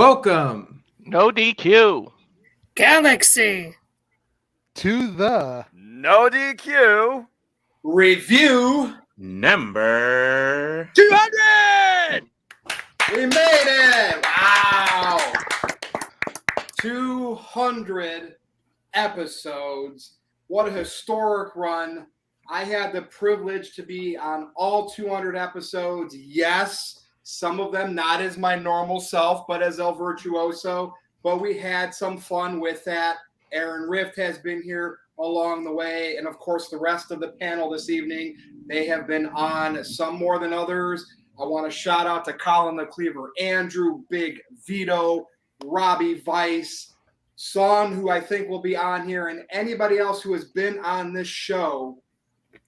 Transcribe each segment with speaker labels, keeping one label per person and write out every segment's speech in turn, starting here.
Speaker 1: Welcome,
Speaker 2: NoDQ
Speaker 3: Galaxy
Speaker 4: to the
Speaker 5: NoDQ
Speaker 1: review
Speaker 5: number
Speaker 2: 200.
Speaker 1: We made it! Wow! 200 episodes. What a historic run. I had the privilege to be on all 200 episodes. Yes, some of them not as my normal self, but as El Virtuoso. But we had some fun with that. Aaron Rift has been here along the way. And, of course, the rest of the panel this evening, they have been on, some more than others. I want to shout out to Colin the Cleaver, Andrew, Big Vito, Robbie Vice, Son, who I think will be on here, and anybody else who has been on this show.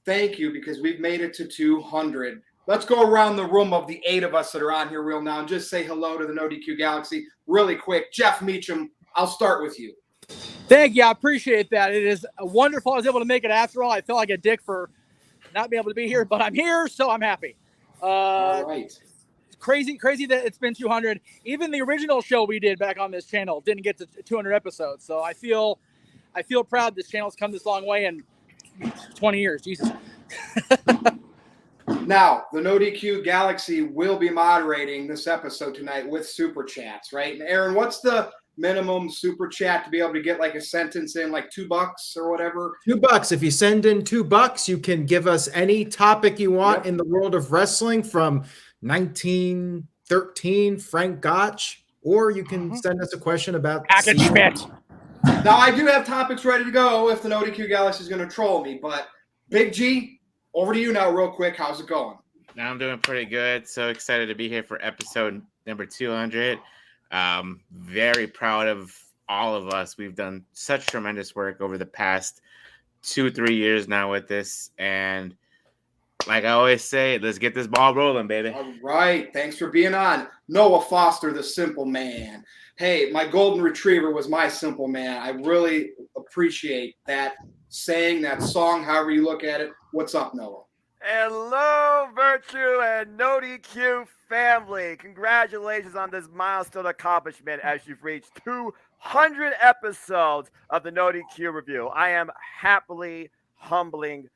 Speaker 1: Thank you, because we've made it to 200. Let's go around the room of the 8 of us that are on here real now and just say hello to the NoDQ Galaxy really quick. Jeff Meacham, I'll start with you.
Speaker 3: Thank you. I appreciate that. It is wonderful. I was able to make it after all. I felt like a dick for not being able to be here, but I'm here, so I'm happy.
Speaker 1: All right.
Speaker 3: Crazy that it's been 200. Even the original show we did back on this channel didn't get to 200 episodes. So I feel proud this channel's come this long way in 20 years. Jesus.
Speaker 1: Now, the NoDQ Galaxy will be moderating this episode tonight with super chats, right? And Aaron, what's the minimum super chat to be able to get like a sentence in, like $2 or whatever?
Speaker 6: $2. If you send in $2, you can give us any topic you want in the world of wrestling from 1913, Frank Gotch, or you can send us a question about
Speaker 3: Schmidt.
Speaker 1: Now, I do have topics ready to go if the NoDQ Galaxy is going to troll me, but Big G, over to you now real quick. How's it going?
Speaker 5: Now I'm doing pretty good. So excited to be here for episode number 200. Very proud of all of us. We've done such tremendous work over the past 2-3 years now with this. And like I always say, let's get this ball rolling, baby.
Speaker 1: All right. Thanks for being on. Noah Foster, the simple man. Hey, my golden retriever was my simple man. I really appreciate that saying, that song, however you look at it. What's up, Noah?
Speaker 5: Hello, Virtue and NoDQ family. Congratulations on this milestone accomplishment as you've reached 200 episodes of the NoDQ review. I am happily humbling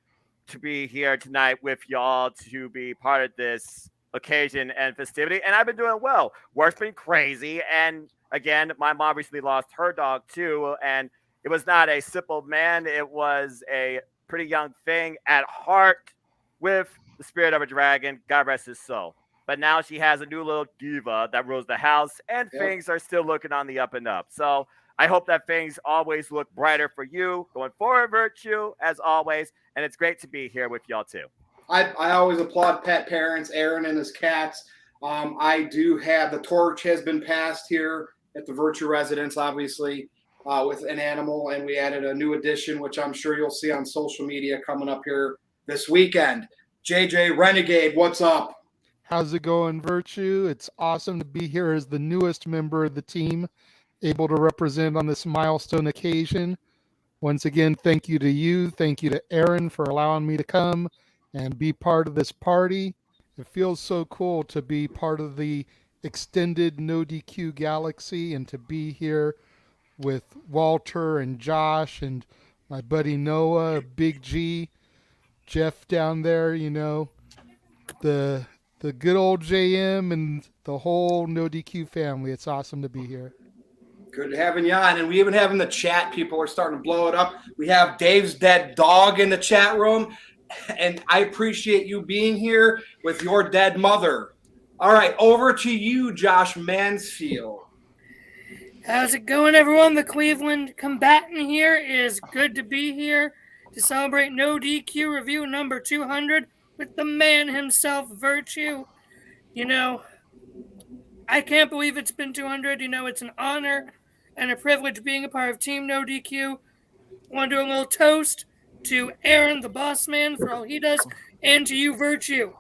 Speaker 5: to be here tonight with y'all to be part of this occasion and festivity. And I've been doing well. Work's been crazy. And again, my mom recently lost her dog too. And it was not a simple man. It was a pretty young thing at heart with the spirit of a dragon. God rest his soul. But now she has a new little diva that rules the house, and things are still looking on the up and up. So I hope that things always look brighter for you going forward, Virtue, as always. And it's great to be here with y'all too.
Speaker 1: I always applaud pet parents, Aaron and his cats. I do have the torch has been passed here at the Virtue residence, obviously, with an animal, and we added a new addition, which I'm sure you'll see on social media coming up here this weekend. JJ Renegade, what's up?
Speaker 4: How's it going, Virtue? It's awesome to be here as the newest member of the team, able to represent on this milestone occasion. Once again, thank you to you. Thank you to Aaron for allowing me to come and be part of this party. It feels so cool to be part of the extended NoDQ Galaxy and to be here with Walter and Josh and my buddy Noah, Big G, Jeff down there, you know, the good old JM and the whole NoDQ family. It's awesome to be here.
Speaker 1: Good having you on. And we even have in the chat, people are starting to blow it up. We have Dave's dead dog in the chat room. And I appreciate you being here with your dead mother. All right, over to you, Josh Mansfield.
Speaker 3: How's it going, everyone? The Cleveland combatant here. It is good to be here to celebrate NoDQ review number 200 with the man himself, Virtue. You know, I can't believe it's been 200. You know, it's an honor and a privilege being a part of Team NoDQ. I want to do a little toast to Aaron, the boss man, for all he does, and to you, Virtue.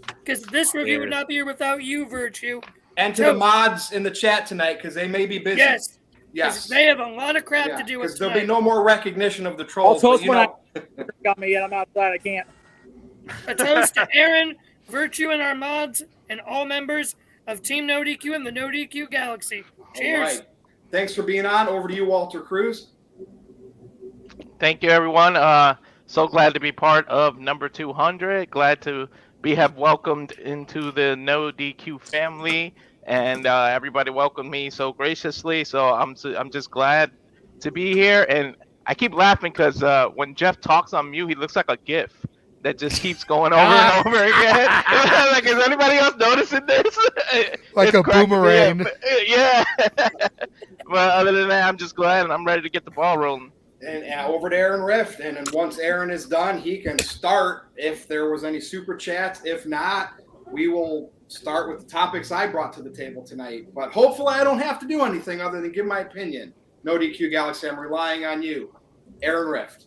Speaker 3: Because this review would not be here without you, Virtue.
Speaker 1: And to the mods in the chat tonight, because they may be busy.
Speaker 3: Yes. They have a lot of crap to do with tonight.
Speaker 1: There'll be no more recognition of the trolls.
Speaker 3: I'll toast when I got me yet. I'm outside. I can't. A toast to Aaron, Virtue, and our mods, and all members of Team NoDQ and the NoDQ Galaxy. Cheers.
Speaker 1: All right. Thanks for being on. Over to you, Walter Cruz.
Speaker 2: Thank you, everyone. So glad to be part of number 200. Glad to have welcomed into the NoDQ family, and everybody welcomed me so graciously. So I'm just glad to be here. And I keep laughing because when Jeff talks on mute, he looks like a GIF that just keeps going over and over again. Like, is anybody else noticing this?
Speaker 4: Like a boomerang.
Speaker 2: Yeah. But other than that, I'm just glad, and I'm ready to get the ball rolling.
Speaker 1: And over to Aaron Rift. And then once Aaron is done, he can start if there was any super chats. If not, we will start with the topics I brought to the table tonight. But hopefully I don't have to do anything other than give my opinion. NoDQ Galaxy, I'm relying on you. Aaron Rift.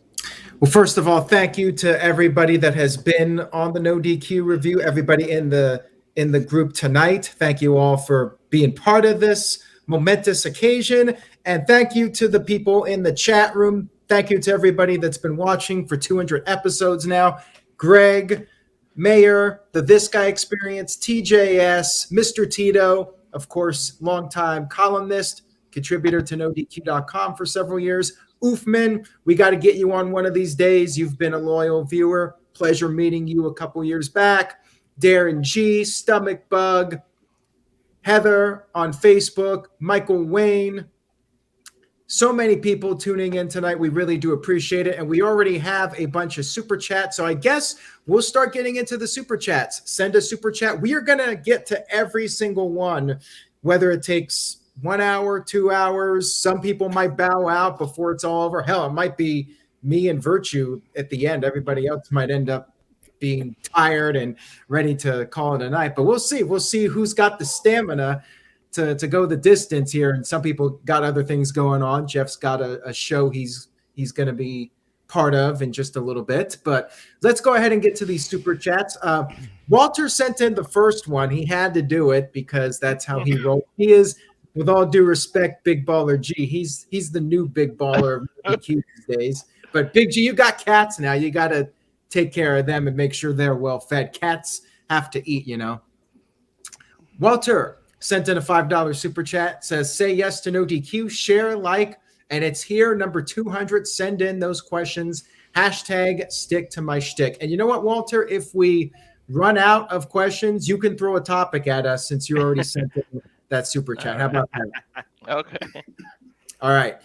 Speaker 6: Well, first of all, thank you to everybody that has been on the NoDQ review, everybody in the group tonight. Thank you all for being part of this momentous occasion. And thank you to the people in the chat room. Thank you to everybody that's been watching for 200 episodes now. Greg, Mayor, the This Guy Experience, TJS, Mr. Tito, of course, longtime columnist, contributor to NoDQ.com for several years. Oofman, we got to get you on one of these days. You've been a loyal viewer. Pleasure meeting you a couple years back. Darren G, Stomach Bug, Heather on Facebook, Michael Wayne. So many people tuning in tonight. We really do appreciate it. And we already have a bunch of super chats. So I guess we'll start getting into the super chats. Send a super chat. We are going to get to every single one, whether it takes 1 hour, 2 hours. Some people might bow out before it's all over. Hell, it might be me and Virtue at the end. Everybody else might end up being tired and ready to call it a night. But we'll see. We'll see who's got the stamina to go the distance here. And some people got other things going on. Jeff's got a show he's going to be part of in just a little bit. But let's go ahead and get to these super chats. Walter sent in the first one. He had to do it because that's how he rolled. He is, with all due respect, Big Baller G. He's the new big baller of NoDQ these days. But Big G, you got cats now. You got to take care of them and make sure they're well fed. Cats have to eat, you know. Walter sent in a $5 super chat. Says, say yes to NoDQ, share, like, and it's here. Number 200. Send in those questions. Hashtag stick to my shtick. And you know what, Walter? If we run out of questions, you can throw a topic at us since you already sent in that super chat. How about that?
Speaker 2: Okay.
Speaker 6: All right.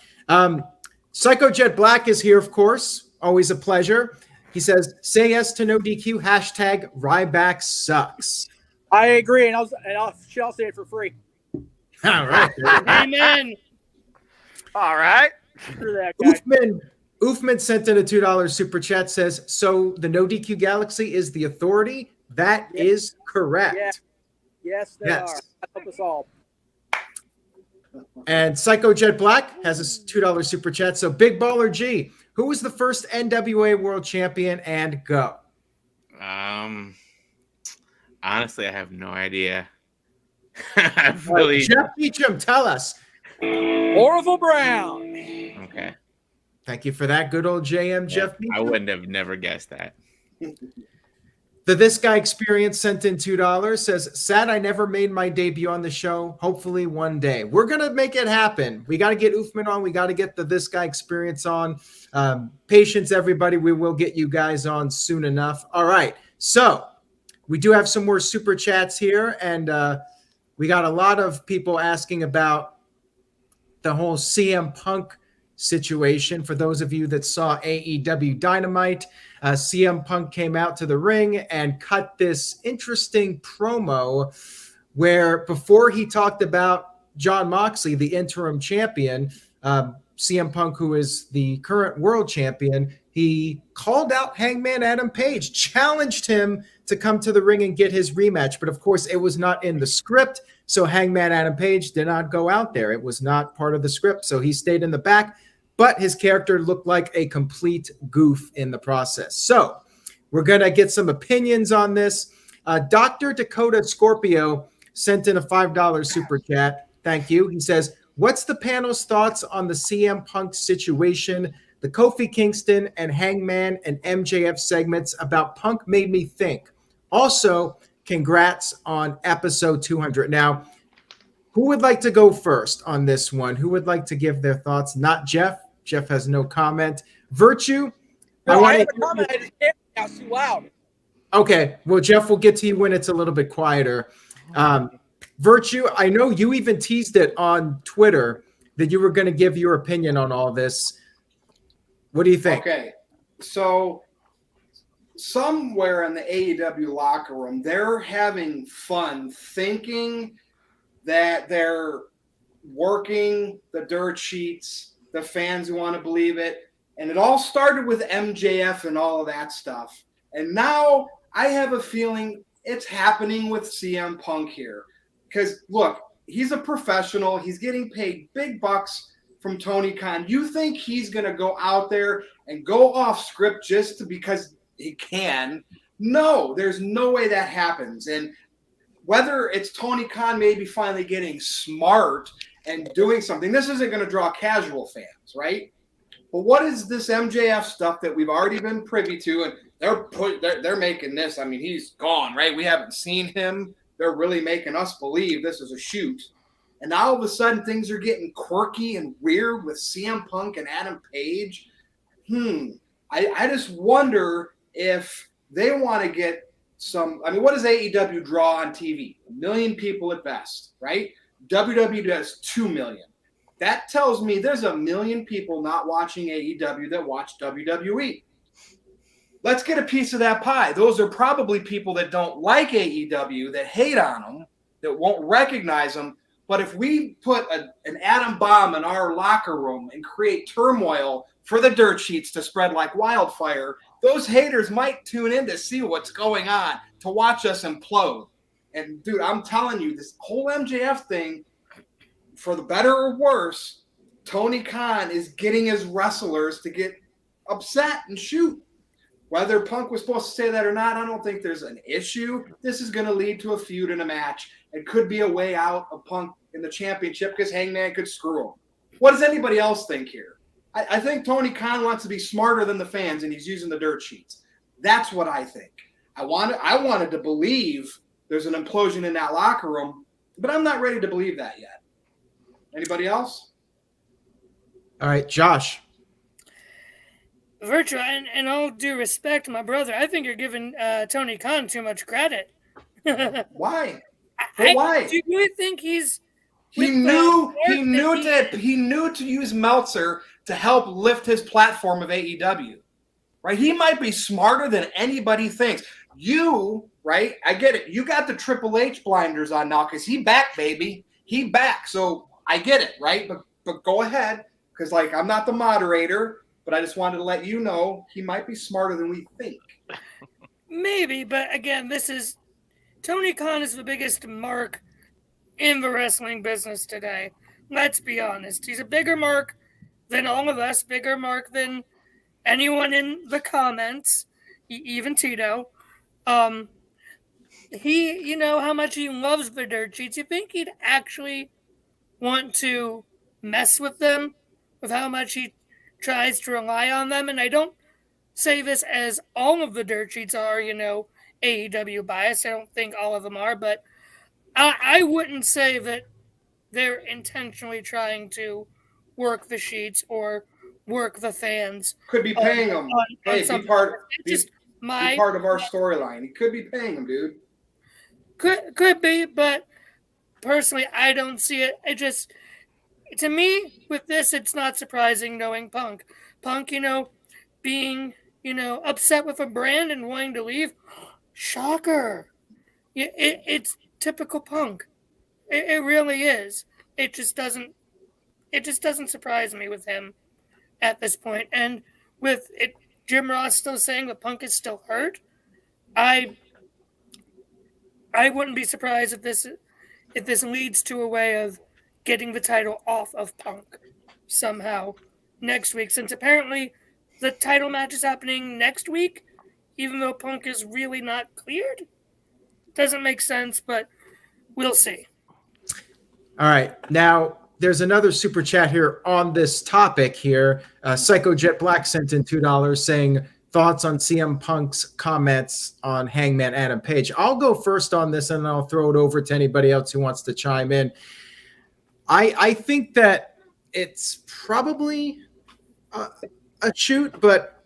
Speaker 6: Psycho Jet Black is here, of course. Always a pleasure. He says, say yes to NoDQ. Hashtag Ryback sucks.
Speaker 7: I agree, and I'll say it for free.
Speaker 6: All right.
Speaker 3: Amen.
Speaker 5: All right.
Speaker 7: Screw that guy.
Speaker 6: Oofman sent in a $2 super chat. Says, so the NoDQ Galaxy is the authority? That is correct.
Speaker 7: Yeah. Yes, they are. Help us all.
Speaker 6: And Psycho Jet Black has a $2 super chat. So Big Baller G, who was the first NWA World Champion, and go?
Speaker 8: Honestly, I have no idea.
Speaker 6: Jeff Beecham, tell us.
Speaker 7: Orville Brown.
Speaker 8: Okay.
Speaker 6: Thank you for that. Good old JM Jeff Beecham.
Speaker 8: I wouldn't have never guessed that.
Speaker 6: The This Guy Experience sent in $2. Says, sad I never made my debut on the show. Hopefully one day. We're going to make it happen. We got to get Oofman on. We got to get the This Guy Experience on. Patience, everybody. We will get you guys on soon enough. All right. So we do have some more super chats here. And we got a lot of people asking about the whole CM Punk situation. For those of you that saw AEW Dynamite, CM Punk came out to the ring and cut this interesting promo where before he talked about Jon Moxley, the interim champion, CM Punk, who is the current world champion, he called out Hangman Adam Page, challenged him to come to the ring and get his rematch. But of course, it was not in the script. So Hangman Adam Page did not go out there. It was not part of the script. So he stayed in the back. But his character looked like a complete goof in the process. So we're going to get some opinions on this. Dr. Dakota Scorpio sent in a $5 super chat. Thank you. He says, what's the panel's thoughts on the CM Punk situation? The Kofi Kingston and Hangman and MJF segments about Punk made me think. Also, Congrats on episode 200. Now, who would like to go first on this one? Who would like to give their thoughts? Not Jeff. Jeff has no comment. Virtue.
Speaker 7: No, I have a comment. I just can't. It's too loud.
Speaker 6: Okay. Well, Jeff, we'll get to you when it's a little bit quieter. Virtue, I know you even teased it on Twitter that you were going to give your opinion on all this. What do you think?
Speaker 1: Okay. So somewhere in the AEW locker room, they're having fun thinking that they're working the dirt sheets, the fans who want to believe it. And it all started with MJF and all of that stuff. And now I have a feeling it's happening with CM Punk here. Because, look, he's a professional. He's getting paid big bucks from Tony Khan. You think he's going to go out there and go off script just because he can? No, there's no way that happens. And whether it's Tony Khan maybe finally getting smart and doing something, this isn't going to draw casual fans, right? But what is this MJF stuff that we've already been privy to? And they're making this. I mean, he's gone, right? We haven't seen him. They're really making us believe this is a shoot. And now all of a sudden things are getting quirky and weird with CM Punk and Adam Page. I just wonder if they want to get some. I mean, what does AEW draw on TV? 1 million people at best, right? WWE does 2 million. That tells me there's 1 million people not watching AEW that watch WWE. Let's get a piece of that pie. Those are probably people that don't like AEW, that hate on them, that won't recognize them. But if we put an atom bomb in our locker room and create turmoil for the dirt sheets to spread like wildfire, those haters might tune in to see what's going on, to watch us implode. And, dude, I'm telling you, this whole MJF thing, for the better or worse, Tony Khan is getting his wrestlers to get upset and shoot. Whether Punk was supposed to say that or not, I don't think there's an issue. This is going to lead to a feud and a match. It could be a way out of Punk in the championship because Hangman could screw him. What does anybody else think here? I think Tony Khan wants to be smarter than the fans, and he's using the dirt sheets. That's what I think. I wanted to believe there's an implosion in that locker room, but I'm not ready to believe that yet. Anybody else?
Speaker 6: All right, Josh.
Speaker 3: Virtue, and all due respect, my brother, I think you're giving Tony Khan too much credit.
Speaker 1: Why? Why?
Speaker 3: Do you really think he's?
Speaker 1: He knew to use Meltzer to help lift his platform of AEW. Right? He might be smarter than anybody thinks. You, right? I get it. You got the Triple H blinders on now because he back, baby. He back. So I get it, right? But go ahead, because like I'm not the moderator. But I just wanted to let you know he might be smarter than we think.
Speaker 3: Maybe, but again, Tony Khan is the biggest mark in the wrestling business today. Let's be honest. He's a bigger mark than all of us, bigger mark than anyone in the comments, even Tito. You know how much he loves the dirt sheets. You think he'd actually want to mess with them, with how much he tries to rely on them? And I don't say this as all of the dirt sheets are, AEW biased. I don't think all of them are, but I wouldn't say that they're intentionally trying to work the sheets or work the fans.
Speaker 1: Could be paying them. Hey, be part of our storyline. He could be paying them, dude.
Speaker 3: Could be, but personally, I don't see it. It just, to me, with this, it's not surprising knowing Punk. Punk, being, upset with a brand and wanting to leave. Shocker. It's typical Punk. It really is. It just doesn't surprise me with him at this point. And with it, Jim Ross still saying that Punk is still hurt, I wouldn't be surprised if this leads to a way of getting the title off of Punk somehow next week, since apparently the title match is happening next week, even though Punk is really not cleared. Doesn't make sense, but we'll see.
Speaker 6: All right. Now, there's another super chat here on this topic here. Psycho Jet Black sent in $2 saying, thoughts on CM Punk's comments on Hangman Adam Page. I'll go first on this, and then I'll throw it over to anybody else who wants to chime in. I think that it's probably a shoot, but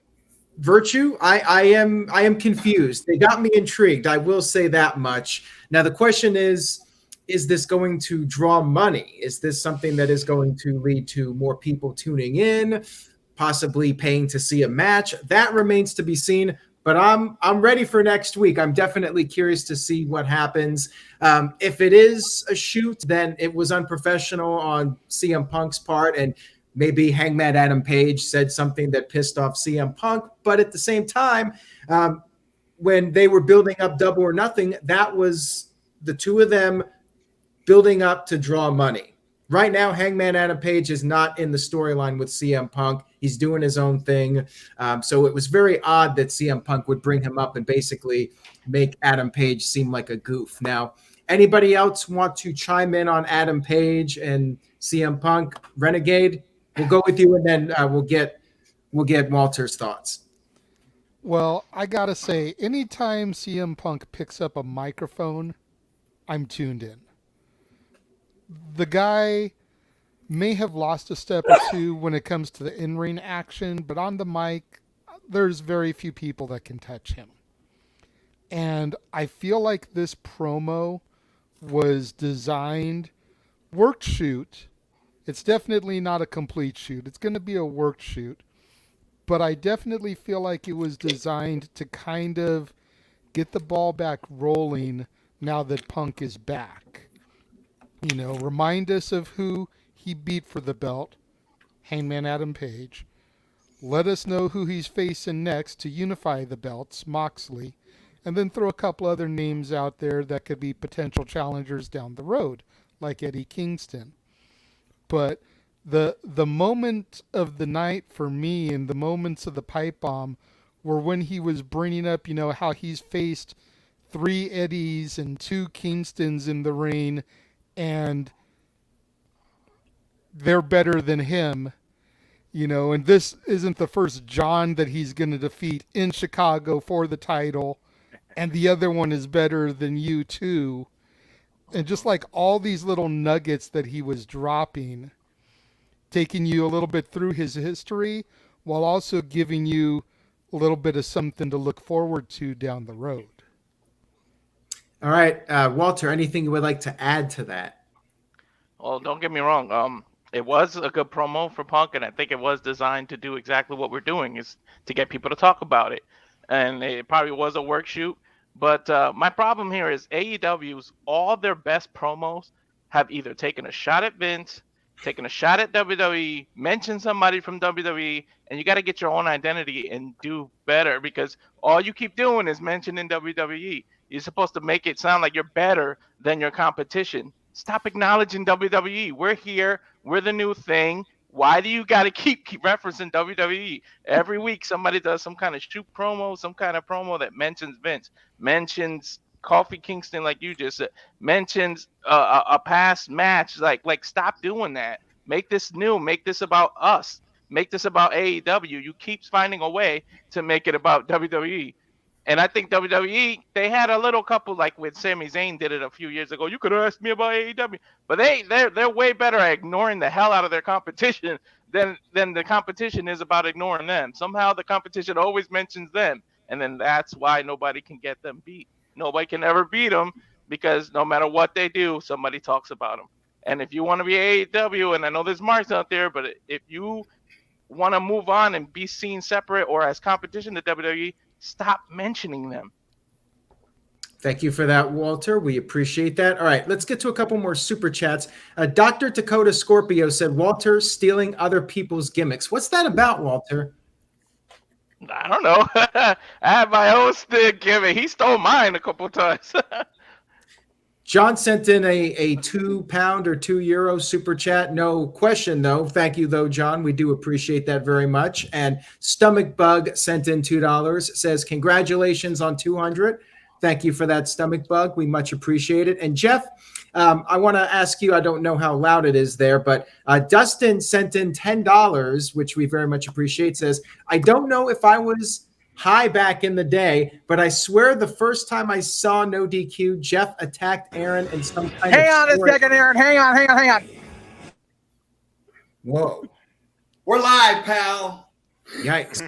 Speaker 6: Virtue, I am confused. They got me intrigued. I will say that much. Now the question is this going to draw money? Is this something that is going to lead to more people tuning in, possibly paying to see a match? That remains to be seen. But I'm ready for next week. I'm definitely curious to see what happens. If it is a shoot, then it was unprofessional on CM Punk's part, and maybe Hangman Adam Page said something that pissed off CM Punk. But at the same time, when they were building up Double or Nothing, that was the two of them building up to draw money. Right now, Hangman Adam Page is not in the storyline with CM Punk. He's doing his own thing. So it was very odd that CM Punk would bring him up and basically make Adam Page seem like a goof. Now, anybody else want to chime in on Adam Page and CM Punk? Renegade, we'll go with you, and then we'll get Walter's thoughts.
Speaker 4: Well, I got to say, anytime CM Punk picks up a microphone, I'm tuned in. The guy may have lost a step or two when it comes to the in-ring action, but on the mic, there's very few people that can touch him. And I feel like this promo was designed, worked shoot. It's definitely not a complete shoot. It's going to be a worked shoot. But I definitely feel like it was designed to kind of get the ball back rolling now that Punk is back. You know, remind us of who he beat for the belt, Hangman Adam Page. Let us know who he's facing next to unify the belts, Moxley. And then throw a couple other names out there that could be potential challengers down the road, like Eddie Kingston. But the moment of the night for me and the moments of the pipe bomb were when he was bringing up, you know, how he's faced 3 Eddies and 2 Kingstons in the ring, and they're better than him, you know, and this isn't the first John that he's going to defeat in Chicago for the title, and the other one is better than you too. And just like all these little nuggets that he was dropping, taking you a little bit through his history while also giving you a little bit of something to look forward to down the road.
Speaker 6: All right, Walter, anything you would like to add to that?
Speaker 2: Well, don't get me wrong. It was a good promo for Punk, and I think it was designed to do exactly what we're doing, is to get people to talk about it. And it probably was a work shoot. But my problem here is AEW's, all their best promos have either taken a shot at Vince, taken a shot at WWE, mentioned somebody from WWE, and you got to get your own identity and do better, because all you keep doing is mentioning WWE. You're supposed to make it sound like you're better than your competition. Stop acknowledging WWE. We're here. We're the new thing. Why do you got to keep referencing WWE? Every week somebody does some kind of shoot promo, some kind of promo that mentions Vince, mentions Kofi Kingston, like you just said, mentions a past match. Like stop doing that. Make this new. Make this about us. Make this about AEW. You keep finding a way to make it about WWE. And I think WWE, they had a little couple, like with Sami Zayn did it a few years ago. You could have asked me about AEW, but they're way better at ignoring the hell out of their competition than the competition is about ignoring them. Somehow the competition always mentions them, and then that's why nobody can get them beat. Nobody can ever beat them, because no matter what they do, somebody talks about them. And if you want to be AEW, and I know there's marks out there, but if you want to move on and be seen separate or as competition to WWE, stop mentioning them.
Speaker 6: Thank you for that, Walter. We appreciate that. All right, let's get to a couple more super chats. Dr. Dakota Scorpio said, Walter stealing other people's gimmicks. What's that about, Walter?
Speaker 2: I don't know. I have my own stick gimmick. He stole mine a couple of times.
Speaker 6: John sent in a £2 or €2 super chat. No question, though. Thank you, though, John. We do appreciate that very much. And Stomach Bug sent in $2. Says, congratulations on 200. Thank you for that, Stomach Bug. We much appreciate it. And Jeff, I want to ask you, I don't know how loud it is there, but Dustin sent in $10, which we very much appreciate. Says, I don't know if I was high back in the day, but I swear the first time I saw No DQ, Jeff attacked Aaron in some kind
Speaker 7: Hang
Speaker 6: of
Speaker 7: on a
Speaker 6: story.
Speaker 7: second, Aaron. Hang on.
Speaker 6: Whoa.
Speaker 1: We're live, pal.
Speaker 6: Yikes.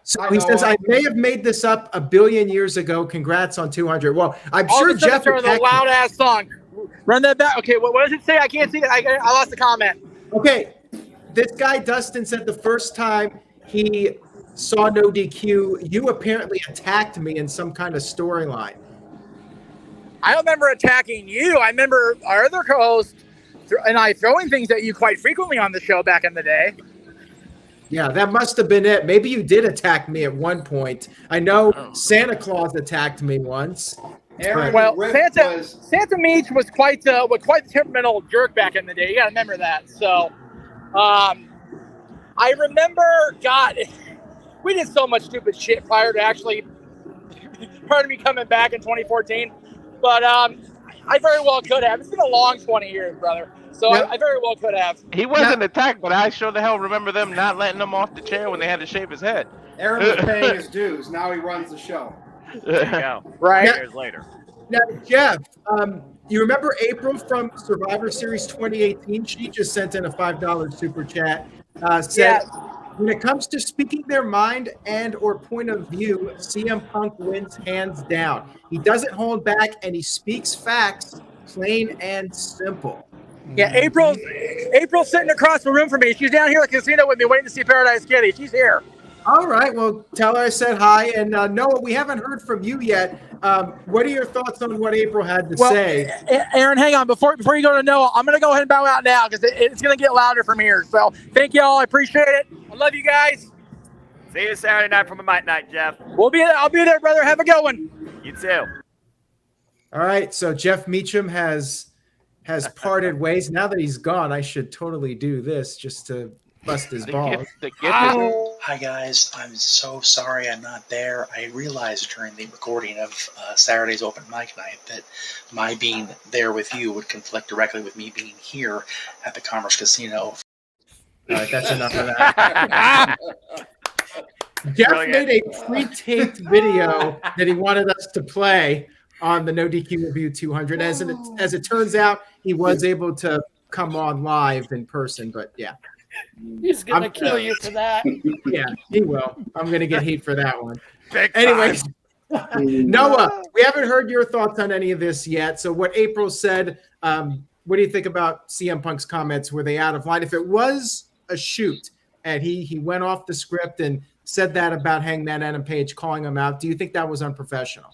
Speaker 6: So he says, I may have made this up a billion years ago. Congrats on 200. Well, I'm
Speaker 7: All
Speaker 6: sure
Speaker 7: of a sudden,
Speaker 6: Jeff
Speaker 7: started a loud ass song. Run that back. Okay, what does it say? I can't see it. I lost the comment.
Speaker 6: Okay, this guy Dustin said the first time he saw No DQ, you apparently attacked me in some kind of storyline.
Speaker 7: I don't remember attacking you. I remember our other co-host and I throwing things at you quite frequently on the show back in the day.
Speaker 6: Yeah, that must have been it. Maybe you did attack me at one point. I know Santa Claus attacked me once.
Speaker 1: Aaron
Speaker 7: Well,
Speaker 1: Rip
Speaker 7: Santa Meach was quite the temperamental jerk back in the day. You got to remember that. So, I remember, God, we did so much stupid shit prior to me coming back in 2014. But I very well could have. It's been a long 20 years, brother. So
Speaker 6: Yep.
Speaker 7: I very well could have.
Speaker 2: He wasn't attacked, but I sure the hell remember them not letting him off the chair when they had to shave his head.
Speaker 1: Aaron was paying his dues. Now he runs the show.
Speaker 5: There you go.
Speaker 7: Right.
Speaker 5: Years later.
Speaker 6: Now, Jeff, you remember April from Survivor Series 2018? She just sent in a $5 super chat. Said, when it comes to speaking their mind and or point of view, CM Punk wins hands down. He doesn't hold back, and he speaks facts, plain and simple.
Speaker 7: Yeah, April's sitting across the room from me. She's down here at the casino with me waiting to see Paradise Kitty. She's here.
Speaker 6: All right, well, tell her I said hi. And Noah, we haven't heard from you yet. What are your thoughts on what April had to say?
Speaker 7: Aaron, hang on. Before you go to Noah, I'm going to go ahead and bow out now because it's going to get louder from here. So thank you all. I appreciate it. I love you guys.
Speaker 5: See you Saturday night from a Might Night, Jeff.
Speaker 7: I'll be there, brother. Have a good one.
Speaker 5: You too.
Speaker 6: All right, so Jeff Meacham has parted ways. Now that he's gone, I should totally do this just to bust his balls.
Speaker 9: Hi guys, I'm so sorry I'm not there. I realized during the recording of Saturday's open mic night that my being there with you would conflict directly with me being here at the Commerce Casino.
Speaker 6: All right, that's enough of that. Jeff made a pre-taped video that he wanted us to play on the No DQ Review 200. As it turns out, he was able to come on live in person, but yeah.
Speaker 3: He's going to kill you for that.
Speaker 6: Yeah, he will. I'm going to get heat for that one. Anyways, Noah, we haven't heard your thoughts on any of this yet. So what April said, what do you think about CM Punk's comments? Were they out of line? If it was a shoot and he went off the script and said that about Hangman Adam Page calling him out, do you think that was unprofessional?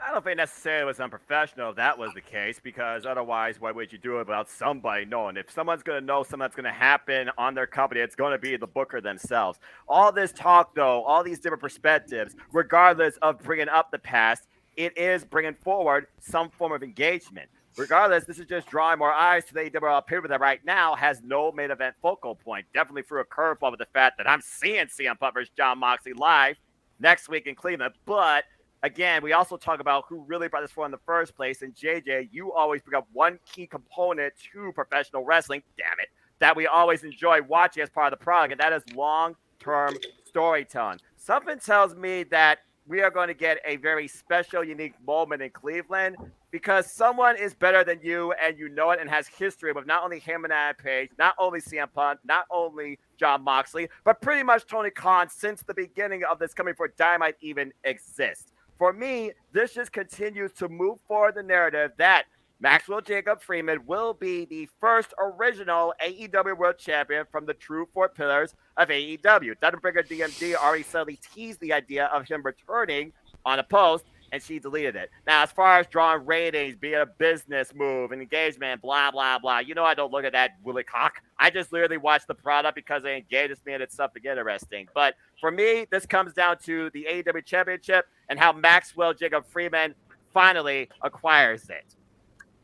Speaker 5: I don't think necessarily it was unprofessional if that was the case, because otherwise, why would you do it without somebody knowing? If someone's going to know something that's going to happen on their company, it's going to be the booker themselves. All this talk, though, all these different perspectives, regardless of bringing up the past, it is bringing forward some form of engagement. Regardless, this is just drawing more eyes to the AEW pay that right now has no main event focal point. Definitely threw a curveball with the fact that I'm seeing CM Punk versus Jon Moxley live next week in Cleveland, but again, we also talk about who really brought this forward in the first place. And JJ, you always bring up one key component to professional wrestling, damn it, that we always enjoy watching as part of the product, and that is long-term storytelling. Something tells me that we are going to get a very special, unique moment in Cleveland because someone is better than you, and you know it, and has history with not only Hangman Adam Page, not only CM Punk, not only Jon Moxley, but pretty much Tony Khan since the beginning of this coming for Dynamite even exists. For me, this just continues to move forward the narrative that Maxwell Jacob Freeman will be the first original AEW World Champion from the true four pillars of AEW. Thunderbreaker DMD already subtly teased the idea of him returning on a post, and she deleted it. Now, as far as drawing ratings, being a business move, and engagement, blah, blah, blah, you know I don't look at that woolly cock. I just literally watch the product because it engages me and it's something interesting. But for me, this comes down to the AEW Championship and how Maxwell Jacob Freeman finally acquires it.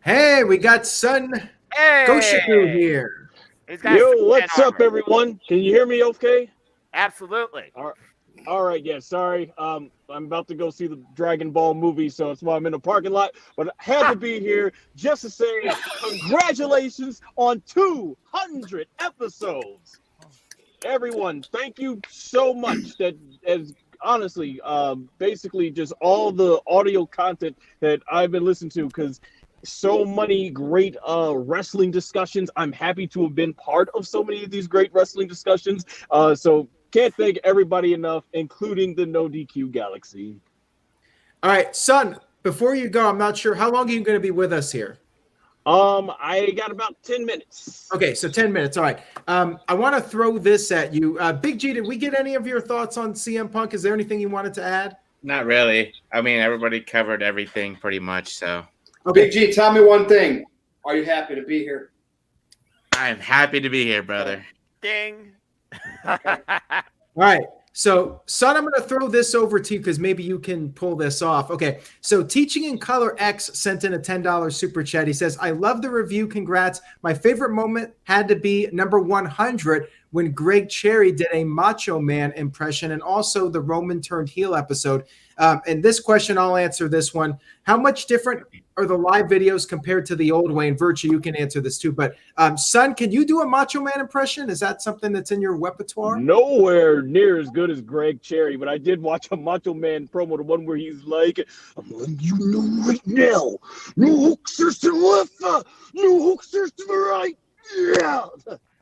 Speaker 6: Hey, we got Son Goshiku here.
Speaker 10: Yo, what's up, everyone? Can you hear me okay?
Speaker 5: Absolutely.
Speaker 10: All right, yeah, sorry. I'm about to go see the Dragon Ball movie, so that's why I'm in the parking lot. But I had to be here just to say congratulations on 200 episodes. Everyone, thank you so much. That as honestly, basically just all the audio content that I've been listening to, because so many great wrestling discussions. I'm happy to have been part of so many of these great wrestling discussions. So can't thank everybody enough, including the No DQ Galaxy.
Speaker 6: All right, son, before you go, I'm not sure how long are you going to be with us here?
Speaker 10: I got about 10 minutes.
Speaker 6: Okay, so 10 minutes. All right. I want to throw this at you. Big G, did we get any of your thoughts on CM Punk? Is there anything you wanted to add?
Speaker 8: Not really. I mean, everybody covered everything pretty much, so.
Speaker 1: Okay. Big G, tell me one thing. Are you happy to be here?
Speaker 8: I'm happy to be here, brother.
Speaker 5: Ding.
Speaker 6: All right. So, son, I'm going to throw this over to you because maybe you can pull this off. Okay. So, Teaching in Color X sent in a $10 super chat. He says, I love the review. Congrats. My favorite moment had to be number 100 when Greg Cherry did a Macho Man impression, and also the Roman turned heel episode. And this question, I'll answer this one. How much different are the live videos compared to the old way? And Virtue, you can answer this too. But son, can you do a Macho Man impression? Is that something that's in your repertoire?
Speaker 10: Nowhere near as good as Greg Cherry, but I did watch a Macho Man promo, the one where he's like, I'm letting you know right now, no hooksters to the left, no hooksters to the right. Yeah.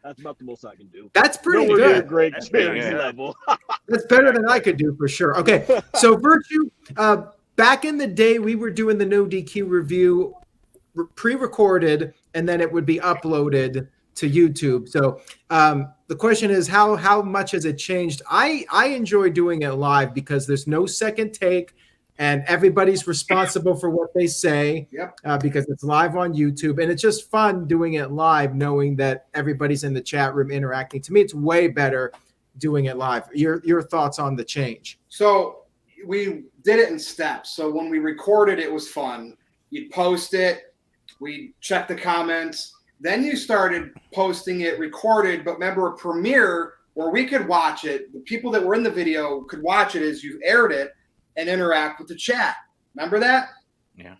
Speaker 10: That's about the most I can do.
Speaker 6: That's pretty
Speaker 10: Nowhere near
Speaker 6: good.
Speaker 10: Greg Cherry's level.
Speaker 6: That's better than I could do for sure. Okay, so Virtue, back in the day, we were doing the No DQ review pre-recorded, and then it would be uploaded to YouTube. So the question is, how much has it changed? I enjoy doing it live because there's no second take, and everybody's responsible for what they say.
Speaker 1: Yep.
Speaker 6: Because it's live on YouTube, and it's just fun doing it live, knowing that everybody's in the chat room interacting. To me, it's way better doing it live. Your thoughts on the change?
Speaker 1: So we did it in steps. So when we recorded, it was fun. You'd post it. We checked the comments. Then you started posting it recorded, but remember a premiere where we could watch it. The people that were in the video could watch it as you aired it and interact with the chat. Remember that?
Speaker 8: Yeah.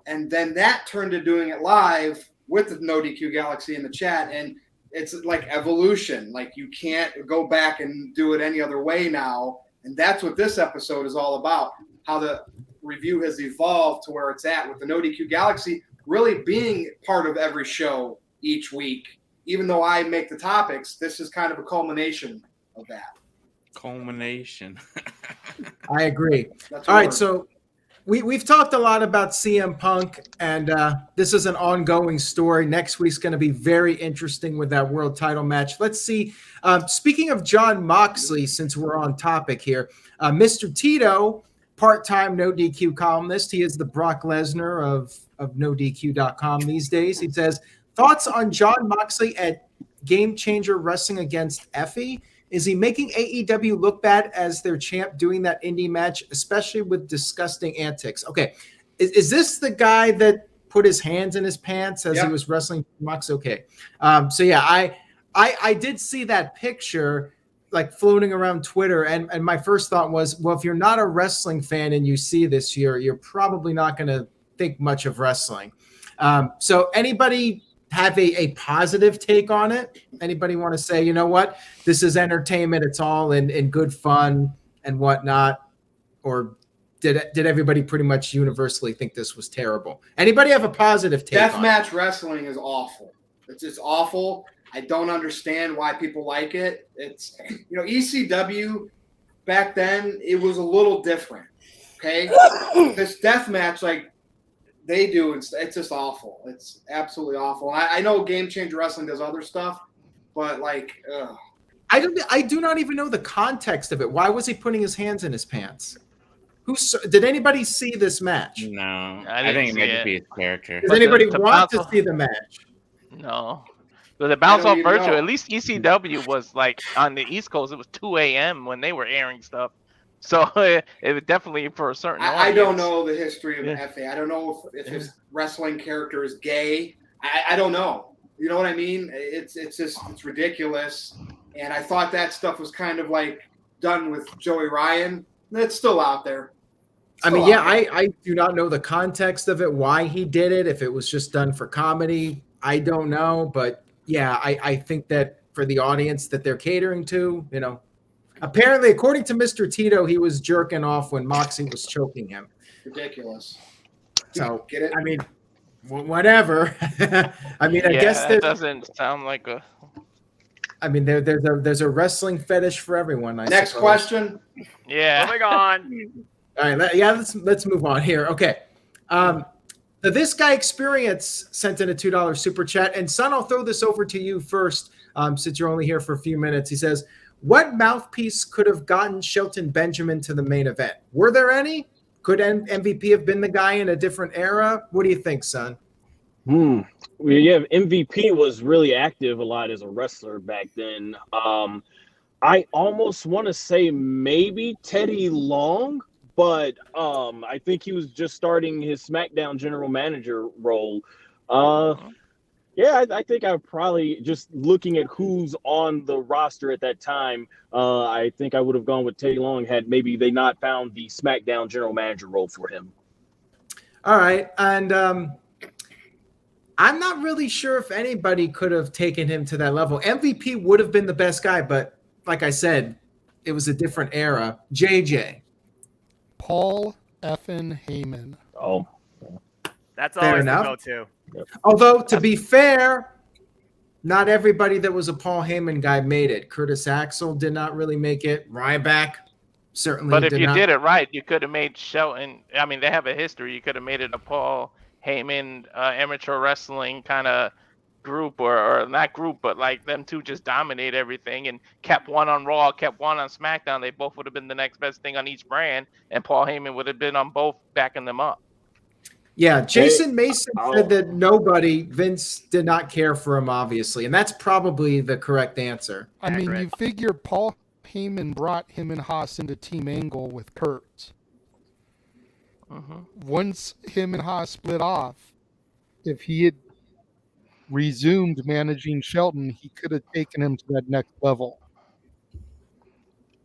Speaker 1: And then that turned to doing it live with the No DQ Galaxy in the chat. And it's like evolution. Like you can't go back and do it any other way now. And that's what this episode is all about. How the review has evolved to where it's at with the No DQ Galaxy really being part of every show each week. Even though I make the topics, this is kind of a culmination of that.
Speaker 8: Culmination.
Speaker 6: I agree.
Speaker 1: That's
Speaker 6: All right,
Speaker 1: word.
Speaker 6: so we've talked a lot about CM Punk, and this is an ongoing story. Next week's going to be very interesting with that world title match. Let's see. Speaking of Jon Moxley, since we're on topic here, Mr. Tito, part-time No DQ columnist. He is the Brock Lesnar of NoDQ.com these days. He says, thoughts on Jon Moxley at Game Changer Wrestling against Effie? Is he making AEW look bad as their champ doing that indie match, especially with disgusting antics? Okay. Is this the guy that put his hands in his pants as he was wrestling Mox? Okay. So yeah, I did see that picture like floating around Twitter. And my first thought was, well, if you're not a wrestling fan and you see this, you're probably not going to think much of wrestling. So anybody have a positive take on it? Anybody want to say, you know what, this is entertainment, it's all in good fun and whatnot? Or did everybody pretty much universally think this was terrible? Anybody have a positive take on it?
Speaker 1: Deathmatch wrestling is awful. It's just awful. I don't understand why people like it. It's, ECW back then, it was a little different. Okay. This deathmatch, like, they do. It's just awful. It's absolutely awful. I know Game Changer Wrestling does other stuff, but like, ugh.
Speaker 6: I do not even know the context of it. Why was he putting his hands in his pants? Did anybody see this match?
Speaker 8: No, I think it might be his character.
Speaker 6: Does anybody want to see the match?
Speaker 2: No. So the bounce off Virtue, at least ECW was like on the East Coast, it was 2 a.m. when they were airing stuff. So it was definitely for a certain audience.
Speaker 1: I don't know the history of the FA. I don't know if his wrestling character is gay. I don't know. You know what I mean? It's ridiculous. And I thought that stuff was kind of like done with Joey Ryan. It's still out there.
Speaker 6: I do not know the context of it, why he did it, if it was just done for comedy. I don't know. But yeah, I think that for the audience that they're catering to, Apparently, according to Mr. Tito, he was jerking off when Moxie was choking him.
Speaker 1: Ridiculous.
Speaker 6: So,
Speaker 1: Get it?
Speaker 6: I mean, whatever. I mean, I guess
Speaker 2: that doesn't sound like a.
Speaker 6: I mean, there's a wrestling fetish for everyone.
Speaker 1: Next
Speaker 6: suppose.
Speaker 1: question.
Speaker 2: Yeah.
Speaker 5: Moving on.
Speaker 6: All right, let's move on here. Okay. The This Guy Experience sent in a $2 super chat. And Son, I'll throw this over to you first, since you're only here for a few minutes. He says, what mouthpiece could have gotten Shelton Benjamin to the main event? Were there any? Could MVP have been the guy in a different era? What do you think, Son?
Speaker 10: Well, yeah, MVP was really active a lot as a wrestler back then. I almost want to say maybe Teddy Long, but I think he was just starting his SmackDown general manager role. Yeah, I think I probably, just looking at who's on the roster at that time, I think I would have gone with Teddy Long had maybe they not found the SmackDown general manager role for him.
Speaker 6: All right, and I'm not really sure if anybody could have taken him to that level. MVP would have been the best guy, but like I said, it was a different era. JJ.
Speaker 4: Paul effin Heyman.
Speaker 10: Oh,
Speaker 5: That's
Speaker 6: Fair
Speaker 5: always
Speaker 6: enough.
Speaker 5: the go-to.
Speaker 6: Although, to be fair, not everybody that was a Paul Heyman guy made it. Curtis Axel did not really make it. Ryback certainly
Speaker 2: But
Speaker 6: did
Speaker 2: if you
Speaker 6: not.
Speaker 2: did it right, you could have made Shelton. I mean, they have a history. You could have made it a Paul Heyman amateur wrestling kind of group, or not group, but like them two just dominate everything and kept one on Raw, kept one on SmackDown. They both would have been the next best thing on each brand, and Paul Heyman would have been on both, backing them up.
Speaker 6: Yeah, Jason Mason said that Vince did not care for him, obviously, and that's probably the correct answer.
Speaker 4: I mean, you figure Paul Heyman brought him and Haas into Team Angle with Kurt. Once him and Haas split off, if he had resumed managing Shelton, he could have taken him to that next level.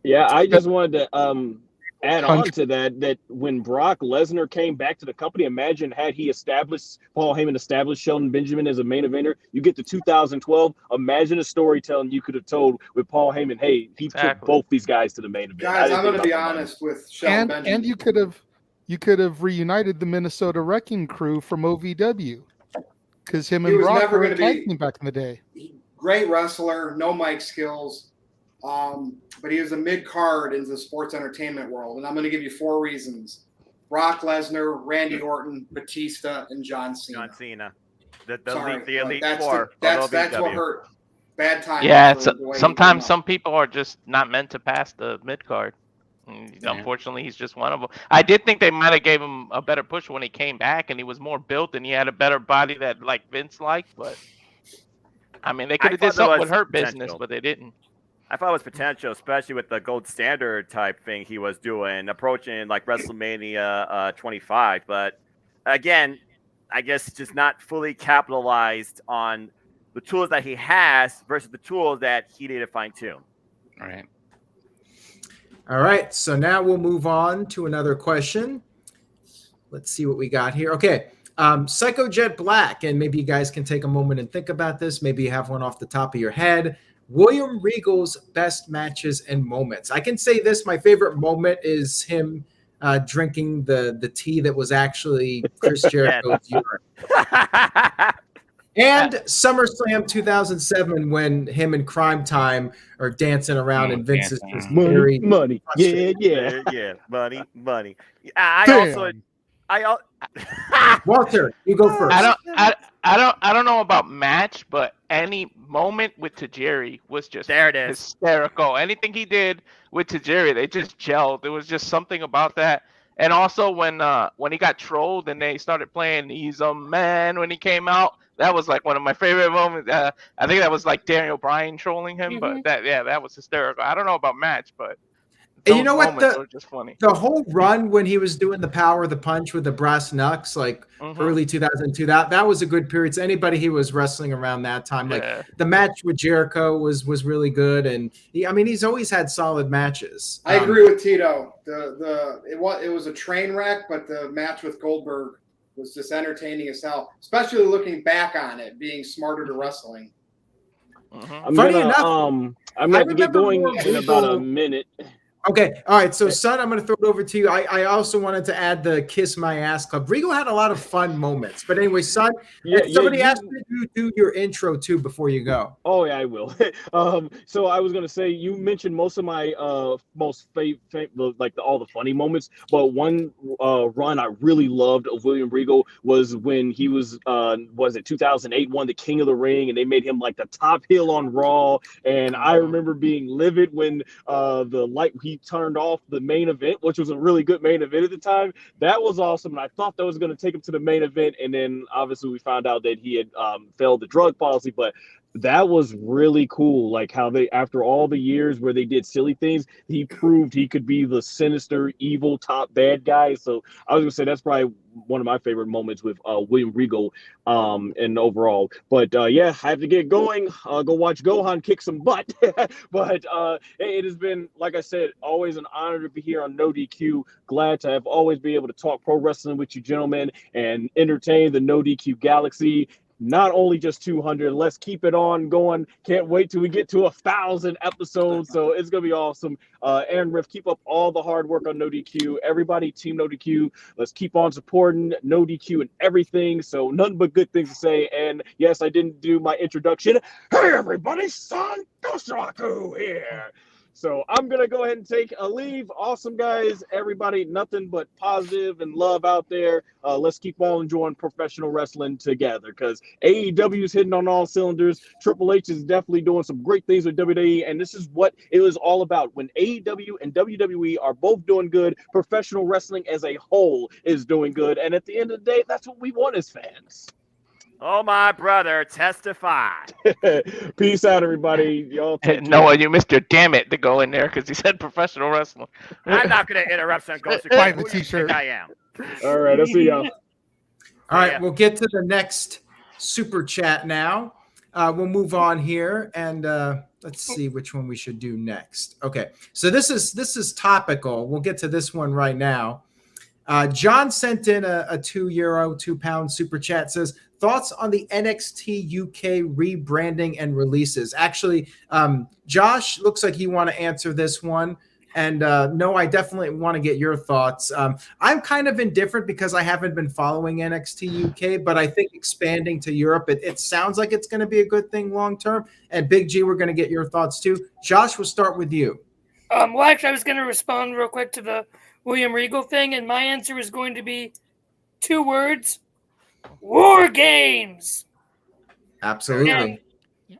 Speaker 10: Yeah, I just wanted to add on to that when Brock Lesnar came back to the company, imagine had Paul Heyman established Shelton Benjamin as a main eventer. You get to 2012, imagine a storytelling you could have told with Paul Heyman. Hey, he took both these guys to the main event.
Speaker 1: Guys, I'm going to be honest with Shelton Benjamin.
Speaker 4: And you could have reunited the Minnesota Wrecking Crew from OVW, because him and Brock were a tag team back in the day.
Speaker 1: Great wrestler, no mic skills. But he was a mid-card in the sports entertainment world. And I'm going to give you 4 reasons. Brock Lesnar, Randy Orton, Batista, and John Cena.
Speaker 5: The elite
Speaker 1: that's
Speaker 5: four.
Speaker 1: That's what hurt. Bad time.
Speaker 2: Yeah, sometimes some people are just not meant to pass the mid-card. Unfortunately, he's just one of them. I did think they might have gave him a better push when he came back, and he was more built, and he had a better body that like Vince liked. But I mean, they could have did something with Hurt Business, but they didn't.
Speaker 5: I thought it was potential, especially with the gold standard type thing he was doing, approaching like WrestleMania 25. But again, I guess just not fully capitalized on the tools that he has versus the tools that he needed to fine tune.
Speaker 6: All right, so now we'll move on to another question. Let's see what we got here. Okay, Psycho Jet Black, and maybe you guys can take a moment and think about this. Maybe you have one off the top of your head. William Regal's best matches and moments. I can say this: my favorite moment is him drinking the tea that was actually Chris Jericho's urine. And SummerSlam 2007, when him and Crime Time are dancing around and Vince is just very
Speaker 10: money. Yeah.
Speaker 5: Money.
Speaker 6: Walter, you go first.
Speaker 2: I don't know about match, but any moment with Tajiri was just hysterical. Anything he did with Tajiri, they just gelled. There was just something about that. And also when he got trolled and they started playing "He's a Man" when he came out, that was like one of my favorite moments. I think that was like Daniel Bryan trolling him, but that was hysterical. I don't know about match, but
Speaker 6: and you know what?
Speaker 2: Just funny.
Speaker 6: The whole run when he was doing the power of the punch with the brass knucks, like early 2002, that was a good period. So anybody he was wrestling around that time, like the match with Jericho was really good, and he's always had solid matches.
Speaker 1: I agree with Tito. It was a train wreck, but the match with Goldberg was just entertaining as hell, especially looking back on it, being smarter to wrestling.
Speaker 2: Mhm.
Speaker 10: I'm
Speaker 6: Funny
Speaker 10: gonna
Speaker 6: enough,
Speaker 10: I'm gonna have to get
Speaker 6: remember
Speaker 10: going
Speaker 6: more
Speaker 10: in about a
Speaker 6: Regal-
Speaker 10: minute.
Speaker 6: Okay, all right. So, son, I'm going to throw it over to you. I also wanted to add the Kiss My Ass Club. Regal had a lot of fun moments. But anyway, son, somebody asked me to do your intro too before you go.
Speaker 10: Oh yeah, I will. So I was gonna say you mentioned most of my most all the funny moments, but one run I really loved of William Regal was when he was it 2008 won the King of the Ring and they made him like the top heel on Raw, and I remember being livid when he turned off the main event, which was a really good main event at the time. That was awesome, and I thought that was going to take him to the main event, and then obviously we found out that he had failed the drug policy, but that was really cool. Like how they, after all the years where they did silly things, he proved he could be the sinister, evil top bad guy. So I was gonna say that's probably one of my favorite moments with William Regal and overall. But yeah, I have to get going. Go watch Gohan kick some butt. But it has been, like I said, always an honor to be here on NoDQ. Glad to have always be able to talk pro wrestling with you gentlemen and entertain the NoDQ galaxy. Not only just 200, let's keep it on going. Can't wait till we get to 1,000 episodes. So it's gonna be awesome. Aaron Riff, keep up all the hard work on NoDQ. Everybody, Team NoDQ, let's keep on supporting NoDQ and everything. So nothing but good things to say. And yes, I didn't do my introduction. Hey everybody, Son Goshaku here. So I'm going to go ahead and take a leave. Awesome, guys. Everybody, nothing but positive and love out there. Let's keep on enjoying professional wrestling together because AEW is hitting on all cylinders. Triple H is definitely doing some great things with WWE, and this is what it was all about. When AEW and WWE are both doing good, professional wrestling as a whole is doing good. And at the end of the day, that's what we want as fans.
Speaker 5: Oh, my brother, testify.
Speaker 10: Peace out, everybody. Y'all take care.
Speaker 2: Noah, you missed your damn it to go in there because he said professional wrestler.
Speaker 5: I'm not going to interrupt Son Ghost.
Speaker 4: Buy the
Speaker 5: Who do you
Speaker 4: t-shirt.
Speaker 5: think I am.
Speaker 10: All right, I'll see y'all.
Speaker 6: All right, we'll get to the next super chat now. We'll move on here and let's see which one we should do next. Okay, so this is topical. We'll get to this one right now. John sent in a €2, £2 super chat. Says thoughts on the NXT UK rebranding and releases. Actually, Josh looks like you want to answer this one. And no, I definitely want to get your thoughts. I'm kind of indifferent because I haven't been following NXT UK, but I think expanding to Europe, it sounds like it's going to be a good thing long term. And Big G, we're going to get your thoughts too. Josh, we'll start with you.
Speaker 3: Well, actually, I was going to respond real quick to the William Regal thing, and my answer is going to be 2 words: War Games.
Speaker 6: Absolutely.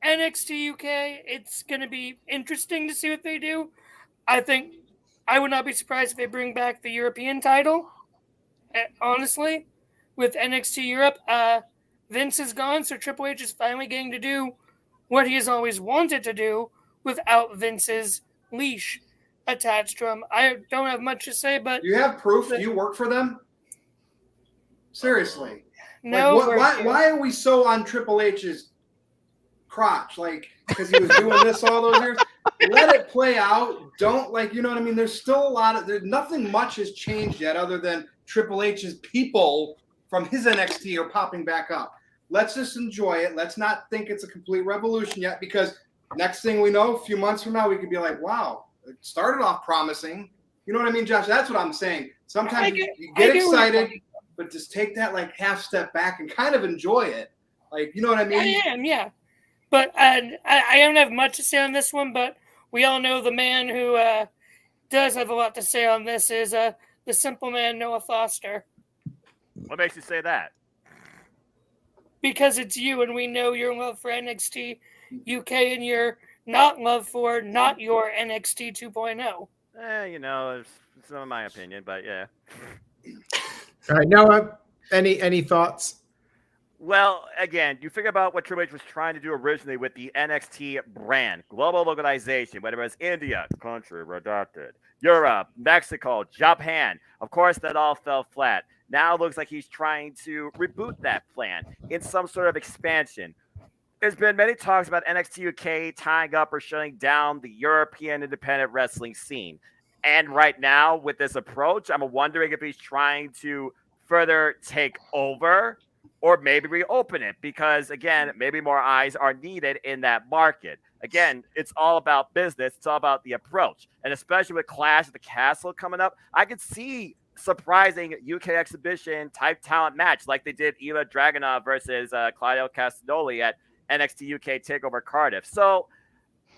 Speaker 3: And NXT UK, it's going to be interesting to see what they do. I think I would not be surprised if they bring back the European title. Honestly, with NXT Europe, Vince is gone, so Triple H is finally getting to do what he has always wanted to do without Vince's leash attached to him. I don't have much to say, but
Speaker 1: you have proof you work for them? Seriously.
Speaker 3: No.
Speaker 1: Like, why are we so on Triple H's crotch? Like, because he was doing this all those years? Let it play out. Don't, like, you know what I mean? There's still a lot of, there's nothing much has changed yet other than Triple H's people from his NXT are popping back up. Let's just enjoy it. Let's not think it's a complete revolution yet, because next thing we know, a few months from now, we could be like, wow, it started off promising. You know what I mean, Josh? That's what I'm saying. Sometimes you get excited, but just take that like half step back and kind of enjoy it. Like, you know what I mean?
Speaker 3: I am, yeah. But I don't have much to say on this one, but we all know the man who does have a lot to say on this is the simple man, Noah Foster.
Speaker 5: What makes you say that?
Speaker 3: Because it's you, and we know your love for NXT UK and your not your NXT 2.0.
Speaker 5: You know, it's not my opinion, but yeah.
Speaker 6: All right, Noah, any thoughts?
Speaker 5: Well, again, you figure about what Triple H was trying to do originally with the NXT brand, global organization, whether it's India, country redacted, Europe, Mexico, Japan. Of course, that all fell flat. Now it looks like he's trying to reboot that plan in some sort of expansion. There's been many talks about NXT UK tying up or shutting down the European independent wrestling scene. And right now, with this approach, I'm wondering if he's trying to further take over or maybe reopen it because, again, maybe more eyes are needed in that market. Again, it's all about business. It's all about the approach. And especially with Clash of the Castle coming up, I could see surprising UK exhibition type talent match like they did Ila Dragunov versus Claudio Castagnoli at NXT UK TakeOver Cardiff. So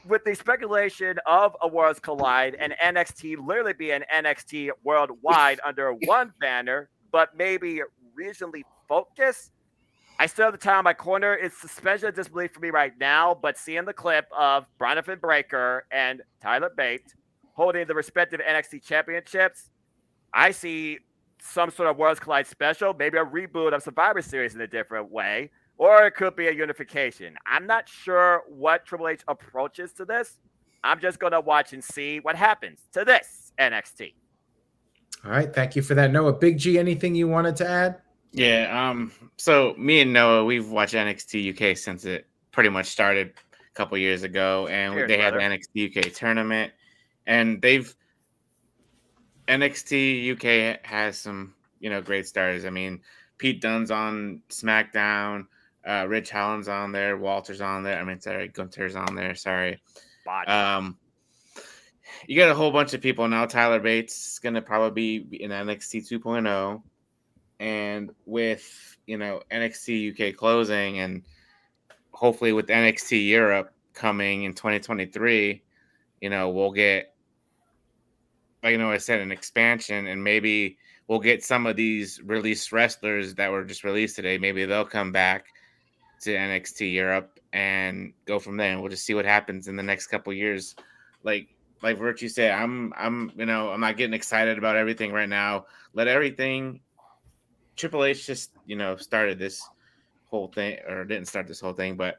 Speaker 5: with the speculation of a Worlds Collide and NXT literally be an NXT worldwide under one banner, but maybe regionally focused, I still have the time on my corner. It's suspension of disbelief for me right now, but seeing the clip of Bronifyn Breakker and Tyler Bate holding the respective NXT championships, I see some sort of Worlds Collide special, maybe a reboot of Survivor Series in a different way, or it could be a unification. I'm not sure what Triple H approaches to this. I'm just going to watch and see what happens to this NXT.
Speaker 6: All right. Thank you for that, Noah. Big G, anything you wanted to add?
Speaker 8: Yeah. So me and Noah, we've watched NXT UK since it pretty much started a couple years ago, and they had the NXT UK tournament, and NXT UK has some, great stars. I mean, Pete Dunne's on SmackDown, Rich Holland's on there, Walter's on there. Gunther's on there. Sorry. You got a whole bunch of people now. Tyler Bates is gonna probably be in NXT 2.0, and with NXT UK closing, and hopefully with NXT Europe coming in 2023, we'll get, like I said, an expansion, and maybe we'll get some of these released wrestlers that were just released today. Maybe they'll come back to NXT Europe and go from there, and we'll just see what happens in the next couple of years. Like Virtue said, I'm not getting excited about everything right now. Let everything. Triple H just started this whole thing, or didn't start this whole thing, but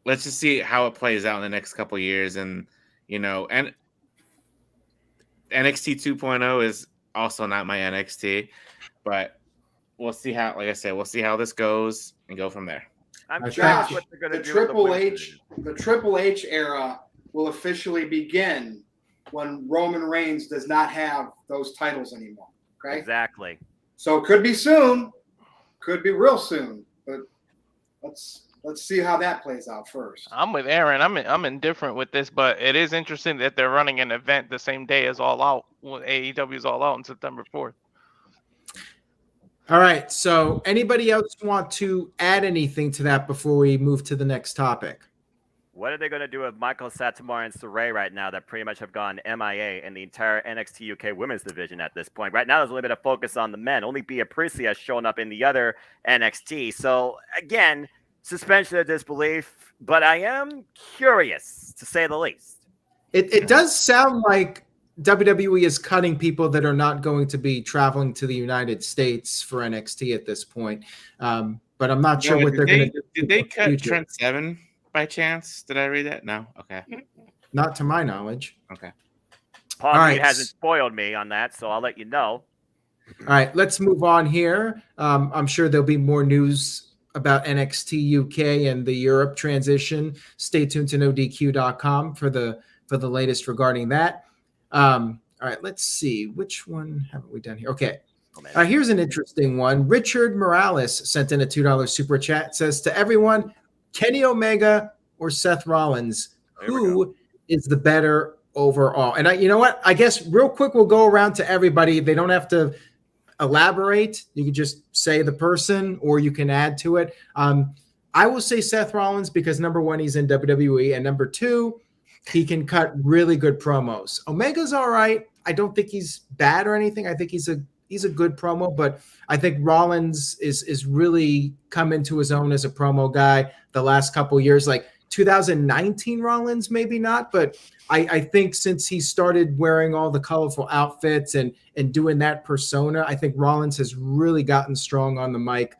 Speaker 8: let's just see how it plays out in the next couple of years, and and NXT 2.0 is also not my NXT, but we'll see how. Like I said, we'll see how this goes and go from there.
Speaker 5: I'm
Speaker 1: Josh,
Speaker 5: what they're going to
Speaker 1: the
Speaker 5: do.
Speaker 1: Triple H era will officially begin when Roman Reigns does not have those titles anymore. Okay.
Speaker 5: Exactly.
Speaker 1: So it could be soon, could be real soon, but let's see how that plays out first.
Speaker 2: I'm with Aaron. I'm indifferent with this, but it is interesting that they're running an event the same day as All Out. AEW's All Out on September 4th.
Speaker 6: All right. So anybody else want to add anything to that before we move to the next topic?
Speaker 5: What are they going to do with Michael Satomar and Saray right now that pretty much have gone MIA in the entire NXT UK women's division at this point? Right now, there's a little bit of focus on the men. Only Bea Priestley has shown up in the other NXT. So, again, suspension of disbelief, but I am curious, to say the least.
Speaker 6: It does sound like WWE is cutting people that are not going to be traveling to the United States for NXT at this point. But I'm not sure what they're going to do.
Speaker 8: Did they cut Trent Seven by chance? Did I read that? No. Okay.
Speaker 6: Not to my knowledge.
Speaker 8: Okay.
Speaker 5: Paul Reed hasn't spoiled me on that, so I'll let you know.
Speaker 6: All right, let's move on here. I'm sure there'll be more news about NXT UK and the Europe transition. Stay tuned to NoDQ.com for the latest regarding that. All right, let's see. Which one haven't we done here? Okay. Here's an interesting one. Richard Morales sent in a $2 super chat. It says, to everyone, Kenny Omega or Seth Rollins, who is the better overall? And you know what? I guess real quick, we'll go around to everybody. They don't have to elaborate. You can just say the person, or you can add to it. I will say Seth Rollins because number one, he's in WWE, and number two, he can cut really good promos. Omega's all right. I don't think he's bad or anything. I think he's a good promo, but I think Rollins is really come into his own as a promo guy the last couple of years. Like 2019 Rollins, maybe not, but I think since he started wearing all the colorful outfits and doing that persona, I think Rollins has really gotten strong on the mic.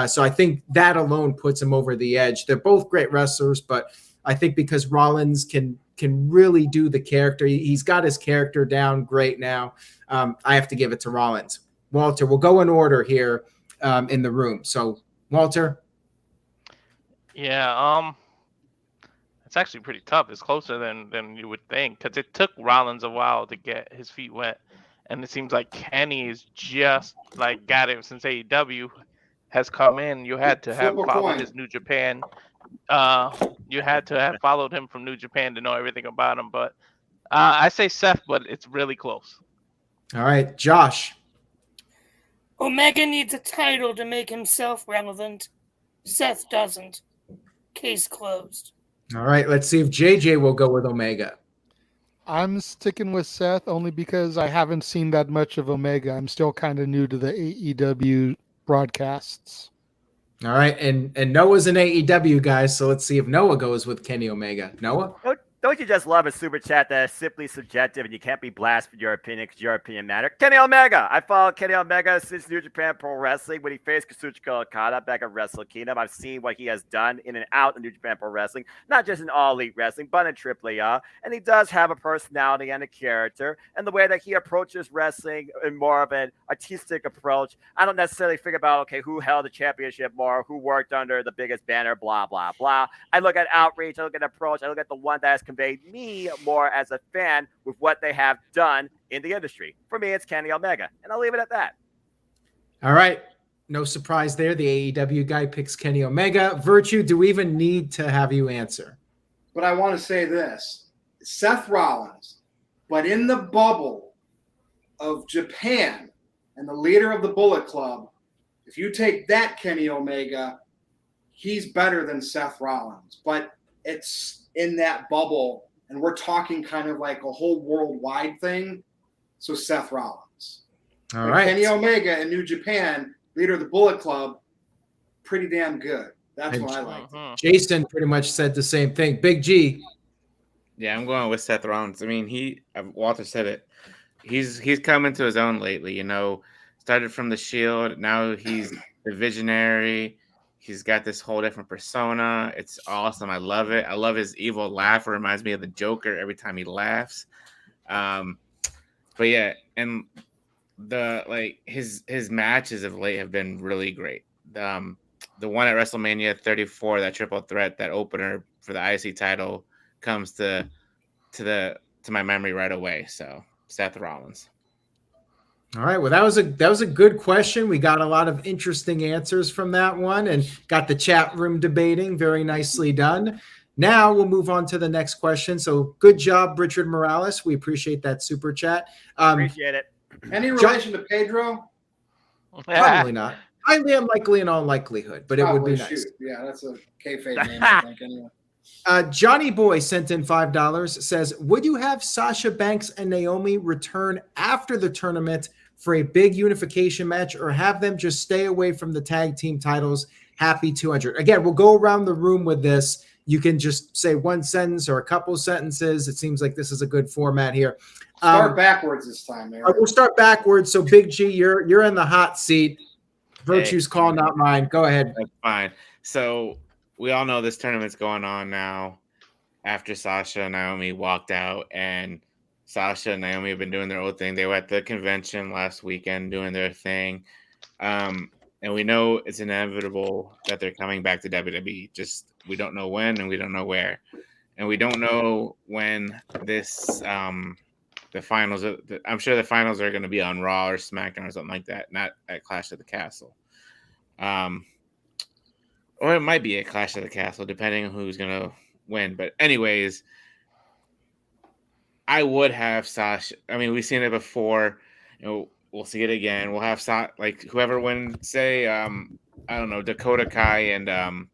Speaker 6: So I think that alone puts him over the edge. They're both great wrestlers, but I think because Rollins can really do the character, he's got his character down great now. I have to give it to Rollins. Walter, we'll go in order here in the room. So, Walter.
Speaker 2: Yeah, it's actually pretty tough. It's closer than you would think because it took Rollins a while to get his feet wet and it seems like Kenny is just like got it since AEW has come in. You had to have
Speaker 1: Flip a
Speaker 2: followed
Speaker 1: coin.
Speaker 2: his New Japan. You had to have followed him from New Japan to know everything about him. But I say Seth, but it's really close.
Speaker 6: All right, Josh.
Speaker 3: Omega needs a title to make himself relevant. Seth doesn't. Case closed.
Speaker 6: All right, let's see if JJ will go with Omega.
Speaker 4: I'm sticking with Seth only because I haven't seen that much of Omega. I'm still kind of new to the AEW broadcasts.
Speaker 6: All right, and Noah's an AEW guy, so let's see if Noah goes with Kenny Omega. Noah?
Speaker 5: Don't you just love a super chat that is simply subjective and you can't be blasted for your opinion because your opinion matters? Kenny Omega. I followed Kenny Omega since New Japan Pro Wrestling when he faced Kazuchika Okada back at Wrestle Kingdom. I've seen what he has done in and out of New Japan Pro Wrestling, not just in All Elite Wrestling, but in AAA. And he does have a personality and a character. And the way that he approaches wrestling in more of an artistic approach, I don't necessarily think about, okay, who held the championship more, who worked under the biggest banner, blah, blah, blah. I look at outreach, I look at approach, I look at the one that has conveyed me more as a fan with what they have done in the industry. For me, it's Kenny Omega, and I'll leave it at that.
Speaker 6: All right. No surprise there. The AEW guy picks Kenny Omega. Virtue, do we even need to have you answer?
Speaker 1: But I want to say this. Seth Rollins, but in the bubble of Japan and the leader of the Bullet Club, if you take that Kenny Omega, he's better than Seth Rollins. But it's in that bubble, and we're talking kind of like a whole worldwide thing. So Seth Rollins.
Speaker 6: All right.
Speaker 1: Kenny Omega in New Japan, leader of the Bullet Club, pretty damn good. That's what I like.
Speaker 6: Jason pretty much said the same thing. Big G.
Speaker 8: Yeah, I'm going with Seth Rollins. I mean, Walter said it. He's come into his own lately. Started from the Shield. Now he's the visionary. He's got this whole different persona. It's awesome. I love it. I love his evil laugh. It reminds me of the Joker every time he laughs. But yeah, and his matches of late have been really great. The one at WrestleMania 34, that triple threat, that opener for the IC title, comes to my memory right away. So Seth Rollins.
Speaker 6: All right. Well, that was a good question. We got a lot of interesting answers from that one and got the chat room debating. Very nicely done. Now we'll move on to the next question. So good job, Richard Morales. We appreciate that super chat.
Speaker 5: Appreciate it.
Speaker 1: Any relation to Pedro?
Speaker 6: Probably not. Highly unlikely in all likelihood, but
Speaker 1: Probably,
Speaker 6: it would be nice.
Speaker 1: Yeah, that's a kayfabe name, I think, anyway.
Speaker 6: Johnny Boy sent in $5, says, would you have Sasha Banks and Naomi return after the tournament for a big unification match, or have them just stay away from the tag team titles? Happy 200. Again, we'll go around the room with this. You can just say one sentence or a couple sentences. It seems like this is a good format here.
Speaker 1: Start backwards this time, Eric.
Speaker 6: We'll start backwards. So Big G, you're in the hot seat. Virtue's call, not mine. Go ahead.
Speaker 8: That's fine. So we all know this tournament's going on now after Sasha and Naomi walked out, and Sasha and Naomi have been doing their own thing. They were at the convention last weekend doing their thing. And we know it's inevitable that they're coming back to WWE. Just we don't know when and we don't know where. And we don't know when this the finals. I'm sure the finals are going to be on Raw or SmackDown or something like that, not at Clash of the Castle. Or it might be at Clash of the Castle, depending on who's going to win. But anyways, I would have Sasha. I mean, we've seen it before. We'll see it again. We'll have whoever wins, say, I don't know, Dakota Kai and Io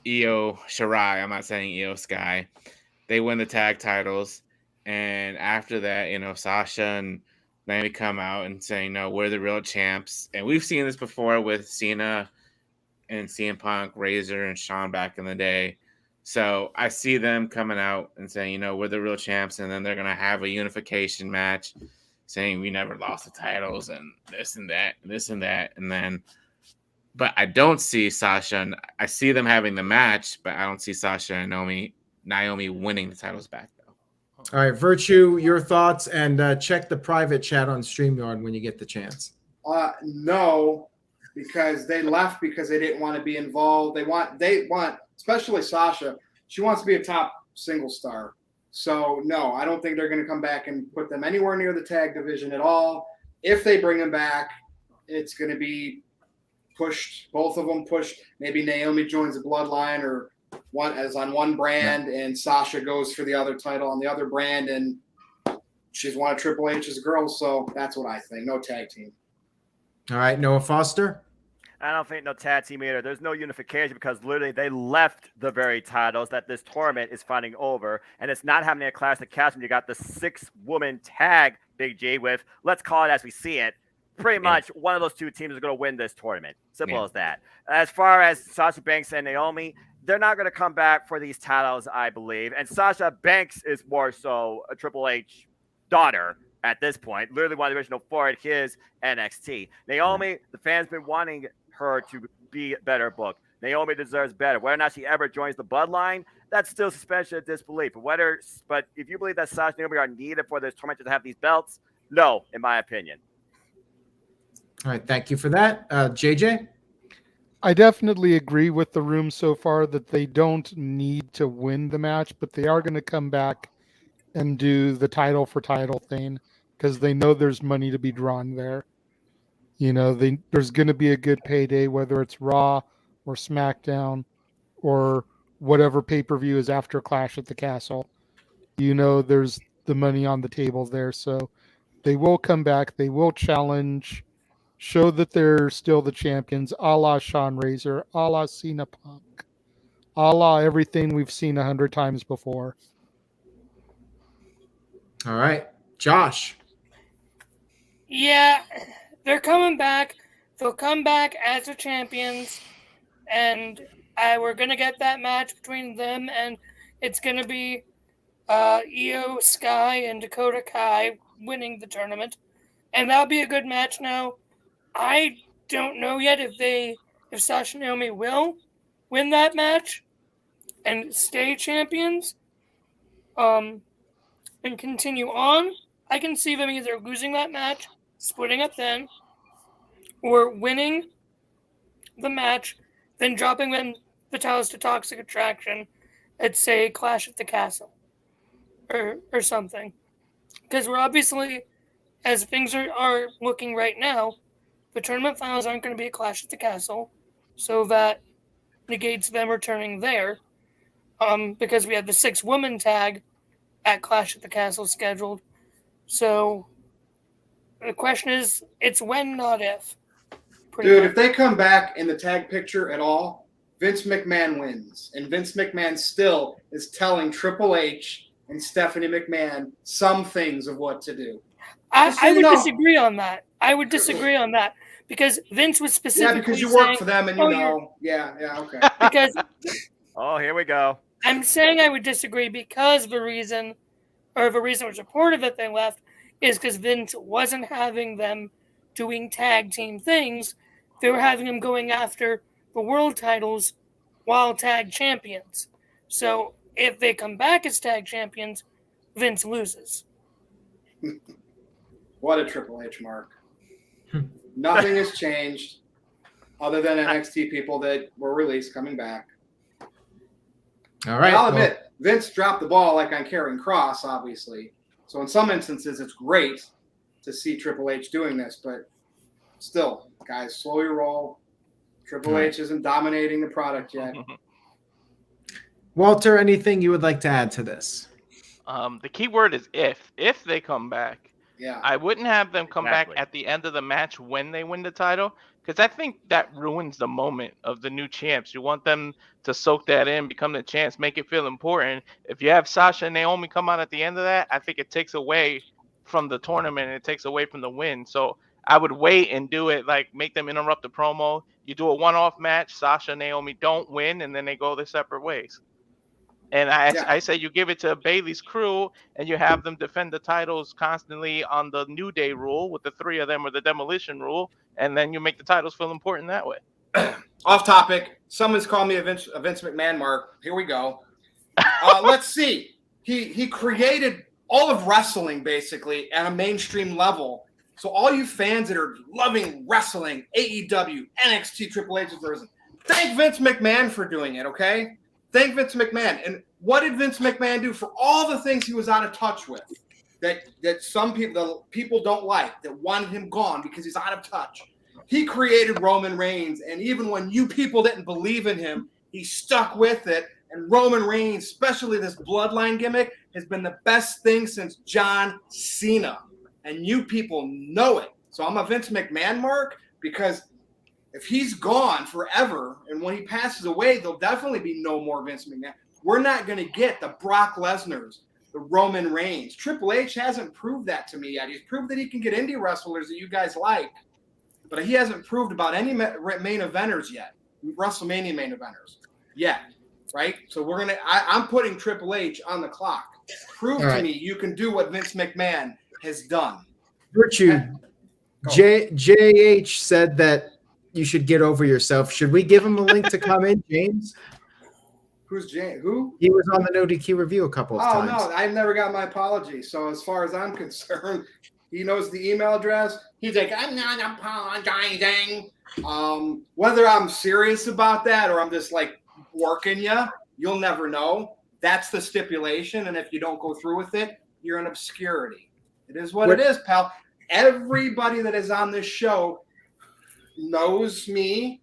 Speaker 8: Shirai. I'm not saying Io Sky. They win the tag titles. And after that, Sasha and Naomi come out and say, no, we're the real champs. And we've seen this before with Cena and CM Punk, Razor, and Shawn back in the day. So I see them coming out and saying, we're the real champs. And then they're going to have a unification match saying we never lost the titles and this and that, and this and that. And then, but I don't see Sasha, and I see them having the match, but I don't see Sasha and Naomi winning the titles back.
Speaker 6: All right, Virtue, your thoughts, and check the private chat on StreamYard when you get the chance.
Speaker 1: No, because they left because they didn't want to be involved. They want, especially Sasha. She wants to be a top single star. So, no, I don't think they're going to come back and put them anywhere near the tag division at all. If they bring them back, it's going to be pushed, both of them pushed. Maybe Naomi joins the Bloodline or one as on one brand, and Sasha goes for the other title on the other brand, and she's one of Triple H's girls. So that's what I think. No tag team.
Speaker 6: All right, Noah Foster.
Speaker 5: I don't think no tag team either. There's no unification because literally they left the very titles that this tournament is fighting over, and it's not having a clash of castle. You got the 6-woman tag, Big G, with, let's call it as we see it, pretty much one of those two teams is going to win this tournament. Simple as that. As far as Sasha Banks and Naomi, they're not going to come back for these titles, I believe. And Sasha Banks is more so a Triple H daughter at this point. Literally one of the original four at his NXT. Naomi, the fans been wanting her to be better booked. Naomi deserves better. Whether or not she ever joins the Bloodline, that's still suspension of disbelief. But if you believe that Sasha and Naomi are needed for this tournament to have these belts, no, in my opinion.
Speaker 6: All right, thank you for that. JJ?
Speaker 4: I definitely agree with the room so far that they don't need to win the match, but they are going to come back and do the title for title thing because they know there's money to be drawn there. You know, there's going to be a good payday, whether it's Raw or SmackDown or whatever pay-per-view is after Clash at the Castle. You know, there's the money on the table there. So they will come back. They will challenge, show that they're still the champions, a la Shawn Razor, a la Cena Punk, a la everything we've seen 100 times before.
Speaker 6: All right, Josh.
Speaker 3: Yeah, they're coming back. They'll come back as the champions, and we're going to get that match between them, and it's going to be Io Sky and Dakota Kai winning the tournament, and that'll be a good match. Now, I don't know yet if Sasha and Naomi will win that match and stay champions, and continue on. I can see them either losing that match, splitting up then, or winning the match, then dropping them the titles to Toxic Attraction at, say, Clash at the Castle or something. Because we're obviously, as things are looking right now, the tournament finals aren't going to be a Clash at the Castle, so that negates them returning there. Because we have the 6-woman tag at Clash at the Castle scheduled. So the question is, it's when, not if.
Speaker 1: Dude, if they come back in the tag picture at all, Vince McMahon wins. And Vince McMahon still is telling Triple H and Stephanie McMahon some things of what to do.
Speaker 3: I would disagree on that. I would disagree on that. Because Vince was specifically
Speaker 1: because you work for them and you know. Yeah, okay.
Speaker 3: Because
Speaker 5: oh, here we go.
Speaker 3: I'm saying I would disagree because the reason was reported that they left is because Vince wasn't having them doing tag team things. They were having them going after the world titles while tag champions. So if they come back as tag champions, Vince loses.
Speaker 1: What a Triple H mark. Nothing has changed other than NXT people that were released coming back.
Speaker 6: All right.
Speaker 1: I'll admit, Vince dropped the ball like on Karrion Kross, obviously. So in some instances, it's great to see Triple H doing this, but still, guys, slow your roll. Triple H isn't dominating the product yet.
Speaker 6: Walter, anything you would like to add to this?
Speaker 2: The key word is if. If they come back.
Speaker 1: Yeah.
Speaker 2: I wouldn't have them come back at the end of the match when they win the title, because I think that ruins the moment of the new champs. You want them to soak that in, become the champs, make it feel important. If you have Sasha and Naomi come out at the end of that, I think it takes away from the tournament and it takes away from the win. So I would wait and do it, like make them interrupt the promo. You do a one-off match, Sasha and Naomi don't win, and then they go their separate ways. And I say you give it to Bayley's crew and you have them defend the titles constantly on the New Day rule with the 3 of them or the Demolition rule, and then you make the titles feel important that way.
Speaker 1: Off topic. Someone's called me a Vince McMahon mark. Here we go. Let's see. He created all of wrestling basically at a mainstream level. So all you fans that are loving wrestling, AEW, NXT, Triple H, thank Vince McMahon for doing it, okay? Thank Vince McMahon. And what did Vince McMahon do for all the things he was out of touch with that some people don't like, that wanted him gone because he's out of touch? He created Roman Reigns, and even when you people didn't believe in him, he stuck with it. And Roman Reigns, especially this bloodline gimmick, has been the best thing since John Cena. And you people know it. So I'm a Vince McMahon mark, because if he's gone forever and when he passes away, there'll definitely be no more Vince McMahon. We're not going to get the Brock Lesnars, the Roman Reigns. Triple H hasn't proved that to me yet. He's proved that he can get indie wrestlers that you guys like, but he hasn't proved about any main eventers yet, WrestleMania main eventers yet. Right, so I'm putting Triple H on the clock. Prove to me you can do what Vince McMahon has done.
Speaker 6: Virtue, JH said that you should get over yourself. Should we give him a link to come in, James?
Speaker 1: Who's James? Who?
Speaker 6: He was on the NoDQ review a couple of times.
Speaker 1: Oh no, I've never got my apology. So as far as I'm concerned, he knows the email address. He's like, I'm not apologizing. Whether I'm serious about that or I'm just like working you'll never know. That's the stipulation, and if you don't go through with it, you're in obscurity. It is what it is, pal. Everybody that is on this show knows me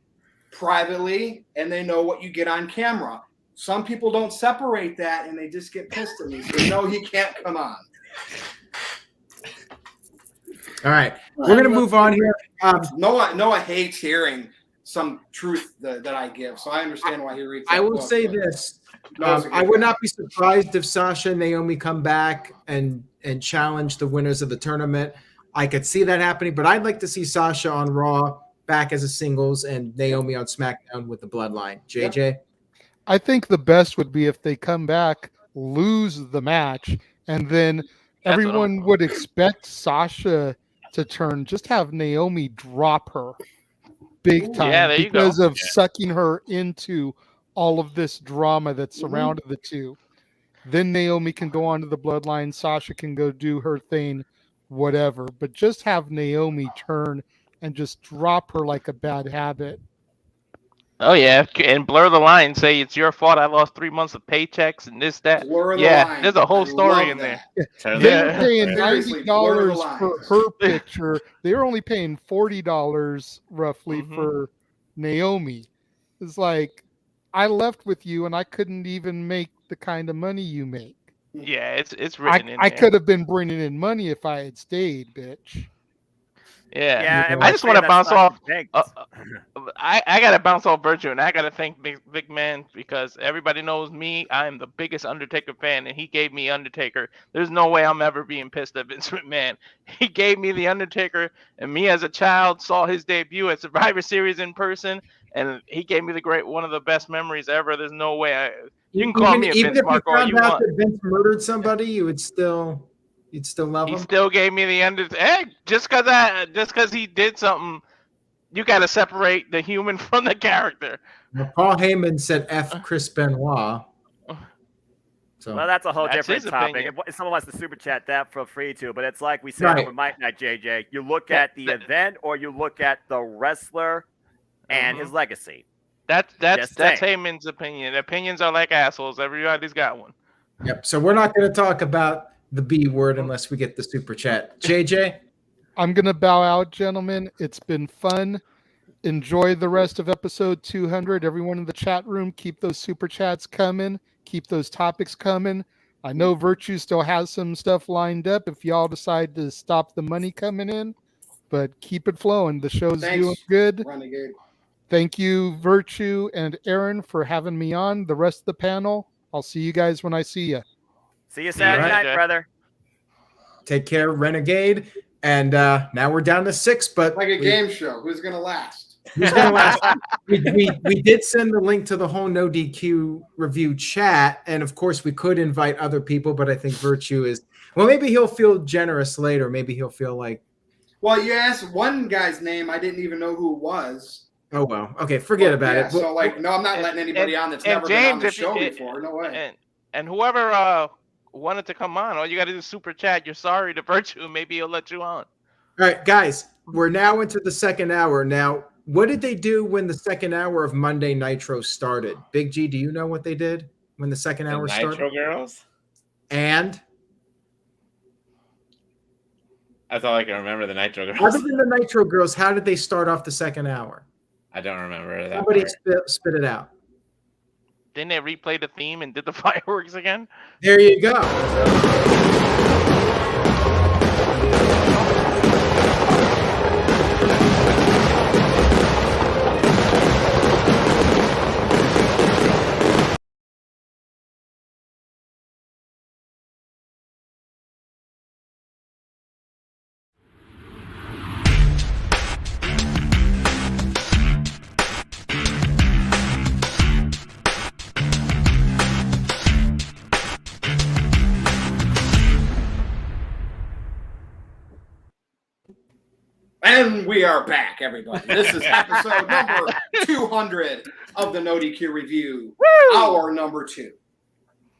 Speaker 1: privately, and they know what you get on camera. Some people don't separate that, and they just get pissed at me. So no, he can't come on.
Speaker 6: All right, we're gonna move on here.
Speaker 1: Noah hates hearing some truth that I give, so I understand why he reads.
Speaker 6: I will say this: I would not be surprised if Sasha and Naomi come back and challenge the winners of the tournament. I could see that happening, but I'd like to see Sasha on Raw back as a singles and Naomi on SmackDown with the Bloodline. JJ,
Speaker 4: Yep. I think the best would be if they come back, lose the match, and then everyone would expect Sasha to turn. Just have Naomi drop her big time because of sucking her into all of this drama that surrounded the two. Then Naomi can go on to the Bloodline. Sasha can go do her thing, whatever. But just have Naomi turn and just drop her like a bad habit.
Speaker 2: Oh, yeah. And blur the line. Say, it's your fault I lost 3 months of paychecks and this, that.
Speaker 1: Blur the line.
Speaker 2: There's a whole story in there.
Speaker 4: They're paying $90 for her picture. They're only paying $40 roughly for Naomi. It's like, I left with you and I couldn't even make the kind of money you make.
Speaker 2: Yeah, it's written in there.
Speaker 4: I could have been bringing in money if I had stayed, bitch.
Speaker 2: Yeah, I just want to bounce off. I got to bounce off Virtue, and I got to thank Big Man, because everybody knows me. I am the biggest Undertaker fan, and he gave me Undertaker. There's no way I'm ever being pissed at Vince McMahon. He gave me the Undertaker, and me as a child saw his debut at Survivor Series in person, and he gave me one of the best memories ever. There's no way you can call me a Vince Mark all you want.
Speaker 6: If Vince murdered somebody, you'd still love him.
Speaker 2: He still gave me the Undertaker. Hey, just because he did something, you got to separate the human from the character.
Speaker 6: Well, Paul Heyman said F Chris Benoit. So
Speaker 5: well, that's a whole different topic. If someone wants to super chat that, feel free to. But it's like we said over Mike Night, JJ. You look at the event, or you look at the wrestler and his legacy.
Speaker 2: That's Heyman's opinion. Opinions are like assholes. Everybody's got one.
Speaker 6: Yep. So we're not going to talk about the B word unless we get the super chat. JJ?
Speaker 4: I'm going to bow out, gentlemen. It's been fun. Enjoy the rest of episode 200. Everyone in the chat room, keep those super chats coming. Keep those topics coming. I know Virtue still has some stuff lined up if y'all decide to stop the money coming in, but keep it flowing. The show's doing good.
Speaker 1: Renegade.
Speaker 4: Thank you, Virtue and Aaron, for having me on. The rest of the panel, I'll see you guys when I see you.
Speaker 5: See you Saturday night, brother.
Speaker 6: Take care, Renegade. And now we're down to 6, but
Speaker 1: like a game show. Who's gonna last?
Speaker 6: Who's gonna last? we did send the link to the whole NoDQ review chat, and of course we could invite other people, but I think Virtue is maybe he'll feel generous later. Maybe he'll feel like.
Speaker 1: Well, you asked one guy's name, I didn't even know who it was.
Speaker 6: Oh well, okay, forget about it.
Speaker 1: So no, I'm not letting anybody on that's never been on the show before. No way.
Speaker 2: And whoever wanted to come on, all you got to do is super chat. You're sorry to Virtue. Maybe he'll let you on.
Speaker 6: All right, guys, we're now into the second hour. Now, what did they do when the second hour of Monday Nitro started? Big G, do you know what they did? when the second
Speaker 8: The
Speaker 6: hour
Speaker 8: Nitro
Speaker 6: started?
Speaker 8: Girls?
Speaker 6: And
Speaker 8: That's all I can remember, the Nitro Girls.
Speaker 6: other than the Nitro Girls, how did they start off the second hour?
Speaker 8: I don't remember that
Speaker 6: Somebody
Speaker 8: part.
Speaker 6: spit it out.
Speaker 2: Didn't they replay the theme and did the fireworks again?
Speaker 6: There you go.
Speaker 1: And we are back, everybody. This is episode number 200 of the NoDQ review. Hour number 2.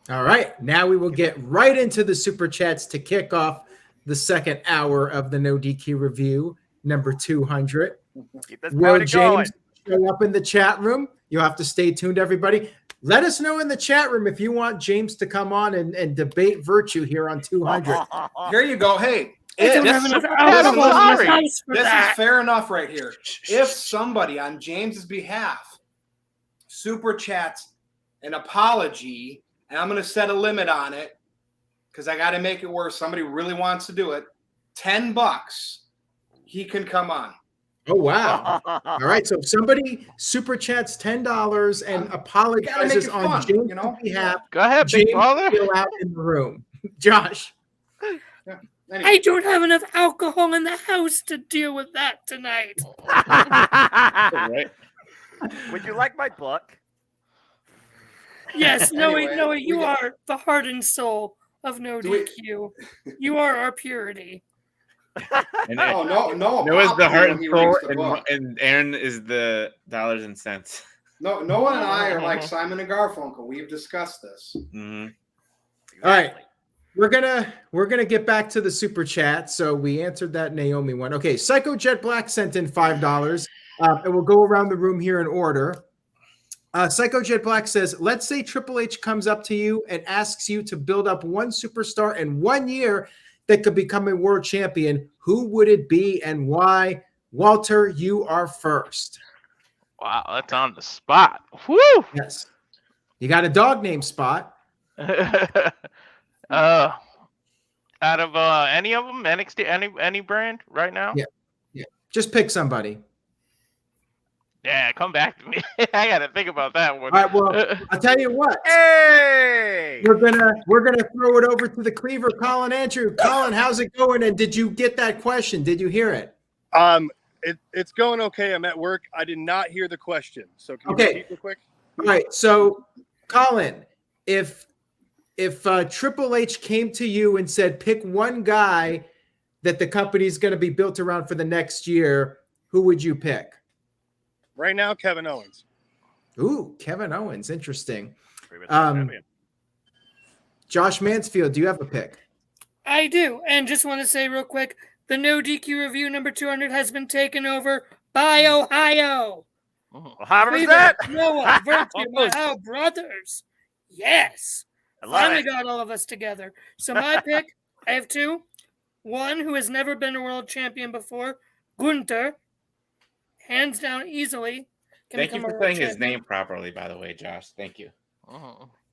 Speaker 6: All right. Now we will get right into the super chats to kick off the second hour of the NoDQ review, number 200.
Speaker 5: Keep this
Speaker 6: Will
Speaker 5: party going.
Speaker 6: James show up in the chat room? You'll have to stay tuned, everybody. Let us know in the chat room if you want James to come on and debate virtue here on 200.
Speaker 1: Here you go. Hey,
Speaker 3: I don't have enough alcohol in the house for
Speaker 1: this
Speaker 3: that.
Speaker 1: is fair enough right here. If somebody on James's behalf super chats an apology, and I'm going to set a limit on it because I got to make it worse. Somebody really wants to do it. $10, he can come on.
Speaker 6: Oh, wow. All right. So if somebody super chats $10 and apologizes
Speaker 1: it
Speaker 6: on
Speaker 1: fun,
Speaker 6: James'
Speaker 1: you know?
Speaker 6: behalf,
Speaker 2: Go ahead,
Speaker 6: James
Speaker 2: big baller.
Speaker 6: will out in the room. Josh.
Speaker 1: Anyway,
Speaker 3: I don't have enough alcohol in the house to deal with that tonight.
Speaker 8: Right?
Speaker 5: Would you like my book?
Speaker 3: Yes, Noe,
Speaker 1: Anyway,
Speaker 3: Noe,
Speaker 1: we
Speaker 3: you
Speaker 1: got-
Speaker 3: are the heart and soul of No
Speaker 1: Do we-
Speaker 3: DQ. You are our purity.
Speaker 8: And
Speaker 1: oh, no.
Speaker 8: Noah's the
Speaker 1: Pop
Speaker 8: heart
Speaker 1: when
Speaker 8: and
Speaker 1: he
Speaker 8: soul,
Speaker 1: reads the book.
Speaker 8: and Aaron is the dollars and cents.
Speaker 1: No, Noah and I are like Simon and Garfunkel. We've discussed this.
Speaker 8: Mm-hmm.
Speaker 6: All right. We're gonna get back to the super chat. So we answered that Naomi one. Okay, Psycho Jet Black sent in $5, and we'll go around the room here in order. Psycho Jet Black says, "Let's say Triple H comes up to you and asks you to build up one superstar in 1 year that could become a world champion. Who would it be and why?" Walter, you are first.
Speaker 2: Wow, that's on the spot. Woo!
Speaker 6: Yes, you got a dog named Spot.
Speaker 2: Out of any of them, NXT, any brand right now?
Speaker 6: Yeah, just pick somebody.
Speaker 2: Yeah, come back to me. I gotta think about that one.
Speaker 6: All right, well, I'll tell you what.
Speaker 5: Hey!
Speaker 6: We're gonna throw it over to the Cleaver, Colin Andrew. Colin, how's it going? And did you get that question? Did you hear it?
Speaker 11: It's going okay. I'm at work. I did not hear the question. So can you
Speaker 6: Okay.
Speaker 11: repeat real quick?
Speaker 6: All right. So, Colin, if Triple H came to you and said, pick one guy that the company's going to be built around for the next year, who would you pick?
Speaker 11: Right now, Kevin Owens.
Speaker 6: Ooh, Kevin Owens. Interesting.
Speaker 5: Previous champion.
Speaker 6: Josh Mansfield, do you have a pick?
Speaker 3: I do. And just want to say real quick, the No DQ review number 200 has been taken over by Ohio.
Speaker 5: Well, how was that?
Speaker 3: Noah, Virtue, my Ohio brothers. Yes.
Speaker 5: I love
Speaker 3: Finally
Speaker 5: it.
Speaker 3: got all of us together. So my pick, I have two. One who has never been a world champion before, Gunther. Hands down, easily.
Speaker 8: Thank you
Speaker 3: become a
Speaker 8: for
Speaker 3: world
Speaker 8: saying his
Speaker 3: champion.
Speaker 8: name properly, by the way, Josh. Thank you.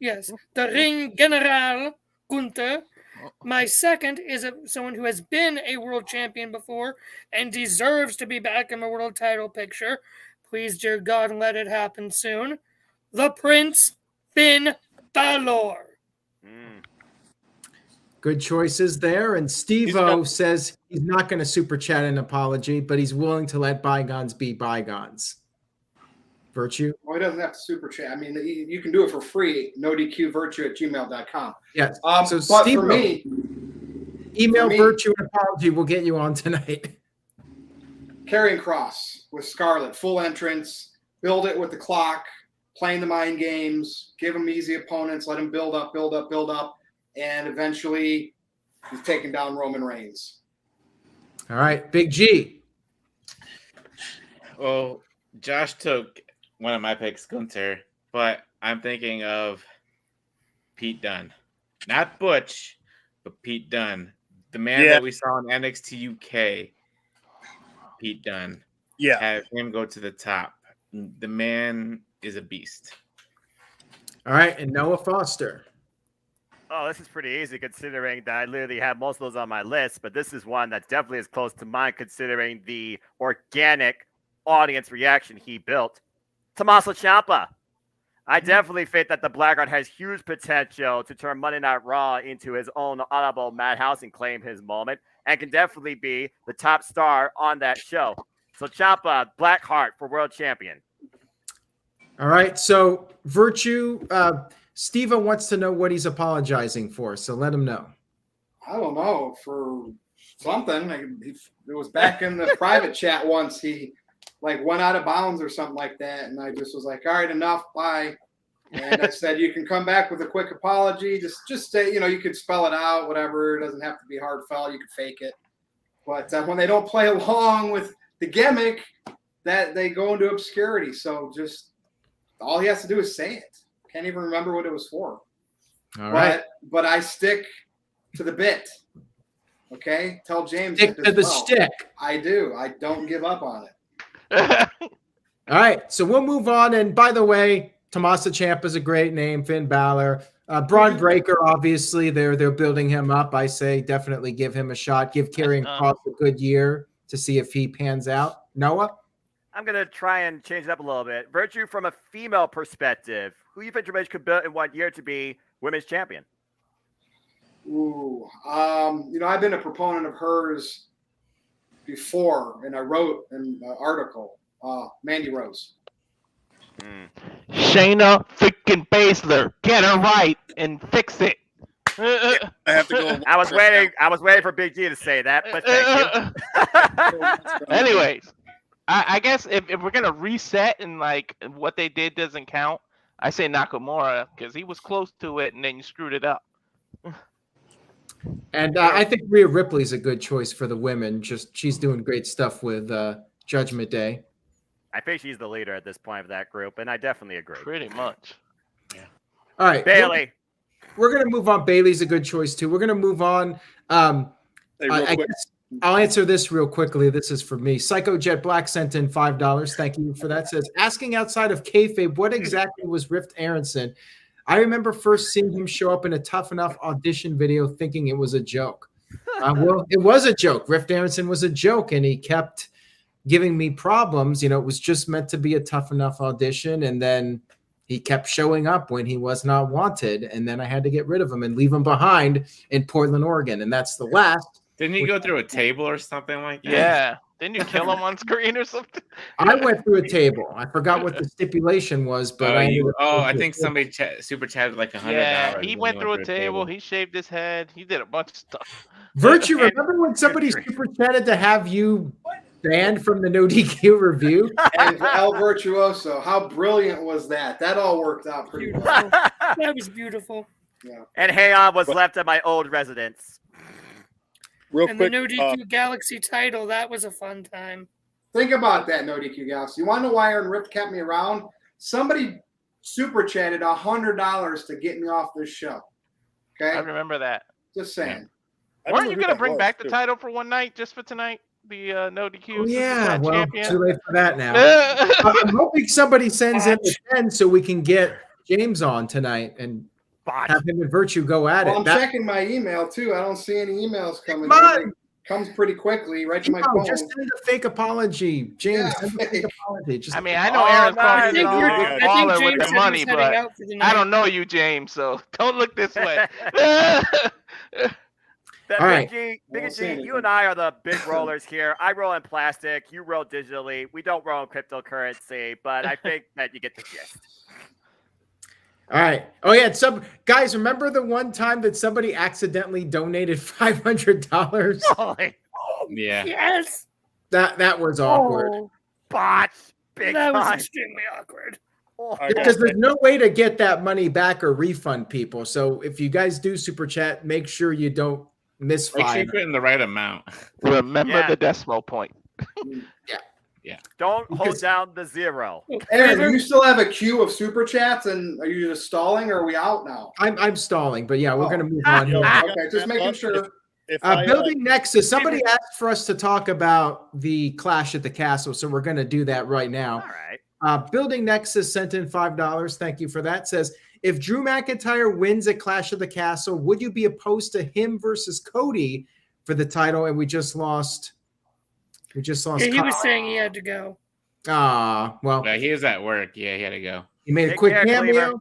Speaker 3: Yes, the Ring General Gunther. My second is someone who has been a world champion before and deserves to be back in the world title picture. Please, dear God, let it happen soon. The Prince Finn Balor.
Speaker 6: Good choices there. And Steve-O says he's not going to super chat an apology, but he's willing to let bygones be bygones. Virtue?
Speaker 1: Well, he doesn't have to super chat. I mean, you can do it for free. NoDQVirtue@gmail.com.
Speaker 6: Yes. So
Speaker 1: But
Speaker 6: Steve-O,
Speaker 1: for me,
Speaker 6: email Virtue an apology. We'll get you on tonight.
Speaker 1: Karrion Kross with Scarlett, full entrance, build it with the clock, playing the mind games, give him easy opponents, let him build up, and eventually he's taking down Roman Reigns.
Speaker 6: All right, Big G.
Speaker 8: Well, Josh took one of my picks, Gunther, but I'm thinking of Pete Dunne. Not Butch, but Pete Dunne. The man that we saw in NXT UK, Pete Dunne.
Speaker 11: Yeah.
Speaker 8: Have him go to the top. The man is a beast.
Speaker 6: All right, and Noah Foster.
Speaker 5: Oh, this is pretty easy considering that I literally have most of those on my list, but this is one that definitely is close to mine considering the organic audience reaction he built. Tommaso Ciampa. I definitely think that the Blackguard has huge potential to turn Monday Night Raw into his own audible madhouse and claim his moment, and can definitely be the top star on that show. So Ciampa, Blackheart for world champion.
Speaker 6: All right, so Virtue, Steve wants to know what he's apologizing for, so let him know.
Speaker 1: I don't know, for something. It was back in the private chat once. He went out of bounds or something like that, and I just was like, all right, enough, bye. And I said, you can come back with a quick apology. Just say, you could spell it out, whatever. It doesn't have to be heartfelt. You can fake it. But when they don't play along with the gimmick, that they go into obscurity. So just all he has to do is say it. Can't even remember what it was for.
Speaker 6: All right.
Speaker 1: But I stick to the bit. Okay? Tell James.
Speaker 6: Stick to the stick.
Speaker 1: I do. I don't give up on it.
Speaker 6: All right, so we'll move on. And by the way, Tommaso Ciampa is a great name. Finn Balor, Braun Breaker. Obviously, they're building him up. I say definitely give him a shot. Give Karrion Kross a good year to see if he pans out. Noah,
Speaker 5: I'm gonna try and change it up a little bit. Virtue from a female perspective. Who you think Triple H could build in 1 year to be women's champion?
Speaker 1: Ooh, I've been a proponent of hers before, and I wrote an article. Mandy Rose.
Speaker 2: Shayna freaking Baszler, get her right and fix it.
Speaker 11: I have to go.
Speaker 5: I was waiting for Big G to say that, but thank you.
Speaker 2: Anyways, I guess if we're gonna reset and what they did doesn't count, I say Nakamura because he was close to it and then you screwed it up.
Speaker 6: and I think Rhea Ripley's a good choice for the women. Just she's doing great stuff with Judgment Day.
Speaker 5: I think she's the leader at this point of that group, and I definitely agree.
Speaker 2: Pretty much.
Speaker 6: Yeah. All right,
Speaker 5: Bailey.
Speaker 6: We're gonna move on. Bailey's a good choice too. We're gonna move on. I guess I'll answer this real quickly. This is for me. Psycho Jet Black sent in $5. Thank you for that. Says, asking outside of kayfabe, what exactly was Rift Aronson? I remember first seeing him show up in a Tough Enough audition video thinking it was a joke. Well, it was a joke. Rift Aronson was a joke, and he kept giving me problems. It was just meant to be a Tough Enough audition, and then he kept showing up when he was not wanted, and then I had to get rid of him and leave him behind in Portland, Oregon, and that's the last.
Speaker 8: Didn't he go through a table or something like that?
Speaker 2: Yeah. Didn't you kill him on screen or something?
Speaker 6: I went through a table. I forgot what the stipulation was, but
Speaker 8: I think somebody super chatted like $100.
Speaker 2: Yeah, he went through a table. He shaved his head. He did a bunch of stuff.
Speaker 6: Virtue, remember when somebody super chatted to have you banned from the No DQ review?
Speaker 1: And El Virtuoso, how brilliant was that? That all worked out pretty well.
Speaker 3: That was beautiful.
Speaker 1: Yeah.
Speaker 5: And Hayon was left at my old residence.
Speaker 11: Real
Speaker 3: And
Speaker 11: quick,
Speaker 3: the No DQ Galaxy title, that was a fun time.
Speaker 1: Think about that, No DQ Galaxy. You want to know why Aaron Rift kept me around? Somebody super chatted $100 to get me off this show. Okay?
Speaker 2: I remember that.
Speaker 1: Just saying.
Speaker 2: Weren't you going to bring back the title for one night just for tonight? The No DQ
Speaker 6: Yeah, well,
Speaker 2: champion?
Speaker 6: too late for that now. I'm hoping somebody sends in the 10 so we can get James on tonight and have him and Virtue go at
Speaker 1: Well,
Speaker 6: it.
Speaker 1: I'm checking my email, too. I don't see any emails coming.
Speaker 6: Come on.
Speaker 1: Comes pretty quickly right to my phone.
Speaker 6: Just send a fake apology, James. Send a fake apology. Just
Speaker 2: I mean, I know Aaron Cross is a baller with
Speaker 3: James
Speaker 2: the money,
Speaker 3: said he was heading
Speaker 2: but
Speaker 3: out for the
Speaker 2: I
Speaker 3: night.
Speaker 2: don't know you, James, so don't look this way.
Speaker 5: Big
Speaker 6: right.
Speaker 5: G,
Speaker 1: Won't say anything.
Speaker 5: you and I are the big rollers here. I roll in plastic. You roll digitally. We don't roll in cryptocurrency, but I think that you get the gist.
Speaker 6: All right. Oh yeah, some guys remember the one time that somebody accidentally donated $500?
Speaker 5: Holy,
Speaker 8: Yeah.
Speaker 3: Yes.
Speaker 6: That was awkward.
Speaker 3: Oh,
Speaker 5: botch. Big
Speaker 3: that was
Speaker 5: time.
Speaker 3: extremely awkward.
Speaker 5: Oh,
Speaker 6: Because there's no way to get that money back or refund people. So if you guys do super chat, make sure you don't
Speaker 8: Make sure
Speaker 6: misfire.
Speaker 8: you put in the right amount.
Speaker 2: Remember
Speaker 5: Yeah.
Speaker 2: the decimal point.
Speaker 8: Yeah.
Speaker 5: Don't hold down the 0.
Speaker 1: Aaron, do you still have a queue of super chats, and are you just stalling, or are we out now?
Speaker 6: I'm stalling, but yeah, we're going to move on
Speaker 11: Yo,
Speaker 6: here.
Speaker 11: I got
Speaker 1: Okay, just making sure.
Speaker 11: If I,
Speaker 6: Building Nexus. Somebody asked for us to talk about the Clash at the Castle, so we're going to do that right now.
Speaker 5: All right.
Speaker 6: Building Nexus sent in $5. Thank you for that. Says, if Drew McIntyre wins at Clash of the Castle, would you be opposed to him versus Cody for the title? And we just lost.
Speaker 3: Yeah, he was saying he had to go.
Speaker 6: Well,
Speaker 8: Yeah, he was at work. Yeah, he had to go.
Speaker 6: he made a
Speaker 5: Take
Speaker 6: quick
Speaker 5: care,
Speaker 6: cameo.
Speaker 5: Cleaver.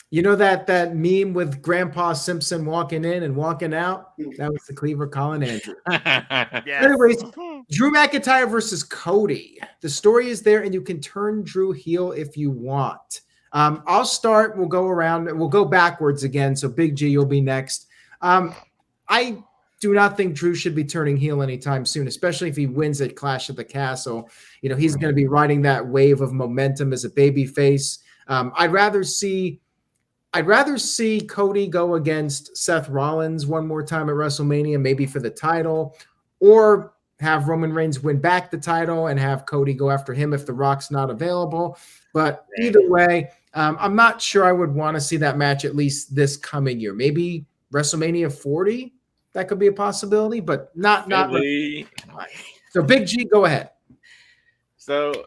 Speaker 6: You know that meme with Grandpa Simpson walking in and walking out? That was the Cleaver calling Andrew.
Speaker 5: Yes.
Speaker 6: Anyways, Drew McIntyre versus Cody. The story is there, and you can turn Drew heel if you want. I'll start. We'll go around. We'll go backwards again. So Big G, you'll be next. I do not think Drew should be turning heel anytime soon, especially if he wins at Clash of the Castle. You know, he's going to be riding that wave of momentum as a babyface. I'd rather see Cody go against Seth Rollins one more time at WrestleMania, maybe for the title, or have Roman Reigns win back the title and have Cody go after him if The Rock's not available. But either way, I'm not sure I would want to see that match at least this coming year. Maybe WrestleMania 40, that could be a possibility, but not. So Big G, go ahead.
Speaker 8: So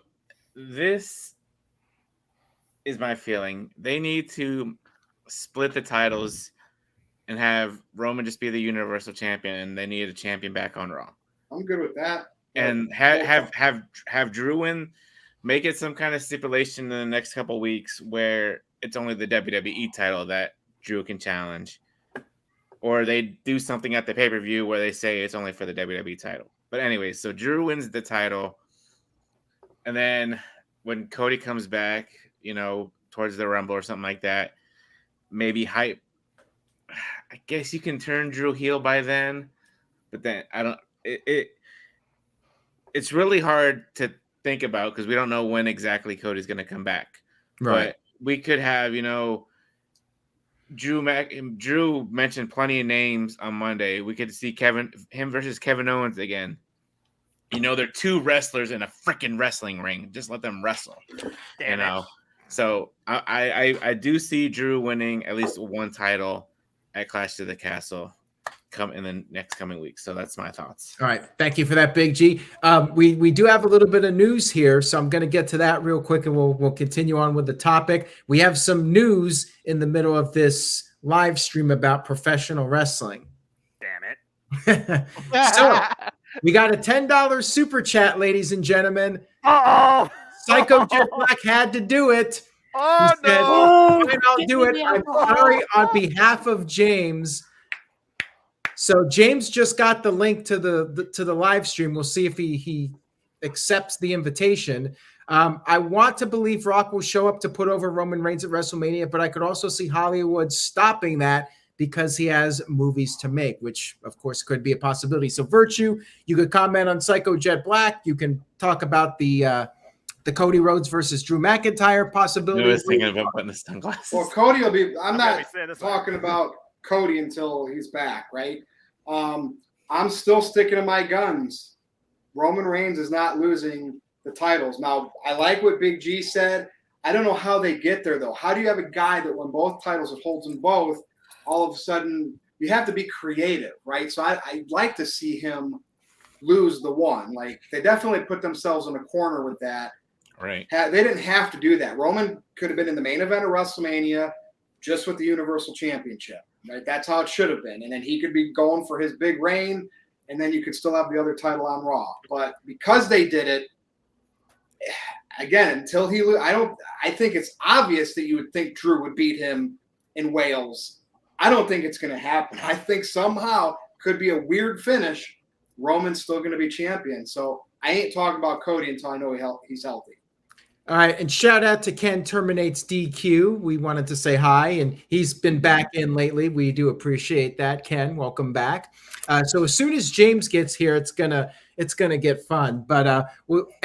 Speaker 8: this is my feeling. They need to split the titles and have Roman just be the Universal Champion, and they need a champion back on Raw.
Speaker 1: I'm good with that.
Speaker 8: And have Drew win, make it some kind of stipulation in the next couple of weeks where it's only the WWE title that Drew can challenge. Or they do something at the pay-per-view where they say it's only for the WWE title. But anyway, so Drew wins the title. And then when Cody comes back, you know, towards the Rumble or something like that, maybe hype. I guess you can turn Drew heel by then. But then it's really hard to think about because we don't know when exactly Cody's going to come back.
Speaker 6: Right.
Speaker 8: But we could have, you know, Drew mentioned plenty of names on Monday. We could see him versus Kevin Owens again. You know, they're two wrestlers in a freaking wrestling ring. Just let them wrestle.
Speaker 5: Damn
Speaker 8: it. So I do see Drew winning at least one title at Clash of the Castle come in the next coming weeks. So that's my thoughts.
Speaker 6: All right. Thank you for that, Big G. We do have a little bit of news here, so I'm going to get to that real quick, and we'll continue on with the topic. We have some news in the middle of this live stream about professional wrestling.
Speaker 5: Damn it.
Speaker 6: So we got a $10 super chat, ladies and gentlemen.
Speaker 5: Uh-oh.
Speaker 6: Psycho Jet Black had to do it.
Speaker 5: Oh,
Speaker 6: He said,
Speaker 5: no.
Speaker 6: "Fine, I'll do it. I'm sorry on behalf of James." So James just got the link to the live stream. We'll see if he accepts the invitation. I want to believe Rock will show up to put over Roman Reigns at WrestleMania, but I could also see Hollywood stopping that because he has movies to make, which of course could be a possibility. So Virtue, you could comment on Psycho Jet Black. You can talk about the Cody Rhodes versus Drew McIntyre possibility.
Speaker 8: I was thinking about putting the sunglasses.
Speaker 1: Well, Cody will be. I'm
Speaker 5: gonna
Speaker 1: not
Speaker 5: be saying this
Speaker 1: talking about Cody until he's back, right? I'm still sticking to my guns. Roman Reigns is not losing the titles. Now, I like what Big G said. I don't know how they get there, though. How do you have a guy that won both titles and holds them both, all of a sudden you have to be creative, right? So I'd like to see him lose the one. Like, they definitely put themselves in a corner with that.
Speaker 8: Right.
Speaker 1: They didn't have to do that. Roman could have been in the main event of WrestleMania just with the Universal Championship. Right? That's how it should have been. And then he could be going for his big reign, and then you could still have the other title on Raw. But because they did it, again, until I think it's obvious that you would think Drew would beat him in Wales. I don't think it's going to happen. I think somehow could be a weird finish. Roman's still going to be champion. So I ain't talking about Cody until I know he's healthy.
Speaker 6: All right, and shout out to Ken Terminates DQ. We wanted to say hi, and he's been back in lately. We do appreciate that, Ken. Welcome back. So as soon as James gets here, it's gonna get fun. But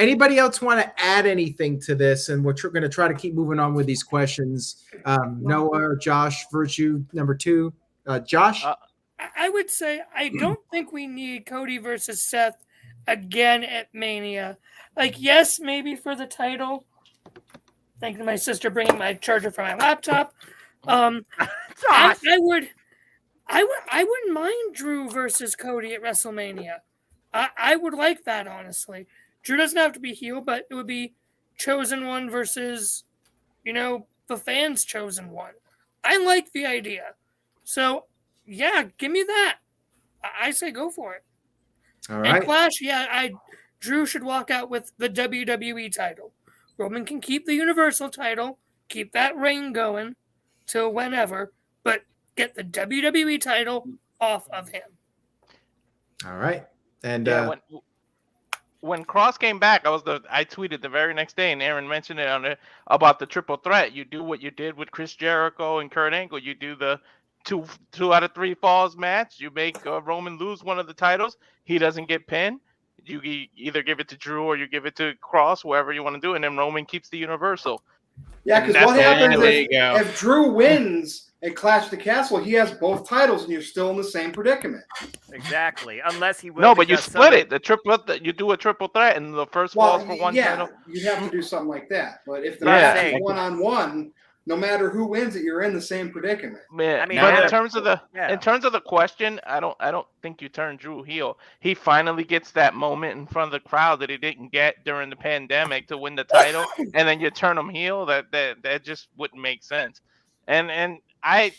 Speaker 6: anybody else want to add anything to this? And we're going to try to keep moving on with these questions. Noah, or Josh, Virtue number 2. Josh?
Speaker 3: I would say I don't think we need Cody versus Seth again at Mania. Like, yes, maybe for the title. Thank you to my sister bringing my charger for my laptop. I wouldn't mind Drew versus Cody at WrestleMania. I would like that, honestly. Drew doesn't have to be heel, but it would be chosen one versus, the fans' chosen one. I like the idea. So, yeah, give me that. I say go for it.
Speaker 6: All right.
Speaker 3: And Clash, Drew should walk out with the WWE title. Roman can keep the Universal title, keep that reign going till whenever, but get the WWE title off of him.
Speaker 6: All right. And
Speaker 2: when Cross came back, I tweeted the very next day, and Aaron mentioned it about the triple threat. You do what you did with Chris Jericho and Kurt Angle. You do the two out of three falls match. You make Roman lose one of the titles. He doesn't get pinned. You either give it to Drew or you give it to Cross, whoever you want to do, and then Roman keeps the Universal.
Speaker 1: Yeah, because what happens if Drew wins at Clash of the Castle, he has both titles, and you're still in the same predicament.
Speaker 5: Exactly, unless he wins.
Speaker 2: No, but you split it. You do a triple threat, and the first falls for one title.
Speaker 1: You have to do something like that. But if the match is one-on-one, no matter who wins it, you're in the same predicament.
Speaker 2: Yeah, but in terms of the question, I don't think you turn Drew heel. He finally gets that moment in front of the crowd that he didn't get during the pandemic to win the title, and then you turn him heel. That just wouldn't make sense. And I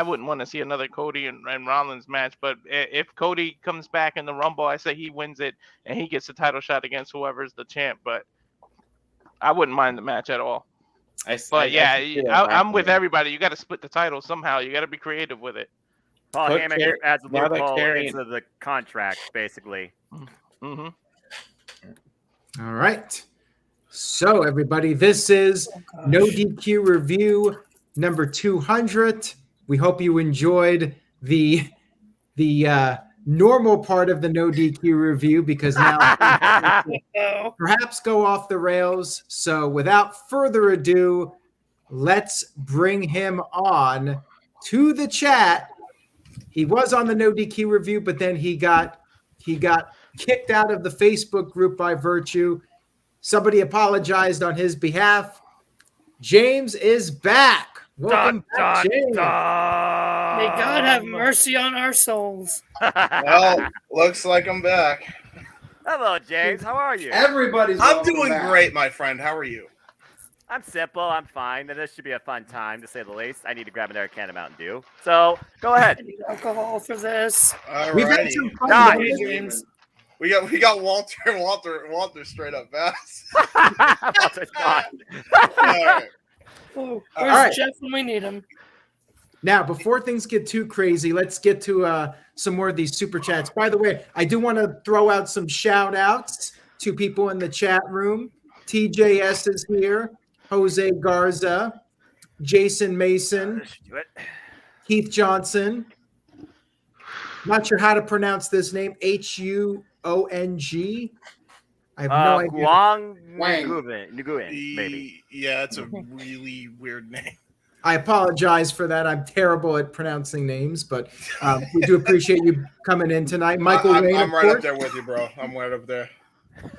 Speaker 2: wouldn't want to see another Cody and Rollins match. But if Cody comes back in the Rumble, I say he wins it and he gets the title shot against whoever's the champ. But I wouldn't mind the match at all. I'm with everybody. You got to split the title somehow. You got to be creative with it.
Speaker 5: Paul Heyman adds a loophole into the contract, basically.
Speaker 2: Mm-hmm.
Speaker 6: All right. So, everybody, this is No DQ Review number 200. We hope you enjoyed the normal part of the No DQ Review, because now perhaps go off the rails. So without further ado, let's bring him on to the chat. He was on the No DQ Review, but then he got kicked out of the Facebook group by Virtue. Somebody apologized on his behalf. James is back. Welcome back, James.
Speaker 3: May God have mercy on our souls.
Speaker 12: Well, looks like I'm back.
Speaker 5: Hello, James. How are you?
Speaker 12: I'm doing great, my friend. How are you?
Speaker 5: I'm simple. I'm fine. And this should be a fun time, to say the least. I need to grab another can of Mountain Dew. So, go ahead.
Speaker 3: I need alcohol for this.
Speaker 6: We've had some fun,
Speaker 3: James.
Speaker 12: We got Walter straight up fast.
Speaker 5: Walter's gone.
Speaker 12: All right.
Speaker 3: Oh, where's Jeff when we need him?
Speaker 6: Now, before things get too crazy, let's get to some more of these super chats. By the way, I do want to throw out some shout outs to people in the chat room. TJS is here, Jose Garza, Jason Mason, Keith Johnson. Not sure how to pronounce this name. Huong. I have no idea.
Speaker 5: Nguyen, maybe.
Speaker 12: Yeah, it's a really weird name.
Speaker 6: I apologize for that. I'm terrible at pronouncing names, but we do appreciate you coming in tonight. Michael Wayne,
Speaker 12: I'm right up there with you, bro. I'm right up there.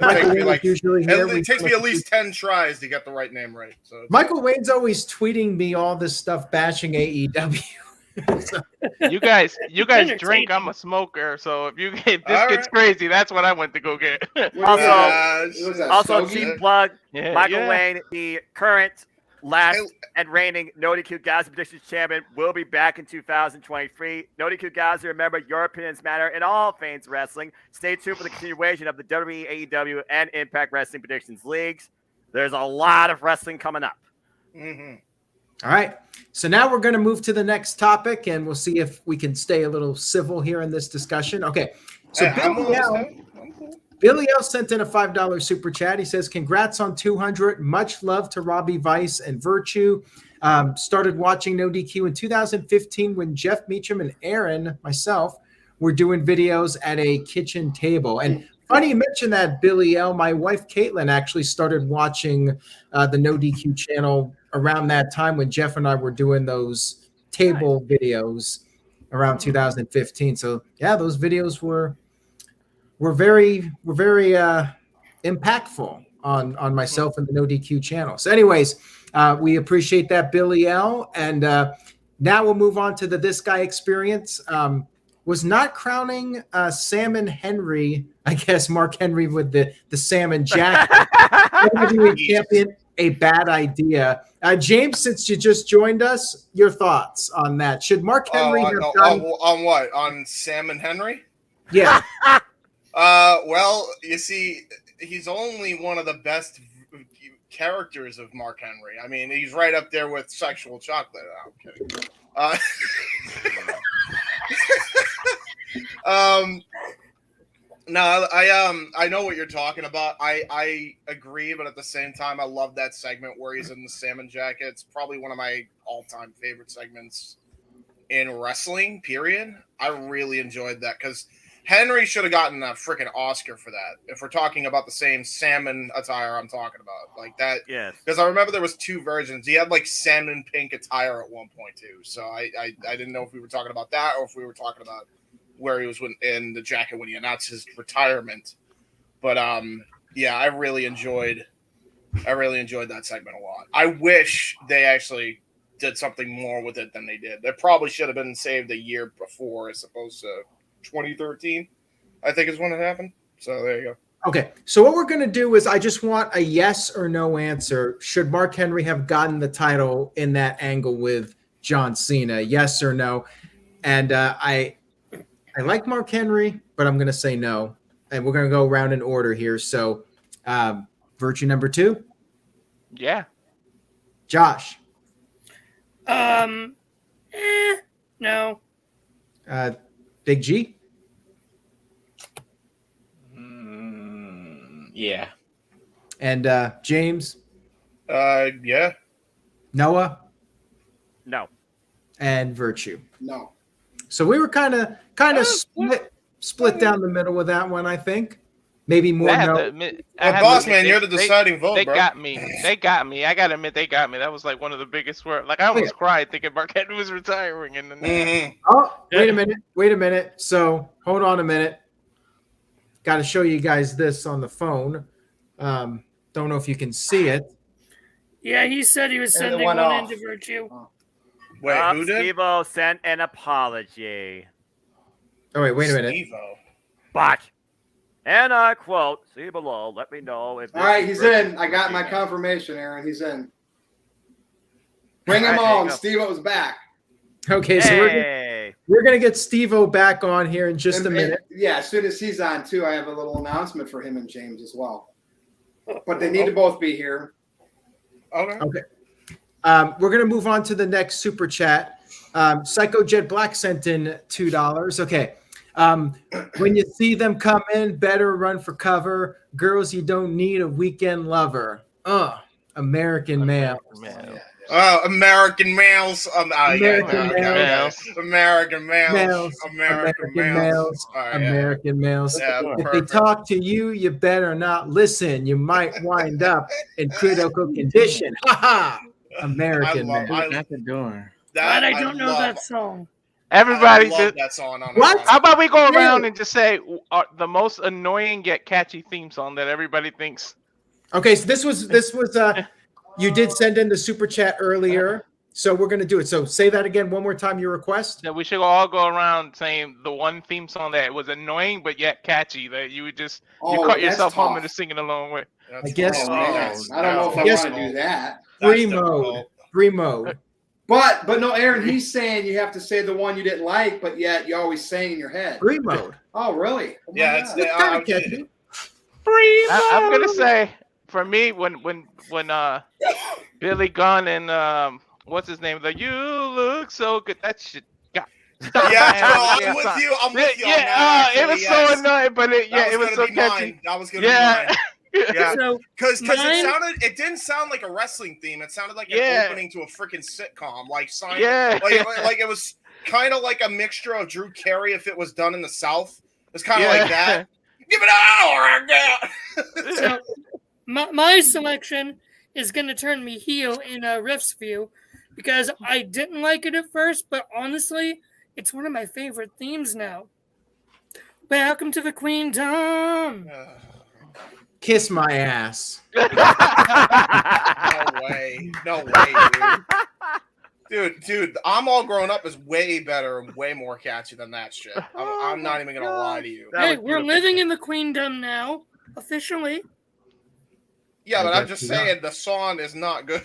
Speaker 6: It
Speaker 12: takes me at least 10 tries to get the right name right. So
Speaker 6: Michael Wayne's always tweeting me all this stuff bashing AEW.
Speaker 2: You guys drink. I'm a smoker, so if this gets crazy, that's what I went to go get.
Speaker 5: Also, cheap plug. Michael Wayne, the current last and reigning NoDQ Gaza Predictions Champion, will be back in 2023. NoDQ Gaza, remember, your opinions matter in all things wrestling. Stay tuned for the continuation of the WWE, AEW, and Impact Wrestling Predictions Leagues. There's a lot of wrestling coming up.
Speaker 12: Mm-hmm.
Speaker 6: All right. So now we're going to move to the next topic, and we'll see if we can stay a little civil here in this discussion. Okay. So Billy L sent in a $5 super chat. He says, congrats on 200. Much love to Robbie Vice and Virtue. Started watching No DQ in 2015 when Jeff Meacham and Aaron, myself, were doing videos at a kitchen table. And funny you mentioned that, Billy L. My wife, Caitlin, actually started watching the No DQ channel around that time when Jeff and I were doing those table videos around 2015. So, yeah, those videos were were very impactful on myself and the NoDQ channel. So anyways, we appreciate that, Billy L. And now we'll move on to the This Guy Experience. Was not crowning Salmon Henry, I guess Mark Henry with the salmon jacket, champion, a bad idea. James, since you just joined us, your thoughts on that? Should Mark Henry have done
Speaker 12: on what? On Salmon Henry?
Speaker 6: Yeah.
Speaker 12: Well, you see, he's only one of the best characters of Mark Henry. I mean, he's right up there with Sexual Chocolate. No, I'm kidding. No, I know what you're talking about. I agree, but at the same time, I love that segment where he's in the salmon jacket. It's probably one of my all-time favorite segments in wrestling, period. I really enjoyed that because Henry should have gotten a freaking Oscar for that. If we're talking about the same salmon attire I'm talking about, like that.
Speaker 5: Yes.
Speaker 12: Because I remember there was two versions. He had like salmon pink attire at one point too. So I didn't know if we were talking about that or if we were talking about where he was in the jacket when he announced his retirement. But yeah, I really enjoyed that segment a lot. I wish they actually did something more with it than they did. It probably should have been saved a year before as opposed to 2013, I think is when it happened. So there you go.
Speaker 6: Okay, so what we're going to do is I just want a yes or no answer. Should Mark Henry have gotten the title in that angle with John Cena? Yes or no? And I like Mark Henry, but I'm going to say no. And we're going to go around in order here. So virtue number 2?
Speaker 2: Yeah.
Speaker 6: Josh?
Speaker 3: No.
Speaker 6: Big G?
Speaker 8: Yeah.
Speaker 6: And James?
Speaker 12: Yeah.
Speaker 6: Noah?
Speaker 5: No.
Speaker 6: And Virtue?
Speaker 1: No.
Speaker 6: So we were kind of split down the middle with that one, I think. Maybe more no.
Speaker 12: Boss man, you're the deciding vote,
Speaker 2: they
Speaker 12: bro.
Speaker 2: got me. They got me. I gotta admit, they got me. That was like one of the biggest words. Like I almost cried thinking Mark Henry was retiring. And then
Speaker 6: Oh, wait a minute. So hold on a minute. Got to show you guys this on the phone. Don't know if you can see it.
Speaker 3: Yeah, he said he was sending one into Virtue.
Speaker 12: Wait, who did?
Speaker 5: Steve-O sent an apology.
Speaker 6: Oh, wait a minute.
Speaker 12: Steve-O.
Speaker 5: But, and I quote, see below, let me know if...
Speaker 1: All right, he's in. I got my confirmation, Aaron. He's in. Bring him on. Steve-O's back.
Speaker 6: Okay, so we're going to get Steve-O back on here in just a minute.
Speaker 1: Yeah, as soon as he's on, too, I have a little announcement for him and James as well. But they need to both be here.
Speaker 6: Okay. We're going to move on to the next super chat. Psycho Jet Black sent in $2. Okay. When you see them come in, better run for cover. Girls, you don't need a weekend lover. American male.
Speaker 12: American males.
Speaker 6: American males.
Speaker 12: American males.
Speaker 6: American males. American males.
Speaker 12: Yeah,
Speaker 6: if
Speaker 12: perfect.
Speaker 6: they talk to you, you better not listen. You might wind up in critical condition. Ha ha! American males.
Speaker 8: At the door.
Speaker 3: But I don't know that song.
Speaker 2: Everybody,
Speaker 12: I love that song.
Speaker 6: What?
Speaker 2: How about we go around and just say the most annoying yet catchy theme song that everybody thinks?
Speaker 6: Okay, so this was you did send in the super chat earlier, so we're gonna do it. So say that again one more time. Your request.
Speaker 2: That we should all go around saying the one theme song that was annoying but yet catchy that you would just you caught yourself humming and singing along with.
Speaker 6: I guess.
Speaker 1: I don't know if I want to do that.
Speaker 6: Free mode.
Speaker 1: But no, Aaron, he's saying you have to say the one you didn't like, but yet you always sang in your head.
Speaker 6: Free mode.
Speaker 1: Oh, really? Oh,
Speaker 12: Yeah, it's
Speaker 6: kind of catchy.
Speaker 2: I'm gonna say for me when Billy Gunn and what's his name? The you look so good. That shit got.
Speaker 12: I'm with you. I'm with you.
Speaker 2: It was so annoying, but it was so catchy.
Speaker 12: That was gonna be mine. Yeah,
Speaker 3: So
Speaker 12: because it didn't sound like a wrestling theme. It sounded like an opening to a freaking sitcom, like it was kind of like a mixture of Drew Carey if it was done in the South. It's kind of like that. Give it an hour.
Speaker 3: So my selection is going to turn me heel in Riff's view because I didn't like it at first, but honestly, it's one of my favorite themes now. Welcome to the Queendom.
Speaker 6: Kiss my ass.
Speaker 12: No way. No way, dude. Dude, I'm All Grown Up is way better and way more catchy than that shit. I'm not even going to lie to you.
Speaker 3: Hey, we're living in the Queendom now, officially.
Speaker 12: Yeah, but I'm just saying the song is not good.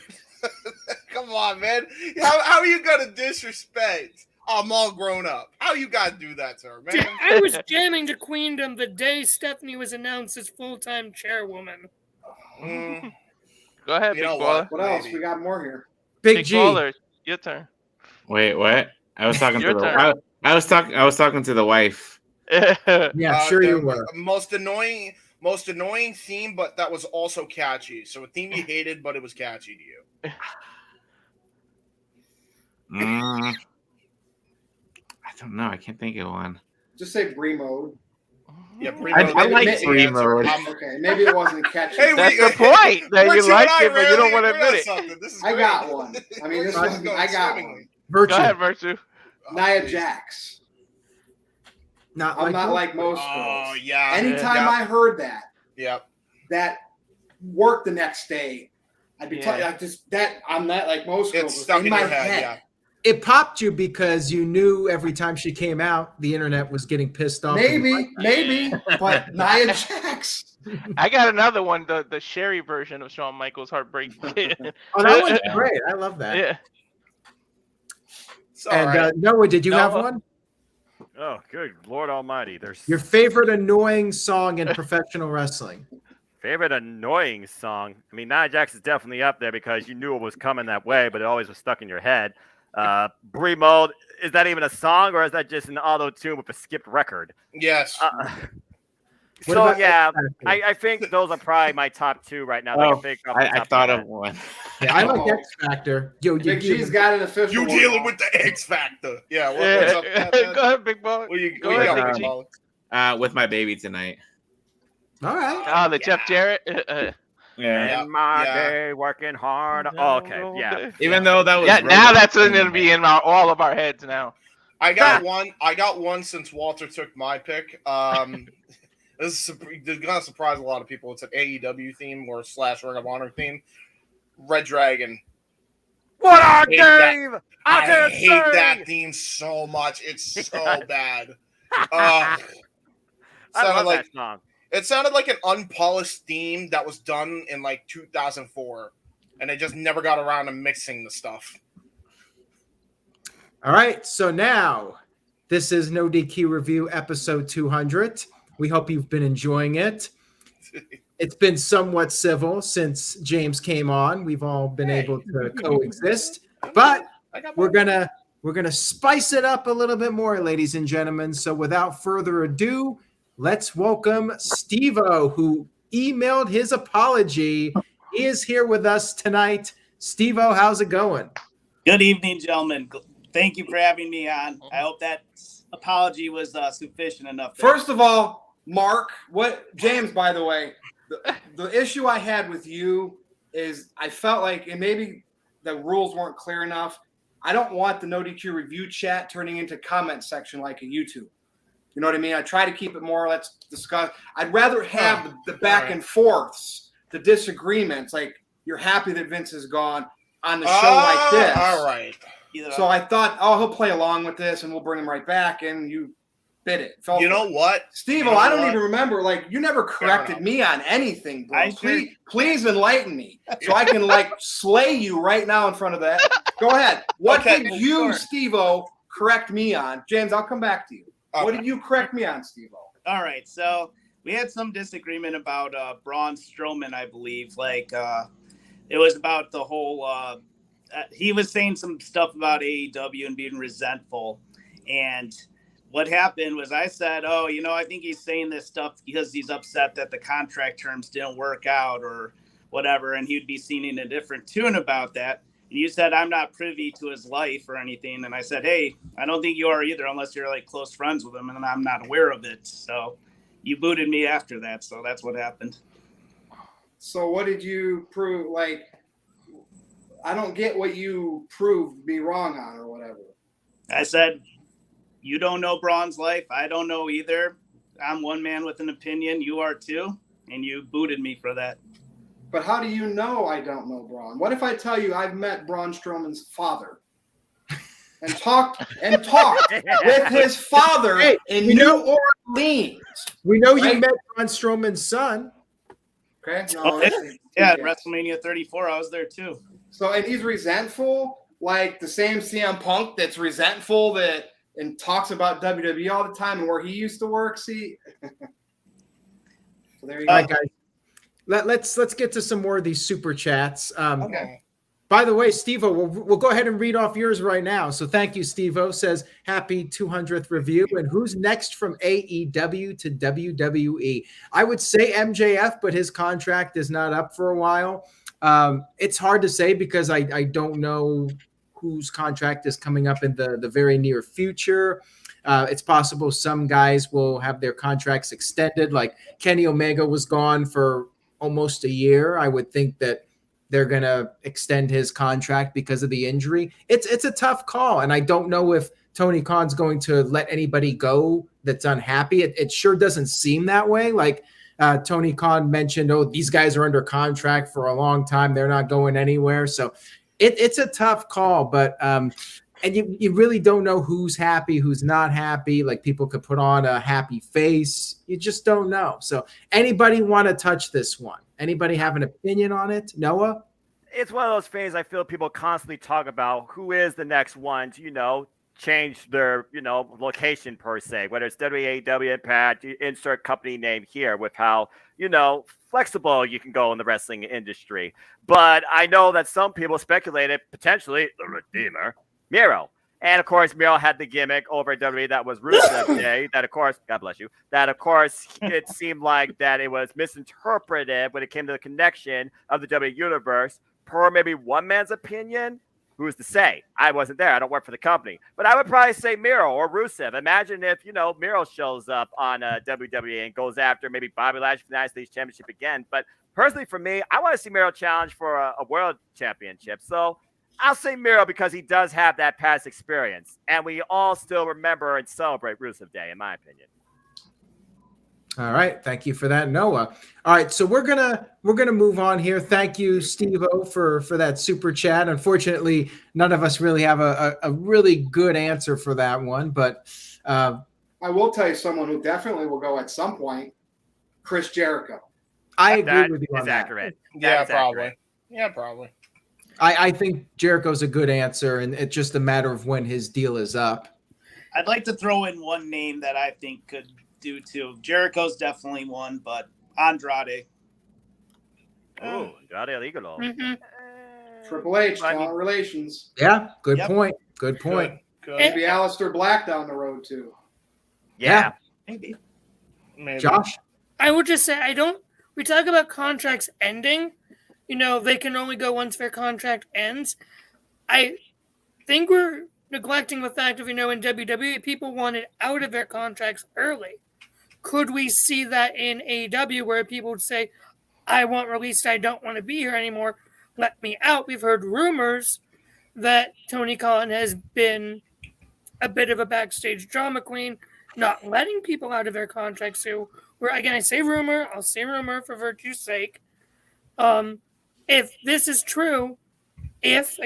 Speaker 12: Come on, man. How are you going to disrespect I'm All Grown Up? How you got to do that to her, man?
Speaker 3: Dude, I was jamming to Queendom the day Stephanie was announced as full-time chairwoman.
Speaker 2: Go ahead,
Speaker 12: You
Speaker 2: Big
Speaker 12: know
Speaker 2: Baller.
Speaker 1: What else? We got more here.
Speaker 6: Big G.
Speaker 2: Baller, your turn.
Speaker 8: Wait, what? I was talking to
Speaker 2: Your
Speaker 8: the
Speaker 2: turn.
Speaker 8: I was talking to the wife.
Speaker 6: Yeah, sure
Speaker 12: the
Speaker 6: you were.
Speaker 12: Most annoying theme, but that was also catchy. So a theme you hated, but it was catchy to you.
Speaker 8: I don't know. I can't think of one.
Speaker 1: Just say Bree mode.
Speaker 12: Yeah,
Speaker 8: I like free mode.
Speaker 1: Okay, maybe it wasn't catchy.
Speaker 12: Hey,
Speaker 2: That's the point. That you like it, but you don't want to admit it.
Speaker 1: I got one. I mean, this one. I got one.
Speaker 6: Virtue.
Speaker 2: Go ahead, Virtue.
Speaker 1: Nia Jax.
Speaker 6: Not
Speaker 1: I'm
Speaker 6: like
Speaker 1: not
Speaker 6: you?
Speaker 1: like most
Speaker 12: Oh
Speaker 1: girls.
Speaker 12: yeah.
Speaker 1: Anytime
Speaker 12: yeah.
Speaker 1: I heard that,
Speaker 12: Yep.
Speaker 1: that worked the next day, I'd be telling I'm not like most girls.
Speaker 12: It's stuck in
Speaker 1: my
Speaker 12: your head. Yeah.
Speaker 6: It popped you because you knew every time she came out, the internet was getting pissed off.
Speaker 1: Maybe, but Nia Jax.
Speaker 2: I got another one, the Sherry version of Shawn Michaels' Heartbreak Kid.
Speaker 6: Oh, that one's great. I love that.
Speaker 2: Yeah.
Speaker 6: And Noah, did you have one?
Speaker 5: Oh, good Lord Almighty!
Speaker 6: Your favorite annoying song in professional wrestling?
Speaker 5: Favorite annoying song? I mean, Nia Jax is definitely up there because you knew it was coming that way, but it always was stuck in your head. Brie Mold, is that even a song or is that just an auto tune with a skipped record?
Speaker 12: Yes.
Speaker 5: So yeah, I think those are probably my top two right now.
Speaker 8: I thought of one.
Speaker 6: Yeah, I like X Factor. Yo,
Speaker 1: Big G's got an official.
Speaker 12: You
Speaker 1: one.
Speaker 12: dealing with the X Factor? Yeah. What's up?
Speaker 2: Go ahead, Big Baller.
Speaker 12: Go ahead, Big Baller.
Speaker 8: With my baby tonight.
Speaker 6: All right.
Speaker 2: Oh, the Jeff Jarrett.
Speaker 8: Yeah.
Speaker 5: In my day, working hard. Oh, okay, yeah.
Speaker 8: Even though that was
Speaker 2: now that's going to be in all of our heads now.
Speaker 12: I got one since Walter took my pick. This is gonna surprise a lot of people. It's an AEW theme or / Ring of Honor theme. Red Dragon.
Speaker 5: What a game!
Speaker 12: I hate that theme so much. It's so bad.
Speaker 5: I love that song.
Speaker 12: It sounded like an unpolished theme that was done in like 2004, and they just never got around to mixing the stuff.
Speaker 6: All right. So now this is No DQ Review episode 200. We hope you've been enjoying it. It's been somewhat civil since James came on. We've all been able to coexist, but we're gonna spice it up a little bit more, ladies and gentlemen. So without further ado, let's welcome Steve-O, who emailed his apology. He is here with us tonight. Steve-O, how's it going?
Speaker 13: Good evening, gentlemen. Thank you for having me on. I hope that apology was sufficient enough.
Speaker 1: First of all, Mark, James, by the way, the issue I had with you is I felt like, and maybe the rules weren't clear enough, I don't want the NoDQ review chat turning into comment section like a YouTube. You know what I mean? I try to keep it more, let's discuss. I'd rather have the back and forths, the disagreements, like you're happy that Vince is gone on the show like this.
Speaker 12: All right.
Speaker 1: So I thought, he'll play along with this and we'll bring him right back, and you bit it.
Speaker 12: You know what?
Speaker 1: Steve-O, I don't even remember. Like, you never corrected me on anything, bro. Please enlighten me so I can slay you right now in front of that. Go ahead. What did you, Steve-O, correct me on? James, I'll come back to you. What did you correct me on, Steve-O?
Speaker 13: All right. So we had some disagreement about Braun Strowman, I believe. It was about the whole he was saying some stuff about AEW and being resentful. And what happened was I said, I think he's saying this stuff because he's upset that the contract terms didn't work out or whatever, and he'd be singing a different tune about that. And you said, I'm not privy to his life or anything. And I said, hey, I don't think you are either unless you're close friends with him, and I'm not aware of it. So you booted me after that. So that's what happened.
Speaker 1: So what did you prove? I don't get what you proved me wrong on or whatever.
Speaker 13: I said, you don't know Braun's life. I don't know either. I'm one man with an opinion. You are too, and you booted me for that.
Speaker 1: But how do you know I don't know Braun? What if I tell you I've met Braun Strowman's father and talked with his father in New Orleans?
Speaker 6: We know you met Braun Strowman's son.
Speaker 1: Okay. No,
Speaker 13: yeah, WrestleMania 34, I was there too.
Speaker 1: So, and he's resentful, like the same CM Punk that's resentful that and talks about WWE all the time and where he used to work. See, so there you go.
Speaker 6: All right, guys. Let's get to some more of these super chats.
Speaker 1: Okay.
Speaker 6: By the way, Steve-O, we'll go ahead and read off yours right now. So thank you, Steve-O. Says, happy 200th review. And who's next from AEW to WWE? I would say MJF, but his contract is not up for a while. It's hard to say because I don't know whose contract is coming up in the very near future. It's possible some guys will have their contracts extended. Like Kenny Omega was gone for almost a year. I would think that they're going to extend his contract because of the injury. It's a tough call, and I don't know if Tony Khan's going to let anybody go that's unhappy. It sure doesn't seem that way. Like Tony Khan mentioned, these guys are under contract for a long time. They're not going anywhere. So it's a tough call, but and you really don't know who's happy, who's not happy. Like people could put on a happy face. You just don't know. So anybody want to touch this one? Anybody have an opinion on it? Noah?
Speaker 5: It's one of those things I feel people constantly talk about. Who is the next one to, change their, location per se, whether it's WWE, Impact, you insert company name here with how, flexible you can go in the wrestling industry. But I know that some people speculated potentially the Redeemer, Miro. And of course, Miro had the gimmick over at WWE that was Rusev Day. That of course, God bless you. That of course, it seemed like that it was misinterpreted when it came to the connection of the WWE universe. Per maybe one man's opinion, who's to say? I wasn't there. I don't work for the company, but I would probably say Miro or Rusev. Imagine if Miro shows up on WWE and goes after maybe Bobby Lashley for the United States Championship again. But personally, for me, I want to see Miro challenge for a world championship. So I'll say Miro because he does have that past experience, and we all still remember and celebrate Rusev Day, in my opinion.
Speaker 6: All right, thank you for that, Noah. All right, so we're gonna move on here. Thank you, Steve-O, for that super chat. Unfortunately, none of us really have a really good answer for that one, but
Speaker 1: I will tell you someone who definitely will go at some point: Chris Jericho.
Speaker 6: I agree with you on that.
Speaker 5: Accurate.
Speaker 12: Yeah, probably.
Speaker 5: Accurate.
Speaker 12: Yeah, probably.
Speaker 6: I think Jericho's a good answer, and it's just a matter of when his deal is up.
Speaker 13: I'd like to throw in one name that I think could do too. Jericho's definitely one, but Andrade.
Speaker 5: Oh, Andrade Igolo.
Speaker 3: Mm-hmm.
Speaker 1: Triple H, talent relations.
Speaker 6: Yeah, good point. Good point.
Speaker 12: Good.
Speaker 1: Maybe Aleister Black down the road too.
Speaker 5: Yeah.
Speaker 12: Maybe.
Speaker 6: Josh?
Speaker 3: I would just say we talk about contracts ending. They can only go once their contract ends. I think we're neglecting the fact of, in WWE, people wanted out of their contracts early. Could we see that in AEW where people would say, I want released, I don't want to be here anymore, let me out? We've heard rumors that Tony Khan has been a bit of a backstage drama queen, not letting people out of their contracts. So, again, I say rumor, I'll say rumor for virtue's sake. If this is true, if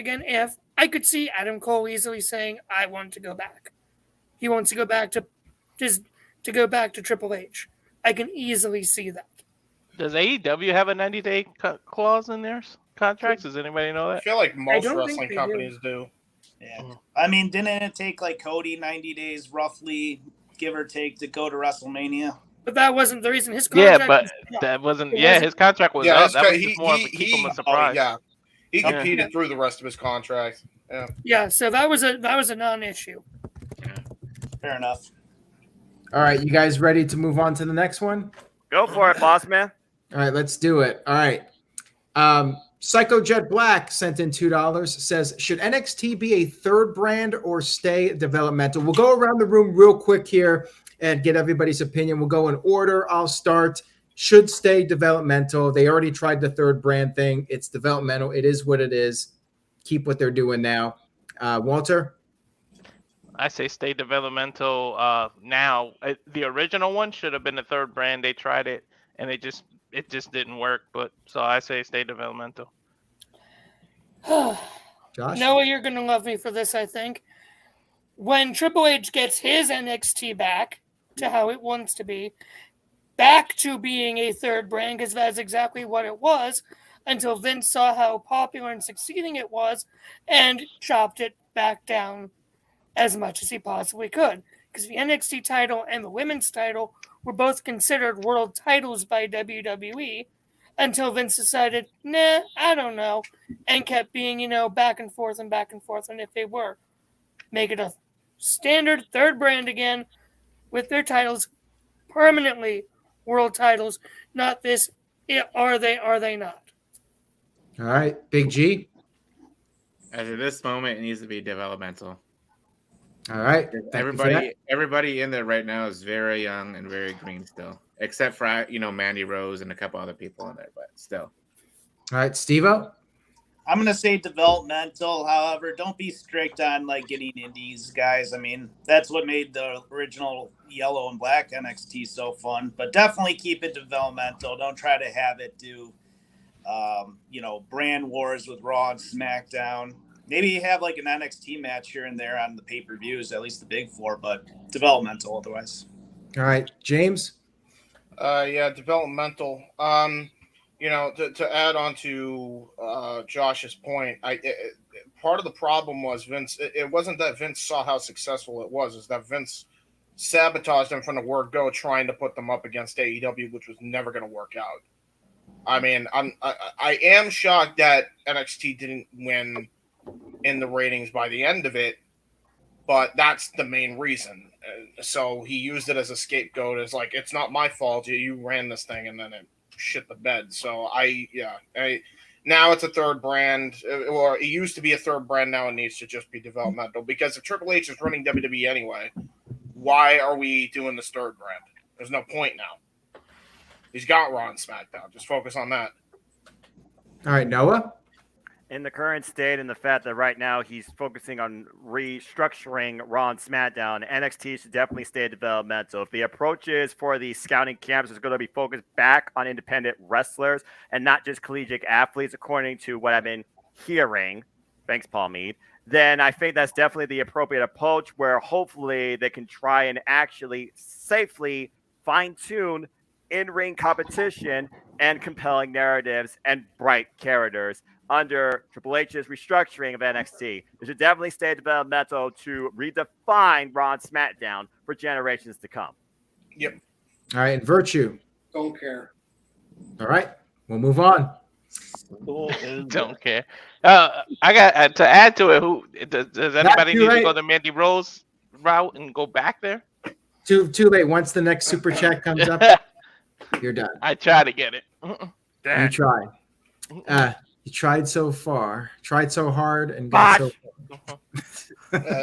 Speaker 3: I could see Adam Cole easily saying, I want to go back. He wants to go back to Triple H. I can easily see that.
Speaker 2: Does AEW have a 90-day clause in their contracts? Does anybody know
Speaker 12: I
Speaker 2: that?
Speaker 12: feel like most wrestling companies do.
Speaker 13: Yeah. I mean, didn't it take like Cody 90 days roughly, give or take, to go to WrestleMania?
Speaker 3: But that wasn't the reason. His contract
Speaker 2: that wasn't. Yeah, his contract was up. That was just more of a keep him a surprise.
Speaker 12: He competed through the rest of his contract. Yeah.
Speaker 3: Yeah. So that was a non-issue.
Speaker 13: Fair enough.
Speaker 6: All right, you guys ready to move on to the next one?
Speaker 5: Go for it, boss man.
Speaker 6: All right, let's do it. All right. Psycho Jet Black sent in $2. Says, should NXT be a third brand or stay developmental? We'll go around the room real quick here and get everybody's opinion. We'll go in order. I'll start. Should stay developmental. They already tried the third brand thing. It's developmental. It is what it is. Keep what they're doing now. Walter?
Speaker 2: I say stay developmental. Now the original one should have been the third brand. They tried it and it just didn't work. But so I say stay developmental.
Speaker 6: Josh?
Speaker 3: Noah, you're gonna love me for this, I think. When Triple H gets his NXT back to how it wants to be, back to being a third brand, because that's exactly what it was, until Vince saw how popular and succeeding it was and chopped it back down as much as he possibly could. Because the NXT title and the women's title were both considered world titles by WWE until Vince decided, nah, I don't know, and kept being, back and forth, and if they were. Make it a standard third brand again with their titles permanently world titles, not this, are they not?
Speaker 6: All right, Big G.
Speaker 8: As of this moment, it needs to be developmental.
Speaker 6: All right.
Speaker 8: Everybody in there right now is very young and very green still, except for Mandy Rose and a couple other people in there, but still.
Speaker 6: All right, Steve-O.
Speaker 13: I'm gonna say developmental. However, don't be strict on getting indies, guys. I mean, that's what made the original yellow and black NXT so fun. But definitely keep it developmental. Don't try to have it do, brand wars with Raw and SmackDown. Maybe you have an NXT match here and there on the pay-per-views, at least the big four, but developmental otherwise.
Speaker 6: All right, James.
Speaker 12: Yeah, developmental. To add on to Josh's point, part of the problem was Vince. It wasn't that Vince saw how successful it was; it's that Vince sabotaged them from the word go, trying to put them up against AEW, which was never going to work out. I mean, I am shocked that NXT didn't win in the ratings by the end of it, but that's the main reason. So he used it as a scapegoat. As it's not my fault. You ran this thing, and then it shit the bed. So now it's a third brand, or it used to be a third brand. Now it needs to just be developmental, because if Triple H is running WWE anyway, why are we doing this third brand? There's no point now. He's got Raw and SmackDown. Just focus on that.
Speaker 6: All right, Noah.
Speaker 5: In the current state and the fact that right now he's focusing on restructuring Raw and SmackDown, NXT should definitely stay developmental. If the approach is for the scouting camps is going to be focused back on independent wrestlers and not just collegiate athletes, according to what I've been hearing, thanks, Paul Mead, then I think that's definitely the appropriate approach, where hopefully they can try and actually safely fine-tune in-ring competition and compelling narratives and bright characters under Triple H's restructuring of NXT. It should definitely stay developmental to redefine Raw and SmackDown for generations to come.
Speaker 12: Yep.
Speaker 6: All right, and Virtue.
Speaker 1: Don't care.
Speaker 6: All right, we'll move on.
Speaker 2: Don't care. I got to add to it. Who does anybody need to go the Mandy Rose route and go back there?
Speaker 6: Too late. Once the next super chat comes up, you're done.
Speaker 2: I try to get it.
Speaker 6: You try. You tried so far, tried so hard, and got so far.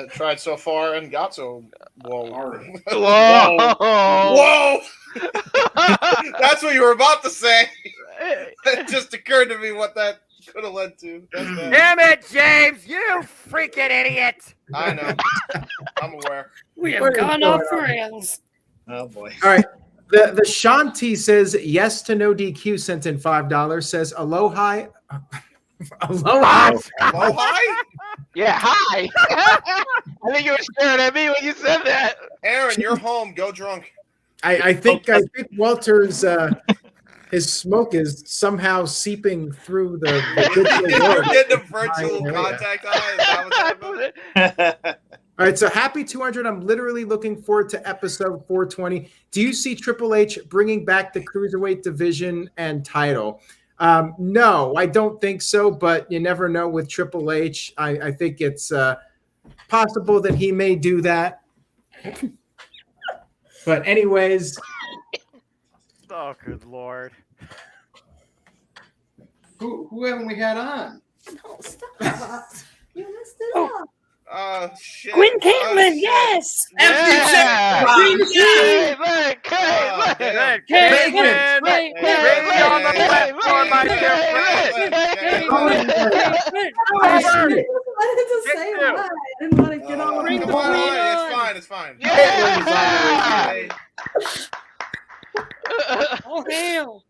Speaker 12: Tried so far and got so
Speaker 2: Whoa!
Speaker 12: Whoa! That's what you were about to say. It just occurred to me what that could have led to.
Speaker 5: Damn it, James! You freaking idiot!
Speaker 12: I know. I'm aware.
Speaker 3: We have gone off the rails.
Speaker 13: Oh boy!
Speaker 6: All right. The Shanti says yes to no DQ. Sent in $5. Says aloha. Aloha.
Speaker 12: Aloha?
Speaker 2: Yeah, hi. I think you were staring at me when you said that.
Speaker 12: Aaron, you're home. Go drunk.
Speaker 6: I think Walter's his smoke is somehow seeping through the
Speaker 12: You're getting a virtual contact eye.
Speaker 6: All right, so happy 200. I'm literally looking forward to episode 420. Do you see Triple H bringing back the Cruiserweight division and title? No, I don't think so, but you never know with Triple H. I think it's possible that he may do that. But anyways.
Speaker 5: Oh, good Lord.
Speaker 1: Who haven't we had on?
Speaker 14: Oh, stop. You messed it up.
Speaker 12: Shit.
Speaker 3: Quinn Caitlin, yes!
Speaker 2: Yeah.
Speaker 3: Quinn Caitlin!
Speaker 2: Look.
Speaker 5: Caitlin,
Speaker 1: Caitlin,
Speaker 5: bring me on the platform, my dear friend.
Speaker 14: I wanted to say hi. I didn't want to get all
Speaker 3: Bring
Speaker 14: over
Speaker 3: the
Speaker 14: the
Speaker 3: queen
Speaker 14: way.
Speaker 3: on.
Speaker 12: It's fine.
Speaker 2: Yeah.
Speaker 3: Oh, hail.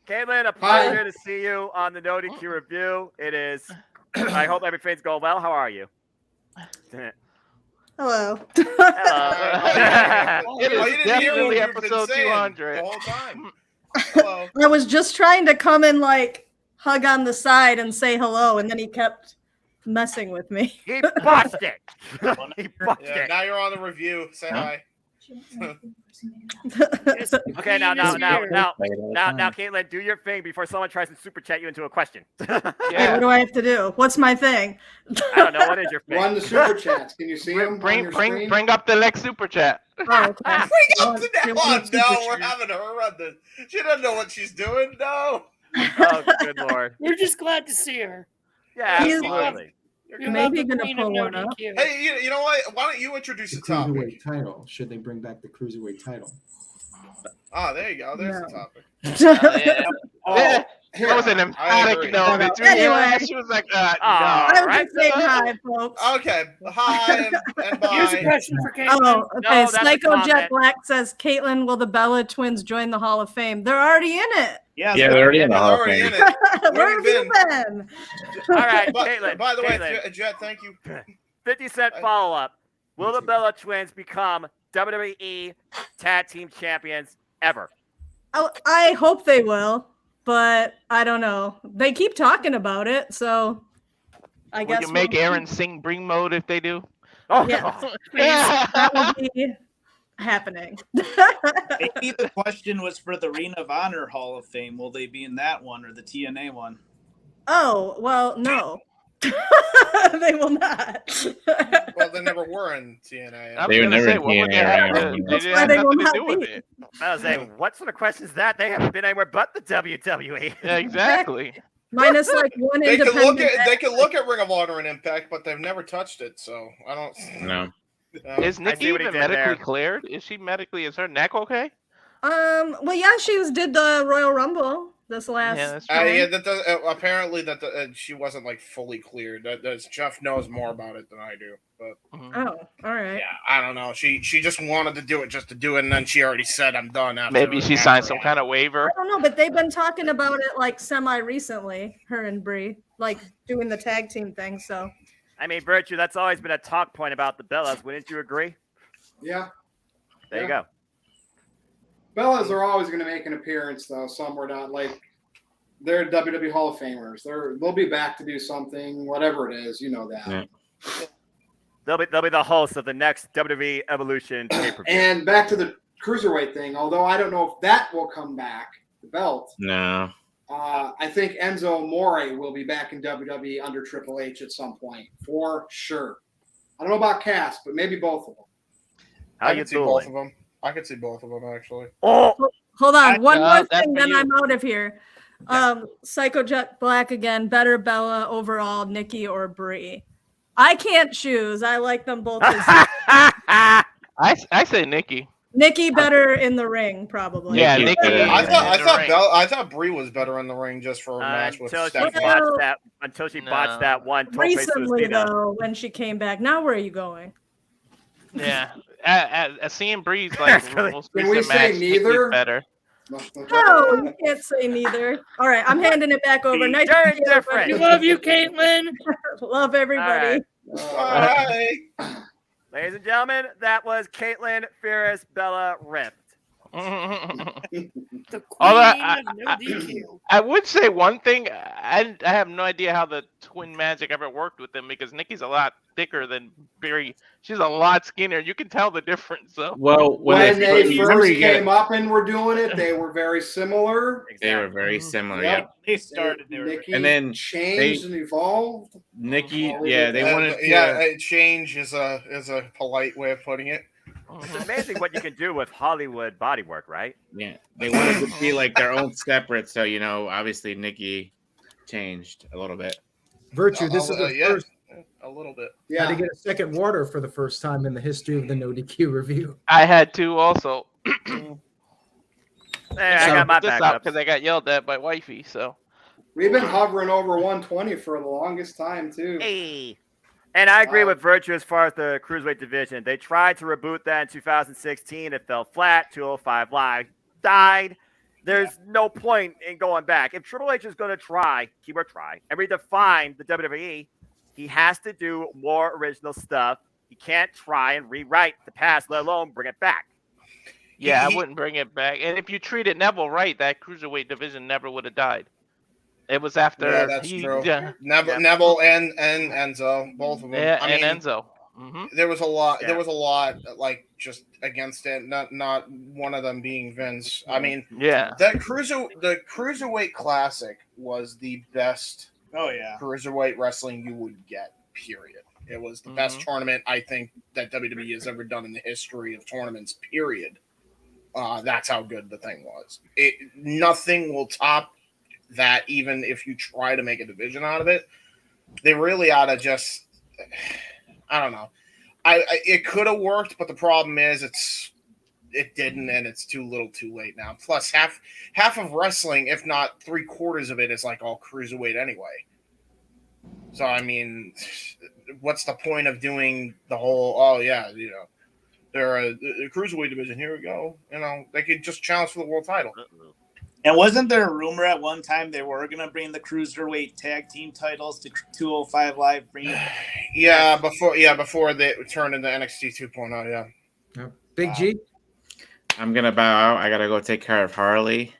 Speaker 5: Caitlin, a pleasure to see you on the NoDQ review. It is. I hope everything's going well. How are you?
Speaker 14: Hello.
Speaker 5: Hello.
Speaker 2: It
Speaker 12: Oh,
Speaker 2: is
Speaker 12: you didn't hear what
Speaker 2: definitely
Speaker 12: we've been
Speaker 2: episode
Speaker 12: saying
Speaker 2: 200.
Speaker 12: the whole time. Hello.
Speaker 14: I was just trying to come and like hug on the side and say hello, and then he kept messing with me.
Speaker 5: He botched it. He botched
Speaker 12: Yeah,
Speaker 5: it.
Speaker 12: now you're on the review. Say hi.
Speaker 5: Okay, now, Caitlin, do your thing before someone tries to super chat you into a question.
Speaker 14: Hey, what do I have to do? What's my thing?
Speaker 5: I don't know. What is your thing?
Speaker 1: Run the super chats. Can you see them?
Speaker 2: Bring up the next super chat.
Speaker 14: Oh, okay.
Speaker 12: Bring up the no, we're having her run this. She doesn't know what she's doing. No.
Speaker 5: Oh, good lord.
Speaker 3: We're just glad to see her.
Speaker 5: Yeah, absolutely.
Speaker 3: You're
Speaker 14: Maybe
Speaker 3: the
Speaker 14: gonna
Speaker 3: queen
Speaker 14: pull
Speaker 3: of
Speaker 14: one up.
Speaker 3: NoDQ.
Speaker 12: Hey, you know what? Why don't you introduce the topic?
Speaker 6: Cruiserweight title. Should they bring back the cruiserweight title?
Speaker 12: Ah, there you go. There's the topic.
Speaker 2: That was an emphatic no. Did you hear that? She was like, no.
Speaker 14: I'm just saying hi, folks.
Speaker 12: Okay. Hi and bye.
Speaker 3: Here's a question for Caitlin.
Speaker 14: Oh, okay.
Speaker 5: No, that's a
Speaker 14: Psycho Jet
Speaker 5: comment.
Speaker 14: Black says, Caitlin, will the Bella twins join the Hall of Fame? They're already in it.
Speaker 13: Yeah,
Speaker 8: Yeah, they're already in the
Speaker 12: They're
Speaker 8: Hall of
Speaker 12: already
Speaker 8: Fame.
Speaker 12: in it.
Speaker 14: Where have you been?
Speaker 5: All right,
Speaker 12: But,
Speaker 5: Caitlin.
Speaker 12: by the way,
Speaker 5: Caitlin,
Speaker 12: Jet, thank you.
Speaker 5: 50-cent follow-up. Will the Bella twins become WWE Tag Team Champions ever?
Speaker 14: I hope they will, but I don't know. They keep talking about it, so I
Speaker 2: Will
Speaker 14: guess
Speaker 2: you make
Speaker 14: we'll
Speaker 2: Aaron sing Bring Mode if they do?
Speaker 5: Oh,
Speaker 14: yes, that will be happening.
Speaker 13: Maybe the question was for the Ring of Honor Hall of Fame. Will they be in that one or the TNA one?
Speaker 14: Oh, well, no. They will not.
Speaker 12: Well, they never were in TNA.
Speaker 2: I was
Speaker 8: They were
Speaker 2: gonna
Speaker 8: never
Speaker 2: say,
Speaker 8: in
Speaker 2: what would they
Speaker 8: TNA,
Speaker 2: have
Speaker 8: I
Speaker 2: to-
Speaker 8: remember.
Speaker 2: they
Speaker 14: That's
Speaker 2: didn't
Speaker 14: why
Speaker 2: have
Speaker 14: they
Speaker 2: nothing
Speaker 14: will
Speaker 2: to do
Speaker 14: not
Speaker 2: with
Speaker 14: be.
Speaker 2: it.
Speaker 5: I was saying, what sort of question is that? They haven't been anywhere but the WWE.
Speaker 2: Yeah, exactly.
Speaker 14: Minus like one
Speaker 12: They can
Speaker 14: independent.
Speaker 12: look at Ring of Honor and Impact, but they've never touched it. So I don't.
Speaker 8: No.
Speaker 2: Is
Speaker 5: I
Speaker 2: Nikki
Speaker 5: see what he
Speaker 2: even
Speaker 5: did
Speaker 2: medically
Speaker 5: there.
Speaker 2: cleared? Is her neck okay?
Speaker 14: Well, yeah, did the Royal Rumble this last.
Speaker 2: Yeah, that's
Speaker 14: time.
Speaker 12: Yeah, that does, apparently that she wasn't like fully cleared. That Jeff knows more about it than I do. But
Speaker 14: Oh, all right.
Speaker 12: yeah, I don't know. She just wanted to do it just to do it, and then she already said, "I'm done." After
Speaker 2: Maybe she signed some kind of waiver.
Speaker 14: I don't know, but they've been talking about it like semi recently, her and Brie, like doing the tag team thing. So
Speaker 5: I mean, Virtue, that's always been a talk point about the Bellas. Wouldn't you agree?
Speaker 1: Yeah.
Speaker 5: There you go.
Speaker 1: Bellas are always going to make an appearance, though. Some were not. Like, they're WWE Hall of Famers. They'll be back to do something, whatever it is. You know that.
Speaker 8: Yeah.
Speaker 5: They'll be the hosts of the next WWE Evolution pay-per-view.
Speaker 1: And back to the cruiserweight thing. Although I don't know if that will come back, the belt.
Speaker 8: No.
Speaker 1: I think Enzo Amore will be back in WWE under Triple H at some point, for sure. I don't know about Cass, but maybe both of them.
Speaker 12: I could see both of them. I could see both of them actually.
Speaker 5: Oh,
Speaker 14: hold on, one more
Speaker 2: that's
Speaker 14: thing,
Speaker 2: for
Speaker 14: then
Speaker 2: you.
Speaker 14: I'm out of here. Psycho Jet Black again. Better Bella overall, Nikki or Brie? I can't choose. I like them both.
Speaker 2: I say Nikki.
Speaker 14: Nikki better in the ring, probably.
Speaker 2: Yeah,
Speaker 8: Nikki's
Speaker 2: Nikki.
Speaker 8: better.
Speaker 12: I thought Brie was better in the ring just for a match with
Speaker 5: until she
Speaker 12: Stephanie.
Speaker 5: botched that. Until she botched that one. Tope
Speaker 14: Recently,
Speaker 5: Suicida.
Speaker 14: though, when she came back. Now, where are you going?
Speaker 2: Yeah. Seeing Breeze like most
Speaker 1: Can we
Speaker 2: recent
Speaker 1: say
Speaker 2: match,
Speaker 1: neither?
Speaker 2: Nikki's better.
Speaker 14: No, you can't say neither. All right, I'm handing it back over. Nice to
Speaker 5: Very
Speaker 14: meet you,
Speaker 5: different.
Speaker 14: everybody.
Speaker 3: We love you, Caitlin.
Speaker 14: Love everybody.
Speaker 12: Bye.
Speaker 5: Ladies and gentlemen, that was Caitlin Ferris Bella Rift.
Speaker 3: The queen
Speaker 2: Although
Speaker 3: of NoDQ.
Speaker 2: I would say one thing. I have no idea how the twin magic ever worked with them because Nikki's a lot thicker than Brie. She's a lot skinnier. You can tell the difference. So
Speaker 8: Well,
Speaker 1: When they
Speaker 8: remember
Speaker 1: first
Speaker 8: you get-
Speaker 1: came up and were doing it, they were very similar.
Speaker 8: They were very similar.
Speaker 1: Yep.
Speaker 8: Yeah.
Speaker 13: They started. They were
Speaker 1: Nikki
Speaker 8: And then
Speaker 1: changed and evolved.
Speaker 8: Nikki, yeah, they wanted to.
Speaker 12: Yeah, change is a polite way of putting it.
Speaker 5: It's amazing what you can do with Hollywood bodywork, right?
Speaker 8: Yeah, they wanted to be like their own separate. So obviously Nikki changed a little bit.
Speaker 6: Virtue, this is the first.
Speaker 12: A little bit.
Speaker 6: Had to get a second water for the first time in the history of the NoDQ review.
Speaker 2: I had to also.
Speaker 5: Hey, I got my backup
Speaker 2: because I got yelled at by wifey. So
Speaker 1: We've been hovering over 120 for the longest time too.
Speaker 5: Hey. And I agree with Virtue as far as the cruiserweight division. They tried to reboot that in 2016. It fell flat. 205 Live died. There's no point in going back. If Triple H is going to try, keyword try, and redefine the WWE, he has to do more original stuff. He can't try and rewrite the past, let alone bring it back.
Speaker 2: yeah, I wouldn't bring it back. And if you treated Neville right, that cruiserweight division never would have died. It was after
Speaker 12: that's true. Neville and Enzo, both of them.
Speaker 2: Yeah,
Speaker 12: I mean,
Speaker 2: and Enzo. Mm-hmm.
Speaker 12: There was a lot. Yeah. There was a lot like just against it. Not one of them being Vince. I mean, the cruiserweight classic was the best.
Speaker 13: Oh yeah,
Speaker 12: cruiserweight wrestling you would get. Period. It was the best tournament I think that WWE has ever done in the history of tournaments. Period. That's how good the thing was. Nothing will top that, even if you try to make a division out of it. They really ought to just, I don't know. It could have worked, but the problem is it didn't, and it's too little too late now. Plus half of wrestling, if not 3/4 of it, is like all cruiserweight anyway. So I mean, what's the point of doing the whole, they're a cruiserweight division, here we go. They could just challenge for the world title.
Speaker 13: And wasn't there a rumor at one time they were going to bring the cruiserweight tag team titles to 205 Live?
Speaker 12: Before they turned into NXT 2.0.
Speaker 6: Yeah. Big G.
Speaker 8: I'm gonna bow out. I gotta go take care of Harley.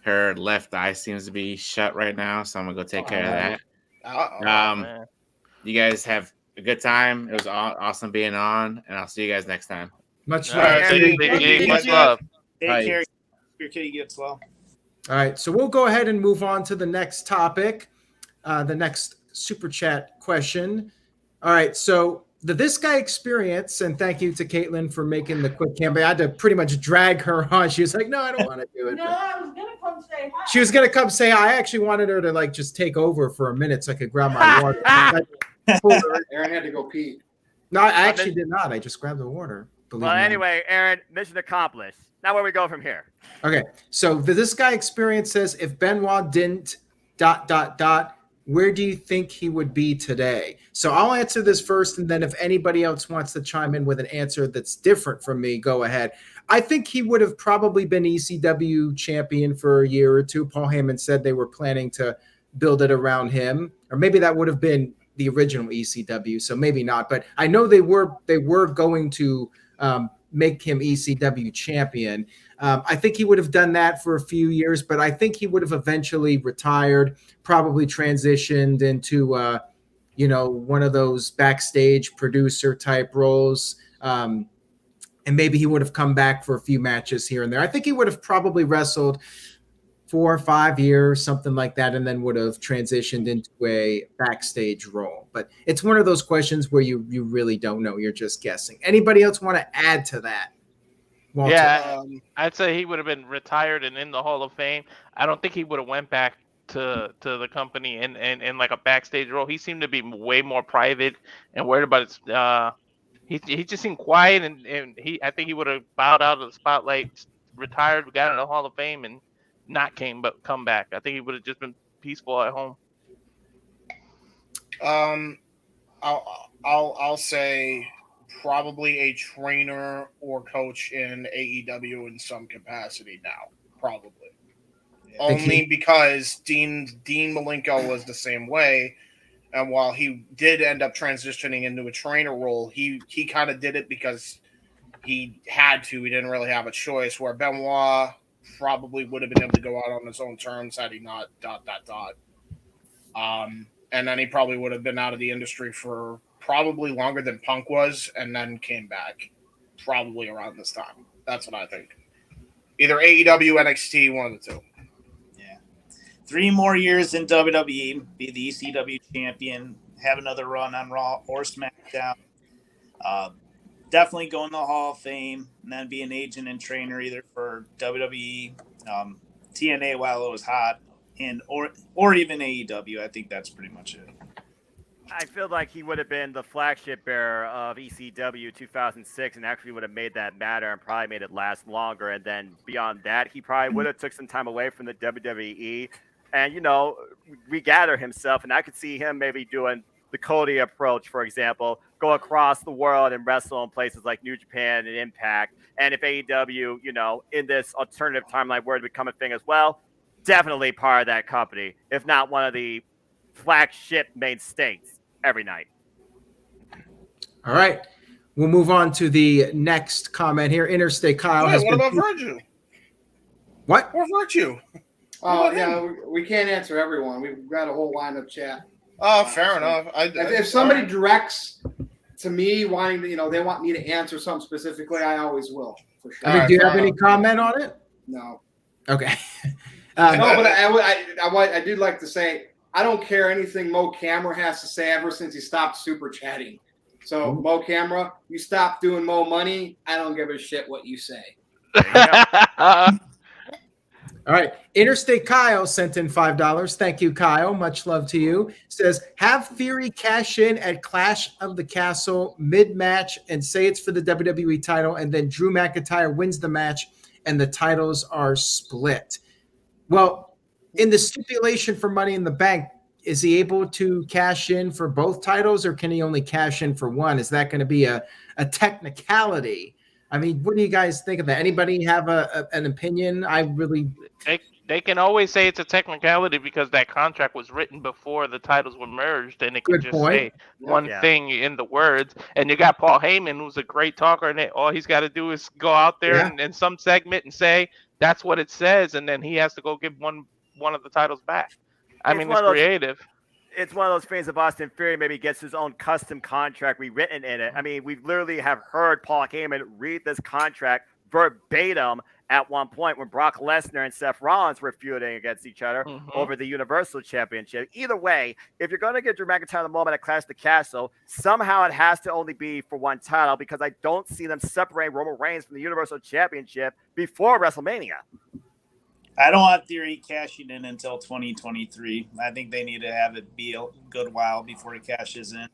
Speaker 8: Her left eye seems to be shut right now, so I'm gonna go take care of that. You guys have a good time. It was awesome being on, and I'll see you guys next time.
Speaker 6: Much love.
Speaker 2: Much love.
Speaker 13: Take care. Your kitty gets well.
Speaker 6: All right, so we'll go ahead and move on to the next topic, the next super chat question. All right, so this guy experience, and thank you to Caitlin for making the quick campaign. I had to pretty much drag her on. She was like, no, I don't want to do it.
Speaker 14: No, I was going to come say hi.
Speaker 6: She was going to come say hi. I actually wanted her to just take over for a minute so I could grab my water.
Speaker 1: Aaron had to go pee.
Speaker 6: No, I actually did not. I just grabbed the water.
Speaker 5: Well, anyway, Aaron, mission accomplished. Now where we go from here?
Speaker 6: Okay, so this guy experience says if Benoit didn't ... where do you think he would be today? So I'll answer this first, and then if anybody else wants to chime in with an answer that's different from me, go ahead. I think he would have probably been ECW champion for a year or two. Paul Heyman said they were planning to build it around him, or maybe that would have been the original ECW, so maybe not. But I know they were going to make him ECW champion. I think he would have done that for a few years, but I think he would have eventually retired, probably transitioned into, one of those backstage producer type roles. And maybe he would have come back for a few matches here and there. I think he would have probably wrestled 4 or 5 years, something like that, and then would have transitioned into a backstage role. But it's one of those questions where you really don't know. You're just guessing. Anybody else want to add to that? Walter?
Speaker 2: Yeah, I'd say he would have been retired and in the Hall of Fame. I don't think he would have went back to the company in like a backstage role. He seemed to be way more private and worried about his. He just seemed quiet, and I think he would have bowed out of the spotlight, retired, got in the Hall of Fame, and not come back. I think he would have just been peaceful at home.
Speaker 12: I'll say probably a trainer or coach in AEW in some capacity now, probably. Only because Dean Malenko was the same way, and while he did end up transitioning into a trainer role, he kind of did it because he had to. He didn't really have a choice. Where Benoit probably would have been able to go out on his own terms had he not ... And then he probably would have been out of the industry for probably longer than Punk was, and then came back probably around this time. That's what I think. Either AEW, NXT, one of the two.
Speaker 13: Yeah. 3 more years in WWE, be the ECW champion, have another run on Raw or SmackDown. Definitely go in the Hall of Fame, and then be an agent and trainer either for WWE, TNA while it was hot, and or even AEW. I think that's pretty much it.
Speaker 5: I feel like he would have been the flagship bearer of ECW 2006 and actually would have made that matter and probably made it last longer. And then beyond that, he probably would have took some time away from the WWE and, regather himself. And I could see him maybe doing the Cody approach, for example, go across the world and wrestle in places like New Japan and Impact. And if AEW, in this alternative timeline were to become a thing as well, definitely part of that company, if not one of the flagship mainstays every night.
Speaker 6: All right. We'll move on to the next comment here. Interstate Kyle
Speaker 12: Wait,
Speaker 6: has
Speaker 12: what
Speaker 6: been...
Speaker 12: about Virtue?
Speaker 6: What?
Speaker 12: Or Virtue?
Speaker 1: Oh, yeah, we can't answer everyone. We've got a whole line of chat.
Speaker 12: Oh, fair enough.
Speaker 1: If somebody directs to me wanting to, they want me to answer something specifically, I always will, for sure.
Speaker 6: I mean, do you have any comment on it?
Speaker 1: No.
Speaker 6: Okay.
Speaker 1: No, but I did like to say, I don't care anything Mo Camera has to say ever since he stopped super chatting. So, Mo Camera, you stop doing Mo Money, I don't give a shit what you say.
Speaker 6: All right. Interstate Kyle sent in $5. Thank you, Kyle. Much love to you. Says, have Theory cash in at Clash of the Castle mid-match and say it's for the WWE title, and then Drew McIntyre wins the match and the titles are split. Well, in the stipulation for Money in the Bank, is he able to cash in for both titles, or can he only cash in for one? Is that going to be a technicality? I mean, what do you guys think of that? Anybody have an opinion?
Speaker 2: They can always say it's a technicality because that contract was written before the titles were merged, and it could just say one thing in the words. And you got Paul Heyman, who's a great talker, and all he's got to do is go out there and in some segment and say that's what it says, and then he has to go give one of the titles back. I mean, it's creative.
Speaker 5: It's one of those things of Austin Theory maybe gets his own custom contract rewritten in it. I mean, we literally have heard Paul Heyman read this contract verbatim at one point when Brock Lesnar and Seth Rollins were feuding against each other over the Universal Championship. Either way, if you're going to get Drew McIntyre the moment at Clash of the Castle, somehow it has to only be for one title because I don't see them separating Roman Reigns from the Universal Championship before WrestleMania.
Speaker 13: I don't want Theory cashing in until 2023. I think they need to have it be a good while before he cashes in.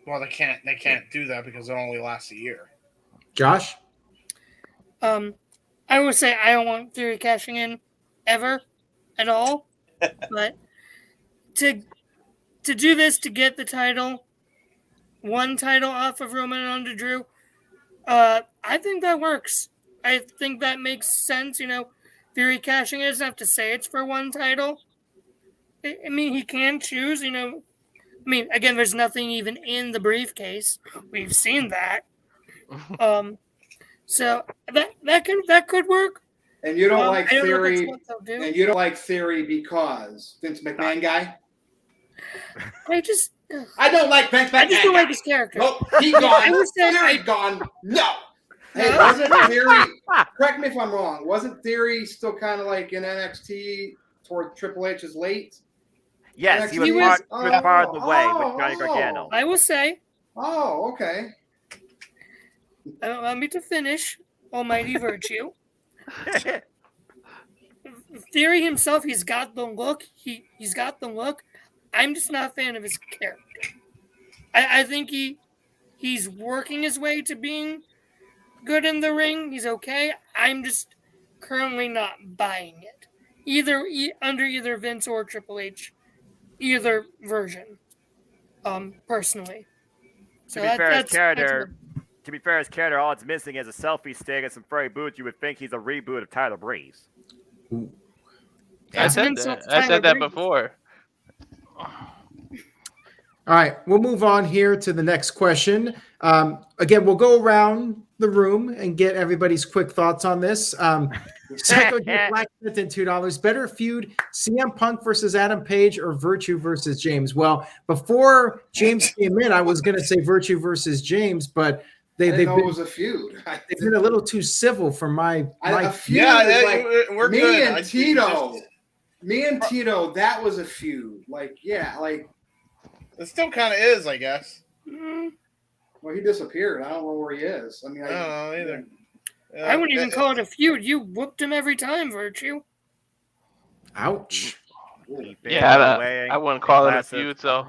Speaker 12: Well, they can't do that because it only lasts a year.
Speaker 6: Josh?
Speaker 3: I would say I don't want Theory cashing in ever at all. But to do this, to get the title, one title off of Roman and onto Drew, I think that works. I think that makes sense, Theory cashing in doesn't have to say it's for one title. I mean, he can choose, I mean, again, there's nothing even in the briefcase. We've seen that. So that could work.
Speaker 1: And you don't like Theory, and you don't like Theory because Vince McMahon guy? I don't like Vince McMahon.
Speaker 3: I just don't like his character.
Speaker 1: Nope, he gone. Theory gone. No. Hey, wasn't Theory, correct me if I'm wrong, wasn't Theory still kind of like in NXT toward Triple H's late?
Speaker 5: Yes, he was part of the way with Johnny Gargano.
Speaker 3: I will say.
Speaker 1: Oh, okay.
Speaker 3: Allow me to finish, Almighty Virtue. Theory himself, he's got the look. He's got the look. I'm just not a fan of his character. I think he's working his way to being good in the ring. He's okay. I'm just currently not buying it. Under either Vince or Triple H. Either version. Personally.
Speaker 5: To be fair, his character, all it's missing is a selfie stick and some furry boots. You would think he's a reboot of Tyler Breeze.
Speaker 2: I said that before.
Speaker 6: All right, we'll move on here to the next question. Again, we'll go around the room and get everybody's quick thoughts on this. Psycho Black sent in $2. Better feud, CM Punk versus Adam Page or Virtue versus James? Well, before James came in, I was going to say Virtue versus James, but they've been,
Speaker 1: it was a feud.
Speaker 6: They've been a little too civil for my
Speaker 1: feud.
Speaker 12: We're
Speaker 1: me
Speaker 12: good.
Speaker 1: And Tito. Me and Tito, that was a feud.
Speaker 12: It still kind of is, I guess.
Speaker 1: Well, he disappeared. I don't know where he is. I mean,
Speaker 12: I don't know either.
Speaker 3: I wouldn't even call it a feud. You whooped him every time, Virtue.
Speaker 6: Ouch.
Speaker 2: Yeah, I wouldn't call it a feud. So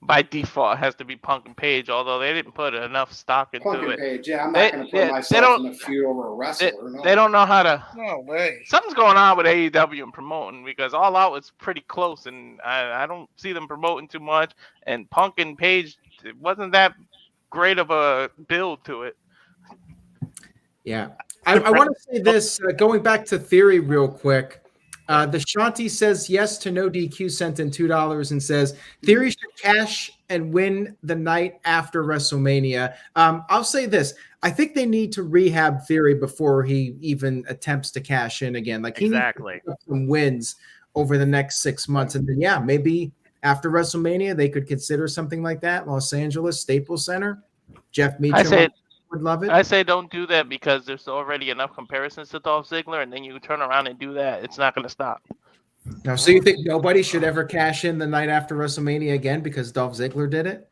Speaker 2: by default has to be Punk and Page, although they didn't put enough stock into
Speaker 1: Punk and
Speaker 2: it.
Speaker 1: Page, yeah, I'm not going to put myself in a feud over a wrestler. No.
Speaker 2: They don't know how to.
Speaker 12: No way.
Speaker 2: Something's going on with AEW and promoting, because All Out is pretty close, and I don't see them promoting too much. And Punk and Page, it wasn't that great of a build to it.
Speaker 6: Yeah. I want to say this, going back to Theory real quick. The Shanti says yes to no DQ, sent in $2 and says Theory should cash and win the night after WrestleMania. I'll say this. I think they need to rehab Theory before he even attempts to cash in again. Like he needs to pick up some wins over the next 6 months. And then, yeah, maybe after WrestleMania, they could consider something like that. Los Angeles, Staples Center. Jeff Meacham would love it.
Speaker 2: I say don't do that, because there's already enough comparisons to Dolph Ziggler, and then you turn around and do that. It's not going to stop.
Speaker 6: Now, so you think nobody should ever cash in the night after WrestleMania again because Dolph Ziggler did it?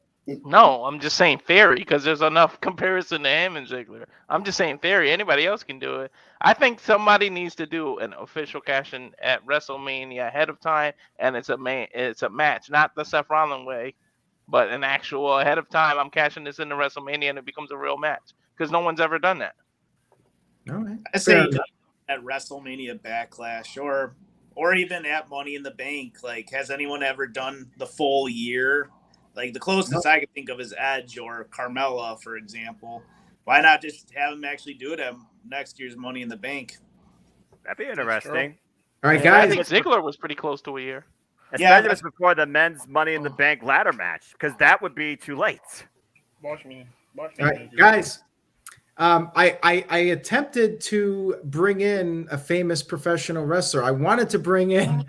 Speaker 2: No, I'm just saying theory, because there's enough comparison to him and Ziggler. I'm just saying theory. Anybody else can do it. I think somebody needs to do an official cash in at WrestleMania ahead of time, and it's a match, not the Seth Rollins way, but an actual ahead of time. I'm cashing this into WrestleMania, and it becomes a real match, because no one's ever done that.
Speaker 6: All right.
Speaker 13: I say at WrestleMania Backlash, or even at Money in the Bank. Like, has anyone ever done the full year? Like, the closest I could think of is Edge or Carmella, for example. Why not just have them actually do it at next year's Money in the Bank?
Speaker 5: That'd be interesting.
Speaker 6: All right, guys.
Speaker 2: I think Ziggler was pretty close to a year.
Speaker 5: Especially if it's before the men's Money in the Bank ladder match, because that would be too late.
Speaker 12: Watch me.
Speaker 6: All right, guys. I attempted to bring in a famous professional wrestler. I wanted to bring in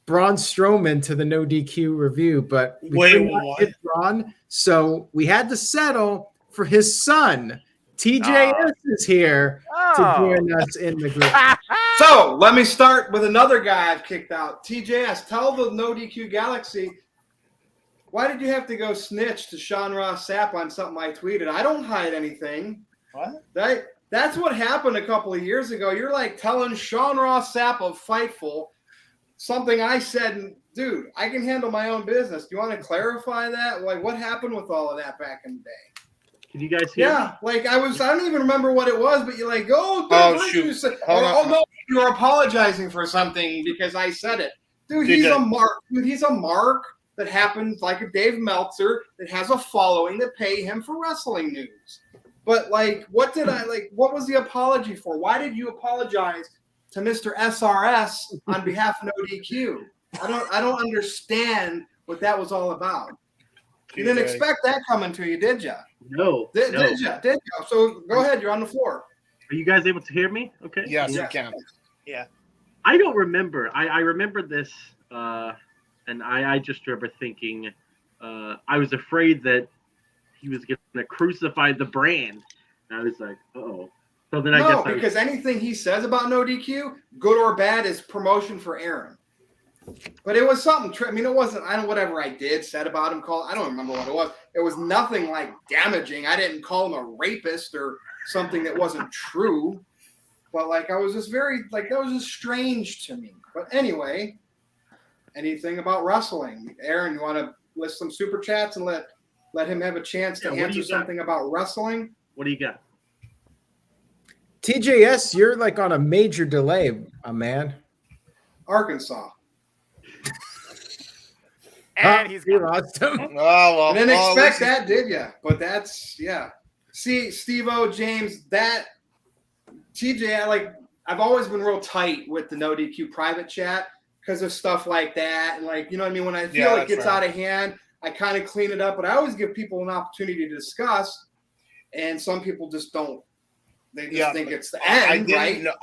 Speaker 6: Braun Strowman to the No DQ review, but we could not get Braun, so we had to settle for his son. TJS is here to join us in the group.
Speaker 1: So let me start with another guy I've kicked out. TJS, tell the No DQ Galaxy, why did you have to go snitch to Sean Ross Sapp on something I tweeted? I don't hide anything.
Speaker 13: What?
Speaker 1: That's what happened a couple of years ago. You're like telling Sean Ross Sapp of Fightful something I said, and dude, I can handle my own business. Do you want to clarify that? Like, what happened with all of that back in the day?
Speaker 15: Can you guys hear me?
Speaker 1: Yeah, like I don't even remember what it was, but you're like,
Speaker 12: shoot.
Speaker 1: No, you're apologizing for something because I said it. Dude, he's a mark. Dude, he's a mark that happens like a Dave Meltzer that has a following that pay him for wrestling news. But like, what was the apology for? Why did you apologize to Mr. SRS on behalf of No DQ? I don't understand what that was all about. You didn't expect that coming to you, did you?
Speaker 15: No.
Speaker 1: Did you? So go ahead. You're on the floor.
Speaker 15: Are you guys able to hear me? Okay.
Speaker 12: Yes, you can.
Speaker 13: Yeah.
Speaker 15: I don't remember. I remember this, and I just remember thinking I was afraid that he was going to crucify the brand. And I was like, uh-oh. So then
Speaker 1: because anything he says about No DQ, good or bad, is promotion for Aaron. But it was something. I mean, it wasn't. Whatever I said about him. I don't remember what it was. It was nothing like damaging. I didn't call him a rapist or something that wasn't true. But like, I was just that was just strange to me. But anyway, anything about wrestling, Aaron? You want to list some super chats and let him have a chance to answer something about wrestling?
Speaker 15: What do you got?
Speaker 6: TJS, you're like on a major delay, man.
Speaker 1: Arkansas.
Speaker 5: And he's
Speaker 6: lost him.
Speaker 12: Oh, well,
Speaker 1: I didn't expect that, did you? But that's, yeah. See, Steve-O, James, that TJ, I've always been real tight with the No DQ private chat because of stuff like that. And like, you know what I mean? When I feel it gets out of hand, I kind of clean it up, but I always give people an opportunity to discuss. And some people just don't. They just think it's the end,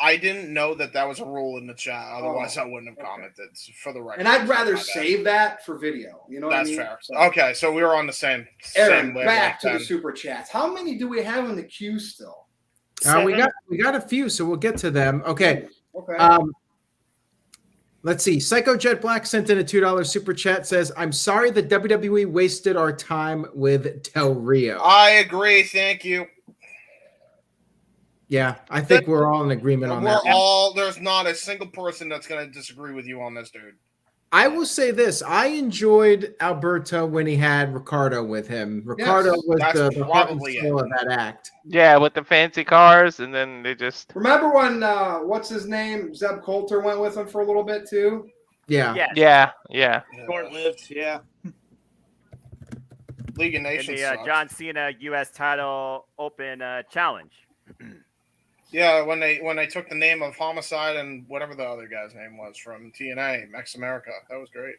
Speaker 12: I didn't know that was a rule in the chat. Otherwise, I wouldn't have commented, for the record.
Speaker 1: And I'd rather save that for video. You know what I mean?
Speaker 12: That's fair. So, okay, so we were on the same
Speaker 1: Aaron,
Speaker 12: way.
Speaker 1: Back to the super chats. How many do we have in the queue still?
Speaker 6: We got a few, so we'll get to them. Okay. Let's see. Psycho Jet Black sent in a $2 super chat. Says, "I'm sorry that WWE wasted our time with Del Rio."
Speaker 12: I agree. Thank you.
Speaker 6: Yeah, I think we're all in agreement on that.
Speaker 12: There's not a single person that's going to disagree with you on this, dude.
Speaker 6: I will say this. I enjoyed Alberto when he had Ricardo with him. Ricardo was
Speaker 12: that's
Speaker 6: the heart and
Speaker 12: probably
Speaker 6: soul
Speaker 12: it.
Speaker 6: of that act.
Speaker 2: Yeah, with the fancy cars, and then they just
Speaker 1: Remember when what's his name? Zeb Coulter went with him for a little bit too.
Speaker 6: Yeah.
Speaker 2: yeah.
Speaker 13: Short-lived, yeah.
Speaker 12: League of
Speaker 5: In
Speaker 12: Nations.
Speaker 5: the
Speaker 12: sucks.
Speaker 5: John Cena U.S. title open challenge.
Speaker 12: Yeah, when they took the name of Homicide and whatever the other guy's name was from TNA, Mex America, that was great.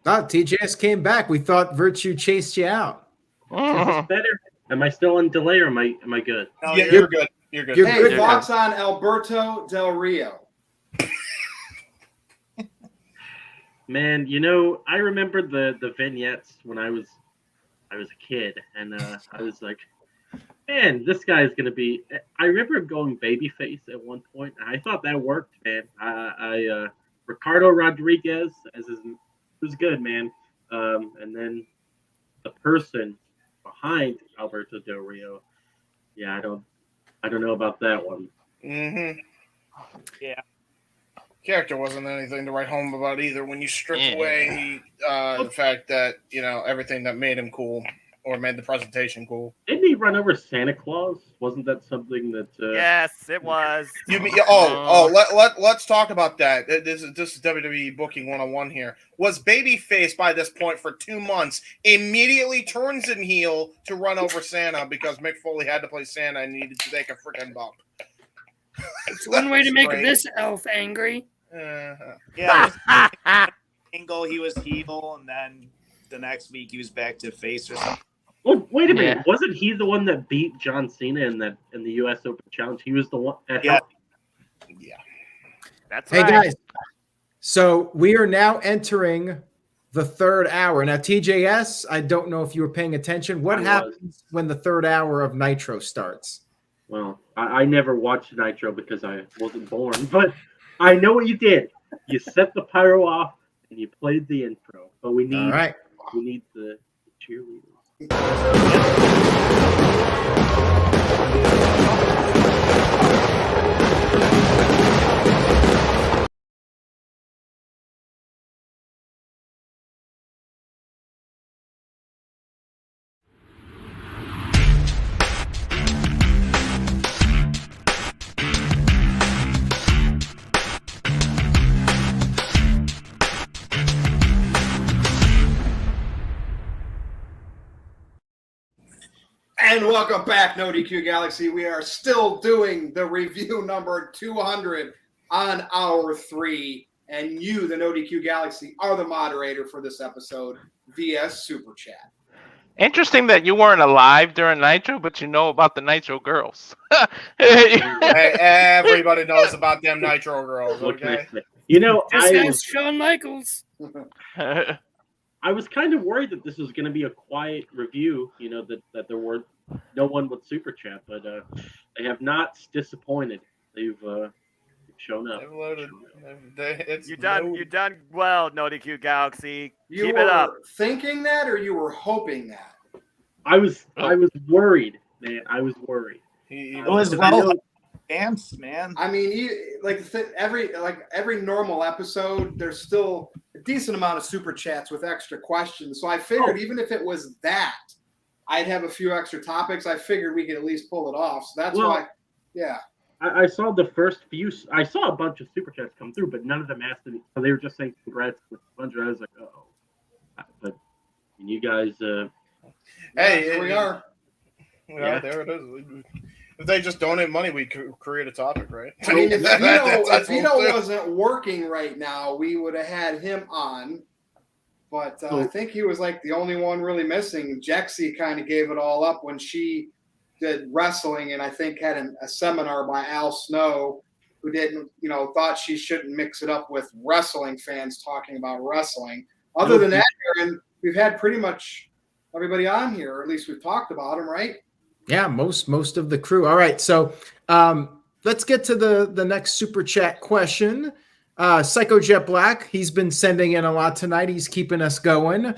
Speaker 6: TJS came back. We thought Virtue chased you out.
Speaker 15: Is this better? Am I still on delay or am I good?
Speaker 12: No, you're good. You're good.
Speaker 1: Hey, thoughts on Alberto Del Rio?
Speaker 15: Man, I remember the vignettes when I was a kid, and I was like, man, this guy is gonna be. I remember him going babyface at one point, and I thought that worked, man. Ricardo Rodriguez was good, man. And then the person behind Alberto Del Rio, yeah, I don't know about that one.
Speaker 12: Mm-hmm.
Speaker 13: Yeah.
Speaker 12: Character wasn't anything to write home about either. When you strip away the fact that everything that made him cool or made the presentation cool.
Speaker 15: Didn't he run over Santa Claus? Wasn't that something that?
Speaker 5: Yes, it was.
Speaker 12: You mean? Let's talk about that. This is WWE booking 101 here. Was babyface by this point for 2 months? Immediately turns in heel to run over Santa because Mick Foley had to play Santa and needed to take a freaking bump.
Speaker 3: It's one way to make this elf angry.
Speaker 13: Yeah. Angle, he was heel, and then the next week he was back to face or something.
Speaker 15: Well, wait a minute. Wasn't he the one that beat John Cena in the U.S. Open Challenge? He was the one that helped.
Speaker 12: Yeah.
Speaker 5: That's
Speaker 6: Hey,
Speaker 5: right.
Speaker 6: guys. So we are now entering the third hour. Now, TJS, I don't know if you were paying attention. What happens when the third hour of Nitro starts?
Speaker 15: Well, I never watched Nitro because I wasn't born, but I know what you did. You set the pyro off and you played the intro. But we need the cheerleaders.
Speaker 1: And welcome back, NoDQ Galaxy. We are still doing the review number 200 on hour 3. And you, the NoDQ Galaxy, are the moderator for this episode via Super Chat.
Speaker 2: Interesting that you weren't alive during Nitro, but you know about the Nitro girls.
Speaker 12: Hey, everybody knows about them Nitro girls, okay?
Speaker 3: Just
Speaker 15: I
Speaker 3: ask Shawn Michaels.
Speaker 15: I was kind of worried that this was going to be a quiet review, that there were no one with Super Chat, but they have not disappointed. They've shown up.
Speaker 5: You done well, NoDQ Galaxy.
Speaker 1: You
Speaker 5: Keep
Speaker 1: were
Speaker 5: it up.
Speaker 1: thinking that, or you were hoping that?
Speaker 15: I was worried, man. I was worried.
Speaker 13: It was well dance, man.
Speaker 1: I mean, every normal episode, there's still a decent amount of super chats with extra questions. So I figured even if it was that, I'd have a few extra topics. I figured we could at least pull it off. So that's why, yeah.
Speaker 15: I saw the first few. I saw a bunch of super chats come through, but none of them asked me. They were just saying congrats with 100. I was like, oh. But you guys.
Speaker 12: Hey,
Speaker 1: here we are.
Speaker 12: Yeah, there it is. If they just donate money, we could create a topic, right?
Speaker 1: I mean, if
Speaker 12: That's
Speaker 1: Vito
Speaker 12: what we'll do.
Speaker 1: wasn't working right now, we would have had him on. But I think he was like the only one really missing. Jexy kind of gave it all up when she did wrestling, and I think had a seminar by Al Snow, who didn't, thought she shouldn't mix it up with wrestling fans talking about wrestling. Other than that, Aaron, we've had pretty much everybody on here, or at least we've talked about them, right?
Speaker 6: Yeah, most of the crew. All right, so let's get to the next super chat question. Psycho Jet Black, he's been sending in a lot tonight. He's keeping us going.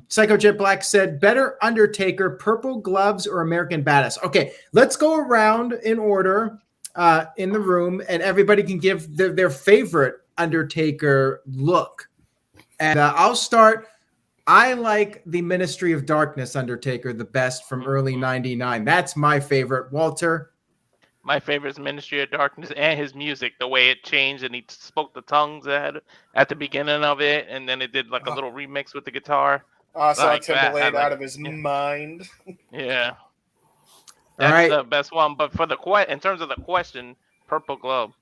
Speaker 6: Psycho Jet Black said, better Undertaker, Purple Gloves, or American Badass? Okay, let's go around in order in the room, and everybody can give their favorite Undertaker look. And I'll start. I like the Ministry of Darkness Undertaker the best from early '99. That's my favorite. Walter?
Speaker 2: My favorite is Ministry of Darkness and his music, the way it changed and he spoke the tongues at the beginning of it, and then it did like a little remix with the guitar.
Speaker 12: Saw Timberlake out of his mind.
Speaker 2: Yeah. That's the best one. But for in terms of the question, Purple Glove.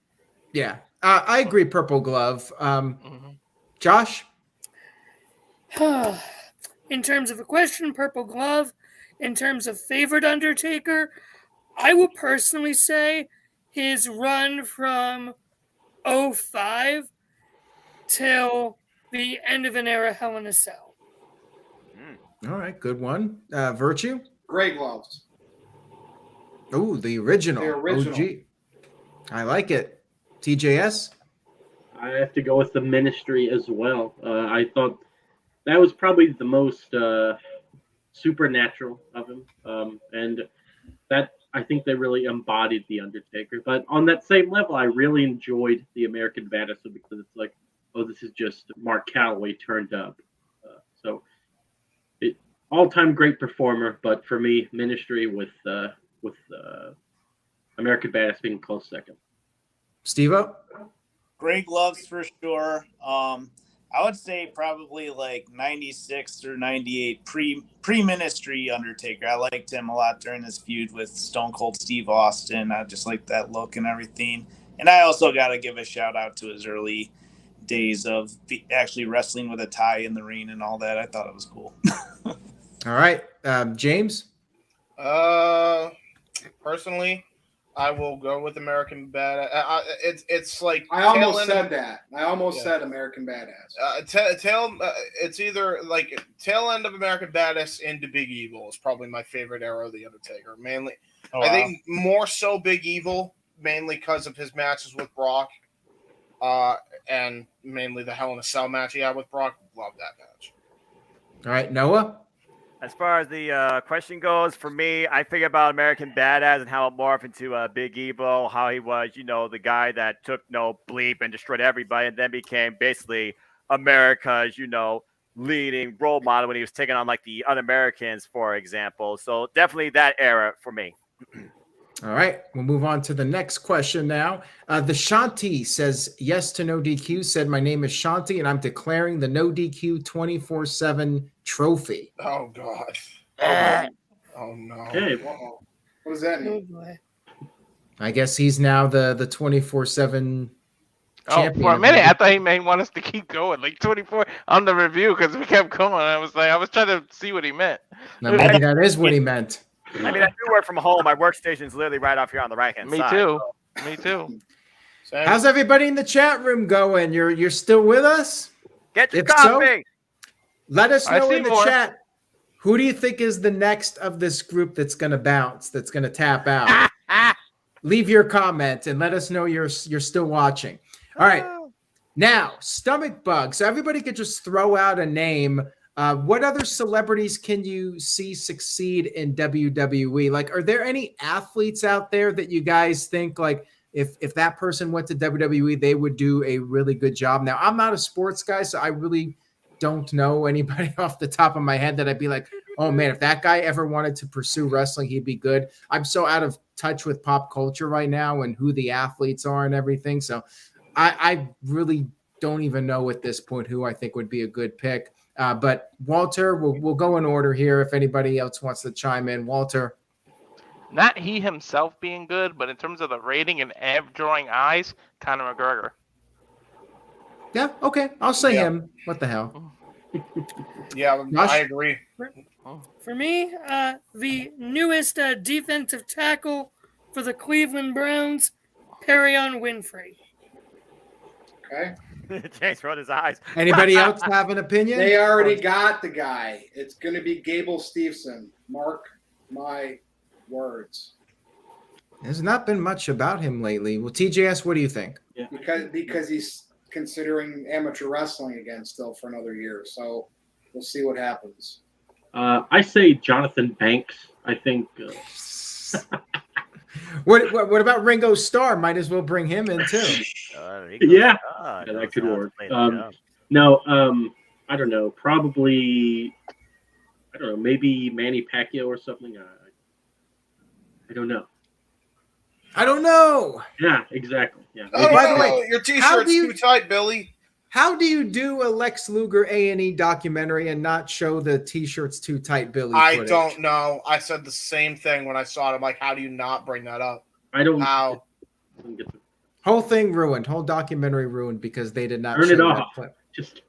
Speaker 6: Yeah, I agree. Purple Glove. Josh?
Speaker 3: In terms of a question, Purple Glove. In terms of favorite Undertaker, I will personally say his run from 2005 till the end of an era Hell in a Cell.
Speaker 6: All right, good one. Virtue?
Speaker 1: Gray Gloves.
Speaker 6: Ooh, the original.
Speaker 1: The original.
Speaker 6: OG. I like it. TJS?
Speaker 15: I have to go with the Ministry as well. I thought that was probably the most supernatural of him. And that, I think they really embodied the Undertaker. But on that same level, I really enjoyed the American Badass because it's like, oh, this is just Mark Calloway turned up. So all-time great performer, but for me, Ministry with American Badass being close second.
Speaker 6: Steve-O?
Speaker 13: Great Gloves for sure. I would say probably like 96 or 98 pre-Ministry Undertaker. I liked him a lot during his feud with Stone Cold Steve Austin. I just like that look and everything. And I also got to give a shout out to his early days of actually wrestling with a tie in the ring and all that. I thought it was cool.
Speaker 6: All right. James?
Speaker 12: Personally, I will go with American Badass. It's like
Speaker 1: I almost said that. I almost said American Badass.
Speaker 12: It's either like tail end of American Badass into Big Evil is probably my favorite era of the Undertaker. Mainly, I think more so Big Evil, mainly because of his matches with Brock, and mainly the Hell in a Cell match he had with Brock. Love that match.
Speaker 6: All right, Noah?
Speaker 5: As far as the question goes, for me, I think about American Badass and how it morphed into Big Evil, how he was, the guy that took no bleep and destroyed everybody, and then became basically America's, leading role model when he was taking on like the Un-Americans, for example. So definitely that era for me.
Speaker 6: All right, we'll move on to the next question now. The Shanti says yes to No DQ, said my name is Shanti and I'm declaring the No DQ 24/7 trophy.
Speaker 12: Oh, God. Oh, no.
Speaker 15: Hey.
Speaker 1: What does that mean?
Speaker 6: I guess he's now the 24/7 champion.
Speaker 2: For a minute, I thought he may want us to keep going, like 24 on the review, because we kept going. I was trying to see what he meant.
Speaker 6: No, maybe that is what he meant.
Speaker 5: I mean, I do work from home. My workstation's literally right off here on the right-hand side.
Speaker 2: Me too.
Speaker 6: How's everybody in the chat room going? You're still with us?
Speaker 5: Get your
Speaker 6: If
Speaker 5: coffee.
Speaker 6: so, let us know in the
Speaker 2: more.
Speaker 6: chat. Who do you think is the next of this group that's going to bounce, that's going to tap out? Leave your comment and let us know you're still watching. All right. Now, stomach bug. So everybody could just throw out a name. What other celebrities can you see succeed in WWE? Like, are there any athletes out there that you guys think, like, if that person went to WWE, they would do a really good job? Now, I'm not a sports guy, so I really don't know anybody off the top of my head that I'd be like, oh, man, if that guy ever wanted to pursue wrestling, he'd be good. I'm so out of touch with pop culture right now and who the athletes are and everything. So I really don't even know at this point who I think would be a good pick. But Walter, we'll go in order here if anybody else wants to chime in. Walter.
Speaker 2: Not he himself being good, but in terms of the rating and drawing eyes, Conor McGregor.
Speaker 6: Yeah, okay. I'll say him. What the hell?
Speaker 12: Yeah,
Speaker 6: Josh?
Speaker 12: I agree.
Speaker 3: For me, the newest defensive tackle for the Cleveland Browns, Perion Winfrey.
Speaker 1: Okay.
Speaker 5: James rolled his eyes.
Speaker 6: Anybody else have an opinion?
Speaker 1: They already got the guy. It's going to be Gable Steveson. Mark my words.
Speaker 6: There's not been much about him lately. Well, TJS, what do you think?
Speaker 15: Yeah.
Speaker 1: Because he's considering amateur wrestling again still for another year. So we'll see what happens.
Speaker 15: I say Jonathan Banks. I think.
Speaker 6: What about Ringo Starr? Might as well bring him in too.
Speaker 15: Yeah, that could work. No, I don't know, probably, I don't know, maybe Manny Pacquiao or something. I don't know.
Speaker 6: I don't know.
Speaker 15: Yeah, exactly. Yeah.
Speaker 12: Oh,
Speaker 6: by the way,
Speaker 12: your
Speaker 6: how
Speaker 12: T-shirt's
Speaker 6: do you-
Speaker 12: too tight, Billy.
Speaker 6: How do you do a Lex Luger A&E documentary and not show the T-shirts too tight, Billy?
Speaker 12: I
Speaker 6: footage?
Speaker 12: don't know. I said the same thing when I saw it. I'm like, how do you not bring that up?
Speaker 15: I don't.
Speaker 12: How?
Speaker 6: Whole thing ruined. Whole documentary ruined because they did not
Speaker 15: Turn
Speaker 6: show
Speaker 15: it
Speaker 6: that
Speaker 15: off.
Speaker 6: clip.
Speaker 15: Just.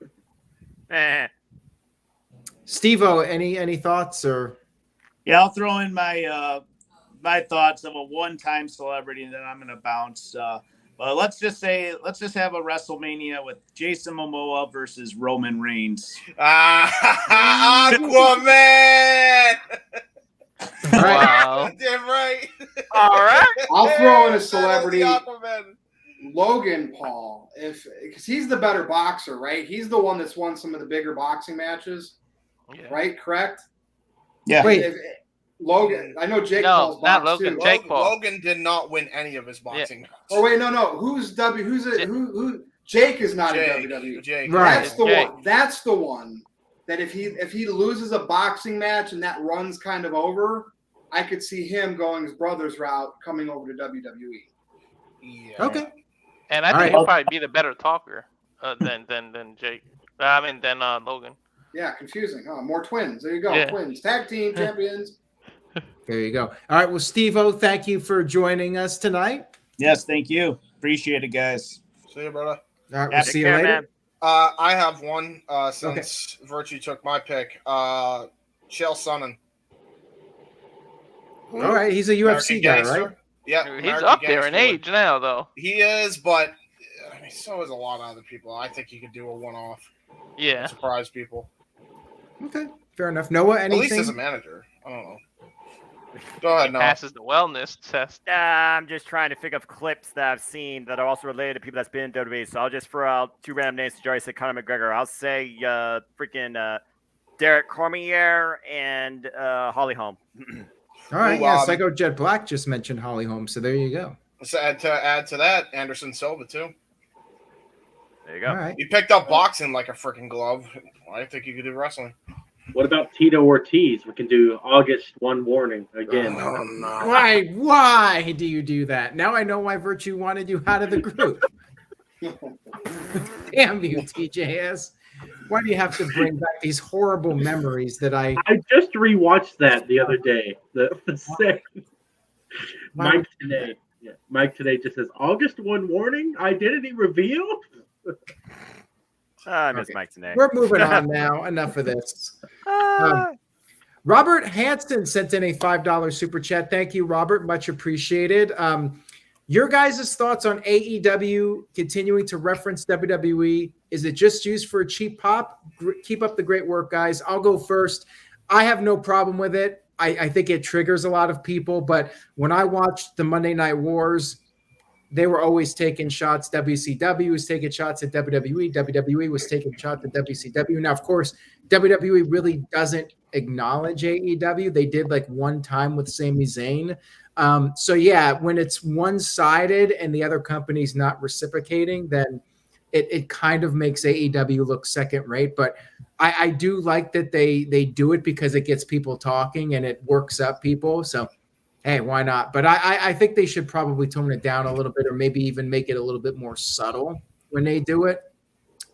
Speaker 6: Steve-O, any thoughts or?
Speaker 13: Yeah, I'll throw in my my thoughts of a one-time celebrity, and then I'm gonna bounce. But let's just have a WrestleMania with Jason Momoa versus Roman Reigns.
Speaker 12: Aquaman.
Speaker 2: Wow.
Speaker 12: Damn right.
Speaker 5: All right.
Speaker 1: I'll throw in a
Speaker 12: That was
Speaker 1: celebrity,
Speaker 12: the Aquaman.
Speaker 1: Logan Paul, because he's the better boxer, right? He's the one that's won some of the bigger boxing matches, right? Correct?
Speaker 13: Yeah.
Speaker 6: Wait.
Speaker 1: Logan, I know Jake
Speaker 2: No,
Speaker 1: Paul's
Speaker 2: not
Speaker 1: boxed
Speaker 2: Logan,
Speaker 1: too.
Speaker 2: Jake Paul.
Speaker 12: Logan did not win any of his boxing matches.
Speaker 1: Oh wait, no. Who's who? Jake is not
Speaker 12: Jake,
Speaker 1: in WWE.
Speaker 12: Jake.
Speaker 6: Right.
Speaker 1: That's the
Speaker 2: Jake.
Speaker 1: one. That's the one that if he loses a boxing match and that run's kind of over, I could see him going his brother's route, coming over to WWE.
Speaker 12: Yeah.
Speaker 6: Okay.
Speaker 2: And I
Speaker 6: All
Speaker 2: think
Speaker 6: right.
Speaker 2: he'll probably be the better talker than Jake. Than Logan.
Speaker 1: Yeah, confusing, huh? More twins. There you go.
Speaker 2: Yeah.
Speaker 1: Twins. Tag team champions.
Speaker 6: There you go. All right. Well, Steve-O, thank you for joining us tonight.
Speaker 13: Yes, thank you. Appreciate it, guys.
Speaker 12: See you, brother.
Speaker 6: All right. We'll
Speaker 5: Yeah,
Speaker 6: see
Speaker 5: take
Speaker 6: you
Speaker 5: care,
Speaker 6: later.
Speaker 5: man.
Speaker 12: I have one since Virtue took my pick. Chael Sonnen.
Speaker 6: All right. He's a UFC
Speaker 12: American
Speaker 6: guy,
Speaker 12: gangster.
Speaker 6: right?
Speaker 12: Yeah.
Speaker 2: He's
Speaker 12: American
Speaker 2: up there in
Speaker 12: gangster.
Speaker 2: age now, though.
Speaker 12: He is, but I mean, so is a lot of other people. I think he could do a one-off.
Speaker 2: Yeah.
Speaker 12: Surprise people.
Speaker 6: Okay. Fair enough. Noah,
Speaker 12: At least
Speaker 6: anything?
Speaker 12: as a manager. I don't know. Go ahead, Noah.
Speaker 2: Passes the wellness test.
Speaker 5: I'm just trying to think of clips that I've seen that are also related to people that's been in WWE. So I'll just throw out two random names. Joey said Conor McGregor. I'll say freaking Derek Cormier and Holly Holm.
Speaker 6: All right.
Speaker 12: Ooh,
Speaker 6: Yeah. Psycho Jet Black just mentioned Holly Holm, so there you go.
Speaker 12: Let's add to that, Anderson Silva too.
Speaker 5: There you go.
Speaker 6: All right.
Speaker 12: He picked up boxing like a freaking glove. I think he could do wrestling.
Speaker 15: What about Tito Ortiz? We can do August 1 warning again.
Speaker 12: Oh, no.
Speaker 6: Why do you do that? Now I know why Virtue wanted you out of the group. Damn you, TJS. Why do you have to bring back these horrible memories that I
Speaker 15: just rewatched that the other day. The second. Mike today. Yeah, Mike today just says August 1 warning, identity reveal.
Speaker 5: I miss
Speaker 6: Okay.
Speaker 5: Mike today.
Speaker 6: We're moving on now. Enough of this. Robert Hanson sent in a $5 super chat. Thank you, Robert. Much appreciated. Your guys' thoughts on AEW continuing to reference WWE? Is it just used for a cheap pop? Keep up the great work, guys. I'll go first. I have no problem with it. I think it triggers a lot of people, but when I watched the Monday Night Wars, they were always taking shots. WCW was taking shots at WWE. WWE was taking shots at WCW. Now, of course, WWE really doesn't acknowledge AEW. They did like one time with Sami Zayn. So yeah, when it's one-sided and the other company's not reciprocating, then it kind of makes AEW look second-rate. But I do like that they do it because it gets people talking and it works up people. So hey, why not? But I think they should probably tone it down a little bit, or maybe even make it a little bit more subtle when they do it.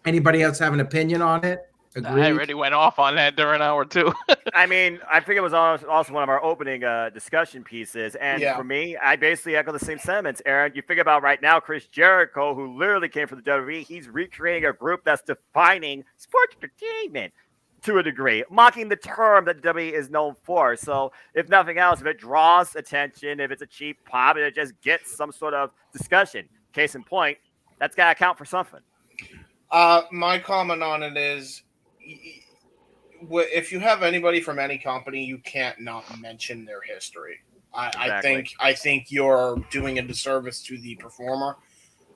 Speaker 6: Anybody else have an opinion on it? Agree?
Speaker 2: I already went off on that during hour 2.
Speaker 5: I mean, I think it was also one of our opening discussion pieces. And
Speaker 12: Yeah.
Speaker 5: for me, I basically echo the same sentiments. Aaron, you think about right now, Chris Jericho, who literally came from the WWE, he's recreating a group that's defining sports entertainment to a degree, mocking the term that WWE is known for. So if nothing else, if it draws attention, if it's a cheap pop, it just gets some sort of discussion. Case in point, that's got to count for something.
Speaker 12: My comment on it is, if you have anybody from any company, you can't not mention their history.
Speaker 5: Exactly.
Speaker 12: I think you're doing a disservice to the performer.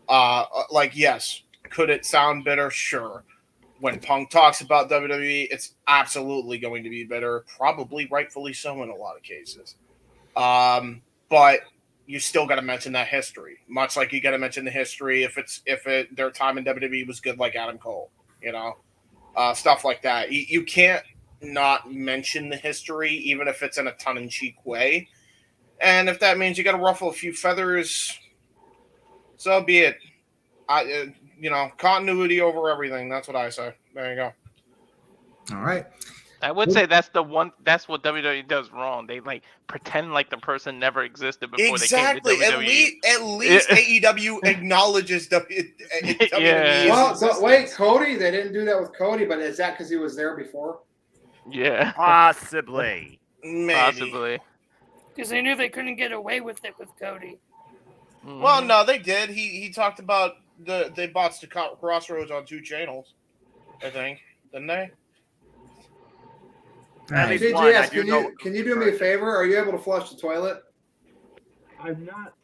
Speaker 12: Yes, could it sound bitter? Sure. When Punk talks about WWE, it's absolutely going to be bitter, probably rightfully so in a lot of cases. But you still got to mention that history, much like you got to mention the history if their time in WWE was good, like Adam Cole, you know. stuff like that. You can't not mention the history, even if it's in a tongue-in-cheek way. And if that means you got to ruffle a few feathers, so be it. Continuity over everything. That's what I say. There you go.
Speaker 6: All right.
Speaker 2: I would say that's what WWE does wrong. They like pretend like the person never existed before
Speaker 12: Exactly.
Speaker 2: they came to WWE.
Speaker 12: At least AEW acknowledges WWE.
Speaker 2: Yeah.
Speaker 1: Well, wait, Cody. They didn't do that with Cody, but is that because he was there before?
Speaker 2: Yeah.
Speaker 5: Possibly.
Speaker 12: Maybe.
Speaker 2: Possibly.
Speaker 3: Because they knew they couldn't get away with it with Cody.
Speaker 2: Mm-hmm.
Speaker 12: Well, no, they did. He talked about they botched the Crossroads on 2 channels, I think, didn't they?
Speaker 5: At least
Speaker 1: JGS,
Speaker 5: one,
Speaker 1: can you do me a favor? Are you able to flush the toilet?
Speaker 15: I'm not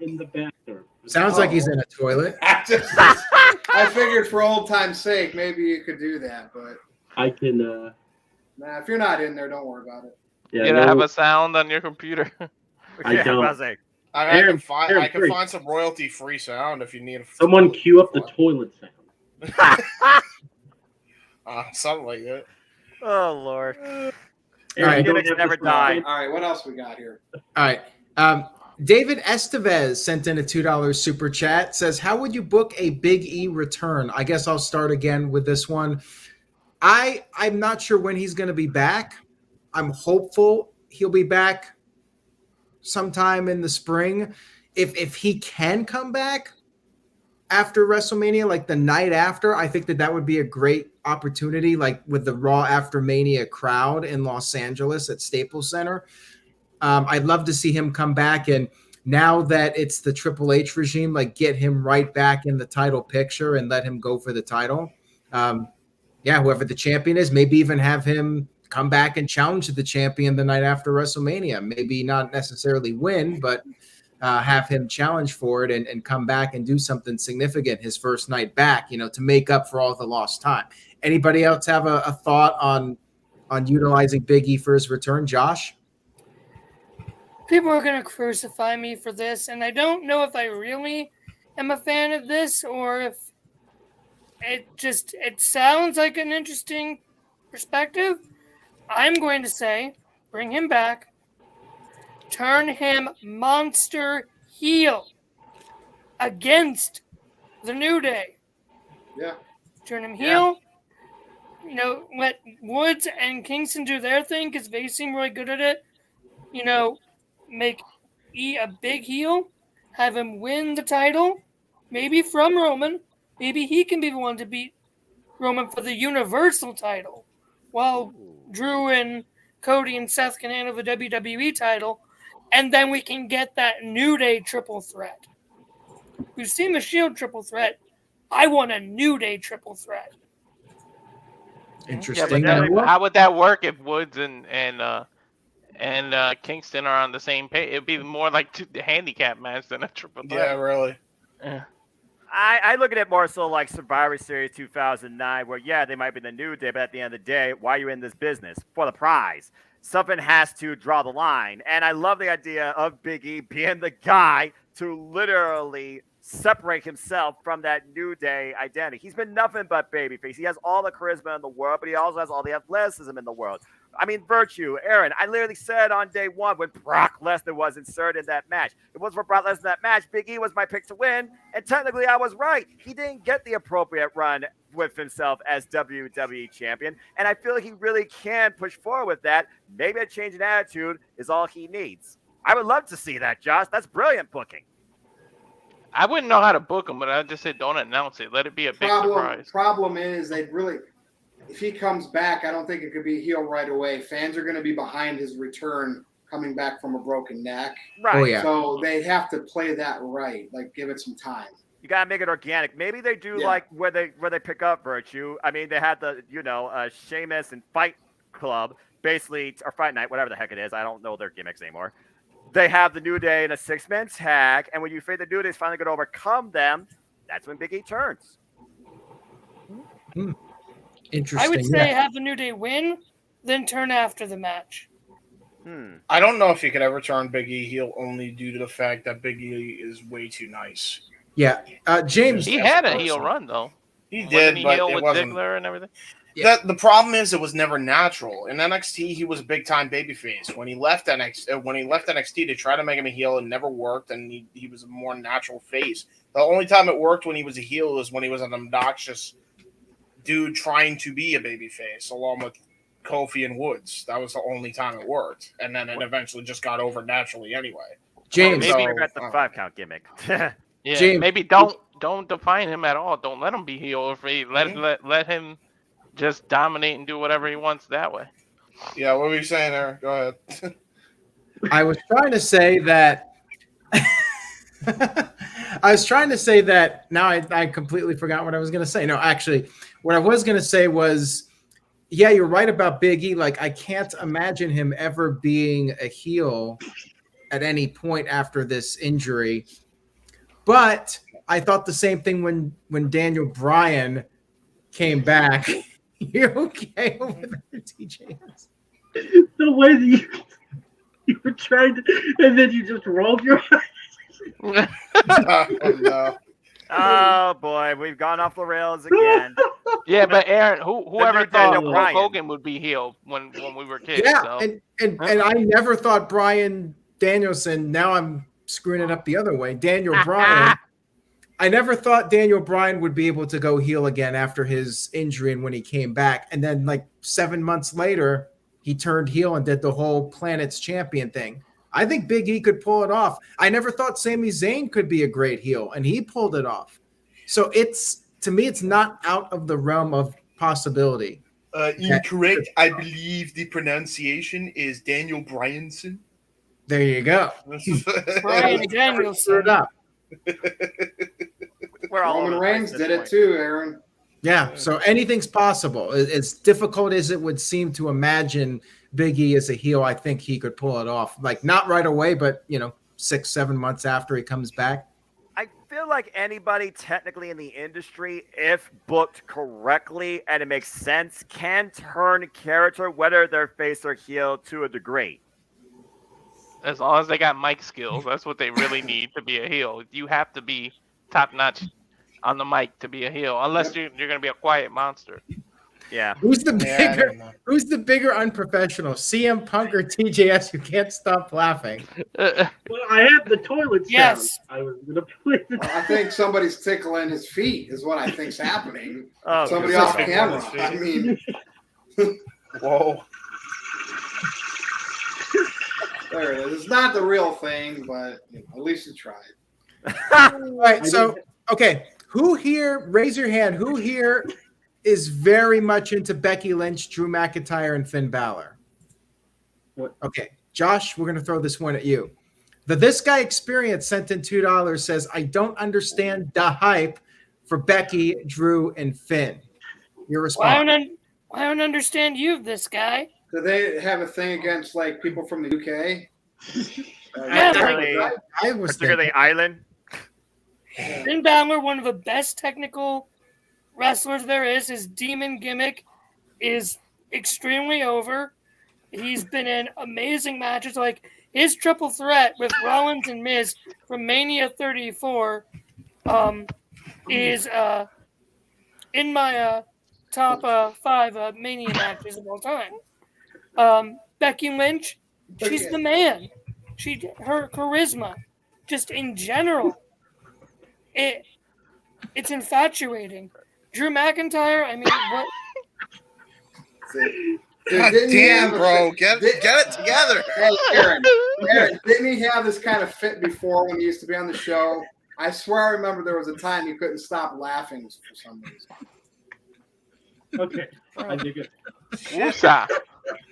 Speaker 15: in the bathroom.
Speaker 6: Sounds like he's in a toilet.
Speaker 1: I figured for old time's sake, maybe you could do that, but
Speaker 15: I can.
Speaker 1: nah, if you're not in there, don't worry about it.
Speaker 15: Yeah,
Speaker 2: You don't have a sound on your computer.
Speaker 15: I don't.
Speaker 12: I
Speaker 15: Aaron,
Speaker 12: can
Speaker 15: free.
Speaker 12: find some royalty-free sound if you need a
Speaker 15: Someone cue up the toilet sound.
Speaker 12: something like that.
Speaker 5: Oh Lord.
Speaker 6: All right.
Speaker 5: Gimmicks never die.
Speaker 1: All right, what else we got here?
Speaker 6: All right. David Estevez sent in a $2 super chat. Says, how would you book a Big E return? I guess I'll start again with this one. I'm not sure when he's going to be back. I'm hopeful he'll be back sometime in the spring. If he can come back after WrestleMania, like the night after, I think that would be a great opportunity, like with the Raw After Mania crowd in Los Angeles at Staples Center. I'd love to see him come back, and now that it's the Triple H regime, like get him right back in the title picture and let him go for the title. Whoever the champion is, maybe even have him come back and challenge the champion the night after WrestleMania. Maybe not necessarily win, but have him challenge for it and come back and do something significant his first night back, to make up for all the lost time. Anybody else have a thought on utilizing Big E for his return? Josh?
Speaker 3: People are going to crucify me for this, and I don't know if I really am a fan of this or if it sounds like an interesting perspective. I'm going to say, bring him back, turn him monster heel against the New Day.
Speaker 1: Yeah.
Speaker 3: Turn him heel. Let Woods and Kingston do their thing because they seem really good at it. Make E a big heel, have him win the title, maybe from Roman. Maybe he can be the one to beat Roman for the Universal title, while Drew and Cody and Seth can handle the WWE title, and then we can get that New Day triple threat. We've seen the Shield triple threat. I want a New Day triple threat.
Speaker 6: Interesting.
Speaker 2: Yeah, but how would that work if Woods and Kingston are on the same page? It'd be more like the handicap match than a triple threat.
Speaker 12: Yeah, really.
Speaker 2: Yeah.
Speaker 5: I look at it more so like Survivor Series 2009, where, they might be the New Day, but at the end of the day, why are you in this business? For the prize. Something has to draw the line. And I love the idea of Big E being the guy to literally separate himself from that New Day identity. He's been nothing but babyface. He has all the charisma in the world, but he also has all the athleticism in the world. I mean, Virtue, Aaron, I literally said on day one when Brock Lesnar was inserted in that match, it wasn't for Brock Lesnar in that match, Big E was my pick to win, and technically I was right. He didn't get the appropriate run with himself as WWE champion, and I feel like he really can push forward with that. Maybe a change in attitude is all he needs. I would love to see that, Josh. That's brilliant booking.
Speaker 2: I wouldn't know how to book him, but I just said don't announce it. Let it be a big surprise.
Speaker 1: Problem is, if he comes back, I don't think it could be a heel right away. Fans are going to be behind his return coming back from a broken neck.
Speaker 5: Right. Oh, yeah.
Speaker 1: So they have to play that right, like give it some time.
Speaker 5: You gotta make it organic. Maybe they do like where they pick up Virtue. I mean, they had the Sheamus and Fight Club, basically, or Fight Night, whatever the heck it is. I don't know their gimmicks anymore. They have the New Day in a 6-man tag, and when you figure the New Day is finally going to overcome them, that's when Big E turns.
Speaker 6: Interesting.
Speaker 3: I would say have the New Day win, then turn after the match.
Speaker 12: I don't know if you could ever turn Big E heel only due to the fact that Big E is way too nice.
Speaker 6: Yeah. James.
Speaker 2: He had a heel run, though.
Speaker 12: He
Speaker 2: Wasn't
Speaker 12: did,
Speaker 2: he
Speaker 12: but
Speaker 2: heel
Speaker 12: it
Speaker 2: with
Speaker 12: wasn't.
Speaker 2: Ziggler and everything?
Speaker 12: The problem is it was never natural. In NXT, he was a big time babyface. When he left NXT, they tried to make him a heel, and never worked, and he was a more natural face. The only time it worked when he was a heel was when he was an obnoxious dude trying to be a babyface, along with Kofi and Woods. That was the only time it worked, and then it eventually just got over naturally anyway.
Speaker 6: James,
Speaker 5: maybe regret the 5-count gimmick.
Speaker 2: Yeah,
Speaker 6: James.
Speaker 2: maybe don't define him at all. Don't let him be heel or free. Let him just dominate and do whatever he wants that way.
Speaker 12: Yeah, what were you saying there? Go ahead.
Speaker 6: I was trying to say that. Now I completely forgot what I was going to say. No, actually, what I was going to say was, yeah, you're right about Big E. Like, I can't imagine him ever being a heel at any point after this injury. But I thought the same thing when Daniel Bryan came back. You're okay over there, TJ?
Speaker 15: The way that you were trying to, and then you just rolled your eyes.
Speaker 12: Oh, no.
Speaker 5: Oh boy, we've gone off the rails again.
Speaker 2: Yeah, but Aaron, whoever
Speaker 5: new
Speaker 2: thought
Speaker 5: Daniel
Speaker 2: Hulk
Speaker 5: Bryan.
Speaker 2: Hogan would be heel when we were kids?
Speaker 6: Yeah,
Speaker 2: so.
Speaker 6: and I never thought Bryan Danielson. Now I'm screwing it up the other way. Daniel Bryan. I never thought Daniel Bryan would be able to go heel again after his injury and when he came back. And then like 7 months later, he turned heel and did the whole Planet's Champion thing. I think Big E could pull it off. I never thought Sami Zayn could be a great heel, and he pulled it off. So to me, it's not out of the realm of possibility.
Speaker 12: Incorrect. I believe the pronunciation is Daniel Bryanson.
Speaker 6: There you go.
Speaker 3: Bryan Danielson.
Speaker 6: Screw it up.
Speaker 1: Roman Reigns did it too, Aaron.
Speaker 6: Yeah, so anything's possible. As difficult as it would seem to imagine Big E as a heel, I think he could pull it off. Like, not right away, but 6-7 months after he comes back.
Speaker 5: I feel like anybody technically in the industry, if booked correctly and it makes sense, can turn character, whether they're face or heel, to a degree.
Speaker 2: As long as they got mic skills, that's what they really need to be a heel. You have to be top notch on the mic to be a heel, unless you're going to be a quiet monster.
Speaker 5: Yeah.
Speaker 6: Who's the bigger unprofessional, CM Punk or TJS? You can't stop laughing.
Speaker 15: Well, I have the toilet sound.
Speaker 3: Yes.
Speaker 15: I was gonna play the.
Speaker 1: I think somebody's tickling his feet is what I think's happening.
Speaker 5: Oh,
Speaker 1: Somebody
Speaker 5: good.
Speaker 1: off camera. I mean,
Speaker 12: Whoa.
Speaker 1: there it is. It's not the real thing, but at least you tried.
Speaker 6: All right, so okay, who here? Raise your hand. Who here is very much into Becky Lynch, Drew McIntyre, and Finn Balor?
Speaker 15: What?
Speaker 6: Okay, Josh, we're going to throw this one at you. The This Guy Experience sent in $2, says, I don't understand the hype for Becky, Drew, and Finn. Your response.
Speaker 3: I don't understand you, this guy.
Speaker 1: Do they have a thing against like people from the UK?
Speaker 6: I was
Speaker 5: particularly Island.
Speaker 3: Finn Balor, one of the best technical wrestlers there is. His demon gimmick is extremely over. He's been in amazing matches. Like his triple threat with Rollins and Miz from Mania 34 is in my top 5 Mania matches of all time. Becky Lynch, she's the man. Her charisma, just in general, it's infatuating. Drew McIntyre, I mean, what?
Speaker 12: God damn, bro. Get it together.
Speaker 1: Hey, Aaron, didn't he have this kind of fit before when he used to be on the show? I swear I remember there was a time he couldn't stop laughing for some reason.
Speaker 15: Okay, I dig it.
Speaker 2: Woosah.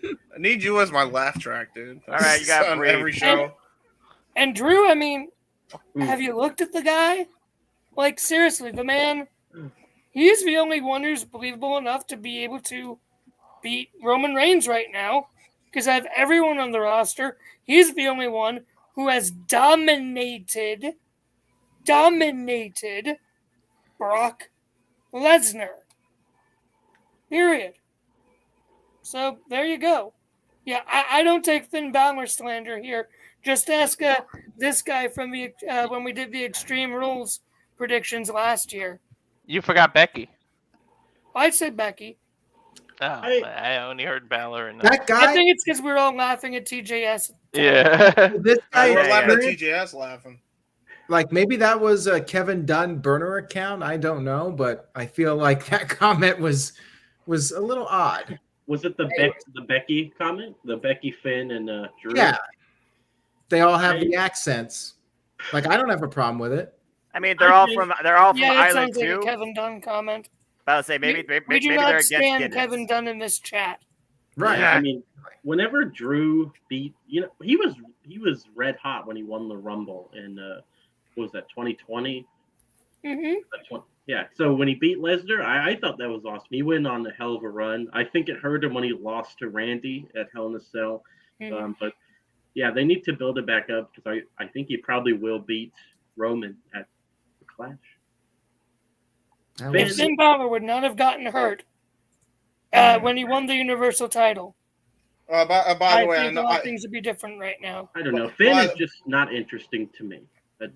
Speaker 12: I need you as my laugh track, dude.
Speaker 5: All right, you got
Speaker 12: on every show.
Speaker 3: And Drew, I mean, have you looked at the guy? Like, seriously, the man, he's the only one who's believable enough to be able to beat Roman Reigns right now. Because I have everyone on the roster. He's the only one who has dominated Brock Lesnar. Period. So, there you go. Yeah, I don't take Finn Balor slander here. Just ask this guy from the when we did the Extreme Rules predictions last year.
Speaker 2: You forgot Becky.
Speaker 3: I'd say Becky.
Speaker 2: Oh, I only heard Balor and
Speaker 6: That guy.
Speaker 3: I think it's because we're all laughing at TJS.
Speaker 2: Yeah.
Speaker 6: This guy.
Speaker 12: We're laughing at
Speaker 6: experienced-
Speaker 12: TJS laughing.
Speaker 6: Like maybe that was a Kevin Dunn burner account. I don't know, but I feel like that comment was a little odd.
Speaker 15: Was it the Becky comment? The Becky, Finn, and Drew?
Speaker 6: Yeah, they all have the accents. Like I don't have a problem with it.
Speaker 5: I mean, they're all from
Speaker 3: Yeah, it
Speaker 5: Island
Speaker 3: sounds like
Speaker 5: too.
Speaker 3: a Kevin Dunn comment.
Speaker 5: I would say maybe
Speaker 3: We do
Speaker 5: they're
Speaker 3: not
Speaker 5: against
Speaker 3: stand
Speaker 5: Guinness.
Speaker 3: Kevin Dunn in this chat.
Speaker 6: Right.
Speaker 15: Yeah, I mean, whenever Drew beat, he was red hot when he won the Rumble in what was that 2020?
Speaker 3: Mm-hmm.
Speaker 15: Yeah. So when he beat Lesnar, I thought that was awesome. He went on a hell of a run. I think it hurt him when he lost to Randy at Hell in a Cell.
Speaker 3: Mhm.
Speaker 15: But yeah, they need to build it back up because I think he probably will beat Roman at the Clash.
Speaker 3: If Finn Balor would not have gotten hurt when he won the Universal title,
Speaker 12: By the way,
Speaker 3: I
Speaker 12: I
Speaker 3: think
Speaker 12: know.
Speaker 3: a lot of things would be different right now.
Speaker 15: I don't know. Finn is just not interesting to me.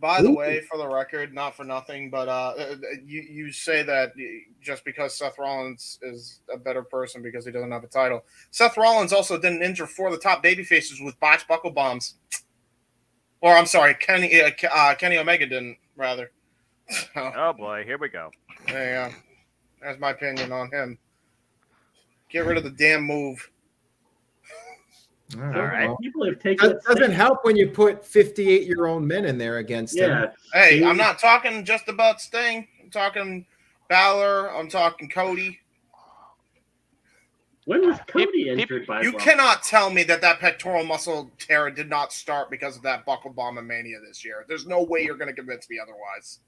Speaker 12: By the way, for the record, not for nothing, but you say that just because Seth Rollins is a better person because he doesn't have a title. Seth Rollins also didn't injure four of the top babyfaces with botched buckle bombs. Or I'm sorry, Kenny Omega didn't, rather.
Speaker 5: Oh boy, here we go.
Speaker 12: Yeah, that's my opinion on him. Get rid of the damn move.
Speaker 6: All right.
Speaker 15: Well, people have taken
Speaker 6: That doesn't help when you put 58-year-old men in there against him.
Speaker 12: Hey, I'm not talking just about Sting. I'm talking Balor. I'm talking Cody.
Speaker 15: When was Cody injured by
Speaker 12: You
Speaker 15: Rollins?
Speaker 12: cannot tell me that pectoral muscle tear did not start because of that buckle bomb in Mania this year. There's no way you're going to convince me otherwise.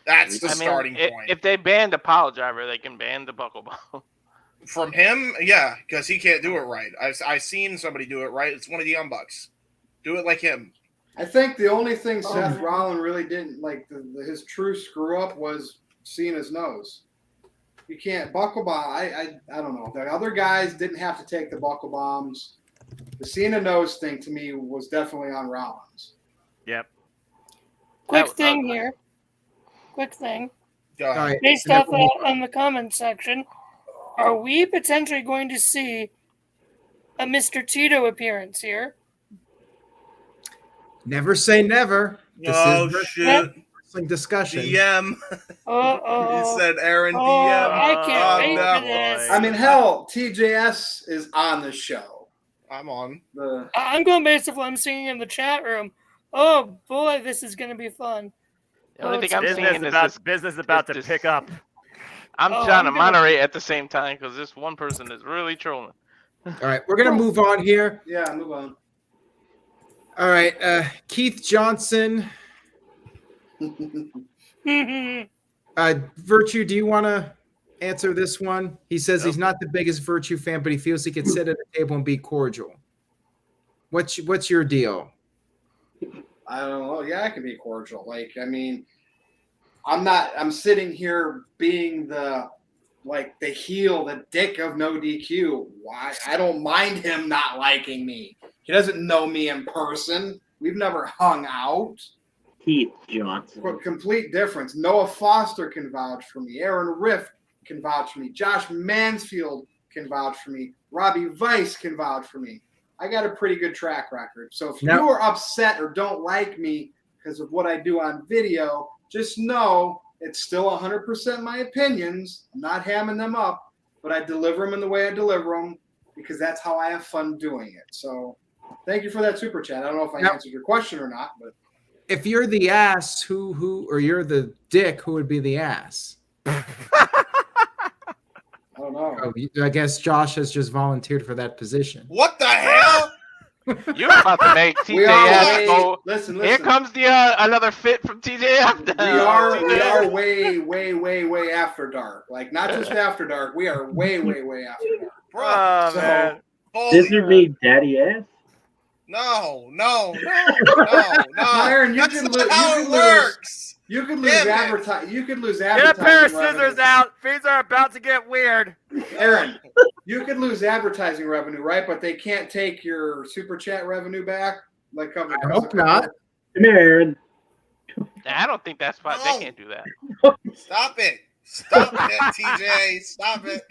Speaker 12: That's the starting point.
Speaker 2: If they banned the pile driver, they can ban the buckle bomb.
Speaker 12: From him, yeah, because he can't do it right. I've seen somebody do it right. It's one of the Young Bucks. Do it like him.
Speaker 1: I think the only thing Seth Rollins really didn't like his true screw up was seeing his nose. You can't buckle bomb. I don't know. The other guys didn't have to take the buckle bombs. The seeing a nose thing to me was definitely on Rollins.
Speaker 5: Yep.
Speaker 3: Quick thing here. Quick thing.
Speaker 12: Right.
Speaker 3: Based off on the comment section, are we potentially going to see a Mr. Tito appearance here?
Speaker 6: Never say never. This
Speaker 12: Oh,
Speaker 6: is
Speaker 12: shit.
Speaker 6: wrestling discussion.
Speaker 12: DM.
Speaker 3: Uh-oh.
Speaker 12: He said Aaron DM.
Speaker 3: I can't wait
Speaker 12: no.
Speaker 3: for this.
Speaker 1: I mean, hell, TJS is on the show.
Speaker 12: I'm on.
Speaker 3: I'm going based off what I'm seeing in the chat room. Oh, boy, this is going to be fun.
Speaker 2: The only thing I'm seeing is this
Speaker 5: business about to pick up.
Speaker 2: I'm trying to moderate at the same time because this one person is really trolling.
Speaker 6: All right, we're going to move on here.
Speaker 1: Yeah, move on.
Speaker 6: All right, Keith Johnson. Virtue, do you want to answer this one? He says he's not the biggest Virtue fan, but he feels he could sit at a table and be cordial. What's your deal?
Speaker 1: I don't know. Yeah, I can be cordial. Like, I mean, I'm sitting here being the heel, the dick of NoDQ. Why? I don't mind him not liking me. He doesn't know me in person. We've never hung out.
Speaker 15: Keith Johnson.
Speaker 1: But complete difference. Noah Foster can vouch for me. Aaron Riff can vouch for me. Josh Mansfield can vouch for me. Robbie Weiss can vouch for me. I got a pretty good track record. So if you are upset or don't like me because of what I do on video, just know it's still 100% my opinions. I'm not hamming them up, but I deliver them in the way I deliver them because that's how I have fun doing it. So thank you for that super chat. I don't know if I answered your question or not, but
Speaker 6: If you're the ass, or you're the dick, who would be the ass?
Speaker 1: I don't know.
Speaker 6: Oh, I guess Josh has just volunteered for that position.
Speaker 12: What the hell?
Speaker 2: You're about to make TJF go.
Speaker 1: Listen.
Speaker 2: Here comes the another fit from TJF.
Speaker 1: We are way after dark. Like, not just after dark. We are way after dark.
Speaker 12: Bro,
Speaker 5: man.
Speaker 15: Scissor me, daddy ass.
Speaker 12: No.
Speaker 1: Aaron,
Speaker 12: That's not how it works.
Speaker 1: You could lose advertising. You could lose
Speaker 5: Get
Speaker 1: advertising.
Speaker 5: a pair of scissors
Speaker 1: revenue.
Speaker 5: out. Things are about to get weird.
Speaker 1: Aaron, you could lose advertising revenue, right? But they can't take your super chat revenue back. Like,
Speaker 6: I hope not.
Speaker 15: Come here, Aaron.
Speaker 2: I don't think that's fine.
Speaker 12: No.
Speaker 2: They can't do that.
Speaker 12: Stop it. Stop it, TJ. Stop it.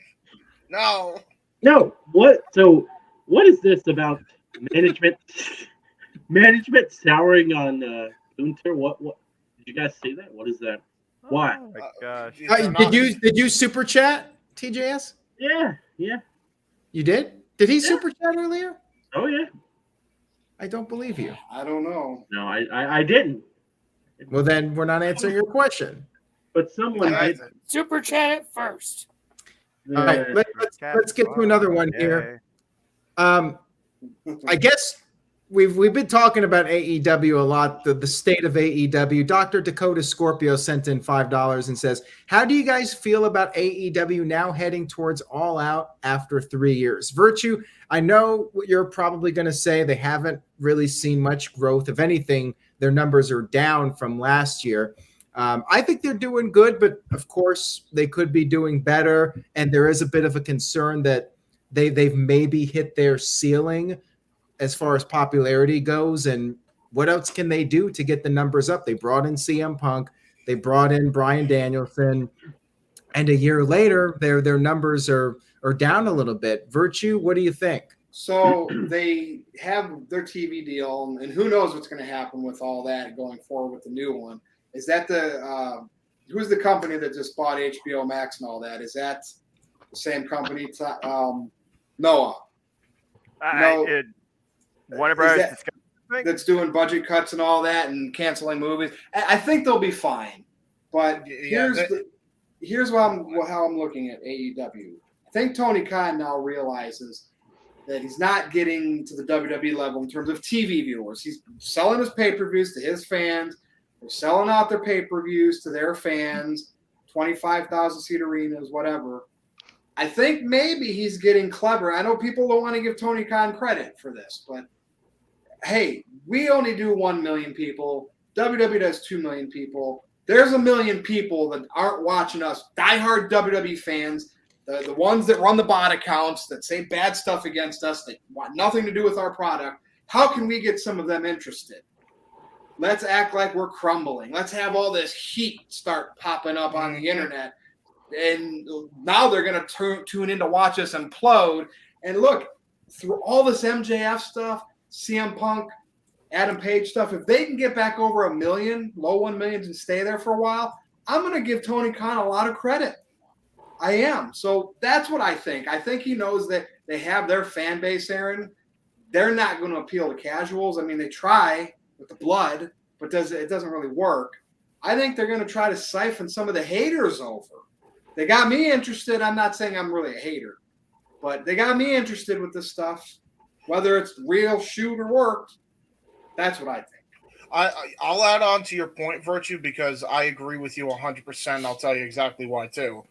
Speaker 12: No.
Speaker 15: No. What? So, what is this about management? Management souring on Gunther? What? Did you guys see that? What is that? Why?
Speaker 5: Oh my gosh.
Speaker 6: Did you super chat, TJS?
Speaker 15: Yeah.
Speaker 6: You did? Did he super chat earlier?
Speaker 15: Oh yeah.
Speaker 6: I don't believe you.
Speaker 1: I don't know.
Speaker 15: No, I didn't.
Speaker 6: Well, then we're not answering your question.
Speaker 15: But someone did.
Speaker 3: Super chat it first.
Speaker 6: All right, let's get to another one here. I guess we've been talking about AEW a lot, the state of AEW. Dr. Dakota Scorpio sent in $5 and says, how do you guys feel about AEW now heading towards All Out after 3 years? Virtue, I know what you're probably going to say. They haven't really seen much growth. If anything, their numbers are down from last year. I think they're doing good, but of course they could be doing better. And there is a bit of a concern that they've maybe hit their ceiling as far as popularity goes. And what else can they do to get the numbers up? They brought in CM Punk, they brought in Bryan Danielson, and a year later, their numbers are down a little bit. Virtue, what do you think?
Speaker 1: So they have their TV deal, and who knows what's going to happen with all that going forward with the new one. Is that who's the company that just bought HBO Max and all that? Is that the same company? Noah.
Speaker 5: Warner Brothers
Speaker 1: that's doing budget cuts and all that and canceling movies. I think they'll be fine. But here's how I'm looking at AEW. I think Tony Khan now realizes that he's not getting to the WWE level in terms of TV viewers. He's selling his pay-per-views to his fans. They're selling out their pay-per-views to their fans, 25,000-seat arenas, whatever. I think maybe he's getting clever. I know people don't want to give Tony Khan credit for this, but hey, we only do 1 million people. WWE does 2 million people. There's 1 million people that aren't watching us, diehard WWE fans, the ones that run the bot accounts, that say bad stuff against us, that want nothing to do with our product. How can we get some of them interested? Let's act like we're crumbling. Let's have all this heat start popping up on the internet. And now they're going to tune in to watch us implode. And look, through all this MJF stuff, CM Punk, Adam Page stuff, if they can get back over 1 million, low 1 million, and stay there for a while, I'm going to give Tony Khan a lot of credit. I am. So that's what I think. I think he knows that they have their fan base, Aaron. They're not going to appeal to casuals. I mean, they try with the blood, but it doesn't really work. I think they're going to try to siphon some of the haters over. They got me interested. I'm not saying I'm really a hater, but they got me interested with this stuff. Whether it's real, shoot, or worked, that's what I think.
Speaker 12: I'll add on to your point, Virtue, because I agree with you 100%. I'll tell you exactly why, too.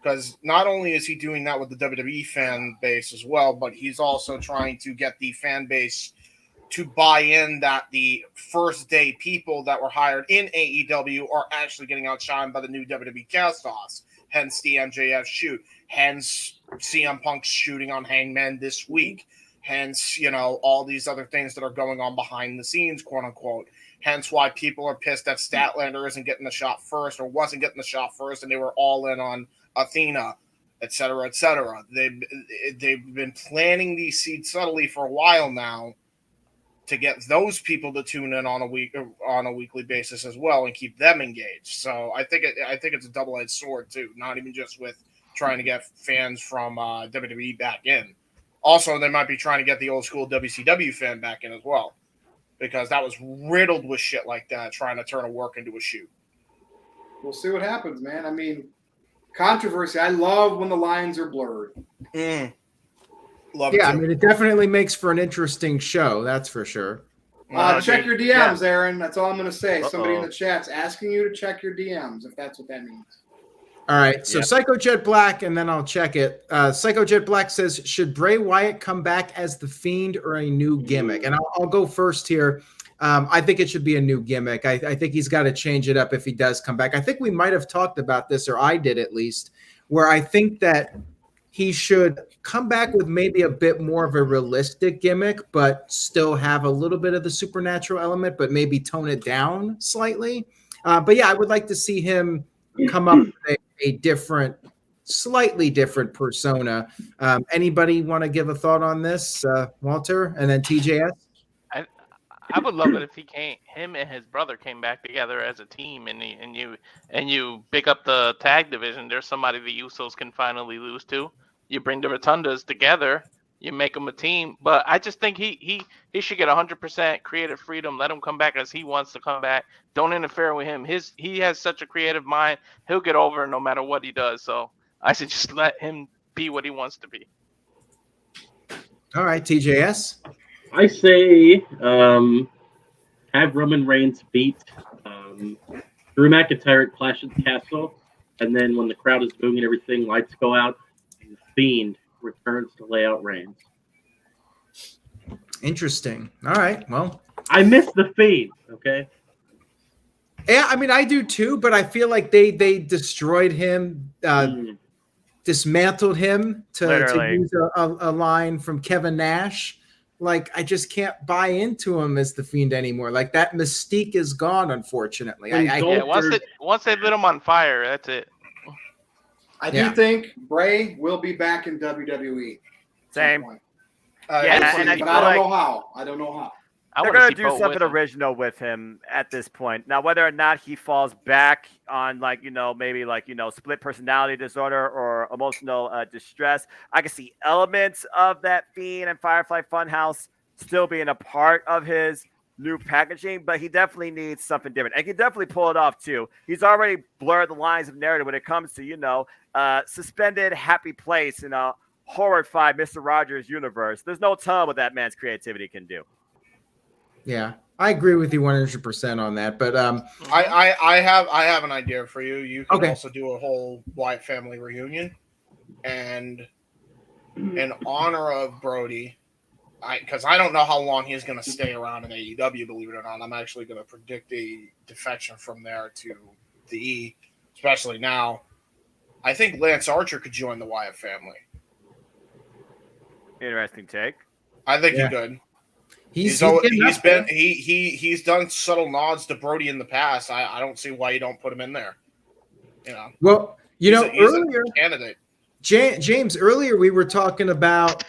Speaker 12: Because not only is he doing that with the WWE fan base as well, but he's also trying to get the fan base to buy in that the first day people that were hired in AEW are actually getting outshined by the new WWE cast-offs. Hence the MJF shoot. Hence CM Punk's shooting on Hangman this week. Hence, all these other things that are going on behind the scenes, quote unquote. Hence why people are pissed that Statlander isn't getting the shot first or wasn't getting the shot first, and they were all in on Athena, et cetera, et cetera. They've been planting these seeds subtly for a while now to get those people to tune in on a weekly basis as well and keep them engaged. So I think it's a double-edged sword too, not even just with trying to get fans from WWE back in. Also, they might be trying to get the old school WCW fan back in as well, because that was riddled with shit like that, trying to turn a work into a shoot.
Speaker 1: We'll see what happens, man. I mean, controversy. I love when the lines are blurred.
Speaker 12: Love it.
Speaker 6: I mean, it definitely makes for an interesting show. That's for sure.
Speaker 1: Check your DMs, Aaron. That's all I'm going to say. Somebody in the chat's asking you to check your DMs, if that's what that means.
Speaker 6: All right. So Psycho Jet Black, and then I'll check it. Psycho Jet Black says, should Bray Wyatt come back as the Fiend or a new gimmick? And I'll go first here. I think it should be a new gimmick. I think he's got to change it up if he does come back. I think we might have talked about this, or I did at least, where I think that he should come back with maybe a bit more of a realistic gimmick, but still have a little bit of the supernatural element, but maybe tone it down slightly. But yeah, I would like to see him come up with a different, slightly different persona. Anybody want to give a thought on this, Walter, and then TJS?
Speaker 2: I would love it if him and his brother came back together as a team, and you pick up the tag division. There's somebody the Usos can finally lose to. You bring the Rotundas together. You make them a team. But I just think he should get 100% creative freedom. Let him come back as he wants to come back. Don't interfere with him. He has such a creative mind. He'll get over no matter what he does. So I should just let him be what he wants to be.
Speaker 6: All right, TJS.
Speaker 15: I say have Roman Reigns beat Drew McIntyre at Clash at the Castle, and then when the crowd is booing and everything, lights go out, and the Fiend returns to lay out Reigns.
Speaker 6: Interesting. All right. Well,
Speaker 15: I miss the Fiend. Okay.
Speaker 6: Yeah, I mean, I do too, but I feel like they destroyed him, dismantled him to use a line from Kevin Nash. Like, I just can't buy into him as the Fiend anymore. Like, that mystique is gone, unfortunately.
Speaker 2: Once they lit him on fire, that's it.
Speaker 1: I do think Bray will be back in WWE.
Speaker 5: Same.
Speaker 1: But I don't know how.
Speaker 5: They're going to do something original with him at this point. Now, whether or not he falls back on, maybe split personality disorder or emotional distress, I can see elements of that Fiend and Firefly Funhouse still being a part of his new packaging, but he definitely needs something different. And he can definitely pull it off, too. He's already blurred the lines of narrative when it comes to, suspended happy place in a horrified Mr. Rogers universe. There's no telling what that man's creativity can do.
Speaker 6: Yeah, I agree with you 100% on that. But
Speaker 12: I have an idea for you. You can also do a whole Wyatt family reunion, and in honor of Brody, because I don't know how long he's going to stay around in AEW. Believe it or not, I'm actually going to predict a defection from there to the E, especially now. I think Lance Archer could join the Wyatt family.
Speaker 5: Interesting take.
Speaker 12: I think he could. He's done subtle nods to Brody in the past. I don't see why you don't put him in there.
Speaker 6: Well, he's
Speaker 12: earlier a candidate.
Speaker 6: James, earlier we were talking about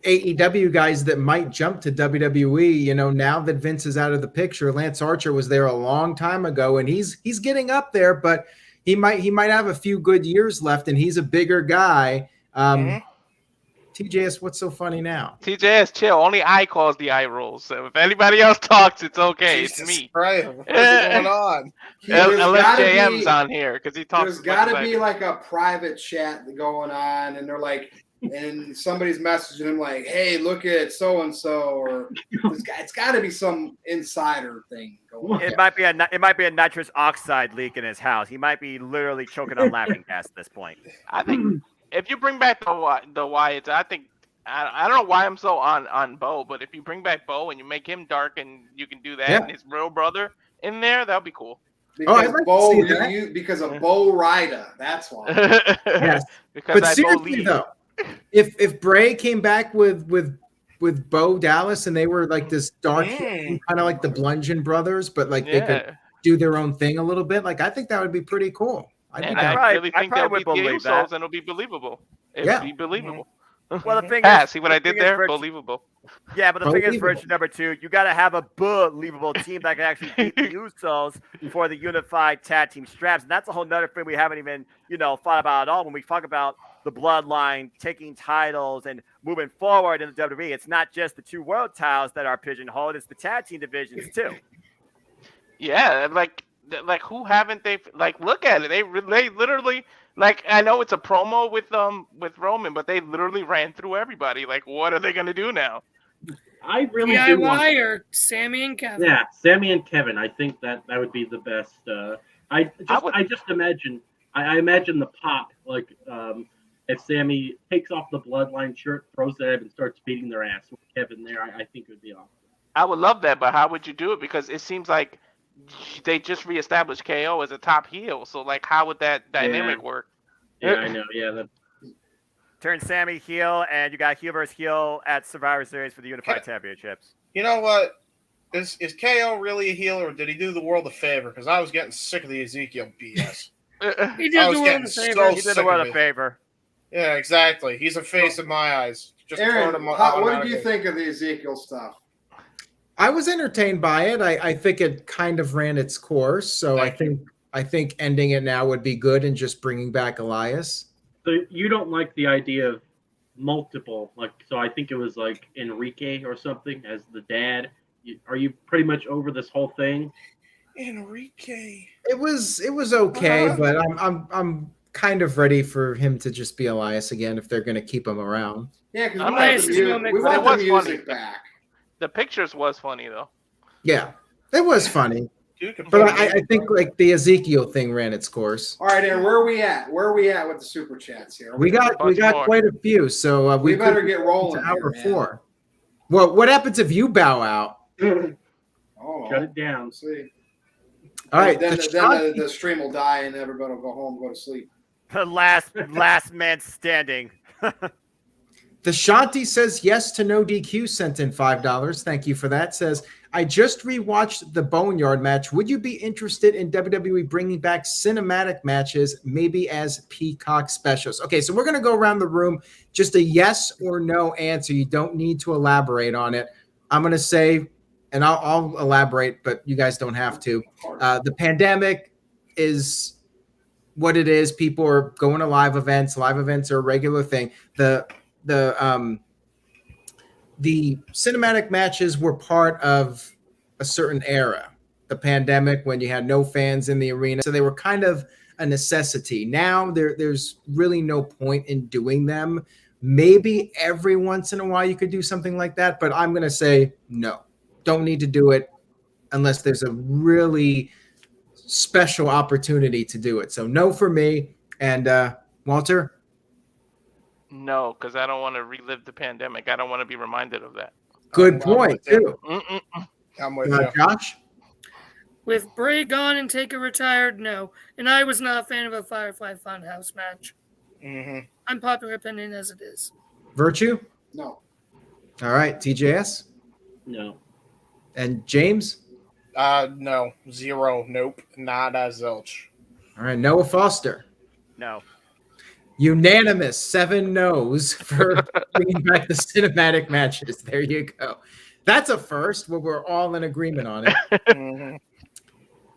Speaker 6: AEW guys that might jump to WWE. Now that Vince is out of the picture, Lance Archer was there a long time ago, and he's getting up there, but he might have a few good years left, and he's a bigger guy. TJS, what's so funny now?
Speaker 2: TJS, chill. Only I cause the eye rolls. So if anybody else talks, it's okay.
Speaker 12: Jesus
Speaker 2: it's me.
Speaker 12: Christ. What's going on?
Speaker 2: Unless JM's on here because he talks.
Speaker 1: There's got to be like a private chat going on, and they're like, and somebody's messaging him like, "Hey, look at so and so," or it's got to be some insider thing going on.
Speaker 5: It might be a nitrous oxide leak in his house. He might be literally choking on laughing gas at this point.
Speaker 2: I think. If you bring back the Wyatts, I think I don't know why I'm so on Bo, but if you bring back Bo and you make him dark and you can do that and his real brother in there, that'll be cool.
Speaker 1: Because because of Bo Rida, that's why.
Speaker 6: Yes, but seriously though, if Bray came back with Bo Dallas and they were like this dark, kind of like the Bludgeon Brothers, but like they could do their own thing a little bit, like I think that would be pretty cool.
Speaker 2: I really think they'll beat the Usos and it'll be believable. It'll be believable.
Speaker 5: Well, the thing is,
Speaker 2: see what I did there? Believable.
Speaker 5: Yeah, but the thing is, version number 2, you got to have a believable team that can actually beat the Usos for the unified tag team straps, and that's a whole nother thing we haven't even, thought about at all when we talk about the Bloodline taking titles and moving forward in the WWE. It's not just the 2 world titles that are pigeonholed; it's the tag team divisions too.
Speaker 2: Yeah, like who haven't they look at it? They literally I know it's a promo with Roman, but they literally ran through everybody. Like, what are they gonna do now?
Speaker 15: I really
Speaker 3: DIY or Sammy and Kevin.
Speaker 15: Yeah, Sammy and Kevin. I think that would be the best. I just imagine. I imagine the pop if Sammy takes off the Bloodline shirt, throws it up, and starts beating their ass with Kevin there. I think it would be awesome.
Speaker 2: I would love that, but how would you do it? Because it seems like they just reestablished KO as a top heel. So, how would that dynamic work?
Speaker 15: Yeah, I know. Yeah,
Speaker 5: turn Sammy heel, and you got heel versus heel at Survivor Series for the Unified Championships.
Speaker 12: You know what? Is KO really a heel, or did he do the world a favor? Because I was getting sick of the Ezekiel BS.
Speaker 3: He did
Speaker 12: I was
Speaker 3: the world
Speaker 12: getting
Speaker 3: a favor.
Speaker 12: so
Speaker 5: He did
Speaker 12: sick
Speaker 5: the world
Speaker 12: of
Speaker 5: a
Speaker 12: it.
Speaker 5: favor.
Speaker 12: Yeah, exactly. He's a face in my eyes. Just
Speaker 1: Aaron,
Speaker 12: turn him
Speaker 1: what did you
Speaker 12: automatically.
Speaker 1: think of the Ezekiel stuff?
Speaker 6: I was entertained by it. I think it kind of ran its course. So I think ending it now would be good and just bringing back Elias.
Speaker 15: So you don't like the idea of multiple, like, so I think it was like Enrique or something as the dad. Are you pretty much over this whole thing?
Speaker 12: Enrique.
Speaker 6: It was okay, but I'm kind of ready for him to just be Elias again if they're going to keep him around.
Speaker 1: Yeah, because
Speaker 2: I'm
Speaker 1: we want
Speaker 2: ready.
Speaker 1: the music
Speaker 2: funny.
Speaker 1: back.
Speaker 2: The pictures was funny though.
Speaker 6: Yeah, it was funny.
Speaker 12: Dude can
Speaker 6: But
Speaker 12: play
Speaker 6: I think like the Ezekiel thing ran its course.
Speaker 1: All right, Aaron, where are we at? Where are we at with the super chats here?
Speaker 6: We got quite a few, so
Speaker 1: We
Speaker 6: could
Speaker 1: better
Speaker 6: be
Speaker 1: get rolling
Speaker 6: to hour
Speaker 1: here, man.
Speaker 6: 4. Well, what happens if you bow out?
Speaker 1: Oh,
Speaker 15: Shut it down.
Speaker 1: we'll see.
Speaker 6: All right,
Speaker 1: Then,
Speaker 6: the
Speaker 1: the stream will die and everybody will go home and go to sleep.
Speaker 5: The last man standing.
Speaker 6: The Shanti says yes to no DQ, sent in $5. Thank you for that. Says, I just rewatched the Boneyard match. Would you be interested in WWE bringing back cinematic matches, maybe as Peacock specials? Okay, so we're going to go around the room. Just a yes or no answer. You don't need to elaborate on it. I'm going to say, and I'll elaborate, but you guys don't have to. The pandemic is what it is. People are going to live events. Live events are a regular thing. The cinematic matches were part of a certain era, the pandemic, when you had no fans in the arena. So they were kind of a necessity. Now there's really no point in doing them. Maybe every once in a while you could do something like that, but I'm going to say no. Don't need to do it unless there's a really special opportunity to do it. So no for me. And Walter?
Speaker 2: No, because I don't want to relive the pandemic. I don't want to be reminded of that.
Speaker 6: Good point, too.
Speaker 12: I'm with you.
Speaker 6: Josh?
Speaker 3: With Bray gone and Taker retired, no. And I was not a fan of a Firefly Funhouse match.
Speaker 12: Mm-hmm.
Speaker 3: Unpopular opinion as it is.
Speaker 6: Virtue?
Speaker 1: No.
Speaker 6: All right, TJS?
Speaker 15: No.
Speaker 6: And James?
Speaker 12: No. 0. Nope. Nada zilch.
Speaker 6: All right, Noah Foster?
Speaker 5: No.
Speaker 6: Unanimous 7 no's for bringing back the cinematic matches. There you go. That's a first where we're all in agreement on it.
Speaker 12: Mm-hmm.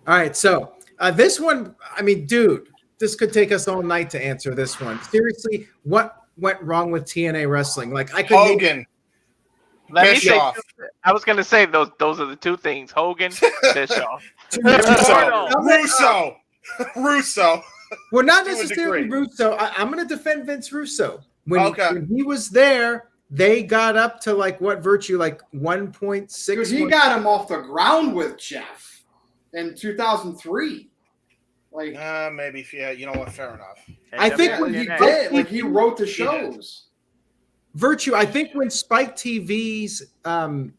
Speaker 6: All right, so this one, I mean, dude, this could take us all night to answer this one. Seriously, what went wrong with TNA wrestling? Like, I could
Speaker 12: Hogan.
Speaker 2: Let me say,
Speaker 12: Bischoff.
Speaker 2: I was gonna say those are the two things: Hogan, Bischoff.
Speaker 12: Russo.
Speaker 6: Well, not
Speaker 12: To a
Speaker 6: necessarily
Speaker 12: degree.
Speaker 6: Russo. I'm going to defend Vince Russo. When
Speaker 12: Okay.
Speaker 6: he was there, they got up to like what Virtue, like 1.6.
Speaker 1: Because he got him off the ground with Jeff in 2003. Like,
Speaker 12: Maybe. Yeah, you know what? Fair enough.
Speaker 6: I think
Speaker 1: when he did, like he wrote the shows.
Speaker 6: Virtue, I think when Spike TV's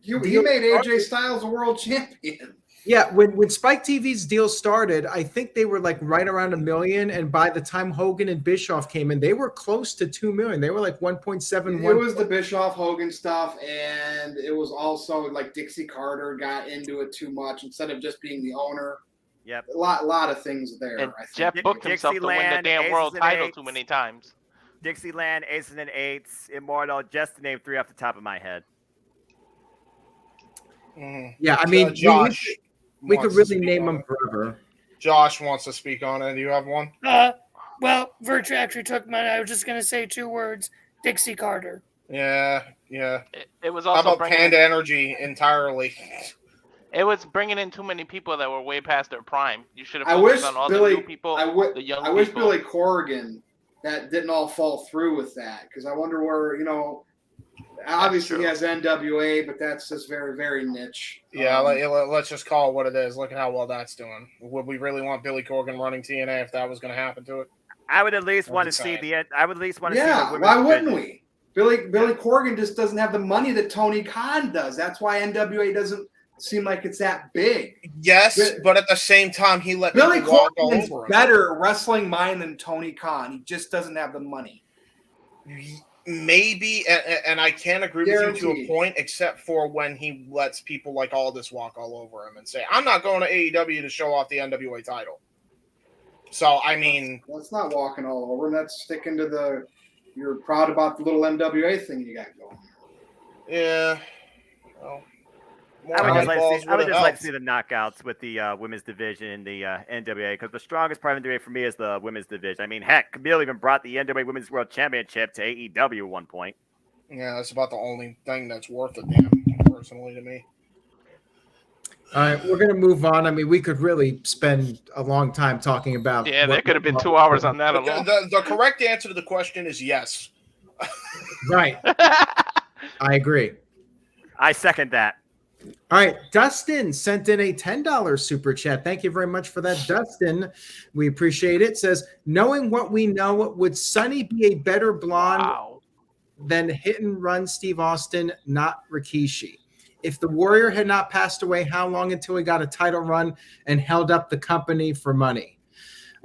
Speaker 1: He made AJ Styles a world champion.
Speaker 6: Yeah, when Spike TV's deal started, I think they were like right around $1 million, and by the time Hogan and Bischoff came in, they were close to $2 million. They were like 1.71.
Speaker 1: It was the Bischoff Hogan stuff, and it was also like Dixie Carter got into it too much instead of just being the owner.
Speaker 5: Yep.
Speaker 1: A lot of things there.
Speaker 2: And
Speaker 1: I think.
Speaker 2: Jeff booked himself to win the
Speaker 5: Dixieland,
Speaker 2: damn
Speaker 5: Aces
Speaker 2: world
Speaker 5: and
Speaker 2: title
Speaker 5: Eights.
Speaker 2: too many times.
Speaker 5: Dixieland, Aces and Eights, Immortal, just to name 3 off the top of my head.
Speaker 12: Mm-hmm.
Speaker 6: Yeah, I mean,
Speaker 12: Josh.
Speaker 6: we could
Speaker 12: wants to
Speaker 6: really
Speaker 12: speak
Speaker 6: name
Speaker 12: on
Speaker 6: them
Speaker 12: it.
Speaker 6: forever.
Speaker 12: Josh wants to speak on it. Do you have one?
Speaker 3: Well, Virtue actually took mine. I was just going to say 2 words. Dixie Carter.
Speaker 12: Yeah.
Speaker 2: It was
Speaker 12: How
Speaker 2: also
Speaker 12: about
Speaker 2: bringing
Speaker 12: Panda
Speaker 2: in,
Speaker 12: Energy entirely?
Speaker 2: it was bringing in too many people that were way past their prime. You should have
Speaker 1: I
Speaker 2: focused
Speaker 1: wish
Speaker 2: on all
Speaker 1: Billy.
Speaker 2: the new people, the young
Speaker 1: I wish
Speaker 2: people.
Speaker 1: Billy Corrigan that didn't all fall through with that because I wonder where obviously he has NWA, but that's just very very niche.
Speaker 12: Yeah, let's just call it what it is. Look at how well that's doing. Would we really want Billy Corgan running TNA if that was going to happen to it?
Speaker 5: I would at least want to see the. I would at least want to see.
Speaker 1: Yeah,
Speaker 5: the
Speaker 1: why
Speaker 5: women's
Speaker 1: wouldn't
Speaker 5: division.
Speaker 1: we? Billy Corgan just doesn't have the money that Tony Khan does. That's why NWA doesn't seem like it's that big.
Speaker 12: Yes, but at the same time, he let
Speaker 1: Billy
Speaker 12: people walk all
Speaker 1: Corgan's
Speaker 12: over him.
Speaker 1: better wrestling mind than Tony Khan. He just doesn't have the money.
Speaker 12: Maybe, and I can't agree with you to a
Speaker 1: Guaranteed.
Speaker 12: point, except for when he lets people like Aldis walk all over him and say, "I'm not going to AEW to show off the NWA title." So I mean,
Speaker 1: that's not walking all over. That's sticking to the. You're proud about the little NWA thing you got going.
Speaker 12: Yeah. Well,
Speaker 5: I would just
Speaker 12: would've
Speaker 5: like to
Speaker 12: helped.
Speaker 5: see the knockouts with the women's division in the NWA, because the strongest part of the NWA for me is the women's division. I mean, heck, Camille even brought the NWA Women's World Championship to AEW at one point.
Speaker 12: Yeah, that's about the only thing that's worth a damn, personally, to me.
Speaker 6: All right, we're going to move on. I mean, we could really spend a long time talking about.
Speaker 2: Yeah, there could have been 2 hours on that alone.
Speaker 12: The correct answer to the question is yes.
Speaker 6: Right. I agree.
Speaker 5: I second that.
Speaker 6: All right, Dustin sent in a $10 super chat. Thank you very much for that, Dustin. We appreciate it. Says, knowing what we know, would Sonny be a better blonde than hit and run Steve Austin, not Rikishi? If the Warrior had not passed away, how long until he got a title run and held up the company for money?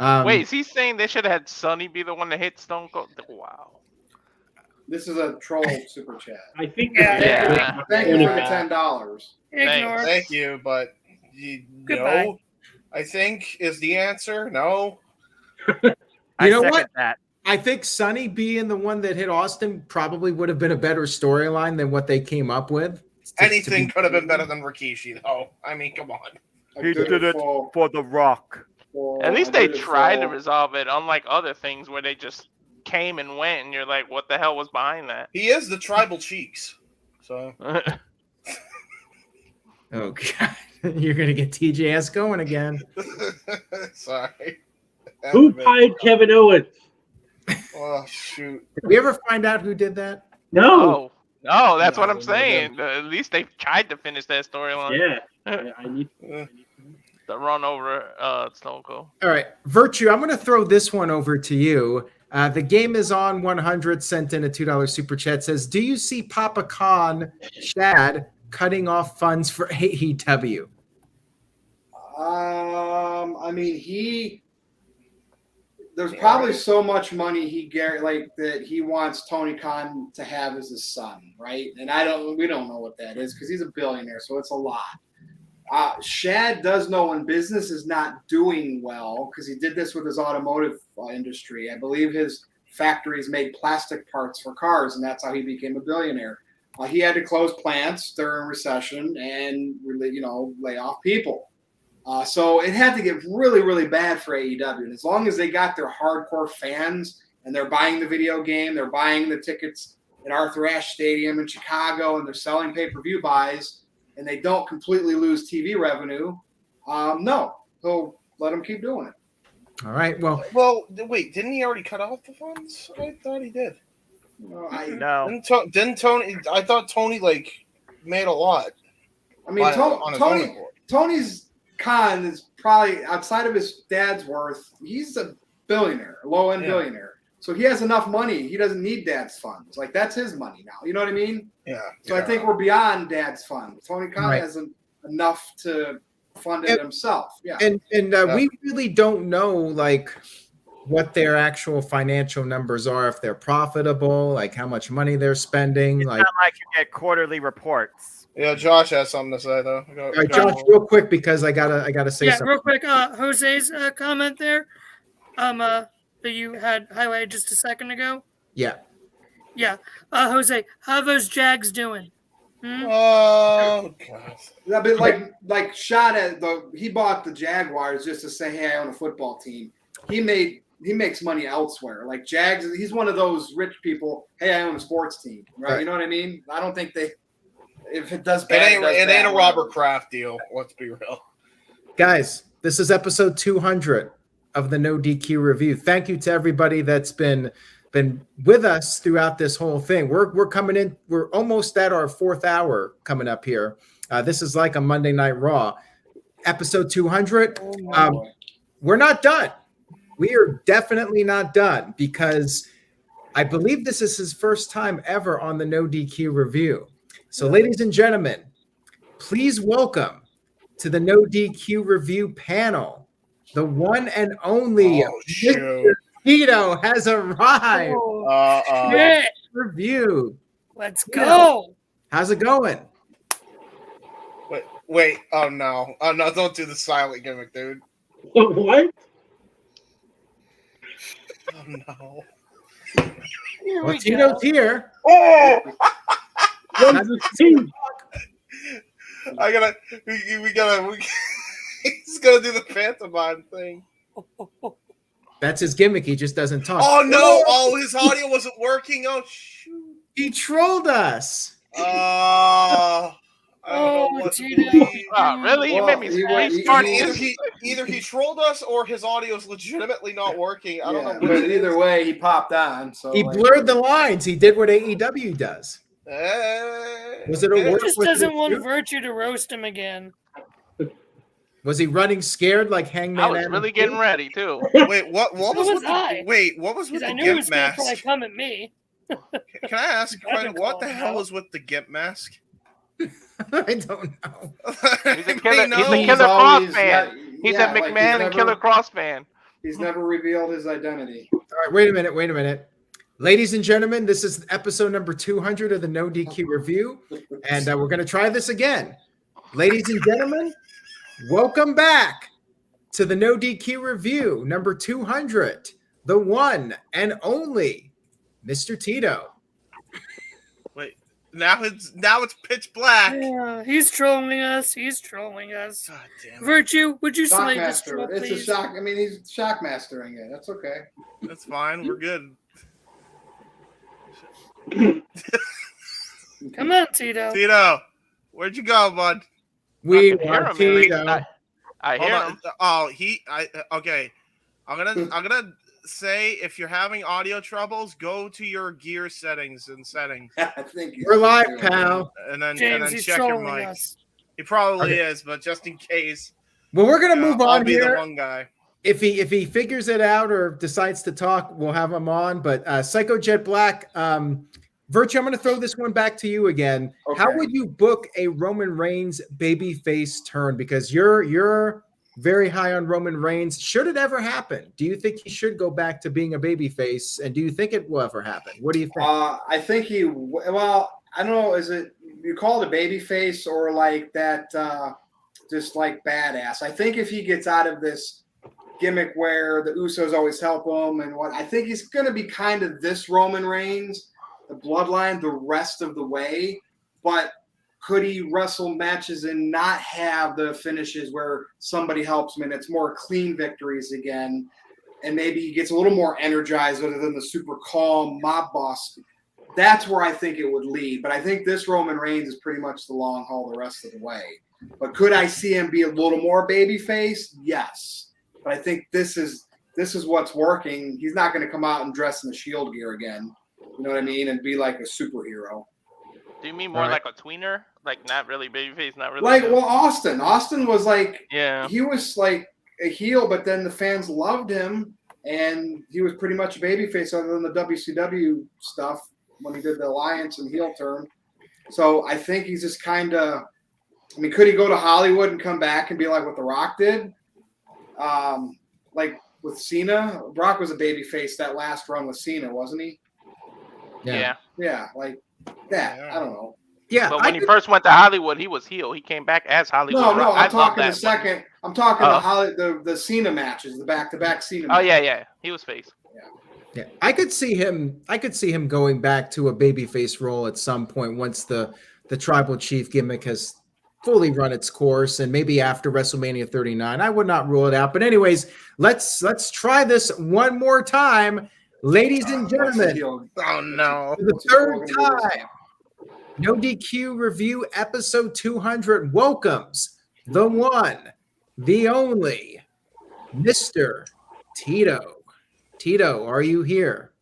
Speaker 2: Wait, is he saying they should have had Sonny be the one to hit Stone Cold? Wow.
Speaker 1: This is a troll super chat.
Speaker 15: I think.
Speaker 2: Yeah.
Speaker 1: Thank you for the $10.
Speaker 3: Ignore.
Speaker 12: Thank you, but
Speaker 3: Goodbye.
Speaker 12: no, I think is the answer. No.
Speaker 6: You know what? I think Sonny being the one that hit Austin probably would have been a better storyline than what they came up with.
Speaker 12: Anything could have been better than Rikishi, though. I mean, come on.
Speaker 5: He did it for The Rock.
Speaker 2: At least they tried to resolve it, unlike other things where they just came and went, and you're like, what the hell was behind that?
Speaker 12: He is the tribal cheeks. So.
Speaker 6: Oh, God. You're going to get TJS going again.
Speaker 12: Sorry.
Speaker 15: Who pied Kevin Owens?
Speaker 12: Oh, shoot.
Speaker 6: Did we ever find out who did that?
Speaker 15: No.
Speaker 2: No, that's what I'm saying. At least they tried to finish that storyline.
Speaker 15: Yeah. I need
Speaker 2: the run over Stone Cold.
Speaker 6: All right. Virtue, I'm going to throw this one over to you. The game is on 100, sent in a $2 super chat. Says, do you see Papa Khan, Shad, cutting off funds for AEW?
Speaker 1: I mean, there's probably so much money that he wants Tony Khan to have as his son, right? And we don't know what that is because he's a billionaire, so it's a lot. Shad does know when business is not doing well because he did this with his automotive industry. I believe his factories made plastic parts for cars, and that's how he became a billionaire. He had to close plants during recession and lay off people. So it had to get really, really bad for AEW. And as long as they got their hardcore fans and they're buying the video game, they're buying the tickets at Arthur Ashe Stadium in Chicago, and they're selling pay-per-view buys, and they don't completely lose TV revenue, no, he'll let them keep doing it.
Speaker 6: All right. Well,
Speaker 12: wait, didn't he already cut off the funds? I thought he did.
Speaker 5: No.
Speaker 12: Didn't Tony? I thought Tony made a lot.
Speaker 1: I mean, Tony's Khan is probably outside of his dad's worth. He's a billionaire, low-end billionaire. So he has enough money. He doesn't need dad's funds. That's his money now. You know what I mean?
Speaker 12: Yeah.
Speaker 1: So I think we're beyond dad's funds. Tony Khan hasn't enough to fund it himself. Yeah.
Speaker 6: And we really don't know what their actual financial numbers are, if they're profitable, how much money they're spending.
Speaker 5: It's not like you get quarterly reports.
Speaker 12: Yeah, Josh has something to say though.
Speaker 6: All right, Josh, real quick because I gotta say something.
Speaker 3: Yeah, real quick. Jose's comment there, that you had highlighted just a second ago.
Speaker 6: Yeah.
Speaker 3: Yeah. Jose, how are those Jags doing?
Speaker 12: Oh God.
Speaker 1: Yeah, but like shot at he bought the Jaguars just to say, hey, I own a football team. He makes money elsewhere. Like Jags, he's one of those rich people. Hey, I own a sports team, right? You know what I mean? I don't think if it does bad,
Speaker 12: it ain't a Robert Kraft deal. Let's be real,
Speaker 6: guys. This is episode 200 of the NoDQ review. Thank you to everybody that's been with us throughout this whole thing. We're coming in. We're almost at our 4th hour coming up here. This is like a Monday Night Raw, episode 200. We're not done. We are definitely not done because I believe this is his first time ever on the NoDQ review. So, ladies and gentlemen, please welcome to the NoDQ review panel, the one and only Mr. Tito has arrived. Review.
Speaker 3: Let's go.
Speaker 6: How's it going?
Speaker 12: Wait. Oh no! Don't do the silent gimmick, dude.
Speaker 15: What?
Speaker 12: Oh no.
Speaker 3: Here
Speaker 6: Well,
Speaker 3: we
Speaker 6: Tito's
Speaker 3: go.
Speaker 6: here.
Speaker 12: Oh! I gotta. He's gonna do the pantomime thing.
Speaker 6: That's his gimmick. He just doesn't talk.
Speaker 12: Oh no! Oh, his audio wasn't working. Oh shoot!
Speaker 6: He trolled us.
Speaker 12: I don't know what to
Speaker 3: Tito.
Speaker 12: believe.
Speaker 2: Really? You made me restart
Speaker 12: Either he trolled us or his audio is legitimately not working. I don't know.
Speaker 1: But either way, he popped on. So
Speaker 6: He blurred the lines. He did what AEW does. Was it a
Speaker 3: He
Speaker 6: work
Speaker 3: just
Speaker 6: with
Speaker 3: doesn't
Speaker 6: the
Speaker 3: want
Speaker 6: shoot?
Speaker 3: Virtue to roast him again.
Speaker 6: Was he running scared like Hangman?
Speaker 2: I was
Speaker 6: Adam
Speaker 2: really
Speaker 6: Page?
Speaker 2: getting ready too.
Speaker 12: Wait, what
Speaker 3: So
Speaker 12: was
Speaker 3: was
Speaker 12: with
Speaker 3: I.
Speaker 12: what was with
Speaker 3: Because I
Speaker 12: the
Speaker 3: knew he
Speaker 12: gimp
Speaker 3: was going to probably
Speaker 12: mask?
Speaker 3: come at me.
Speaker 12: Can I ask a question?
Speaker 3: I've
Speaker 12: What
Speaker 3: been
Speaker 12: the
Speaker 3: called
Speaker 12: hell
Speaker 3: out.
Speaker 12: is with the gimp mask?
Speaker 6: I don't know.
Speaker 2: He's a killer. He's a
Speaker 1: He's
Speaker 2: Killer Cross
Speaker 1: always
Speaker 2: fan.
Speaker 1: not-
Speaker 2: He's
Speaker 1: yeah,
Speaker 2: a
Speaker 1: like,
Speaker 2: McMahon and
Speaker 1: never-
Speaker 2: Killer Cross fan.
Speaker 1: He's never revealed his identity.
Speaker 6: All right, wait a minute. Ladies and gentlemen, this is episode number 200 of the No DQ review, and we're going to try this again. Ladies and gentlemen, welcome back to the No DQ review number 200, the one and only Mr. Tito.
Speaker 12: Wait, now it's pitch black.
Speaker 3: Yeah, he's trolling us. He's trolling us.
Speaker 12: God damn it.
Speaker 3: Virtue, would you slay this
Speaker 1: Shockmaster.
Speaker 3: troll,
Speaker 1: It's a
Speaker 3: please?
Speaker 1: shock. I mean, he's shock mastering it. That's okay.
Speaker 12: That's fine. We're good.
Speaker 3: Come on, Tito.
Speaker 12: Tito, where'd you go, bud?
Speaker 6: We
Speaker 2: I can hear
Speaker 6: are
Speaker 2: him, at least.
Speaker 6: Tito.
Speaker 2: I
Speaker 12: Hold
Speaker 2: hear
Speaker 12: on.
Speaker 2: him.
Speaker 12: Oh, okay. I'm gonna say if you're having audio troubles, go to your gear settings and settings,
Speaker 1: I think
Speaker 6: We're live, pal.
Speaker 12: and then
Speaker 3: James, he's
Speaker 12: check your
Speaker 3: trolling
Speaker 12: mic.
Speaker 3: us.
Speaker 12: He probably
Speaker 6: Okay.
Speaker 12: is, but just in case,
Speaker 6: Well, we're going to move
Speaker 12: I'll
Speaker 6: on
Speaker 12: be
Speaker 6: here.
Speaker 12: the one guy.
Speaker 6: If he figures it out or decides to talk, we'll have him on. But Psycho Jet Black, Virtue, I'm going to throw this one back to you again.
Speaker 1: Okay.
Speaker 6: How would you book a Roman Reigns babyface turn? Because you're very high on Roman Reigns. Should it ever happen? Do you think he should go back to being a babyface? And do you think it will ever happen? What do you think?
Speaker 1: I think well, I don't know. Is it you call it a baby face or like that? Just like badass. I think if he gets out of this gimmick where the Usos always help him and what, I think he's going to be kind of this Roman Reigns, the bloodline, the rest of the way. But could he wrestle matches and not have the finishes where somebody helps him and it's more clean victories again? And maybe he gets a little more energized other than the super calm mob boss. That's where I think it would lead. But I think this Roman Reigns is pretty much the long haul the rest of the way. But could I see him be a little more babyface? Yes. But I think this is what's working. He's not going to come out and dress in the Shield gear again. You know what I mean? And be like a superhero.
Speaker 2: Do you mean more like a tweener? Like not really babyface, not really.
Speaker 1: Like, well, Austin. Austin was like,
Speaker 2: yeah.
Speaker 1: He was like a heel, but then the fans loved him, and he was pretty much a babyface other than the WCW stuff when he did the Alliance and heel turn. So I think he's just kind of. I mean, could he go to Hollywood and come back and be like what The Rock did? Like with Cena, Brock was a babyface that last run with Cena, wasn't he?
Speaker 2: Yeah.
Speaker 1: Yeah, like that. I don't know.
Speaker 6: Yeah.
Speaker 2: But when he first went to Hollywood, he was heel. He came back as Hollywood.
Speaker 1: No,
Speaker 2: Rock.
Speaker 1: I'm talking the
Speaker 2: that.
Speaker 1: second. I'm talking the Cena matches, the back-to-back Cena.
Speaker 2: Oh
Speaker 1: matches.
Speaker 2: yeah. He was face.
Speaker 6: Yeah, I could see him going back to a babyface role at some point once the tribal chief gimmick has fully run its course, and maybe after WrestleMania 39. I would not rule it out. But anyways, let's try this one more time, ladies and gentlemen.
Speaker 12: Oh no!
Speaker 6: For the third time, No DQ review episode 200 welcomes the one, the only, Mr. Tito. Tito, are you here?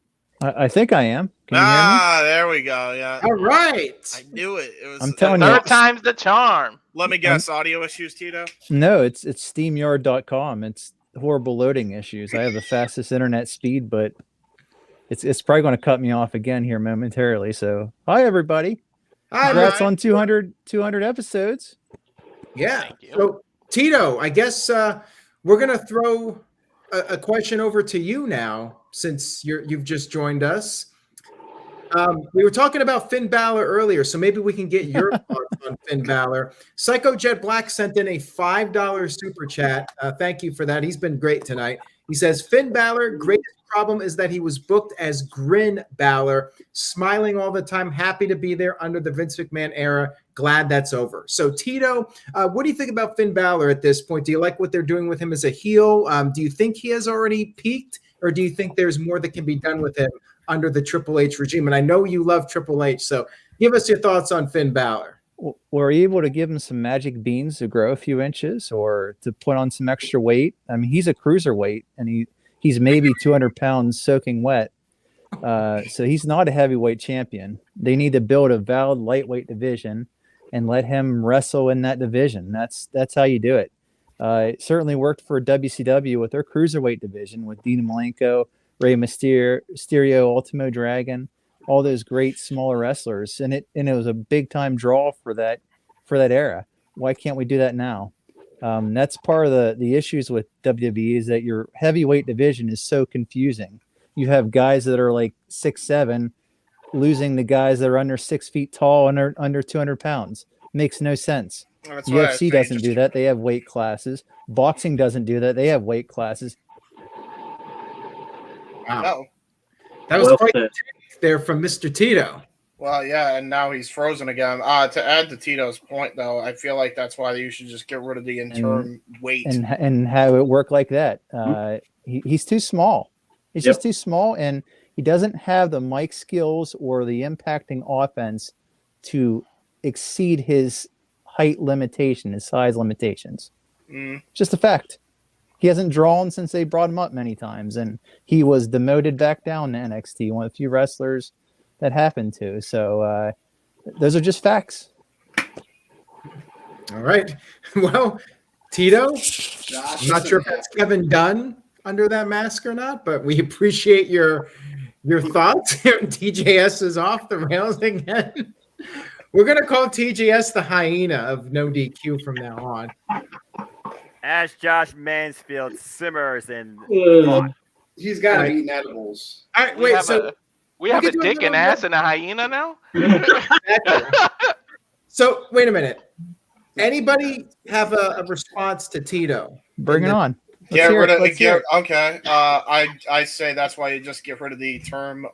Speaker 16: I think I am. Can you hear me?
Speaker 12: There we go. Yeah.
Speaker 6: All right.
Speaker 12: I knew it. It was.
Speaker 16: I'm telling you.
Speaker 2: Third time's the charm.
Speaker 12: Let me guess. Audio issues, Tito.
Speaker 16: No, it's SteamYard.com. It's horrible loading issues. I have the fastest internet speed, but it's probably going to cut me off again here momentarily. So, hi everybody.
Speaker 6: Hi,
Speaker 16: Congrats
Speaker 6: man.
Speaker 16: on 200 episodes.
Speaker 6: Yeah. So, Tito, I guess we're going to throw a question over to you now, since you've just joined us. We were talking about Finn Balor earlier, so maybe we can get your thoughts on Finn Balor. Psycho Jet Black sent in a $5 super chat. Thank you for that. He's been great tonight. He says, Finn Balor, greatest problem is that he was booked as Grin Balor, smiling all the time, happy to be there under the Vince McMahon era. Glad that's over. So, Tito, what do you think about Finn Balor at this point? Do you like what they're doing with him as a heel? Do you think he has already peaked, or do you think there's more that can be done with him under the Triple H regime? And I know you love Triple H, so give us your thoughts on Finn Balor.
Speaker 16: Were you able to give him some magic beans to grow a few inches or to put on some extra weight? I mean, he's a cruiserweight, and he's maybe 200 pounds soaking wet. So he's not a heavyweight champion. They need to build a valid lightweight division and let him wrestle in that division. That's how you do it. It certainly worked for WCW with their cruiserweight division with Dean Malenko, Rey Mysterio, Ultimo Dragon, all those great smaller wrestlers, and it was a big time draw for that era. Why can't we do that now? That's part of the issues with WWE is that your heavyweight division is so confusing. You have guys that are like 6'7", losing the guys that are under 6 feet tall and are under 200 pounds. Makes no sense.
Speaker 12: That's
Speaker 16: UFC doesn't do that. They have weight classes. Boxing doesn't do that. They have weight classes.
Speaker 6: Wow.
Speaker 12: No.
Speaker 6: That was quite a take there from Mr. Tito.
Speaker 12: Well, yeah, and now he's frozen again. To add to Tito's point, though, I feel like that's why you should just get rid of the interim weight.
Speaker 16: And have it work like that. He's too small. He's just too small, and he doesn't have the mic skills or the impacting offense to exceed his height limitation, his size limitations. Just a fact. He hasn't drawn since they brought him up many times, and he was demoted back down to NXT, one of the few wrestlers that happened to. So those are just facts.
Speaker 6: All right. Well, Tito, I'm not sure if that's Kevin Dunn under that mask or not, but we appreciate your thoughts. TJS is off the rails again. We're going to call TJS the hyena of no DQ from now on.
Speaker 5: As Josh Mansfield simmers and
Speaker 1: he's got to be eating edibles.
Speaker 6: All right, wait. So
Speaker 2: we have a dick and ass and a hyena now.
Speaker 6: So wait a minute. Anybody have a response to Tito?
Speaker 16: Bring it on.
Speaker 12: Get rid of okay. I say that's why you just get rid of the term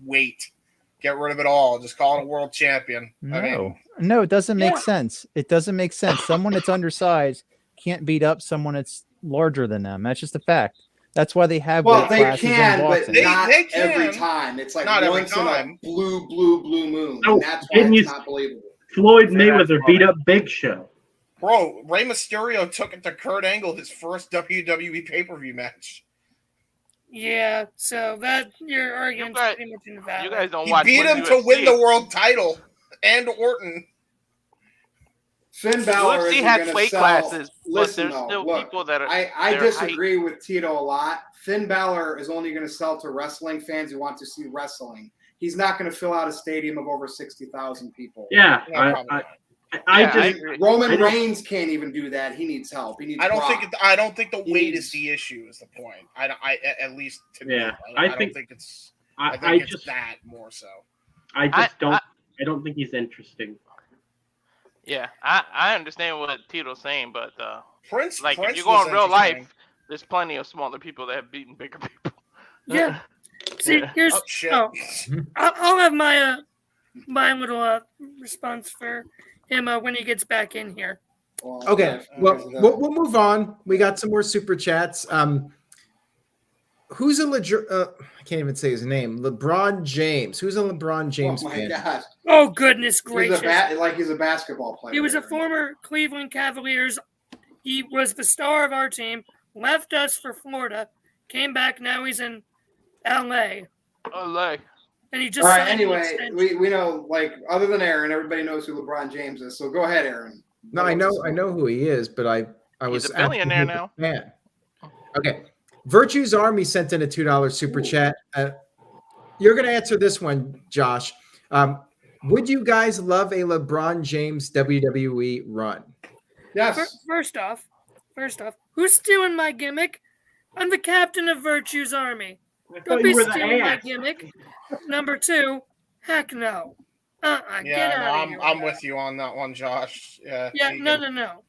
Speaker 12: weight. Get rid of it all. Just call it a world champion.
Speaker 16: No, it doesn't make sense. It doesn't make sense. Someone that's undersized can't beat up someone that's larger than them. That's just a fact. That's why they have.
Speaker 1: Well, they can, but not every time. It's like
Speaker 12: not
Speaker 1: once in a blue moon.
Speaker 15: Oh,
Speaker 1: and that's why it's not believable.
Speaker 15: Floyd Mayweather beat up Big Show.
Speaker 12: Bro, Rey Mysterio took it to Kurt Angle, his first WWE pay-per-view match.
Speaker 3: Yeah, so that your argument's pretty much invalid.
Speaker 2: You guys don't
Speaker 12: He
Speaker 2: watch.
Speaker 12: beat him to win the world title and Orton.
Speaker 1: Finn Balor
Speaker 2: UFC
Speaker 1: isn't
Speaker 2: has
Speaker 1: gonna
Speaker 2: weight
Speaker 1: sell.
Speaker 2: classes,
Speaker 1: Listen,
Speaker 2: but there's
Speaker 1: though,
Speaker 2: still
Speaker 1: look,
Speaker 2: people that are.
Speaker 1: I disagree with Tito a lot. Finn Balor is only going to sell to wrestling fans who want to see wrestling. He's not going to fill out a stadium of over 60,000 people.
Speaker 15: Yeah,
Speaker 1: Roman Reigns can't even do that. He needs help. He needs.
Speaker 12: I don't
Speaker 1: Brock.
Speaker 12: think the weight is the issue. Is the point? At least to me.
Speaker 15: I
Speaker 12: don't think it's.
Speaker 15: I
Speaker 12: think it's
Speaker 15: just
Speaker 12: that more so.
Speaker 15: I don't think he's interesting.
Speaker 2: Yeah, I understand what Tito's saying, but
Speaker 12: Prince,
Speaker 2: if you go in real life, there's plenty of smaller people that have beaten bigger people.
Speaker 3: Yeah. See, here's I'll have my little response for him when he gets back in here.
Speaker 6: Okay, well, we'll move on. We got some more super chats. Who's a I can't even say his name. LeBron James. Who's a LeBron James
Speaker 1: Oh my
Speaker 6: fan?
Speaker 1: God!
Speaker 3: Oh goodness gracious!
Speaker 1: He's a basketball player.
Speaker 3: He was a former Cleveland Cavaliers. He was the star of our team. Left us for Florida. Came back. Now he's in L.A.
Speaker 2: LA.
Speaker 3: And he just
Speaker 1: all right.
Speaker 3: signed an
Speaker 1: Anyway,
Speaker 3: extension.
Speaker 1: we know, like, other than Aaron, everybody knows who LeBron James is. So go ahead, Aaron.
Speaker 6: No, I know who he is, but I was
Speaker 2: a billionaire now.
Speaker 6: Man. Okay. Virtue's Army sent in a $2 super chat. You're going to answer this one, Josh. Would you guys love a LeBron James WWE run?
Speaker 1: Yes.
Speaker 3: First off, who's stealing my gimmick? I'm the captain of Virtue's Army. Don't be stealing my gimmick. Number two, heck no. Get out of here.
Speaker 12: I'm with you on that one, Josh. Yeah.
Speaker 3: No.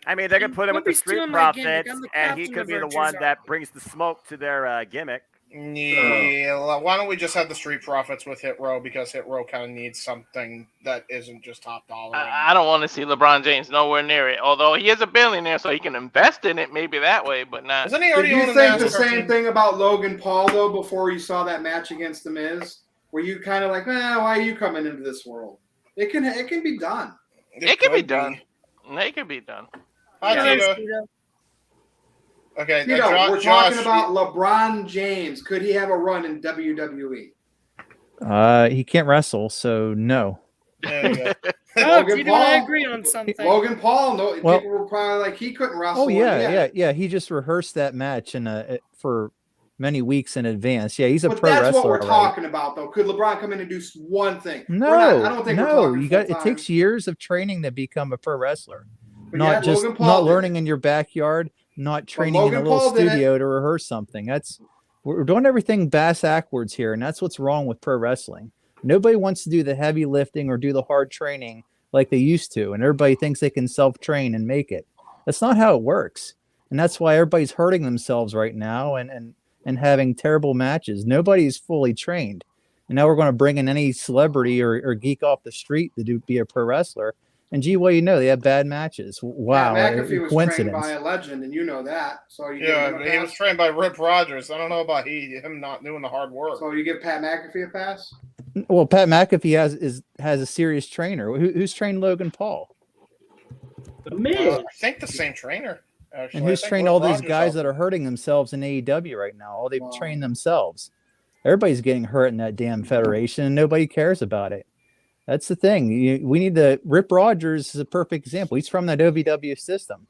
Speaker 5: I mean, they could put him with the Street Profits, and he could be the one that brings the smoke to their gimmick.
Speaker 12: Yeah, why don't we just have the Street Profits with Hit Row, because Hit Row kind of needs something that isn't just top dollar.
Speaker 2: I don't want to see LeBron James nowhere near it. Although he is a billionaire, so he can invest in it maybe that way, but not.
Speaker 12: Isn't he
Speaker 1: Did
Speaker 12: already
Speaker 1: you
Speaker 12: on
Speaker 1: think the
Speaker 12: NASCAR
Speaker 1: same
Speaker 12: team?
Speaker 1: thing about Logan Paul though before you saw that match against The Miz? Were you kind of like, why are you coming into this world? It can be done.
Speaker 2: It can be done. It can be done.
Speaker 12: Hi, Tito. Okay,
Speaker 1: We're
Speaker 12: Josh,
Speaker 1: talking about LeBron James. Could he have a run in WWE?
Speaker 16: He can't wrestle, so no.
Speaker 1: Logan
Speaker 3: Tito and I agree on something.
Speaker 1: Logan Paul,
Speaker 16: Well-
Speaker 1: people were probably like he couldn't wrestle.
Speaker 16: Oh yeah. He just rehearsed that match for many weeks in advance. Yeah, he's a
Speaker 1: But
Speaker 16: pro
Speaker 1: that's
Speaker 16: wrestler.
Speaker 1: what we're
Speaker 16: right?
Speaker 1: talking about, though. Could LeBron come in and do one thing?
Speaker 16: No,
Speaker 1: I don't think we're
Speaker 16: no.
Speaker 1: talking
Speaker 16: You got it.
Speaker 1: full-time.
Speaker 16: Takes years of training to become a pro wrestler.
Speaker 1: But
Speaker 16: Not
Speaker 1: yeah,
Speaker 16: just
Speaker 1: Logan Paul
Speaker 16: not
Speaker 1: did
Speaker 16: learning in your backyard, not training in a
Speaker 1: Logan
Speaker 16: little
Speaker 1: Paul did it.
Speaker 16: studio to rehearse something. We're doing everything bass backwards here, and that's what's wrong with pro wrestling. Nobody wants to do the heavy lifting or do the hard training like they used to, and everybody thinks they can self-train and make it. That's not how it works, and that's why everybody's hurting themselves right now and having terrible matches. Nobody's fully trained, and now we're going to bring in any celebrity or geek off the street to be a pro wrestler. And gee, well, they have bad matches. Wow,
Speaker 1: Pat McAfee was
Speaker 16: coincidence.
Speaker 1: trained by a legend, and you know that. So you
Speaker 12: Yeah,
Speaker 1: give him a
Speaker 12: but he was
Speaker 1: pass?
Speaker 12: trained by Rip Rogers. I don't know about him not doing the hard work.
Speaker 1: So you give Pat McAfee a pass?
Speaker 16: Well, Pat McAfee has a serious trainer. Who's trained Logan Paul?
Speaker 12: I think the same trainer. Actually.
Speaker 16: And who's trained all these guys that are hurting themselves in AEW right now? All they've trained themselves. Everybody's getting hurt in that damn federation, and nobody cares about it. That's the thing. We need to. Rip Rogers is a perfect example. He's from that OVW system,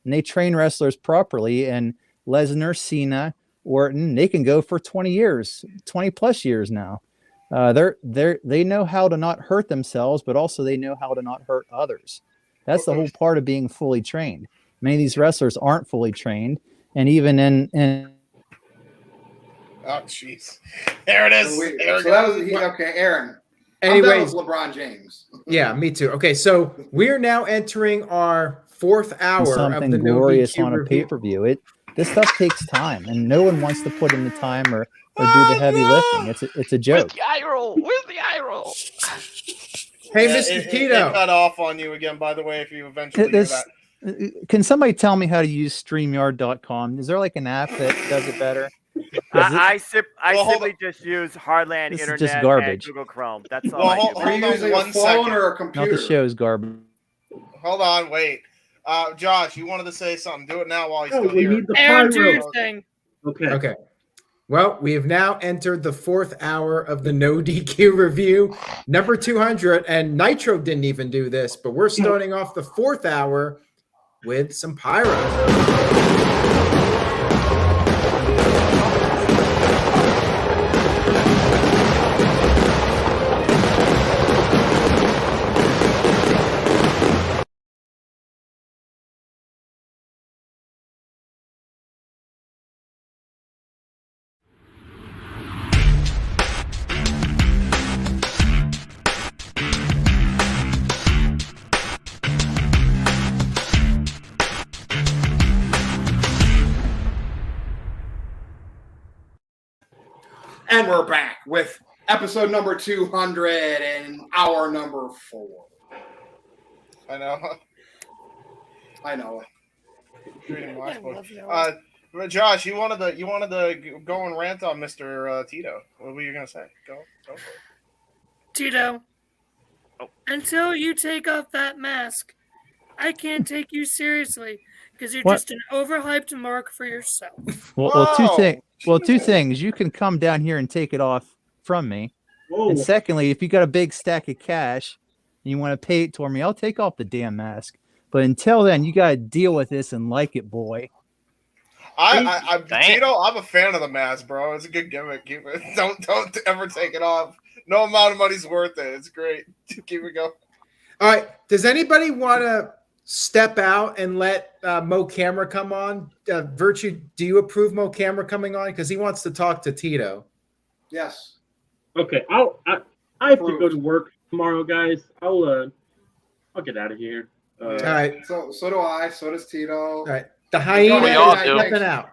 Speaker 16: and they train wrestlers properly. And Lesnar, Cena, Orton, they can go for 20 years, 20 plus years now. They know how to not hurt themselves, but also they know how to not hurt others. That's the whole part of being fully trained. Many of these wrestlers aren't fully trained, and even in
Speaker 12: Oh, jeez. There it is.
Speaker 1: Okay, Aaron.
Speaker 6: Anyways,
Speaker 1: I'm done with LeBron James.
Speaker 6: Yeah, me too. Okay, so we're now entering our fourth hour
Speaker 16: something
Speaker 6: of the
Speaker 16: glorious
Speaker 6: NoDQ
Speaker 16: on a
Speaker 6: review.
Speaker 16: pay-per-view. This stuff takes time, and no one wants to put in the time or do the heavy lifting. It's a joke.
Speaker 2: Where's the eye roll? Where's the eye roll?
Speaker 6: Hey,
Speaker 12: Yeah,
Speaker 6: Mr.
Speaker 12: it
Speaker 6: Tito.
Speaker 12: cut off on you again, by the way, if you eventually hear that.
Speaker 16: Can somebody tell me how to use StreamYard.com? Is there like an app that does it better?
Speaker 5: I simply just use Heartland
Speaker 16: This is
Speaker 5: Internet
Speaker 16: just garbage.
Speaker 5: and Google Chrome. That's all
Speaker 12: Well,
Speaker 5: I do.
Speaker 12: hold on
Speaker 1: using a
Speaker 12: 1
Speaker 1: phone
Speaker 12: second.
Speaker 1: or a
Speaker 16: Not
Speaker 1: computer?
Speaker 16: the show's garbage.
Speaker 12: Hold on, wait. Josh, you wanted to say something. Do it now while he's
Speaker 10: No,
Speaker 12: still
Speaker 10: we
Speaker 12: here.
Speaker 10: need the
Speaker 3: Aaron, do
Speaker 10: pyro.
Speaker 3: your thing.
Speaker 6: Okay. Well, we have now entered the fourth hour of the NoDQ review, number 200, and Nitro didn't even do this, but we're starting off the fourth hour with some pyro.
Speaker 1: And we're back with episode number 200 and hour number 4.
Speaker 12: I know.
Speaker 1: I know.
Speaker 12: Reading my book.
Speaker 3: love Noah.
Speaker 12: But Josh, you wanted to go and rant on Mr. Tito. What were you gonna say? Go for it.
Speaker 3: Tito, until you take off that mask, I can't take you seriously because you're
Speaker 16: What?
Speaker 3: just an overhyped mark for yourself.
Speaker 16: Well, two things. You can come down here and take it off from me.
Speaker 10: Whoa.
Speaker 16: And secondly, if you got a big stack of cash and you want to pay it for me, I'll take off the damn mask. But until then, you got to deal with this and like it, boy.
Speaker 12: Tito, I'm a fan of the mask, bro. It's a good gimmick. Keep it. Don't ever take it off. No amount of money's worth it. It's great. Keep it going.
Speaker 6: All right. Does anybody want to step out and let Mo Camera come on? Virtue, do you approve Mo Camera coming on? Because he wants to talk to Tito.
Speaker 1: Yes.
Speaker 10: Okay, I have to go to work tomorrow, guys. I'll get out of here.
Speaker 6: All right.
Speaker 1: So do I. So does Tito.
Speaker 6: All right. The hyena
Speaker 2: We all
Speaker 6: is
Speaker 2: do.
Speaker 6: stepping out.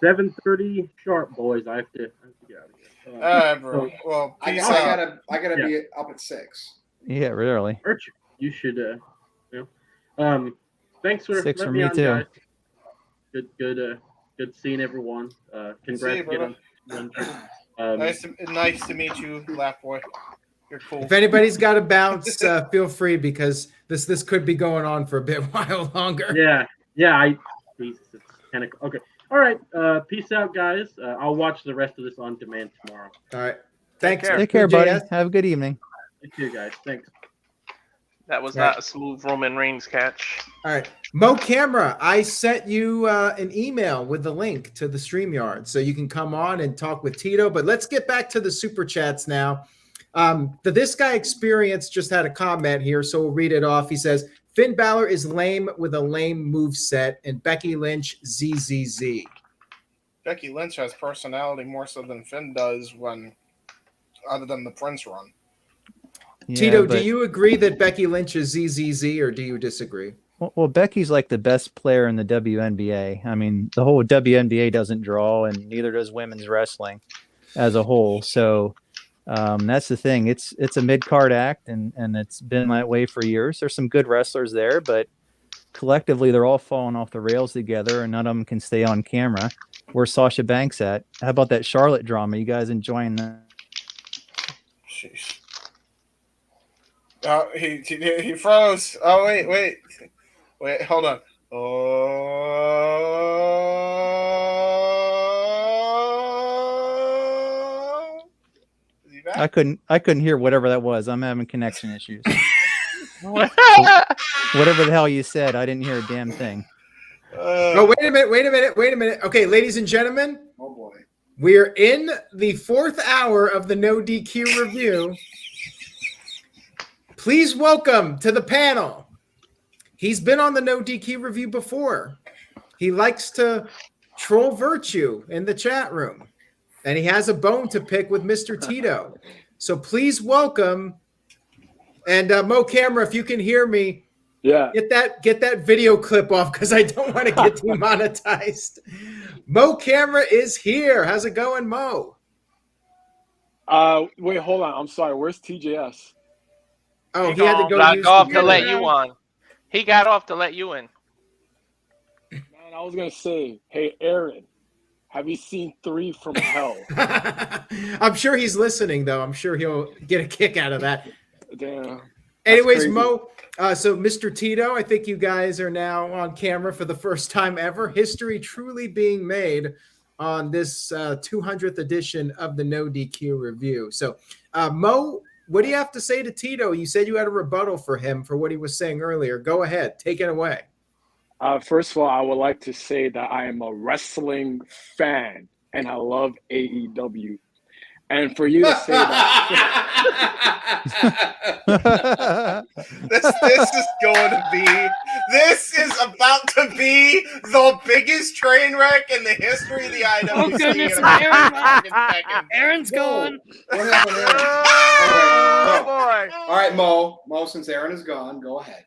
Speaker 15: 7:30 sharp, boys. I have to get out of here.
Speaker 12: All right, bro. Well,
Speaker 1: I
Speaker 12: peace out.
Speaker 1: gotta be up at 6.
Speaker 16: Yeah, really.
Speaker 15: Virtue, you should. Thanks for
Speaker 16: 6 for
Speaker 15: letting
Speaker 16: me
Speaker 15: on,
Speaker 16: too.
Speaker 15: guys. Good seeing everyone. Congrats
Speaker 12: See you,
Speaker 15: again on.
Speaker 12: Nice to meet you, Laugh Boy. You're cool.
Speaker 6: If anybody's got to bounce, feel free because this could be going on for a bit while longer.
Speaker 15: Yeah. Jesus, it's kind of okay. All right. Peace out, guys. I'll watch the rest of this on demand tomorrow.
Speaker 6: All right. Thanks.
Speaker 16: Take care, buddy.
Speaker 6: JS.
Speaker 16: Have a good evening.
Speaker 15: Thank you, guys. Thanks.
Speaker 2: That was
Speaker 6: Yeah.
Speaker 2: not a smooth Roman Reigns catch.
Speaker 6: All right. Mo Camera, I sent you an email with the link to the StreamYard so you can come on and talk with Tito. But let's get back to the super chats now. This guy Experience just had a comment here, so we'll read it off. He says, Finn Balor is lame with a lame moveset, and Becky Lynch ZZZ.
Speaker 12: Becky Lynch has personality more so than Finn does other than the Prince run.
Speaker 16: Yeah,
Speaker 6: Tito,
Speaker 16: but-
Speaker 6: do you agree that Becky Lynch is ZZZ, or do you disagree?
Speaker 16: Well, Becky's like the best player in the WNBA. I mean, the whole WNBA doesn't draw, and neither does women's wrestling as a whole. So that's the thing. It's a mid-card act, and it's been that way for years. There's some good wrestlers there, but collectively they're all falling off the rails together, and none of them can stay on camera. Where's Sasha Banks at? How about that Charlotte drama? You guys enjoying that?
Speaker 12: Sheesh. Oh, he froze. Oh, wait, hold on. Oh, is he back?
Speaker 16: I couldn't hear whatever that was. I'm having connection issues. Whatever the hell you said, I didn't hear a damn thing.
Speaker 6: Oh, wait a minute. Okay, ladies and gentlemen.
Speaker 1: Oh boy.
Speaker 6: We're in the 4th hour of the No DQ review. Please welcome to the panel. He's been on the No DQ review before. He likes to troll Virtue in the chat room. And he has a bone to pick with Mr. Tito. So please welcome. And Mo Camera, if you can hear me, get that video clip off because I don't want to get demonetized. Mo Camera is here. How's it going, Mo?
Speaker 17: Wait, hold on. I'm sorry. Where's TJS?
Speaker 6: Oh, he had to go
Speaker 2: got
Speaker 6: use
Speaker 2: off
Speaker 6: the
Speaker 2: to let
Speaker 6: video.
Speaker 2: you on. He got off to let you in.
Speaker 17: Man, I was gonna say, hey, Aaron, have you seen 3 from Hell?
Speaker 6: I'm sure he's listening, though. I'm sure he'll get a kick out of that.
Speaker 17: Damn.
Speaker 6: Anyways,
Speaker 17: crazy.
Speaker 6: Mo, so Mr. Tito, I think you guys are now on camera for the first time ever. History truly being made on this 200th edition of the No DQ review. So, Mo, what do you have to say to Tito? You said you had a rebuttal for him for what he was saying earlier. Go ahead. Take it away.
Speaker 17: First of all, I would like to say that I am a wrestling fan and I love AEW. And for you to say that,
Speaker 12: this is about to be the biggest train wreck in the history of the IWC.
Speaker 3: Oh, goodness. Aaron's gone.
Speaker 1: What happened there?
Speaker 5: Oh, boy.
Speaker 1: All right, Mo. Mo, since Aaron is gone, go ahead.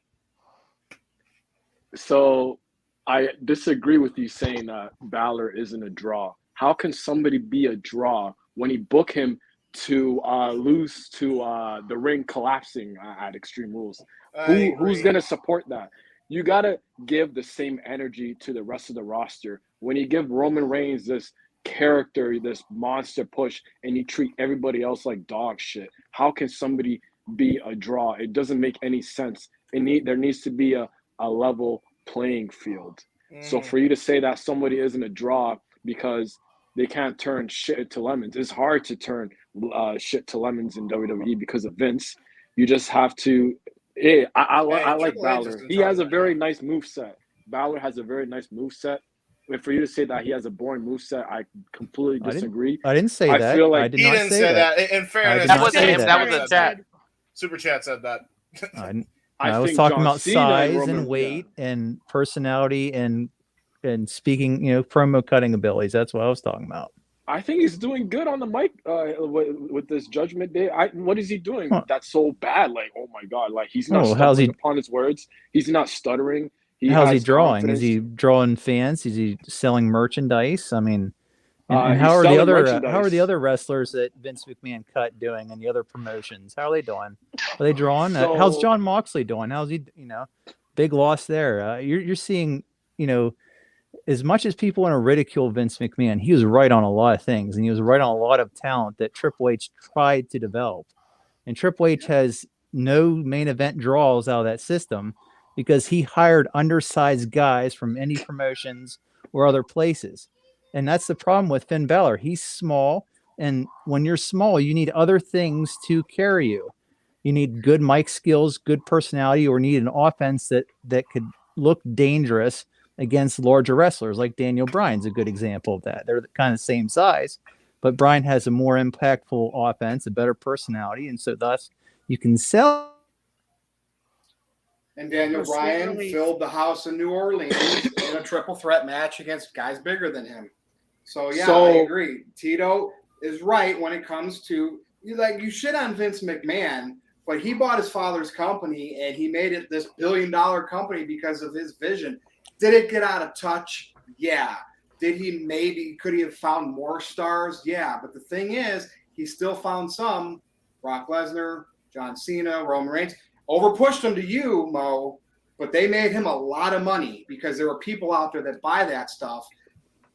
Speaker 17: So I disagree with you saying that Balor isn't a draw. How can somebody be a draw when he book him to lose to the ring collapsing at Extreme Rules? Who's going to support that? You got to give the same energy to the rest of the roster. When you give Roman Reigns this character, this monster push, and you treat everybody else like dog shit, how can somebody be a draw? It doesn't make any sense. There needs to be a level playing field. So for you to say that somebody isn't a draw because they can't turn shit to lemons, it's hard to turn shit to lemons in WWE because of Vince. You just have to. I like Balor. He has a very nice moveset. Balor has a very nice moveset. And for you to say that he has a boring moveset, I completely disagree.
Speaker 16: I didn't say that.
Speaker 17: Feel like
Speaker 16: I did
Speaker 12: He
Speaker 16: not
Speaker 12: didn't
Speaker 16: say
Speaker 12: say
Speaker 16: that.
Speaker 12: that. In fairness,
Speaker 2: That wasn't him. That was a chat.
Speaker 12: Super Chat said that.
Speaker 16: I was
Speaker 17: think
Speaker 16: talking
Speaker 17: John
Speaker 16: about
Speaker 17: Cena
Speaker 16: size
Speaker 17: Roman-
Speaker 16: and weight and personality and speaking, promo cutting abilities. That's what I was talking about.
Speaker 17: I think he's doing good on the mic with this Judgment Day. What is he doing that's so bad? Like, oh my God, like he's not stumbling upon his words. He's not stuttering.
Speaker 16: How's he
Speaker 17: has
Speaker 16: drawing?
Speaker 17: confidence.
Speaker 16: Is he drawing fans? Is he selling merchandise? I mean, and
Speaker 17: He's
Speaker 16: how are the
Speaker 17: selling
Speaker 16: other wrestlers that Vince McMahon cut doing and the other promotions? How are they doing? Are they drawing? How's Jon Moxley doing? How's he? Big loss there. You're seeing, as much as people want to ridicule Vince McMahon, he was right on a lot of things, and he was right on a lot of talent that Triple H tried to develop. And Triple H has no main event draws out of that system because he hired undersized guys from indie promotions or other places. And that's the problem with Finn Balor. He's small, and when you're small, you need other things to carry you. You need good mic skills, good personality, or need an offense that could look dangerous against larger wrestlers. Like Daniel Bryan's a good example of that. They're kind of the same size, but Bryan has a more impactful offense, a better personality, and so thus you can sell.
Speaker 1: And Daniel Bryan filled the house in New Orleans in a triple threat match against guys bigger than him. So I agree. Tito is right when it comes to you shit on Vince McMahon, but he bought his father's company and he made it this $1 billion company because of his vision. Did it get out of touch? Yeah. Could he have found more stars? Yeah. But the thing is, he still found some. Brock Lesnar, John Cena, Roman Reigns. Overpushed him to you, Mo, but they made him a lot of money because there are people out there that buy that stuff.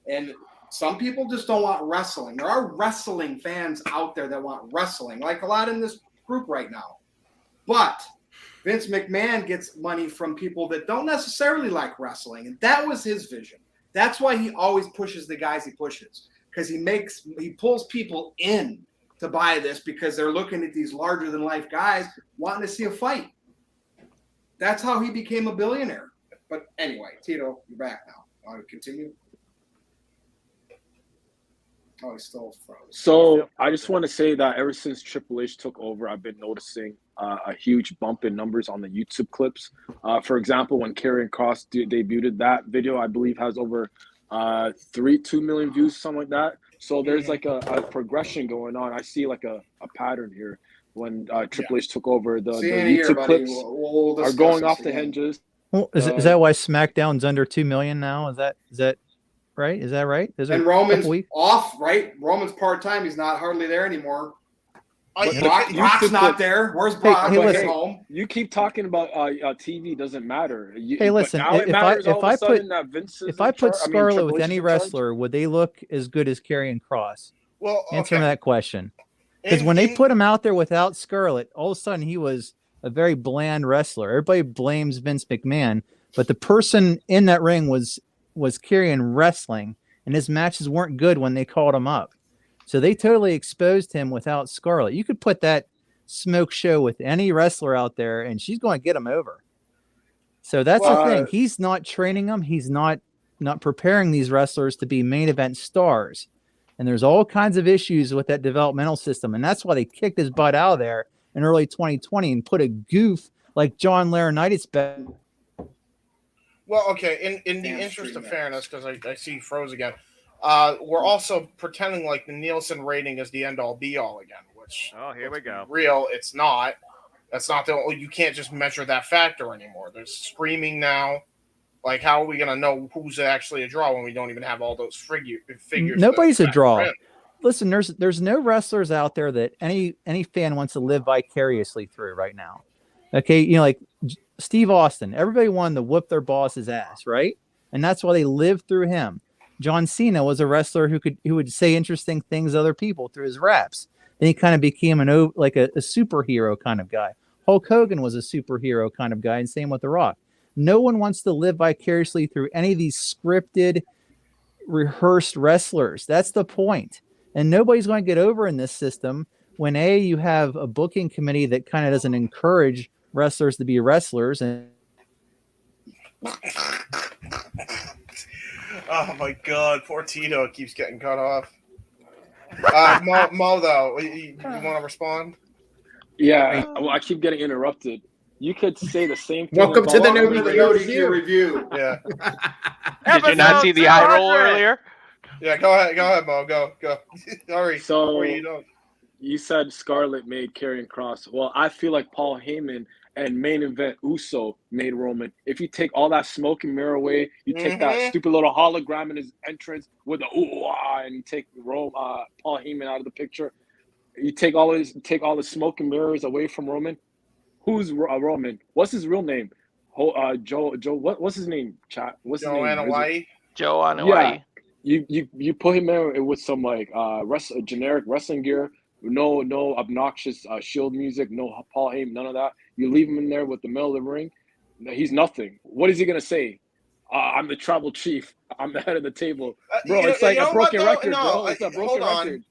Speaker 1: And some people just don't want wrestling. There are wrestling fans out there that want wrestling, like a lot in this group right now. But Vince McMahon gets money from people that don't necessarily like wrestling, and that was his vision. That's why he always pushes the guys he pushes, because he pulls people in to buy this because they're looking at these larger than life guys wanting to see a fight. That's how he became a billionaire. But anyway, Tito, you're back now. Want to continue? Oh, he's still froze.
Speaker 17: So I just want to say that ever since Triple H took over, I've been noticing a huge bump in numbers on the YouTube clips. For example, when Karrion Kross debuted, that video, I believe, has over 2 million views, something like that. So there's like a progression going on. I see like a pattern here. When Triple H took over, the YouTube clips are going off the hinges.
Speaker 16: Well, is that why SmackDown's under 2 million now? Is that right? Is that right?
Speaker 1: And Roman's off, right? Roman's part-time. He's not hardly there anymore. Brock's not there. Where's Brock?
Speaker 16: Hey,
Speaker 1: home.
Speaker 17: You keep talking about TV doesn't matter.
Speaker 16: Hey, listen. If I put Scarlett with any wrestler, would they look as good as Karrion Kross?
Speaker 12: Well,
Speaker 16: answer me that question. Because when they put him out there without Scarlett, all of a sudden he was a very bland wrestler. Everybody blames Vince McMahon, but the person in that ring was Karrion wrestling, and his matches weren't good when they called him up. So they totally exposed him without Scarlett. You could put that smoke show with any wrestler out there, and she's going to get him over. So that's the thing. He's not training them. He's not preparing these wrestlers to be main event stars. And there's all kinds of issues with that developmental system. And that's why they kicked his butt out of there in early 2020 and put a goof like John Laurinaitis back.
Speaker 12: Well, okay. In the interest of fairness, because I see you froze again, we're also pretending like the Nielsen rating is the end-all be-all again, which
Speaker 5: here we go.
Speaker 12: Real, it's not. That's not you can't just measure that factor anymore. There's streaming now. Like, how are we going to know who's actually a draw when we don't even have all those figures?
Speaker 16: Nobody's a draw. Listen, there's no wrestlers out there that any fan wants to live vicariously through right now. Okay, like Steve Austin. Everybody wanted to whoop their boss's ass, right? And that's why they lived through him. John Cena was a wrestler who would say interesting things to other people through his raps. Then he kind of became a superhero kind of guy. Hulk Hogan was a superhero kind of guy, and same with The Rock. No one wants to live vicariously through any of these scripted, rehearsed wrestlers. That's the point. And nobody's going to get over in this system when you have a booking committee that kind of doesn't encourage wrestlers to be wrestlers. And
Speaker 12: oh my God, poor Tito keeps getting cut off. Mo, though, you want to respond?
Speaker 17: Yeah, well, I keep getting interrupted. You could say the same thing.
Speaker 6: Welcome to the NoDQ
Speaker 1: review.
Speaker 12: Yeah.
Speaker 2: Did you not see the eye roll earlier?
Speaker 12: Yeah, go ahead, Mo. Go. Sorry.
Speaker 17: So
Speaker 12: Before you don't.
Speaker 17: you said Scarlett made Karrion Kross. Well, I feel like Paul Heyman and main event Uso made Roman. If you take all that smoke and mirror away, you take that stupid little hologram in his entrance with the ooh-ah, and you take Paul Heyman out of the picture. You take all the smoke and mirrors away from Roman. Who's Roman? What's his real name? Joe. What's his name? Chat. What's his name?
Speaker 12: Hawaii.
Speaker 2: Joe on
Speaker 17: Yeah. You put him there with some like generic wrestling gear. No obnoxious Shield music. No Paul Heyman. None of that. You leave him in there with the middle of the ring. He's nothing. What is he gonna say? I'm the tribal chief. I'm the head of the table, bro. It's like a broken record, bro. It's a broken record.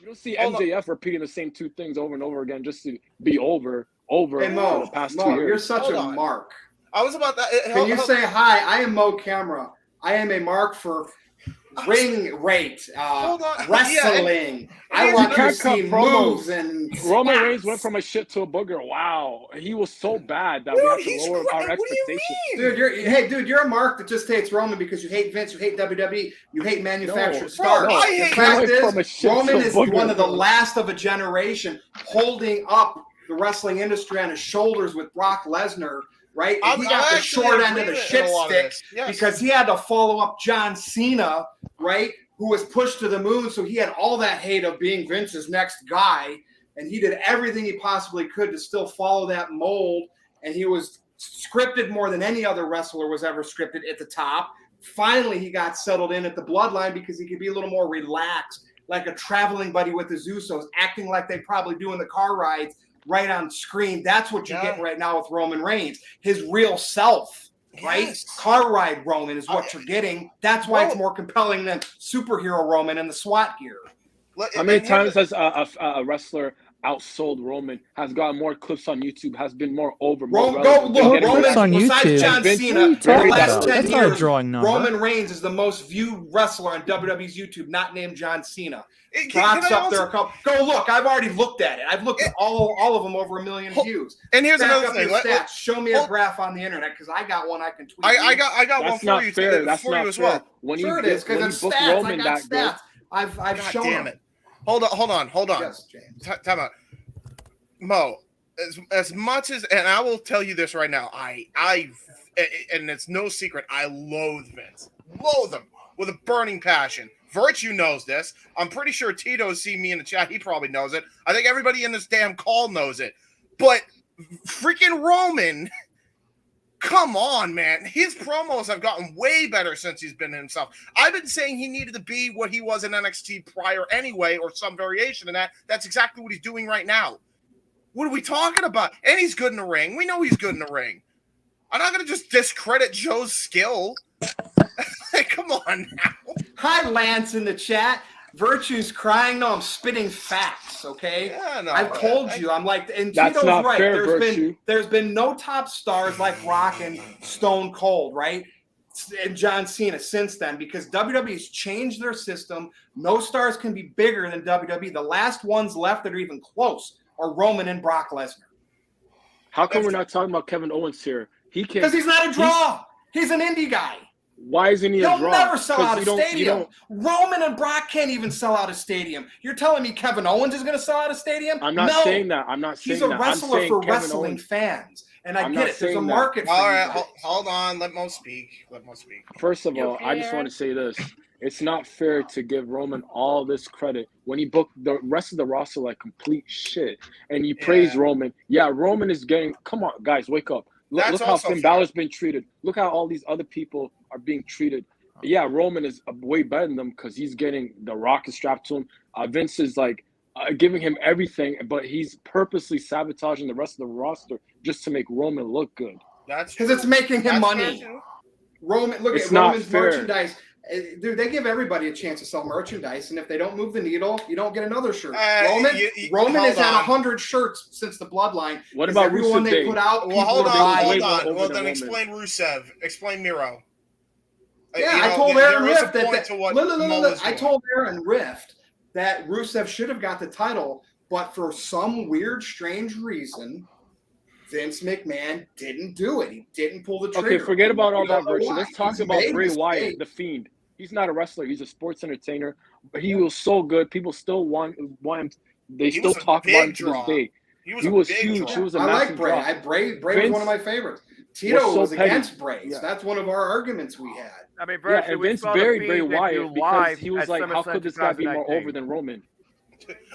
Speaker 17: You don't see MJF repeating the same two things over and over again just to be over
Speaker 1: Hey, Mo,
Speaker 17: for the past
Speaker 1: Mo,
Speaker 17: 2 years.
Speaker 1: you're such a mark.
Speaker 12: I was about that.
Speaker 1: Can you say hi? I am Mo Camera. I am a mark for ring rate, wrestling. I want to see moves and
Speaker 17: Roman
Speaker 1: spots.
Speaker 17: Reigns went from a shit to a booger. Wow, he was so bad that we have to lower our expectations.
Speaker 1: Dude, you're a mark that just hates Roman because you hate Vince, you hate WWE, you hate manufactured stars.
Speaker 17: No,
Speaker 1: the fact is, Roman is one of the last of a generation holding up the wrestling industry on his shoulders with Brock Lesnar. Right? And he got the short end of the shit stick because he had to follow up John Cena, right? Who was pushed to the moon. So he had all that hate of being Vince's next guy. And he did everything he possibly could to still follow that mold. And he was scripted more than any other wrestler was ever scripted at the top. Finally, he got settled in at the Bloodline because he could be a little more relaxed, like a traveling buddy with the Usos, acting like they probably do in the car rides. Right on screen. That's what you're getting right now with Roman Reigns. His real self, right? Car ride Roman is what you're getting. That's why it's more compelling than superhero Roman in the SWAT gear.
Speaker 17: How many times has a wrestler outsold Roman, has gotten more clips on YouTube, has been more over?
Speaker 1: Roman, besides John Cena, for the last 10 years, Roman Reigns is the most viewed wrestler on WWE's YouTube, not named John Cena. Drops up there. Go look. I've already looked at it. I've looked at all of them over 1 million views.
Speaker 12: And here's another thing.
Speaker 1: Stats. Show me a graph on the internet because I got one I can tweet.
Speaker 12: I got one for you.
Speaker 17: That's not
Speaker 12: as
Speaker 17: fair.
Speaker 12: well.
Speaker 1: Sure it is because it's stats. Roman I got stats. I've shown
Speaker 12: damn
Speaker 1: them.
Speaker 12: it. Hold on.
Speaker 1: Yes, James.
Speaker 12: Time out. Mo, as much as, and I will tell you this right now, I and it's no secret, I loathe Vince. Loathe him with a burning passion. Virtue knows this. I'm pretty sure Tito's seen me in the chat. He probably knows it. I think everybody in this damn call knows it. But freaking Roman, come on, man. His promos have gotten way better since he's been himself. I've been saying he needed to be what he was in NXT prior anyway, or some variation of that. That's exactly what he's doing right now. What are we talking about? And he's good in the ring. We know he's good in the ring. I'm not going to just discredit Joe's skill. Come on now.
Speaker 1: Hi, Lance in the chat. Virtue's crying. No, I'm spitting facts, okay?
Speaker 12: Yeah, no,
Speaker 1: I've told you. I'm like, and
Speaker 17: That's
Speaker 1: Tito's
Speaker 17: not
Speaker 1: right.
Speaker 17: fair,
Speaker 1: There's been no top stars like Rock and Stone Cold, right? And John Cena since then, because WWE's changed their system. No stars can be bigger than WWE. The last ones left that are even close are Roman and Brock Lesnar.
Speaker 17: How come we're not talking about Kevin Owens here? He can't.
Speaker 1: Because he's not a draw. He's an indie guy.
Speaker 17: Why isn't he a draw?
Speaker 1: He'll never sell out a stadium. Roman and Brock can't even sell out a stadium. You're telling me Kevin Owens is going to sell out a stadium?
Speaker 17: I'm not saying that. I'm not saying that.
Speaker 1: He's a wrestler for wrestling fans. And I get it. There's a market for
Speaker 12: all
Speaker 1: you
Speaker 12: right,
Speaker 1: guys.
Speaker 12: hold on. Let Mo speak.
Speaker 17: First of all, I just want to say this. It's not fair to give Roman all this credit when he booked the rest of the roster like complete shit. And you praise Roman. Yeah, Roman is getting – come on, guys, wake up. Look how Finn Balor's been treated. Look how all these other people are being treated. Yeah, Roman is way better than them because he's getting the rocket strapped to him. Vince is like giving him everything, but he's purposely sabotaging the rest of the roster just to make Roman look good.
Speaker 12: That's
Speaker 1: because it's making him money. Roman, look at Roman's merchandise. Dude, they give everybody a chance to sell merchandise, and if they don't move the needle, you don't get another shirt. Roman has had 100 shirts since the Bloodline.
Speaker 17: What about
Speaker 1: everyone
Speaker 17: Rusev
Speaker 1: they
Speaker 17: Day?
Speaker 1: put out?
Speaker 12: Well, hold on. Well, then
Speaker 17: Roman.
Speaker 12: explain Rusev. Explain Miro.
Speaker 1: Yeah, I told Aaron Rift I told Aaron Rift that Rusev should have got the title, but for some weird, strange reason, Vince McMahon didn't do it. He didn't pull the trigger.
Speaker 17: Okay, forget about all that virtue. Let's talk about Bray Wyatt, the Fiend. He's not a wrestler. He's a sports entertainer. But he was so good. People still want him. They
Speaker 12: He
Speaker 17: still
Speaker 12: was a
Speaker 17: talk about him
Speaker 12: big
Speaker 17: to this
Speaker 12: draw.
Speaker 17: day.
Speaker 12: He
Speaker 17: He
Speaker 12: a
Speaker 17: was
Speaker 12: big
Speaker 17: huge.
Speaker 12: draw.
Speaker 17: He was a
Speaker 1: I like
Speaker 17: massive
Speaker 1: Bray.
Speaker 17: draw.
Speaker 1: Bray was
Speaker 17: Vince
Speaker 1: one of my favorites. Tito was
Speaker 17: so petty.
Speaker 1: against Bray.
Speaker 17: Yeah.
Speaker 1: That's one of our arguments we had.
Speaker 5: I mean,
Speaker 17: Yeah,
Speaker 5: virtually,
Speaker 17: and
Speaker 5: we
Speaker 17: Vince
Speaker 5: saw the
Speaker 17: buried Bray
Speaker 5: Fiend debut
Speaker 17: Wyatt because
Speaker 5: live
Speaker 17: he was
Speaker 5: at
Speaker 17: like, how
Speaker 5: SummerSlam
Speaker 17: could this guy be more
Speaker 5: 2019.
Speaker 17: over than Roman?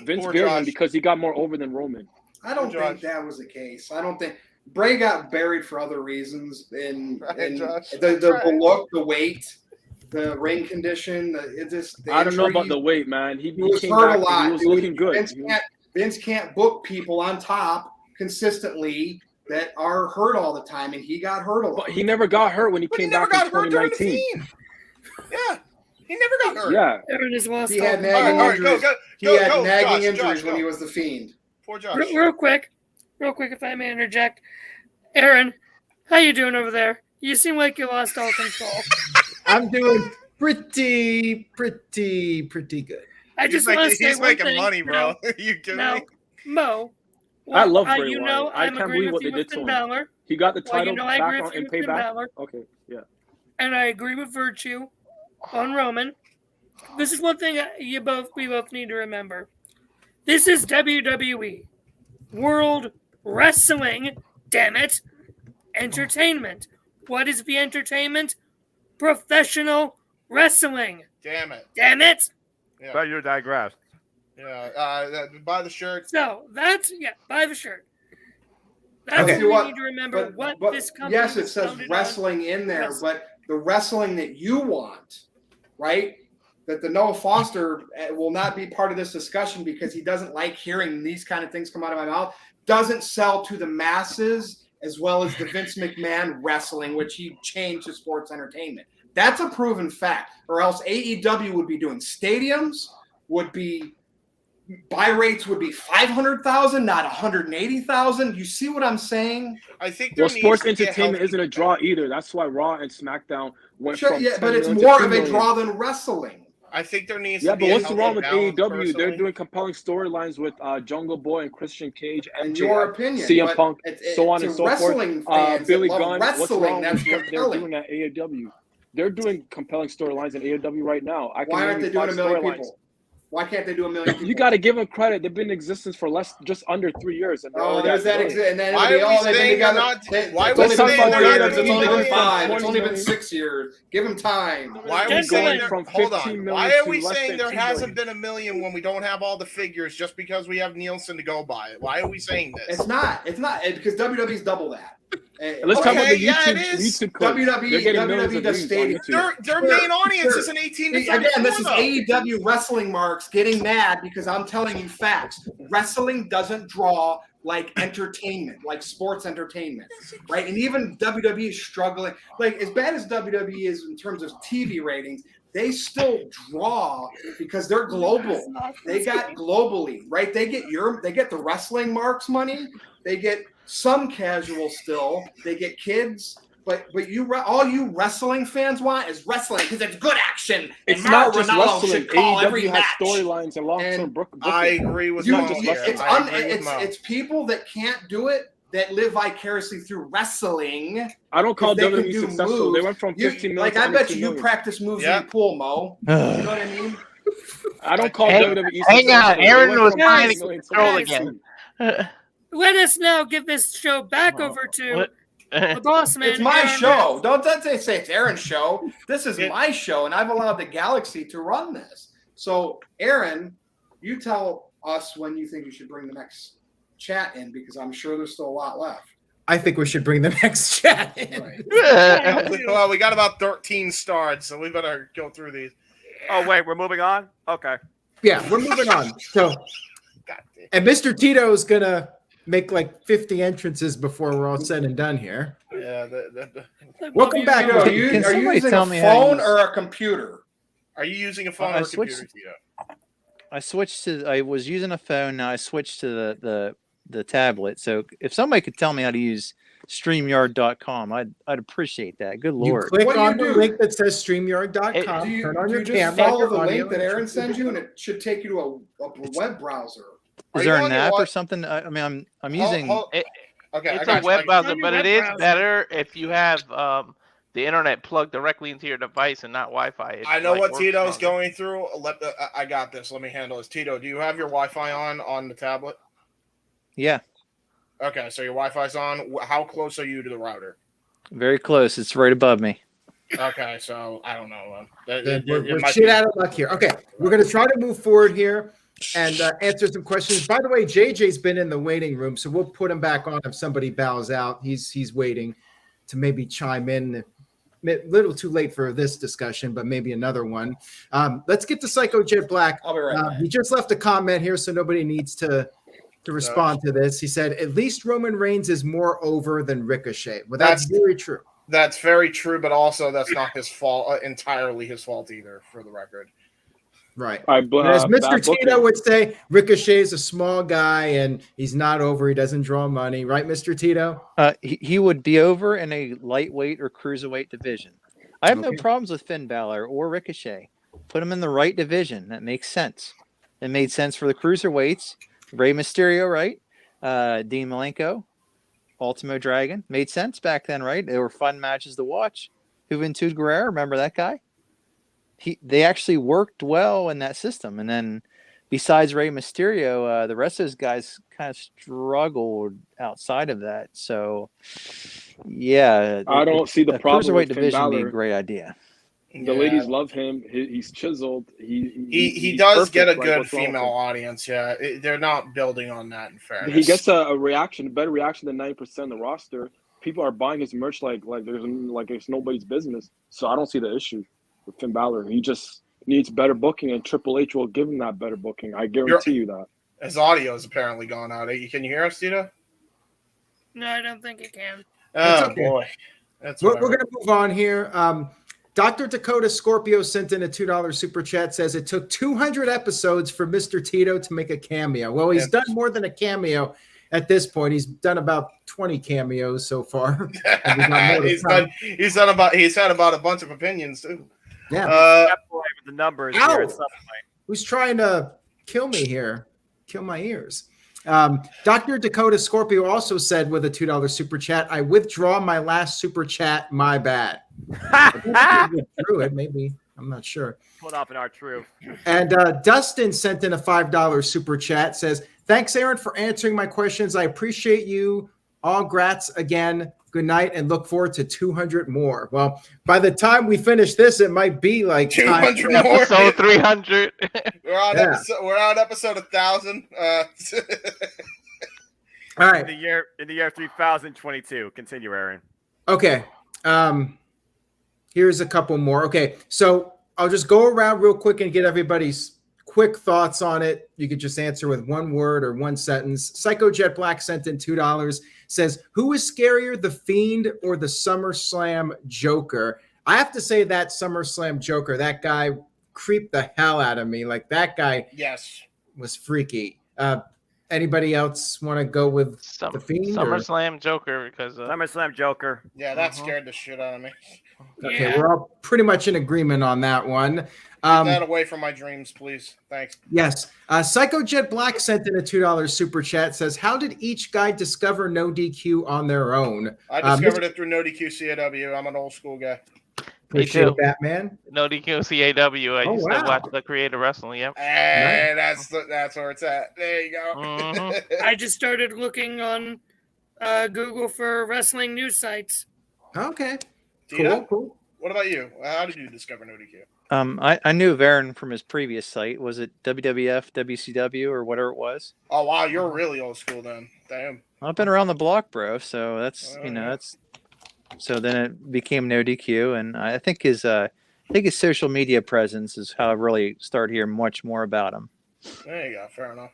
Speaker 17: Vince
Speaker 12: Poor
Speaker 17: buried him
Speaker 12: Josh.
Speaker 17: because he got more over than Roman.
Speaker 1: I don't think that was the case. I don't think Bray got buried for other reasons. In
Speaker 12: Josh.
Speaker 1: the look, the weight, the ring condition. The
Speaker 17: I don't know about
Speaker 1: injuries.
Speaker 17: the weight, man. He
Speaker 1: was
Speaker 17: came
Speaker 1: hurt
Speaker 17: back
Speaker 1: a lot.
Speaker 17: and he was
Speaker 1: dude.
Speaker 17: looking good.
Speaker 1: Vince can't book people on top consistently that are hurt all the time, and he got hurt a lot.
Speaker 17: But he never got hurt when he came back in 2019.
Speaker 12: Yeah, he never got hurt.
Speaker 17: Yeah.
Speaker 3: Aaron has lost
Speaker 1: He
Speaker 3: all
Speaker 1: had
Speaker 3: the-
Speaker 1: nagging
Speaker 12: All right,
Speaker 1: injuries.
Speaker 12: go,
Speaker 1: He had
Speaker 12: go,
Speaker 1: nagging
Speaker 12: Josh,
Speaker 1: injuries
Speaker 12: Josh,
Speaker 1: when
Speaker 12: go.
Speaker 1: he was the Fiend.
Speaker 12: Poor Josh.
Speaker 3: Real quick, if I may interject. Aaron, how you doing over there? You seem like you lost all control.
Speaker 6: I'm doing pretty good.
Speaker 3: I just want to say
Speaker 12: he's
Speaker 3: one
Speaker 12: making
Speaker 3: thing.
Speaker 12: money, bro.
Speaker 3: Now,
Speaker 12: you kidding
Speaker 3: now,
Speaker 12: me?
Speaker 3: Mo.
Speaker 17: I love Bray
Speaker 3: you
Speaker 17: Wyatt.
Speaker 3: know,
Speaker 17: I
Speaker 3: I'm
Speaker 17: can't
Speaker 3: agreeing
Speaker 17: believe what
Speaker 3: with
Speaker 17: they
Speaker 3: you
Speaker 17: did
Speaker 3: with
Speaker 17: to
Speaker 3: Finn
Speaker 17: him.
Speaker 3: Balor.
Speaker 17: He got the
Speaker 3: Well,
Speaker 17: title
Speaker 3: you know, I agree
Speaker 17: back
Speaker 3: with
Speaker 17: on
Speaker 3: you
Speaker 17: and
Speaker 3: with Finn
Speaker 17: payback.
Speaker 3: Balor.
Speaker 17: Okay, yeah.
Speaker 3: And I agree with Virtue on Roman. This is one thing we both need to remember. This is WWE. World Wrestling, damn it. Entertainment. What is the entertainment? Professional wrestling.
Speaker 12: Damn it.
Speaker 3: Damn it.
Speaker 12: Yeah.
Speaker 5: But you digress.
Speaker 12: Yeah. Buy the shirt.
Speaker 3: So that's buy the shirt. That's
Speaker 1: Okay.
Speaker 3: what we need to remember.
Speaker 1: But
Speaker 3: This company
Speaker 1: yes, it
Speaker 3: was
Speaker 1: says
Speaker 3: founded
Speaker 1: wrestling
Speaker 3: on.
Speaker 1: in there,
Speaker 3: Yes.
Speaker 1: but the wrestling that you want, right? That the Noah Foster will not be part of this discussion because he doesn't like hearing these kind of things come out of my mouth. Doesn't sell to the masses as well as the Vince McMahon wrestling, which he changed to sports entertainment. That's a proven fact. Or else AEW would be doing stadiums, buy rates would be 500,000, not 180,000. You see what I'm saying?
Speaker 12: I think
Speaker 17: Well, sports entertainment isn't a draw either. That's why Raw and SmackDown went from
Speaker 1: Yeah,
Speaker 17: 10
Speaker 1: but it's
Speaker 17: million to
Speaker 1: more
Speaker 17: 2
Speaker 1: of a
Speaker 17: million.
Speaker 1: draw than wrestling.
Speaker 12: I think there needs
Speaker 17: Yeah,
Speaker 12: to
Speaker 17: but
Speaker 12: be
Speaker 17: what's wrong with
Speaker 12: balance,
Speaker 17: AEW? They're
Speaker 12: personally.
Speaker 17: doing compelling storylines with Jungle Boy and Christian Cage,
Speaker 1: In
Speaker 17: MJF,
Speaker 1: your opinion,
Speaker 17: CM
Speaker 1: but
Speaker 17: Punk, so on
Speaker 1: to
Speaker 17: and so forth.
Speaker 1: wrestling fans that
Speaker 17: Billy
Speaker 1: love
Speaker 17: Gunn. What's
Speaker 1: wrestling,
Speaker 17: wrong
Speaker 1: that's
Speaker 17: with what they're
Speaker 1: compelling.
Speaker 17: doing at AEW? They're doing compelling storylines in AEW right now. I can
Speaker 1: Why aren't
Speaker 17: name
Speaker 1: they
Speaker 17: you
Speaker 1: doing a
Speaker 17: 5
Speaker 1: million
Speaker 17: storylines.
Speaker 1: people? Why can't they do a million people?
Speaker 17: You got to give them credit. They've been in existence for just under 3 years, and they're
Speaker 1: Oh,
Speaker 17: already
Speaker 1: there's
Speaker 17: at
Speaker 1: that
Speaker 17: millions.
Speaker 1: and then
Speaker 12: Why
Speaker 1: it'll be
Speaker 12: are we
Speaker 1: all they've been
Speaker 12: saying they're
Speaker 1: together.
Speaker 12: not- why are we
Speaker 1: It's only been
Speaker 12: saying
Speaker 1: 4
Speaker 12: they're
Speaker 1: years.
Speaker 12: not
Speaker 1: It's only
Speaker 12: doing
Speaker 1: been 5. It's
Speaker 17: 20
Speaker 1: only been
Speaker 17: million?
Speaker 1: 6 years. Give them time.
Speaker 12: Why are we
Speaker 17: Just
Speaker 12: saying
Speaker 17: going
Speaker 12: there,
Speaker 17: from
Speaker 12: hold
Speaker 17: 15
Speaker 12: on?
Speaker 17: million
Speaker 12: Why are
Speaker 17: to
Speaker 12: we
Speaker 17: less
Speaker 12: saying
Speaker 17: than
Speaker 12: there
Speaker 17: 2
Speaker 12: hasn't
Speaker 17: million?
Speaker 12: been a million when we don't have all the figures just because we have Nielsen to go by? Why are we saying this?
Speaker 1: It's not because WWE's double that.
Speaker 17: Let's talk about the
Speaker 12: yeah,
Speaker 17: YouTube,
Speaker 12: it is.
Speaker 17: YouTube clips. They're getting millions of
Speaker 1: does
Speaker 17: views on
Speaker 1: stadium.
Speaker 17: YouTube.
Speaker 12: Their main audience is an 18 to 34.
Speaker 1: Again, this is
Speaker 12: though.
Speaker 1: AEW wrestling marks getting mad because I'm telling you facts. Wrestling doesn't draw like entertainment, like sports entertainment, right? And even WWE is struggling. Like as bad as WWE is in terms of TV ratings, they still draw because they're global. They got globally, right? They get the wrestling marks money. They get some casual still. They get kids. But all you wrestling fans want is wrestling because it's good action.
Speaker 17: It's
Speaker 1: and
Speaker 17: not
Speaker 1: Mauro
Speaker 17: just
Speaker 1: Ranallo
Speaker 17: wrestling.
Speaker 1: should call every
Speaker 17: AEW has
Speaker 1: match.
Speaker 17: storylines and long-term booking.
Speaker 12: I agree with
Speaker 1: You-
Speaker 12: Mo
Speaker 17: just
Speaker 12: here.
Speaker 17: wrestling.
Speaker 12: I agree with Mo.
Speaker 1: It's people that can't do it that live vicariously through wrestling.
Speaker 17: I don't call
Speaker 1: If they can
Speaker 17: WWE
Speaker 1: do
Speaker 17: successful.
Speaker 1: moves,
Speaker 17: They went from 15 million
Speaker 1: Like
Speaker 17: to
Speaker 1: I
Speaker 17: under
Speaker 1: bet
Speaker 17: 2
Speaker 1: you
Speaker 17: million.
Speaker 1: practice moves
Speaker 12: Yeah.
Speaker 1: in your pool, Mo. You know what I mean?
Speaker 17: I don't call
Speaker 2: Hang-
Speaker 17: WWE
Speaker 2: hang
Speaker 17: successful.
Speaker 2: on,
Speaker 17: They
Speaker 2: Aaron
Speaker 17: went
Speaker 2: was
Speaker 17: from
Speaker 2: trying
Speaker 17: 15
Speaker 2: to
Speaker 17: million
Speaker 2: control
Speaker 17: under
Speaker 2: again.
Speaker 17: 2.
Speaker 3: Let us now give this show back over to the boss man.
Speaker 1: It's my
Speaker 3: Aaron
Speaker 1: show. Don't say it's Aaron's show. This is my show, and I've allowed the Galaxy to run this. So, Aaron, you tell us when you think you should bring the next chat in, because I'm sure there's still a lot left.
Speaker 6: I think we should bring the next chat in.
Speaker 12: Well, we got about 13 starts, so we better go through these.
Speaker 5: Oh, wait, we're moving on? Okay.
Speaker 6: Yeah, we're moving on. So, and Mr. Tito is gonna make like 50 entrances before we're all said and done here.
Speaker 12: Yeah.
Speaker 6: Welcome back.
Speaker 1: Are you using a phone or a computer?
Speaker 12: Are you using a phone
Speaker 16: I
Speaker 12: or a
Speaker 16: switched-
Speaker 12: computer, Tito?
Speaker 16: I was using a phone. Now I switched to the tablet. So if somebody could tell me how to use StreamYard.com, I'd appreciate that. Good
Speaker 6: You
Speaker 16: lord.
Speaker 6: click
Speaker 1: What do you
Speaker 6: on the
Speaker 1: do?
Speaker 6: link that says StreamYard.com,
Speaker 1: Do
Speaker 6: turn on
Speaker 1: you
Speaker 6: your
Speaker 1: just
Speaker 6: camera.
Speaker 1: follow
Speaker 6: your
Speaker 1: the
Speaker 6: audio,
Speaker 1: link that
Speaker 6: and
Speaker 1: Aaron
Speaker 6: everything.
Speaker 1: sends you, and it should take you to a web browser?
Speaker 16: Is there an app or something? I mean, I'm using.
Speaker 12: Okay,
Speaker 2: It's a web browser, but it is better if you have the internet plugged directly into your device and not Wi-Fi.
Speaker 12: I know
Speaker 2: like,
Speaker 12: what
Speaker 2: works
Speaker 12: Tito's
Speaker 2: stronger.
Speaker 12: going through. I got this. Let me handle this. Tito, do you have your Wi-Fi on the tablet?
Speaker 16: Yeah,
Speaker 12: Okay, so your Wi-Fi's on. How close are you to the router?
Speaker 16: very close. It's right above me.
Speaker 12: Okay, so I don't know.
Speaker 6: We're shit out of luck here. Okay, we're going to try to move forward here and answer some questions. By the way, JJ's been in the waiting room, so we'll put him back on if somebody bows out. He's waiting to maybe chime in. A little too late for this discussion, but maybe another one. Let's get to Psycho Jet Black.
Speaker 1: I'll be right back.
Speaker 6: He just left a comment here, so nobody needs to respond to this. He said, at least Roman Reigns is more over than Ricochet. Well, that's very true.
Speaker 12: That's very true, but also that's not his fault, entirely his fault either, for the record.
Speaker 6: Right.
Speaker 17: But,
Speaker 6: As Mr.
Speaker 17: bad
Speaker 6: Tito
Speaker 17: booking.
Speaker 6: would say, Ricochet is a small guy and he's not over. He doesn't draw money. Right, Mr. Tito?
Speaker 16: He would be over in a lightweight or cruiserweight division. I have no
Speaker 6: Okay.
Speaker 16: problems with Finn Balor or Ricochet. Put him in the right division. That makes sense. It made sense for the cruiserweights. Rey Mysterio, right? Dean Malenko, Ultimo Dragon. Made sense back then, right? They were fun matches to watch. Juventud Guerrera, remember that guy? They actually worked well in that system. And then besides Rey Mysterio, the rest of those guys kind of struggled outside of that. So, yeah.
Speaker 17: I don't see the problem
Speaker 16: cruiserweight
Speaker 17: with Finn
Speaker 16: division would be a
Speaker 17: Balor.
Speaker 16: great idea.
Speaker 17: The ladies love him. He's chiseled.
Speaker 12: He
Speaker 17: He's
Speaker 12: does get a
Speaker 17: perfect. Like,
Speaker 12: good
Speaker 17: what's wrong with
Speaker 12: female
Speaker 17: him?
Speaker 12: audience. Yeah, they're not building on that. In fairness,
Speaker 17: He gets a reaction, a better reaction than 90% of the roster. People are buying his merch like it's nobody's business. So I don't see the issue with Finn Balor. He just needs better booking, and Triple H will give him that better booking. I guarantee you that.
Speaker 12: His audio has apparently gone out. Can you hear us, Tito?
Speaker 3: No, I don't think it can.
Speaker 12: Oh
Speaker 6: okay.
Speaker 12: boy, that's
Speaker 6: We're
Speaker 12: whatever.
Speaker 6: going to move on here. Dr. Dakota Scorpio sent in a $2 super chat, says it took 200 episodes for Mr. Tito to make a cameo. Well, he's done more than a cameo at this point. He's done about 20 cameos so far. And we've got more to come.
Speaker 12: He's had about a bunch of opinions too.
Speaker 6: Yeah.
Speaker 5: That boy with the numbers
Speaker 6: Ow!
Speaker 5: here at some point.
Speaker 6: Who's trying to kill me here? Kill my ears. Dr. Dakota Scorpio also said with a $2 super chat, I withdraw my last super chat. My bad. Through it, maybe. I'm not sure.
Speaker 5: Put off in our truth.
Speaker 6: And Dustin sent in a $5 super chat, says, thanks, Aaron, for answering my questions. I appreciate you. All grats again. Good night and look forward to 200 more. Well, by the time we finish this, it might be like
Speaker 12: 200 more.
Speaker 2: Episode 300.
Speaker 12: We're on episode 1,000.
Speaker 6: All right.
Speaker 5: In the year 3022. Continue, Aaron.
Speaker 6: Okay. Here's a couple more. Okay. So I'll just go around real quick and get everybody's quick thoughts on it. You could just answer with one word or one sentence. Psycho Jet Black sent in $2. Says, who is scarier, the Fiend or the SummerSlam Joker? I have to say that SummerSlam Joker, that guy creeped the hell out of me. Like that guy was freaky. Anybody else want to go with the Fiend?
Speaker 2: SummerSlam Joker because
Speaker 5: SummerSlam Joker.
Speaker 12: Yeah, that scared the shit out of me.
Speaker 6: Okay, we're all pretty much in agreement on that one.
Speaker 12: Get that away from my dreams, please. Thanks.
Speaker 6: Yes. Psycho Jet Black sent in a $2 super chat, says, how did each guy discover NoDQ on their own?
Speaker 12: I discovered it through NoDQ CAW. I'm an old school guy.
Speaker 6: Appreciate that, man.
Speaker 2: NoDQ CAW. I
Speaker 6: Oh,
Speaker 2: used
Speaker 6: wow.
Speaker 2: to watch the Creative Wrestling. Yep.
Speaker 12: Hey, that's where it's at. There you go.
Speaker 3: I just started looking on Google for wrestling news sites.
Speaker 6: Okay.
Speaker 12: Tito?
Speaker 6: Cool.
Speaker 12: What about you? How did you discover NoDQ?
Speaker 16: I knew of Aaron from his previous site. Was it WWF, WCW, or whatever it was?
Speaker 12: Oh wow, you're really old school then. Damn.
Speaker 16: I've been around the block, bro. So that's that's. So then it became NoDQ, and I think his social media presence is how I really started hearing much more about him.
Speaker 12: There you go. Fair enough.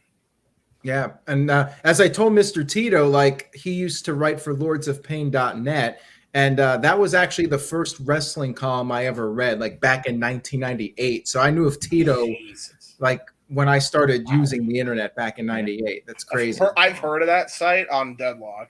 Speaker 6: Yeah. And as I told Mr. Tito, like he used to write for lordsofpain.net. And that was actually the first wrestling column I ever read, like back in 1998. So I knew of Tito, like when I started using the internet back in '98. That's crazy.
Speaker 12: I've heard of that site on Deadlock.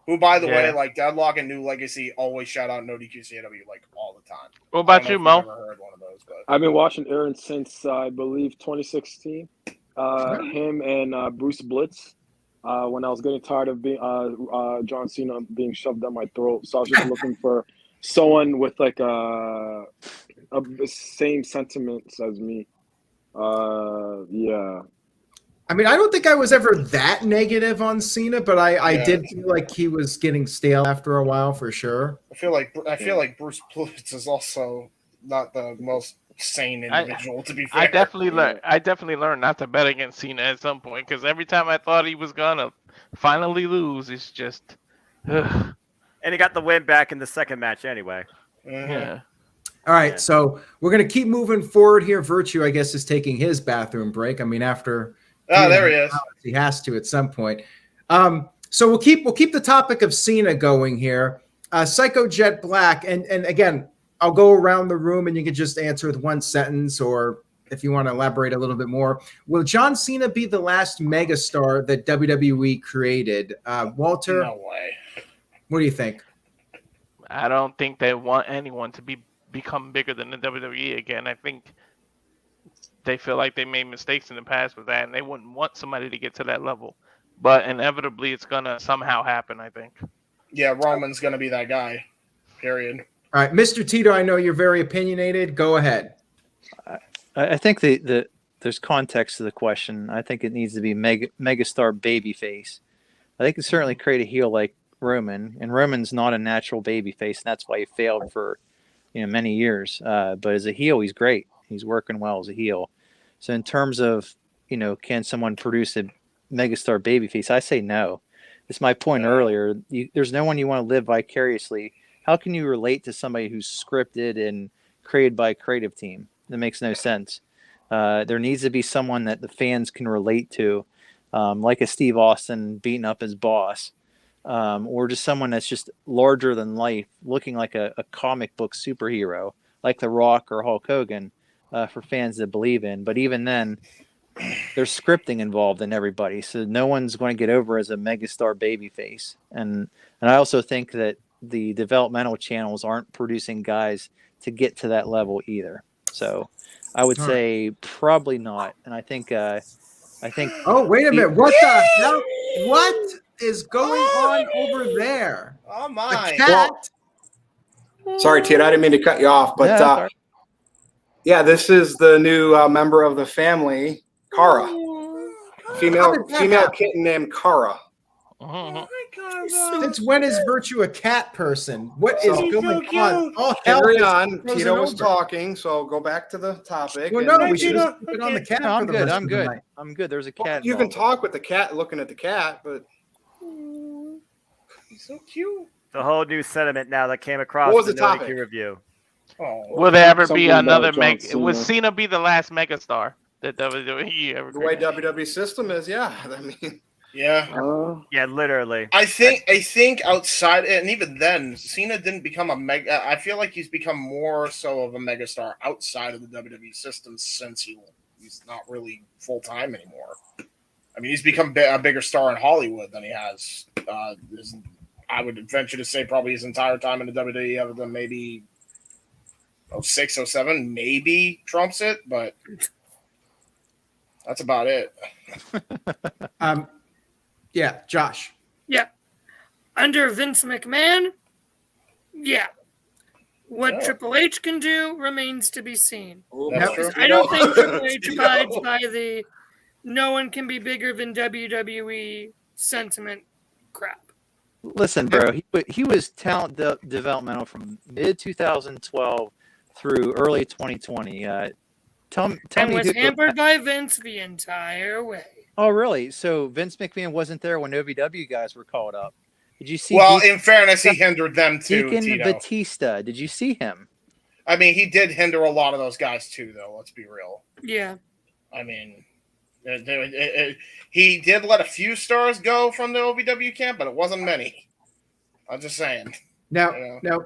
Speaker 12: Who, by the way, like Deadlock and New Legacy always shout out NoDQ CW like all the time.
Speaker 2: What about you, Mo?
Speaker 12: I've never heard one of those, but
Speaker 17: I've been watching Aaron since I believe 2016. Him and Bruce Blitz. When I was getting tired of being John Cena being shoved down my throat, so I was just looking for someone with like a same sentiments as me. Yeah.
Speaker 6: I mean, I don't think I was ever that negative on Cena, but I did feel like he was getting stale after a while for sure.
Speaker 12: I feel like Bruce Blitz is also not the most sane individual. To be fair,
Speaker 2: I definitely learned not to bet against Cena at some point because every time I thought he was gonna finally lose, it's just. Ugh.
Speaker 5: And he got the win back in the second match anyway.
Speaker 2: Yeah.
Speaker 6: All right, so we're going to keep moving forward here. Virtue, I guess, is taking his bathroom break. I mean, after
Speaker 12: there he is.
Speaker 6: He has to at some point. So we'll keep the topic of Cena going here. Psycho Jet Black, and again, I'll go around the room and you can just answer with one sentence, or if you want to elaborate a little bit more. Will John Cena be the last megastar that WWE created? Walter?
Speaker 12: No way.
Speaker 6: What do you think?
Speaker 2: I don't think they want anyone to become bigger than the WWE again. I think they feel like they made mistakes in the past with that, and they wouldn't want somebody to get to that level. But inevitably, it's going to somehow happen, I think.
Speaker 12: Yeah, Roman's going to be that guy, period.
Speaker 6: All right, Mr. Tito, I know you're very opinionated. Go ahead.
Speaker 16: I think there's context to the question. I think it needs to be megastar babyface. I think it certainly create a heel like Roman, and Roman's not a natural babyface, and that's why he failed for many years. But as a heel, he's great. He's working well as a heel. So in terms of can someone produce a megastar babyface? I say no. It's my point earlier. There's no one you want to live vicariously. How can you relate to somebody who's scripted and created by a creative team? That makes no sense. There needs to be someone that the fans can relate to, like a Steve Austin beating up his boss, or just someone that's just larger than life, looking like a comic book superhero, like The Rock or Hulk Hogan, for fans that believe in. But even then, there's scripting involved in everybody, so no one's going to get over as a megastar babyface. And I also think that the developmental channels aren't producing guys to get to that level either. So I would say probably not. And I think.
Speaker 6: Oh, wait a minute! What the hell? What is going on over there?
Speaker 12: Oh my!
Speaker 6: A cat.
Speaker 1: Sorry, Ted, I didn't mean to cut you off, but yeah, this is the new member of the family, Kara. Female kitten named Kara.
Speaker 6: Since when is Virtue a cat person? What is going on? Oh,
Speaker 1: carry on. Tito was talking, so go back to the topic.
Speaker 6: Well, no, we should just keep it on the cat.
Speaker 16: No, I'm good. I'm good. There's a cat.
Speaker 1: You can talk with the cat, looking at the cat, but
Speaker 12: he's so cute.
Speaker 5: The whole new sentiment now that came across.
Speaker 1: What was
Speaker 5: the
Speaker 1: the topic?
Speaker 5: NoDQ review.
Speaker 12: Oh,
Speaker 2: will there ever be
Speaker 17: Something
Speaker 2: another
Speaker 17: about John
Speaker 2: Will
Speaker 17: Cena.
Speaker 2: Cena be the last megastar that WWE ever
Speaker 1: the way
Speaker 2: created?
Speaker 1: WWE system is, yeah. I mean,
Speaker 12: yeah.
Speaker 5: Yeah, literally.
Speaker 12: I think outside, and even then, Cena didn't become a mega. I feel like he's become more so of a megastar outside of the WWE system since he's not really full time anymore. I mean, he's become a bigger star in Hollywood than he has. I would venture to say probably his entire time in the WWE, other than maybe 06, 07, maybe trumps it, but that's about it.
Speaker 6: Yeah, Josh.
Speaker 3: Yeah. Under Vince McMahon, yeah. What Triple H can do remains to be seen.
Speaker 12: That's true.
Speaker 3: I don't think Triple H abides by the no one can be bigger than WWE sentiment crap.
Speaker 16: Listen, bro, he was talent developmental from mid 2012 through early 2020. Tell me
Speaker 3: was hampered by Vince the entire way.
Speaker 16: Oh, really? So Vince McMahon wasn't there when OVW guys were called up. Did you see?
Speaker 12: Well, in fairness, he hindered them too.
Speaker 16: Deacon
Speaker 12: Tito.
Speaker 16: Batista. Did you see him?
Speaker 12: I mean, he did hinder a lot of those guys too, though. Let's be real.
Speaker 3: Yeah.
Speaker 12: I mean, he did let a few stars go from the OVW camp, but it wasn't many. I'm just saying.
Speaker 6: Now,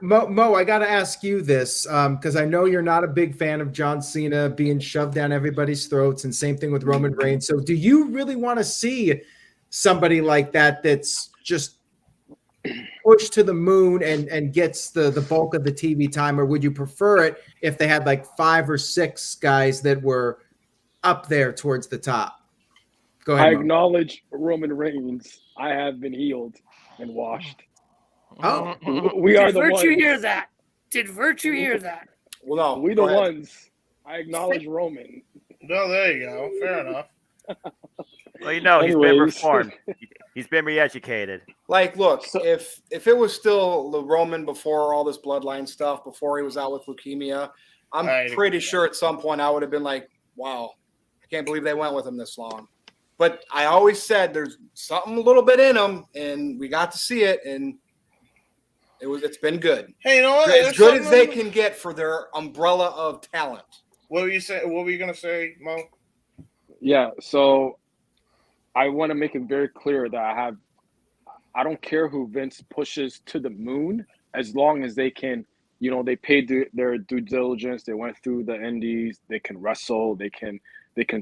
Speaker 6: Mo, I got to ask you this because I know you're not a big fan of John Cena being shoved down everybody's throats, and same thing with Roman Reigns. So, do you really want to see somebody like that that's just pushed to the moon and gets the bulk of the TV time, or would you prefer it if they had like 5 or 6 guys that were up there towards the top? Go ahead.
Speaker 17: I
Speaker 6: Mo.
Speaker 17: acknowledge Roman Reigns. I have been healed and washed.
Speaker 6: Oh,
Speaker 17: we are the
Speaker 3: Where'd
Speaker 17: ones.
Speaker 3: you hear that? Did Virtue hear that?
Speaker 11: Well, no.
Speaker 17: We the ones. I acknowledge Roman.
Speaker 12: No, there you go. Fair enough.
Speaker 5: Well, he's been
Speaker 17: Anyways.
Speaker 5: reformed. He's been re-educated.
Speaker 1: Like, look, if it was still the Roman before all this bloodline stuff, before he was out with leukemia, I'm pretty sure at some point I would have been like, wow, I can't believe they went with him this long. But I always said there's something a little bit in him, and we got to see it, and it's been good.
Speaker 12: Hey, you know what?
Speaker 1: As good as they can get for their umbrella of talent.
Speaker 12: What were you saying? What were you gonna say, Mo?
Speaker 17: Yeah, so I want to make it very clear that I don't care who Vince pushes to the moon, as long as they can, they paid their due diligence. They went through the indies. They can wrestle. They can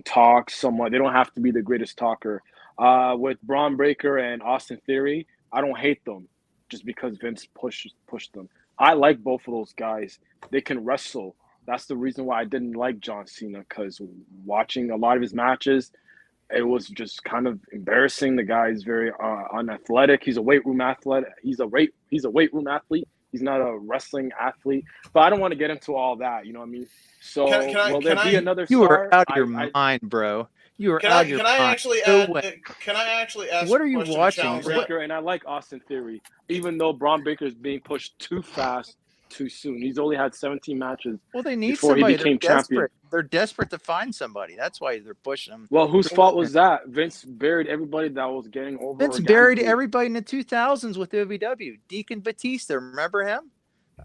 Speaker 17: talk somewhat. They don't have to be the greatest talker. With Braun Breaker and Austin Theory, I don't hate them just because Vince pushed them. I like both of those guys. They can wrestle. That's the reason why I didn't like John Cena, because watching a lot of his matches, it was just kind of embarrassing. The guy is very unathletic. He's a weight room athlete. He's a weight room athlete. He's not a wrestling athlete. But I don't want to get into all that. You know what I mean? So will there be another
Speaker 16: You
Speaker 17: star?
Speaker 16: are out of your mind, bro. You are out of your mind.
Speaker 12: Can I actually ask?
Speaker 16: What are you watching?
Speaker 17: And I like Austin Theory, even though Braun Breaker is being pushed too fast, too soon. He's only had 17 matches.
Speaker 16: Well, they need
Speaker 17: before
Speaker 16: somebody.
Speaker 17: he became
Speaker 16: They're
Speaker 17: champion.
Speaker 16: desperate. They're desperate to find somebody. That's why they're pushing him.
Speaker 17: Well, whose fault was that? Vince buried everybody that was getting over.
Speaker 16: Vince buried everybody in the 2000s with OVW. Deacon Batista, remember him?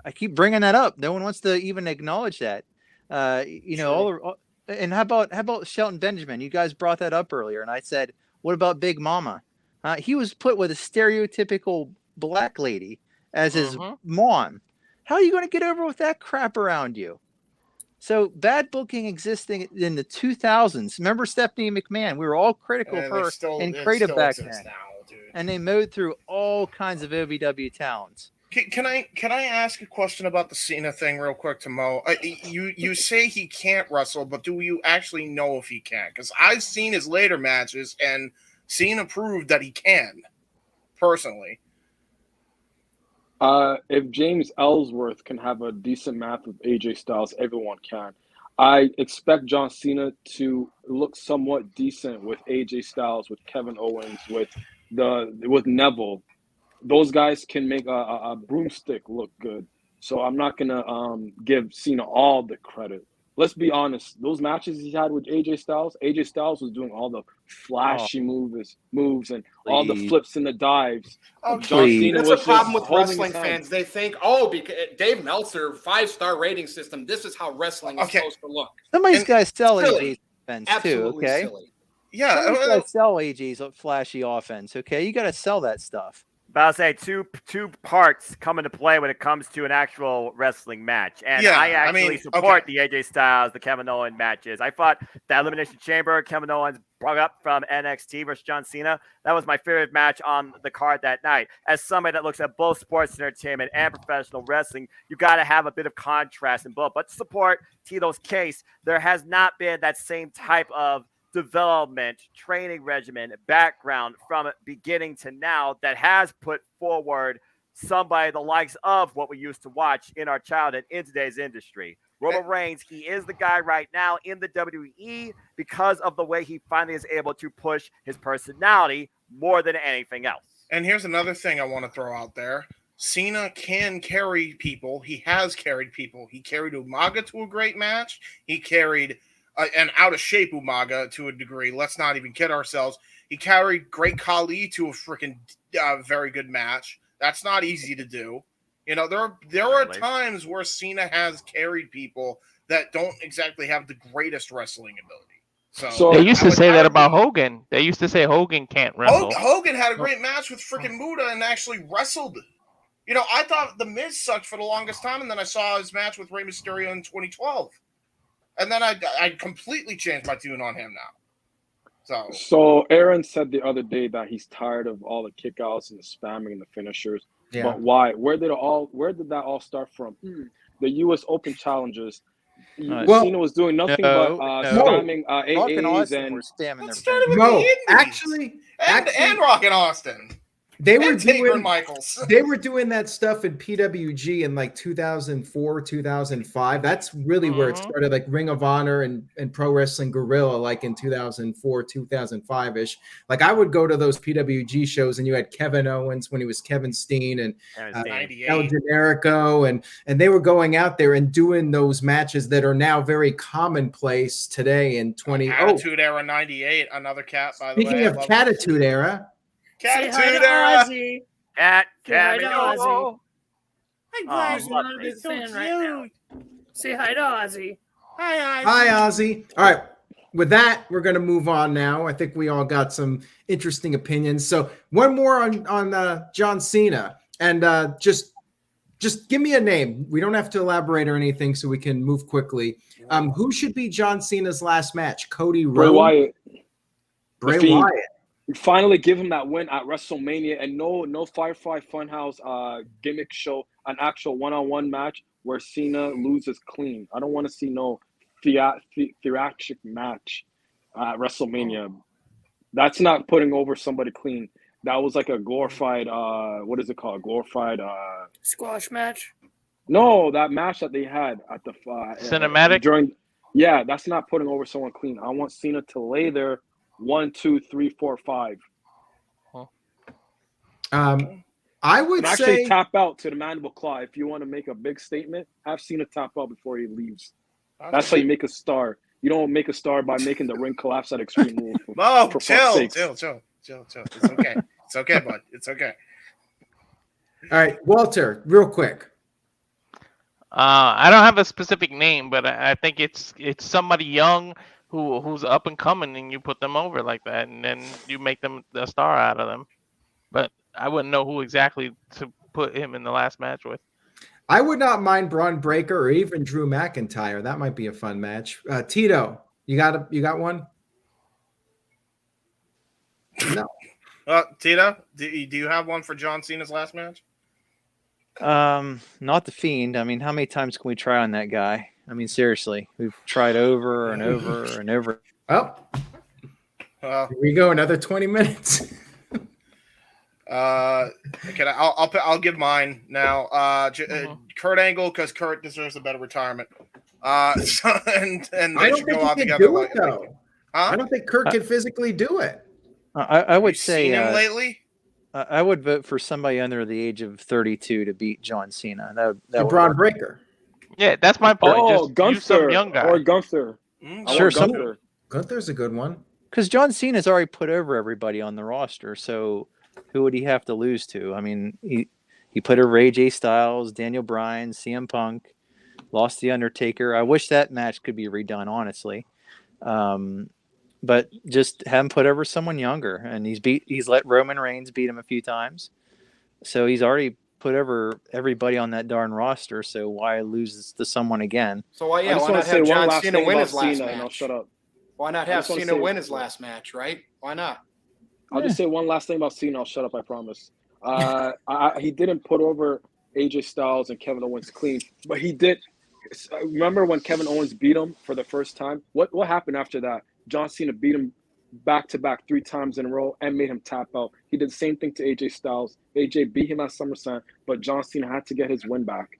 Speaker 16: I keep bringing that up. No one wants to even acknowledge that. And how about Shelton Benjamin? You guys brought that up earlier, and I said, what about Big Mama? He was put with a stereotypical black lady as his mom. How are you going to get over with that crap around you? So bad booking existing in the 2000s. Remember Stephanie McMahon? We were all critical of her and creative back then. And they mowed through all kinds of OVW talents.
Speaker 12: Can I ask a question about the Cena thing real quick to Mo? You say he can't wrestle, but do you actually know if he can? Because I've seen his later matches, and Cena proved that he can, personally.
Speaker 17: If James Ellsworth can have a decent match with AJ Styles, everyone can. I expect John Cena to look somewhat decent with AJ Styles, with Kevin Owens, with Neville. Those guys can make a broomstick look good. So I'm not gonna give Cena all the credit. Let's be honest. Those matches he had with AJ Styles was doing all the flashy moves and all the flips and the dives.
Speaker 1: John Cena That's a problem with wrestling fans. They think, because Dave Meltzer 5-star rating system. This is how wrestling is supposed to look.
Speaker 16: Some of these guys sell AJ's offense too. Okay.
Speaker 1: Silly.
Speaker 12: Yeah,
Speaker 16: some of these guys sell AJ's flashy offense. Okay, you got to sell that stuff.
Speaker 5: But I'll say two parts come into play when it comes to an actual wrestling match. And I actually support the AJ Styles, the Kevin Owens matches. I thought the Elimination Chamber, Kevin Owens brought up from NXT versus John Cena. That was my favorite match on the card that night. As somebody that looks at both sports entertainment and professional wrestling, you got to have a bit of contrast in both. But to support Tito's case, there has not been that same type of development, training regimen, background from beginning to now that has put forward somebody the likes of what we used to watch in our childhood in today's industry. Roman Reigns, he is the guy right now in the WWE because of the way he finally is able to push his personality more than anything else.
Speaker 12: And here's another thing I want to throw out there. Cena can carry people. He has carried people. He carried Umaga to a great match. He carried an out-of-shape Umaga to a degree. Let's not even kid ourselves. He carried Great Khali to a freaking very good match. That's not easy to do. You know, there are times where Cena has carried people that don't exactly have the greatest wrestling ability. So
Speaker 2: they used to say that about Hogan. They used to say Hogan can't wrestle.
Speaker 12: Hogan had a great match with freaking Muta and actually wrestled. You know, I thought The Miz sucked for the longest time, and then I saw his match with Rey Mysterio in 2012. And then I completely changed my tune on him now.
Speaker 17: So Aaron said the other day that he's tired of all the kickouts and the spamming and the finishers.
Speaker 16: Yeah.
Speaker 17: But why? Where did that all start from? The U.S. Open challenges. Cena was doing nothing but spamming AAs and
Speaker 12: spamming. Actually, and Rock and Austin.
Speaker 6: They were
Speaker 12: And Taker
Speaker 6: doing
Speaker 12: and Michaels.
Speaker 6: They were doing that stuff in PWG in like 2004, 2005. That's really where it started, like Ring of Honor and Pro Wrestling Guerrilla, like in 2004, 2005 ish. Like I would go to those PWG shows, and you had Kevin Owens when he was Kevin Steen and El
Speaker 12: 98.
Speaker 6: Generico, and they were going out there and doing those matches that are now very commonplace today in 20.
Speaker 12: Attitude Era 98, another cat, by the way.
Speaker 6: Speaking of Catitude Era.
Speaker 12: Catitude Era.
Speaker 5: Cat
Speaker 3: Say hi to
Speaker 5: cameo.
Speaker 3: Ozzy.
Speaker 7: Hi,
Speaker 3: Guys,
Speaker 7: guys.
Speaker 3: I'm not a big fan right now. Say hi to Ozzy.
Speaker 7: Hi,
Speaker 6: Hi, Ozzy. All right. With that, we're going to move on now. I think we all got some interesting opinions. So one more on John Cena. And just give me a name. We don't have to elaborate or anything, so we can move quickly. Who should be John Cena's last match? Cody
Speaker 17: Bray
Speaker 6: Rhodes?
Speaker 17: Wyatt.
Speaker 6: Bray
Speaker 17: The Fiend.
Speaker 6: Wyatt.
Speaker 17: Finally give him that win at WrestleMania, and no Firefly Funhouse gimmick show, an actual one-on-one match where Cena loses clean. I don't want to see no theatric match at WrestleMania. That's not putting over somebody clean. That was like a glorified what is it called? Glorified
Speaker 3: Squash match.
Speaker 17: no, that match that they had at the
Speaker 2: Cinematic?
Speaker 17: during. Yeah, that's not putting over someone clean. I want Cena to lay there 1, 2, 3, 4, 5.
Speaker 6: I would
Speaker 17: And actually
Speaker 6: say
Speaker 17: tap out to the mandible claw. If you want to make a big statement, have Cena tap out before he leaves. That's how you make a star. You don't make a star by making the ring collapse at Extreme Rules.
Speaker 12: Mo,
Speaker 17: for fuck's
Speaker 12: chill.
Speaker 17: sakes.
Speaker 12: It's okay. It's okay, bud. It's okay.
Speaker 6: All right, Walter, real quick.
Speaker 2: I don't have a specific name, but I think it's somebody young who's up and coming, and you put them over like that, and then you make them a star out of them. But I wouldn't know who exactly to put him in the last match with.
Speaker 6: I would not mind Braun Breaker or even Drew McIntyre. That might be a fun match. Tito, you got one? No.
Speaker 12: Tito, do you have one for John Cena's last match?
Speaker 16: Not the Fiend. I mean, how many times can we try on that guy? I mean, seriously, we've tried over and over and over.
Speaker 6: Oh, here we go. Another 20 minutes.
Speaker 12: Okay, I'll give mine now. Kurt Angle, because Kurt deserves a better retirement. And
Speaker 6: I
Speaker 12: they
Speaker 6: don't
Speaker 12: should
Speaker 6: think
Speaker 12: go
Speaker 6: he
Speaker 12: out
Speaker 6: can
Speaker 12: together.
Speaker 6: do it, though. I don't think Kurt can physically do it.
Speaker 16: I would say
Speaker 12: Seen him lately?
Speaker 16: I would vote for somebody under the age of 32 to beat John Cena. That would
Speaker 6: Braun
Speaker 16: work.
Speaker 6: Breaker.
Speaker 2: Yeah, that's my point.
Speaker 17: Oh,
Speaker 2: Just use some
Speaker 17: Gunther
Speaker 2: young guy.
Speaker 17: or Gunther.
Speaker 16: Sure,
Speaker 6: Gunther's a good one.
Speaker 16: Because John Cena's already put over everybody on the roster, so who would he have to lose to? I mean, he put over AJ Styles, Daniel Bryan, CM Punk, lost the Undertaker. I wish that match could be redone, honestly. But just have him put over someone younger, and he's let Roman Reigns beat him a few times, so he's already put over everybody on that darn roster. So why lose to someone again?
Speaker 1: So why not have John Cena win his last match?
Speaker 17: Shut up.
Speaker 1: Why not have Cena win his last match, right? Why not?
Speaker 17: I'll just say one last thing about Cena. I'll shut up, I promise. He didn't put over AJ Styles and Kevin Owens clean, but he did. Remember when Kevin Owens beat him for the first time? What happened after that? John Cena beat him back-to-back 3 times in a row and made him tap out. He did the same thing to AJ Styles. AJ beat him at SummerSlam, but John Cena had to get his win back.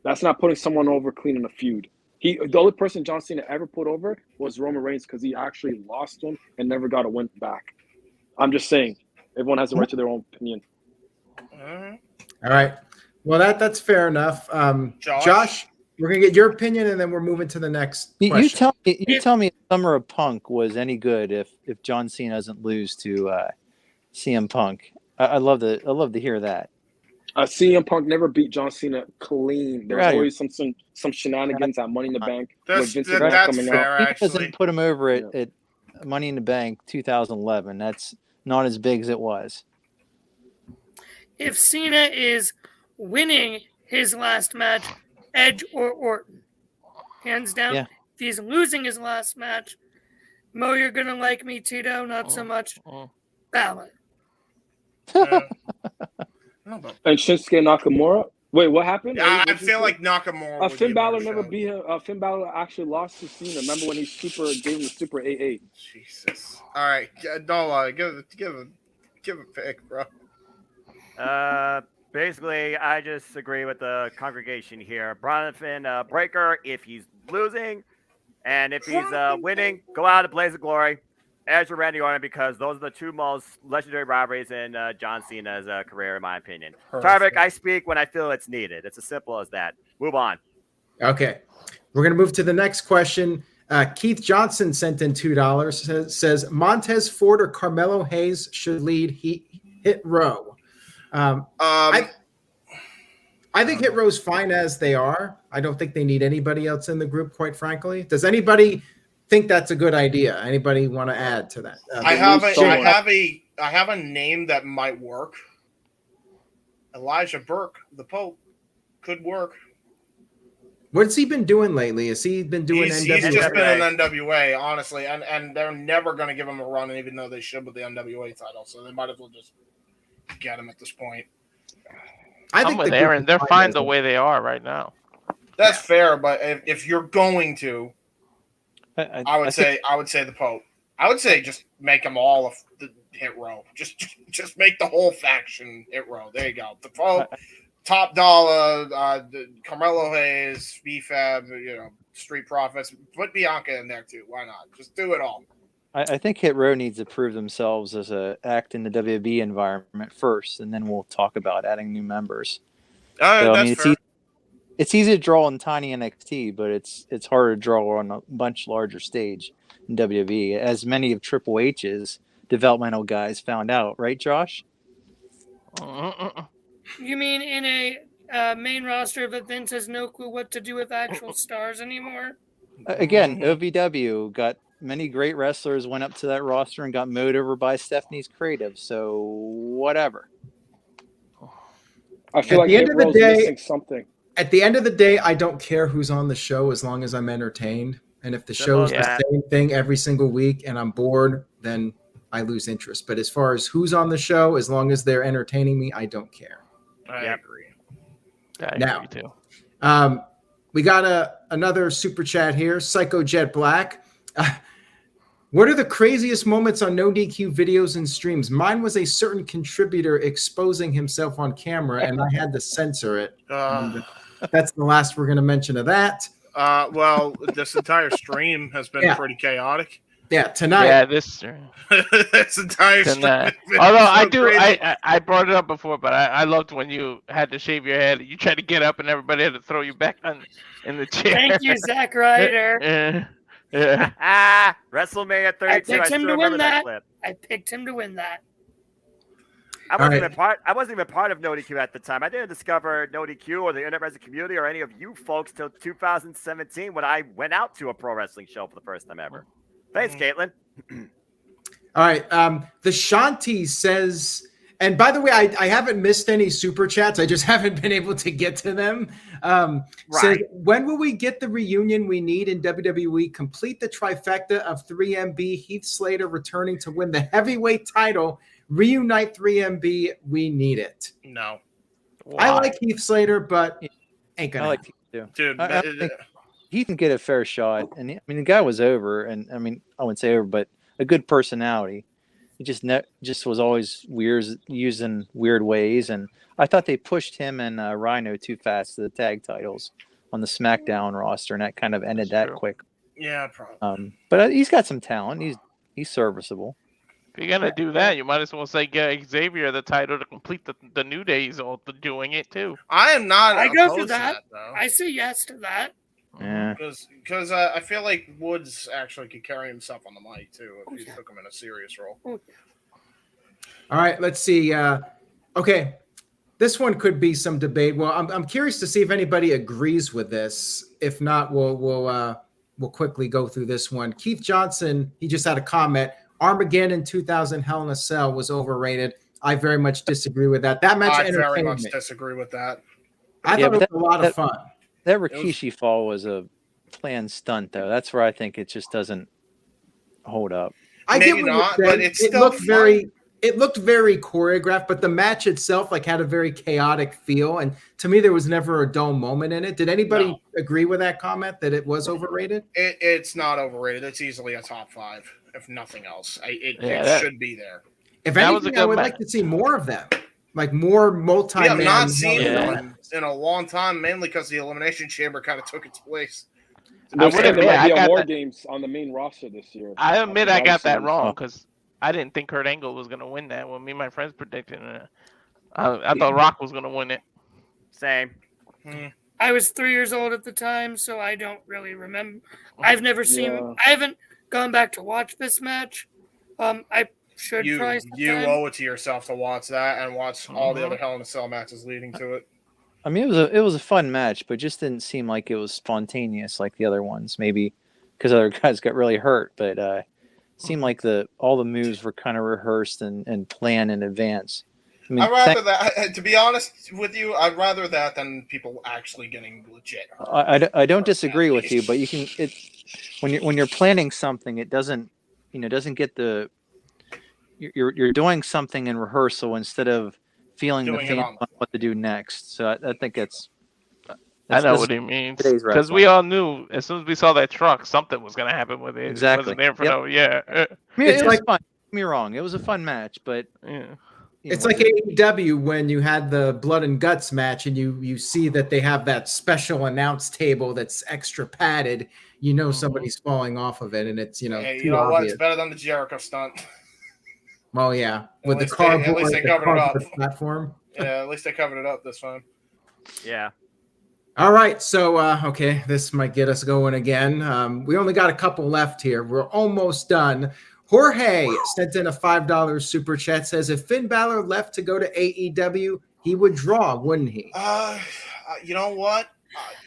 Speaker 17: That's not putting someone over clean in a feud. The only person John Cena ever put over was Roman Reigns because he actually lost to him and never got a win back. I'm just saying, everyone has a right to their own opinion.
Speaker 6: All right. Well, that's fair enough. Josh, we're gonna get your opinion, and then we're moving to the next question.
Speaker 16: You tell me if Summer of Punk was any good if John Cena doesn't lose to CM Punk. I'd love to hear that.
Speaker 17: CM Punk never beat John Cena clean. There's always some shenanigans at Money in the Bank.
Speaker 12: That's
Speaker 17: with Vince
Speaker 12: fair,
Speaker 17: McMahon
Speaker 16: He doesn't put him over at Money in the Bank 2011. That's not as big as it was.
Speaker 3: If Cena is winning his last match, Edge or Orton, hands down.
Speaker 16: Yeah.
Speaker 3: If he's losing his last match, Mo, you're gonna like me, Tito, not so much. Balor.
Speaker 17: And Shinsuke Nakamura. Wait, what happened?
Speaker 12: Yeah, I feel like Nakamura. would
Speaker 17: Finn
Speaker 12: be a
Speaker 17: Balor
Speaker 12: better
Speaker 17: never
Speaker 12: shot.
Speaker 17: beat him. Finn Balor actually lost to Cena. Remember when he gave him the super AA?
Speaker 12: Jesus. All right, don't lie. Give a pick, bro.
Speaker 5: Basically, I just agree with the congregation here. Bronson Breaker, if he's losing, and if he's winning, go out and blaze of glory. As for Randy Orton, because those are the two most legendary rivalries in John Cena's career, in my opinion. Tarvik, I speak when I feel it's needed. It's as simple as that. Move on.
Speaker 6: Okay. We're going to move to the next question. Keith Johnson sent in $2. Says Montez Ford or Carmelo Hayes should lead Hit Row. I think Hit Row's fine as they are. I don't think they need anybody else in the group, quite frankly. Does anybody think that's a good idea? Anybody want to add to that?
Speaker 12: I have a name that might work. Elijah Burke, the Pope, could work.
Speaker 6: What's he been doing lately? Has he been doing
Speaker 12: He's
Speaker 6: NWA?
Speaker 12: just been in NWA, honestly, and they're never going to give him a run, even though they should with the NWA title. So they might as well just get him at this point.
Speaker 2: I'm with Aaron. They're fine the way they are right now.
Speaker 12: That's fair, but if you're going to, I would say the Pope. I would say just make them all of the Hit Row. Just make the whole faction Hit Row. There you go. The Pope, Top Dollar, Carmelo Hayes, BFAB, Street Profits. Put Bianca in there too. Why not? Just do it all.
Speaker 16: I think Hit Row needs to prove themselves as a act in the WWE environment first, and then we'll talk about adding new members. It's easy to draw on tiny NXT, but it's harder to draw on a much larger stage in WWE, as many of Triple H's developmental guys found out, right, Josh?
Speaker 3: You mean in a main roster that Vince has no clue what to do with actual stars anymore?
Speaker 16: Again, OVW got many great wrestlers, went up to that roster and got mowed over by Stephanie's creative. So whatever.
Speaker 17: I feel like Hit Row's missing something.
Speaker 6: At the end of the day, I don't care who's on the show as long as I'm entertained. And if the show's the same thing every single week and I'm bored, then I lose interest. But as far as who's on the show, as long as they're entertaining me, I don't care.
Speaker 12: I agree.
Speaker 2: I
Speaker 6: Now,
Speaker 2: agree too.
Speaker 6: We got another super chat here. Psycho Jet Black. What are the craziest moments on No DQ videos and streams? Mine was a certain contributor exposing himself on camera, and I had to censor it. That's the last we're going to mention of that.
Speaker 12: Well, this entire stream has been pretty chaotic.
Speaker 6: Yeah, tonight.
Speaker 2: Yeah, this
Speaker 12: entire
Speaker 2: tonight.
Speaker 12: stream.
Speaker 2: Although I brought it up before, but I loved when you had to shave your head. You tried to get up, and everybody had to throw you back in the chair.
Speaker 3: Thank you, Zack Ryder.
Speaker 2: Yeah.
Speaker 5: WrestleMania 32.
Speaker 3: I picked him to win that.
Speaker 5: Clip.
Speaker 3: I picked him to win that.
Speaker 5: I wasn't even part of NoDQ at the time. I didn't discover NoDQ or the internet wrestling community or any of you folks till 2017 when I went out to a pro wrestling show for the first time ever. Thanks, Caitlin.
Speaker 6: All right. The Shanti says, and by the way, I haven't missed any super chats. I just haven't been able to get to them. Says, when will we get the reunion we need in WWE? Complete the trifecta of 3MB, Heath Slater returning to win the heavyweight title. Reunite 3MB. We need it.
Speaker 12: No.
Speaker 6: I like Heath Slater, but ain't gonna.
Speaker 16: I like Heath too.
Speaker 12: Dude,
Speaker 16: I think he can get a fair shot. And the guy was over, and I wouldn't say over, but a good personality. He just was always weird, using weird ways, and I thought they pushed him and Rhino too fast to the tag titles on the SmackDown roster, and that kind of ended that quick.
Speaker 12: Yeah, probably.
Speaker 16: But he's got some talent. He's serviceable.
Speaker 2: If you're gonna do that, you might as well say get Xavier the title to complete the New Day's all doing it too.
Speaker 12: I am not.
Speaker 3: I go for
Speaker 12: opposed to
Speaker 3: that.
Speaker 12: though.
Speaker 3: I say yes to that.
Speaker 16: Yeah.
Speaker 12: Because I feel like Woods actually could carry himself on the mic too if you took him in a serious role.
Speaker 6: All right, let's see. Okay, this one could be some debate. Well, I'm curious to see if anybody agrees with this. If not, we'll quickly go through this one. Keith Johnson, he just had a comment. Armageddon 2000 Hell in a Cell was overrated. I very much disagree with that. That match
Speaker 12: I very
Speaker 6: entertained
Speaker 12: much
Speaker 6: me.
Speaker 12: disagree with that.
Speaker 6: I thought it was a lot of fun.
Speaker 16: That Rikishi fall was a planned stunt, though. That's where I think it just doesn't hold up.
Speaker 6: I
Speaker 12: Maybe
Speaker 6: get what
Speaker 12: not,
Speaker 6: you're saying.
Speaker 12: but it's
Speaker 6: it
Speaker 12: still
Speaker 6: looked
Speaker 12: fun.
Speaker 6: very. It looked very choreographed, but the match itself had a very chaotic feel, and to me, there was never a dull moment in it. Did anybody agree with that comment that it was overrated?
Speaker 12: It's not overrated. It's easily a top 5, if nothing else. It should be there.
Speaker 6: If anything, I would like to see more of them. like more
Speaker 12: We
Speaker 6: multi-man.
Speaker 12: have not seen
Speaker 2: Yeah.
Speaker 12: one in a long time, mainly because the Elimination Chamber kind of took its place.
Speaker 17: They're
Speaker 2: would
Speaker 17: saying there
Speaker 2: admit,
Speaker 17: might
Speaker 2: I
Speaker 17: be
Speaker 2: got
Speaker 17: War
Speaker 2: that-
Speaker 17: Games on the main roster this year.
Speaker 2: I admit I got that wrong
Speaker 17: Oh.
Speaker 2: because I didn't think Kurt Angle was gonna win that when me and my friends predicted it. I thought Rock was gonna win it.
Speaker 5: Same.
Speaker 3: I was 3 years old at the time, so I don't really remember. I've never seen.
Speaker 17: Yeah.
Speaker 3: I haven't gone back to watch this match. I should
Speaker 12: You
Speaker 3: try.
Speaker 12: you
Speaker 3: sometime.
Speaker 12: owe it to yourself to watch that and watch all the
Speaker 2: Mhm.
Speaker 12: other Hell in a Cell matches leading to it.
Speaker 16: I mean, it was a fun match, but just didn't seem like it was spontaneous like the other ones. Maybe because other guys got really hurt, but it seemed like all the moves were kind of rehearsed and planned in advance. I mean,
Speaker 12: I'd rather that. To be honest with you, I'd rather that than people actually getting legit hurt.
Speaker 16: I don't disagree with you, but you can when you're planning something, it doesn't get the you're doing something in rehearsal instead of feeling
Speaker 12: Doing
Speaker 16: the
Speaker 12: it
Speaker 16: feeling
Speaker 12: on
Speaker 16: of what to do next. So I think
Speaker 2: I know
Speaker 16: that's
Speaker 2: what he means
Speaker 16: today's
Speaker 2: because we
Speaker 16: wrestling.
Speaker 2: all knew as soon as we saw that truck, something was gonna happen with it.
Speaker 16: Exactly.
Speaker 2: It wasn't there for
Speaker 16: Yep.
Speaker 2: no. Yeah.
Speaker 16: I mean,
Speaker 6: It's
Speaker 16: it was
Speaker 6: like-
Speaker 16: fun. Don't get me wrong, it was a fun match, but
Speaker 2: Yeah.
Speaker 6: It's like AEW when you had the blood and guts match and you see that they have that special announce table that's extra padded. You know somebody's falling off of it, and it's
Speaker 12: Hey,
Speaker 6: too
Speaker 12: you know what?
Speaker 6: obvious.
Speaker 12: It's better than the Jericho stunt.
Speaker 6: Well, yeah, with the
Speaker 12: least they- at
Speaker 6: cardboard,
Speaker 12: least they
Speaker 6: the
Speaker 12: covered it up.
Speaker 6: cardboard platform.
Speaker 12: Yeah, at least they covered it up this time.
Speaker 5: Yeah.
Speaker 6: All right, so okay, this might get us going again. We only got a couple left here. We're almost done. Jorge sent in a $5 super chat. Says if Finn Balor left to go to AEW, he would draw, wouldn't he?
Speaker 12: You know what?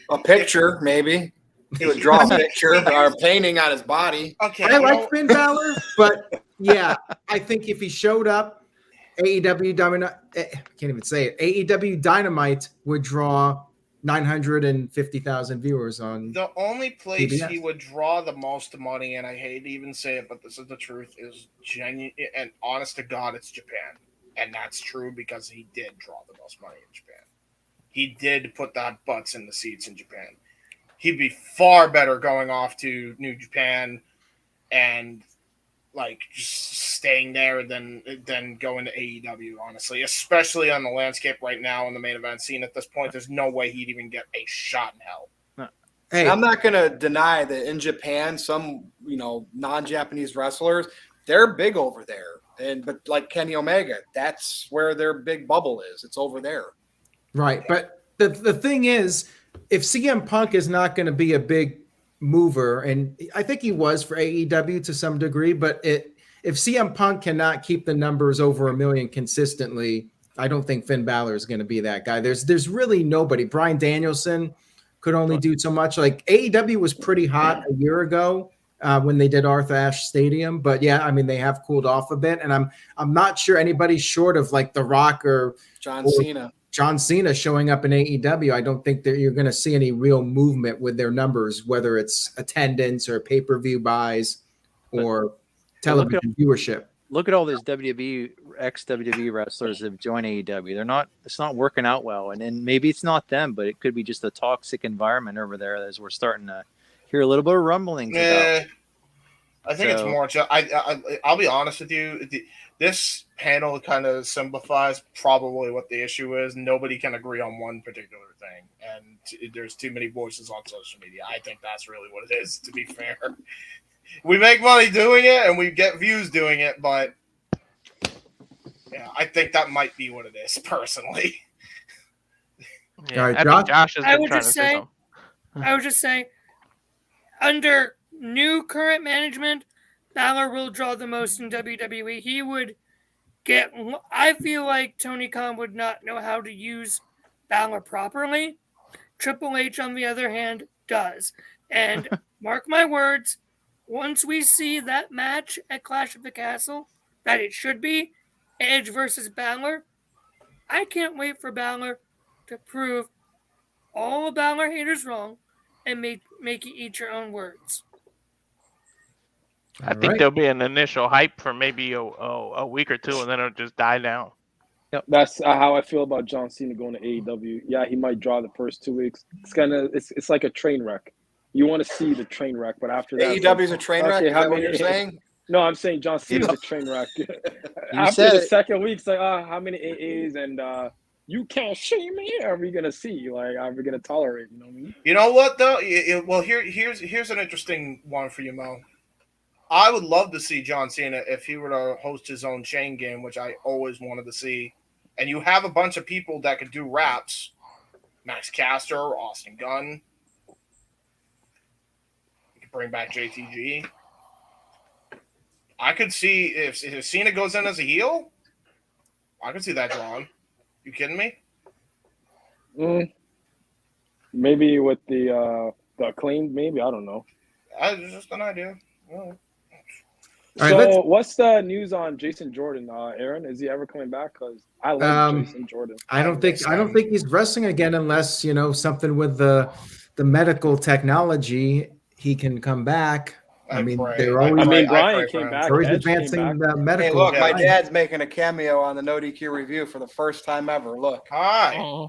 Speaker 1: A picture, maybe. He would draw a picture or a painting on his body.
Speaker 12: Okay,
Speaker 6: I like Finn Balor, but yeah, I think if he showed up, AEW Dynamite, I can't even say it. AEW Dynamite would draw 950,000 viewers on.
Speaker 12: The only place
Speaker 6: PBS.
Speaker 12: he would draw the most money, and I hate to even say it, but this is the truth, is genuine and honest to God, it's Japan. And that's true because he did draw the most money in Japan. He did put the butts in the seats in Japan. He'd be far better going off to New Japan and like just staying there than going to AEW, honestly, especially on the landscape right now in the main event scene. At this point, there's no way he'd even get a shot in hell.
Speaker 1: Hey, I'm not going to deny that in Japan, some non-Japanese wrestlers, they're big over there. But like Kenny Omega, that's where their big bubble is. It's over there.
Speaker 6: Right, but the thing is, if CM Punk is not going to be a big mover, and I think he was for AEW to some degree, but if CM Punk cannot keep the numbers over 1 million consistently, I don't think Finn Balor is going to be that guy. There's really nobody. Bryan Danielson could only do so much. Like AEW was pretty hot a year ago when they did Arthur Ashe Stadium, but yeah, I mean they have cooled off a bit, and I'm not sure anybody short of like The Rock or
Speaker 1: John Cena.
Speaker 6: John Cena showing up in AEW, I don't think that you're going to see any real movement with their numbers, whether it's attendance or pay-per-view buys or television viewership.
Speaker 16: Look at all those WWE, ex-WWE wrestlers that have joined AEW. It's not working out well. And then maybe it's not them, but it could be just a toxic environment over there as we're starting to hear a little bit of rumblings about.
Speaker 12: I think it's more. I'll be honest with you. This panel kind of simplifies probably what the issue is. Nobody can agree on one particular thing, and there's too many voices on social media. I think that's really what it is, to be fair. We make money doing it, and we get views doing it, but yeah, I think that might be what it is, personally.
Speaker 2: Yeah,
Speaker 6: All right,
Speaker 2: I think Josh has
Speaker 3: I
Speaker 2: been
Speaker 3: would
Speaker 2: trying to
Speaker 3: just
Speaker 2: say
Speaker 3: say,
Speaker 2: something.
Speaker 3: I would just say, under new current management, Balor will draw the most in WWE. He would get. I feel like Tony Khan would not know how to use Balor properly. Triple H, on the other hand, does. And mark my words, once we see that match at Clash of the Castle, that it should be Edge versus Balor, I can't wait for Balor to prove all Balor haters wrong and make you eat your own words.
Speaker 2: I think there'll be an initial hype for maybe a week or two, and then it'll just die down.
Speaker 17: That's how I feel about John Cena going to AEW. Yeah, he might draw the first 2 weeks. It's like a train wreck. You want to see the train wreck, but after that,
Speaker 1: AEW is a train wreck? Is that what you're saying?
Speaker 17: No, I'm saying John Cena's a train wreck. After the second week, it's like, how many AAs and you can't see me? Are we gonna see? Like, are we gonna tolerate? You know what I mean?
Speaker 12: You know what though? Well, here's an interesting one for you, Mo. I would love to see John Cena if he were to host his own chain game, which I always wanted to see. And you have a bunch of people that could do raps. Max Caster, Austin Gunn. You could bring back JTG. I could see if Cena goes in as a heel, I could see that drawn. You kidding me?
Speaker 17: Maybe with the acclaimed, maybe, I don't know.
Speaker 12: It's just an idea.
Speaker 17: So
Speaker 6: right,
Speaker 17: what's the news on Jason Jordan, Aaron? Is he ever coming back? Because I love Jason Jordan.
Speaker 6: I don't think he's wrestling again unless something with the medical technology he can come back. They're always.
Speaker 17: Brian came back.
Speaker 6: Always
Speaker 17: Edge
Speaker 6: advancing
Speaker 17: came
Speaker 6: the
Speaker 17: back.
Speaker 6: medical.
Speaker 1: Hey, look, my dad's making a cameo on the NoDQ review for the first time ever. Look.
Speaker 12: Hi.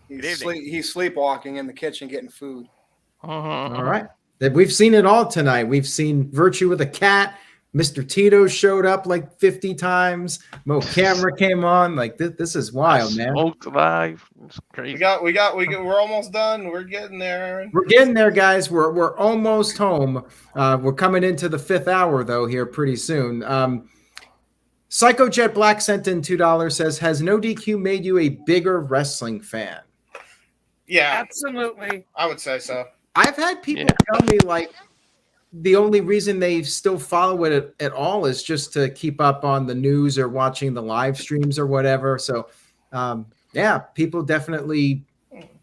Speaker 1: He's sleepwalking in the kitchen getting food.
Speaker 6: All right. We've seen it all tonight. We've seen Virtue with a cat. Mr. Tito showed up like 50 times. Mo Camera came on. Like this is wild, man.
Speaker 2: Smoked live. It's crazy.
Speaker 12: We're almost done. We're getting there.
Speaker 6: We're getting there, guys. We're almost home. We're coming into the 5th hour though here pretty soon. Psycho Jet Black sent in $2. Says, has NoDQ made you a bigger wrestling fan?
Speaker 12: Yeah,
Speaker 3: absolutely.
Speaker 12: I would say so.
Speaker 6: I've had people tell me like the only reason they still follow it at all is just to keep up on the news or watching the live streams or whatever. So, people definitely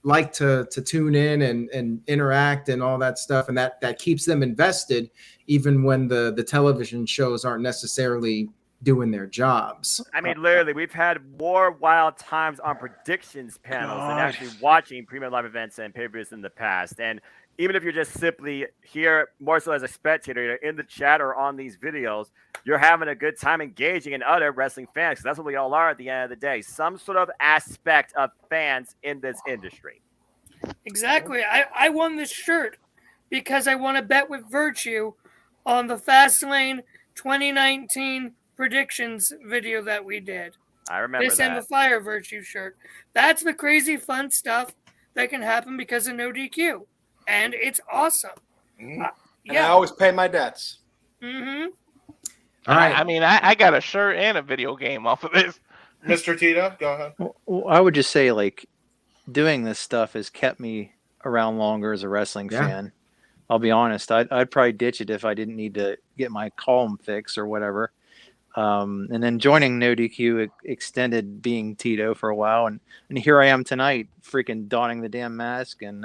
Speaker 6: like to tune in and interact and all that stuff. And that keeps them invested even when the television shows aren't necessarily doing their jobs.
Speaker 5: I mean, literally, we've had more wild times on predictions panels than actually watching premium live events and pay-per-views in the past. And even if you're just simply here more so as a spectator, you're in the chat or on these videos, you're having a good time engaging in other wrestling fans. That's what we all are at the end of the day. Some sort of aspect of fans in this industry.
Speaker 3: Exactly. I won this shirt because I won a bet with Virtue on the Fastlane 2019 predictions video that we did.
Speaker 5: I remember
Speaker 3: this and the Fire Virtue shirt. That's the crazy fun stuff that can happen because of NoDQ. And it's awesome.
Speaker 1: And I always pay my debts.
Speaker 3: Mm-hmm.
Speaker 6: All right.
Speaker 2: I mean, I got a shirt and a video game off of this.
Speaker 12: Mr. Tito, go ahead.
Speaker 16: Well, I would just say, like, doing this stuff has kept me around longer as a wrestling fan. I'll be honest. I'd probably ditch it if I didn't need to get my column fix or whatever. And then joining NoDQ extended being Tito for a while. And here I am tonight, freaking donning the damn mask and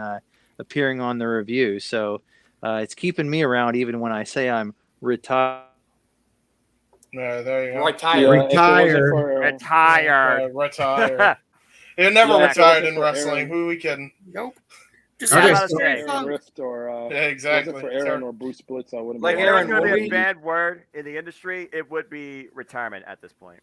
Speaker 16: appearing on the review. So it's keeping me around even when I say I'm retired.
Speaker 12: Yeah, there you go.
Speaker 5: Retired.
Speaker 12: You're never retired in wrestling. Who are we kidding?
Speaker 3: Nope.
Speaker 5: Just
Speaker 17: Rift or
Speaker 12: yeah, exactly.
Speaker 17: Was it for Aaron or Bruce Blitz? I wouldn't.
Speaker 5: Like Aaron's going to be a bad word in the industry. It would be retirement at this point.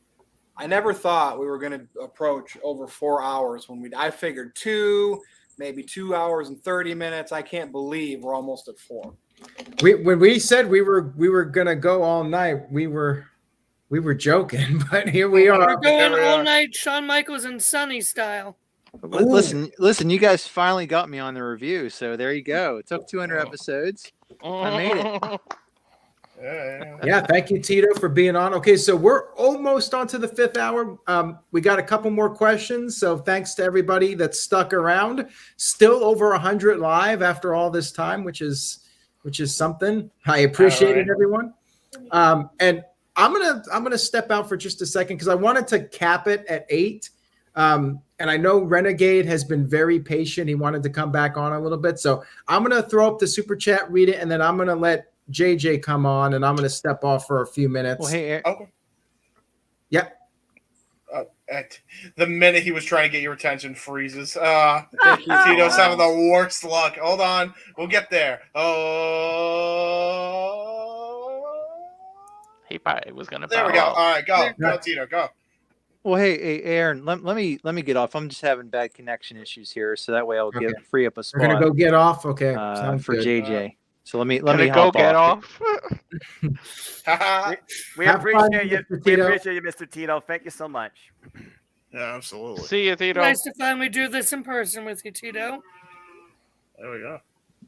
Speaker 1: I never thought we were going to approach over 4 hours I figured 2, maybe 2 hours and 30 minutes. I can't believe we're almost at 4.
Speaker 6: When we said we were gonna go all night, we were joking, but here we are.
Speaker 3: We're going all night, Shawn Michaels and Sonny style.
Speaker 16: Listen, you guys finally got me on the review, so there you go. It took 200 episodes. I made it.
Speaker 6: Yeah, thank you, Tito, for being on. Okay, so we're almost on to the 5th hour. We got a couple more questions, so thanks to everybody that stuck around. Still over 100 live after all this time, which is something. I appreciate it, everyone. And I'm gonna step out for just a second because I wanted to cap it at 8. And I know Renegade has been very patient. He wanted to come back on a little bit. So I'm going to throw up the super chat, read it, and then I'm going to let JJ come on, and I'm going to step off for a few minutes.
Speaker 16: Well, hey,
Speaker 12: okay.
Speaker 6: Yeah.
Speaker 12: The minute he was trying to get your attention, freezes. Tito's having the worst luck. Hold on. We'll get there.
Speaker 2: He probably was going to.
Speaker 12: There we go. All right, go. Go, Tito, go.
Speaker 16: Well, hey, Aaron, let me get off. I'm just having bad connection issues here, so that way I'll free up a spot.
Speaker 6: We're gonna go get off. Okay,
Speaker 16: for
Speaker 6: good.
Speaker 16: JJ. So let me
Speaker 2: Go
Speaker 16: hop
Speaker 2: get
Speaker 16: off.
Speaker 5: We
Speaker 6: Have fun,
Speaker 5: appreciate you.
Speaker 6: Mr.
Speaker 5: We
Speaker 6: Tito.
Speaker 5: appreciate you, Mr. Tito. Thank you so much.
Speaker 12: Yeah, absolutely.
Speaker 2: See you, Tito.
Speaker 3: Nice to finally do this in person with you, Tito.
Speaker 12: There we go.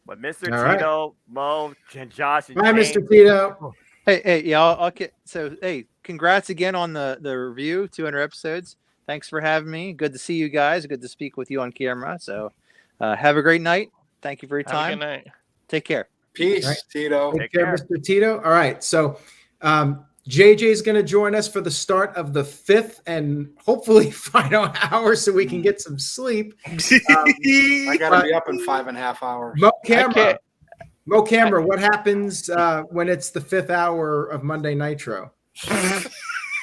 Speaker 5: But Mr.
Speaker 6: All right.
Speaker 5: Tito, Mo, and Josh, and
Speaker 6: Bye,
Speaker 5: James,
Speaker 6: Mr. Tito.
Speaker 16: Hey, yeah, I'll get. So, hey, congrats again on the review, 200 episodes. Thanks for having me. Good to see you guys. Good to speak with you on camera. So, have a great night. Thank you for your
Speaker 2: Have a
Speaker 16: time.
Speaker 2: good night.
Speaker 16: Take care.
Speaker 1: Peace,
Speaker 6: Right.
Speaker 1: Tito.
Speaker 6: Take care, Mr. Tito. All right. So JJ is going to join us for the start of the 5th and hopefully final hour so we can get some sleep.
Speaker 1: I got to be up in 5.5 hours.
Speaker 6: Mo Camera, what happens when it's the 5th hour of Monday Nitro?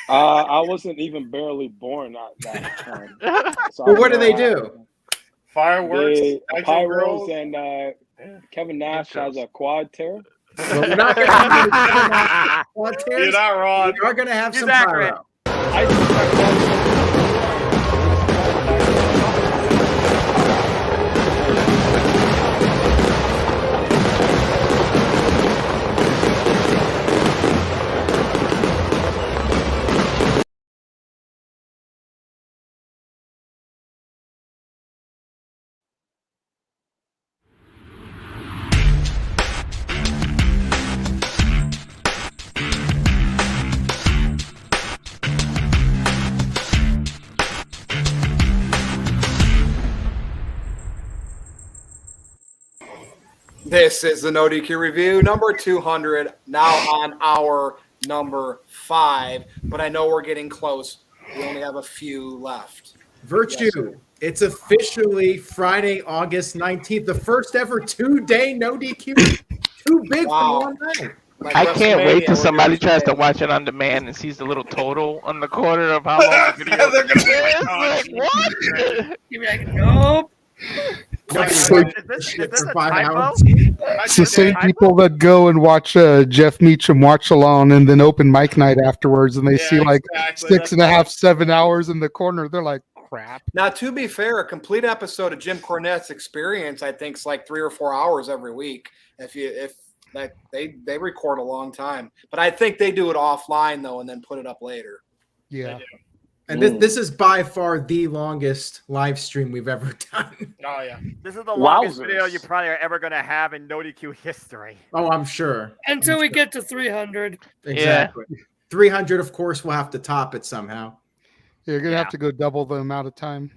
Speaker 17: I wasn't even barely born at that time. So
Speaker 6: Well, what do they do?
Speaker 12: Fireworks,
Speaker 17: pyros, and Kevin Nash has a quad tear.
Speaker 6: Well, we're not going to have quad tears.
Speaker 12: You're not wrong.
Speaker 6: We are going to have
Speaker 5: He's
Speaker 6: some
Speaker 5: accurate.
Speaker 6: pyro.
Speaker 1: This is the NoDQ review number 200, now on our number 5. But I know we're getting close. We only have a few left.
Speaker 6: Virtue.
Speaker 1: Yes,
Speaker 6: it's officially Friday, August 19th, the first ever 2-day no DQ. Too big for one night.
Speaker 1: Like
Speaker 2: I can't
Speaker 1: WrestleMania,
Speaker 2: wait till
Speaker 1: we're
Speaker 2: somebody
Speaker 1: doing
Speaker 2: tries to
Speaker 1: today.
Speaker 2: watch it on demand and sees the little total on the corner of how long the video
Speaker 12: They're gonna be like,
Speaker 2: is.
Speaker 12: "Oh,
Speaker 2: Like, what?
Speaker 3: You'd be like, nope.
Speaker 5: Is this a typo?
Speaker 4: It's the same people that go and watch Jeff Meacham watch along and then open mic night afterwards, and they see like
Speaker 12: exactly.
Speaker 4: 6.5, 7 hours in the corner. They're like, crap.
Speaker 1: Now, to be fair, a complete episode of Jim Cornette's Experience, I think, is like 3 or 4 hours every week. If they record a long time, but I think they do it offline though, and then put it up later.
Speaker 4: Yeah.
Speaker 6: And this is by far the longest live stream we've ever done.
Speaker 12: Oh yeah.
Speaker 5: This is the longest
Speaker 17: Wowzers.
Speaker 5: video you probably are ever going to have in NoDQ history.
Speaker 6: Oh, I'm sure.
Speaker 3: Until we get to 300.
Speaker 6: Exactly. 300, of course, we'll have to top it somehow.
Speaker 4: You're going to have to go double the amount of time.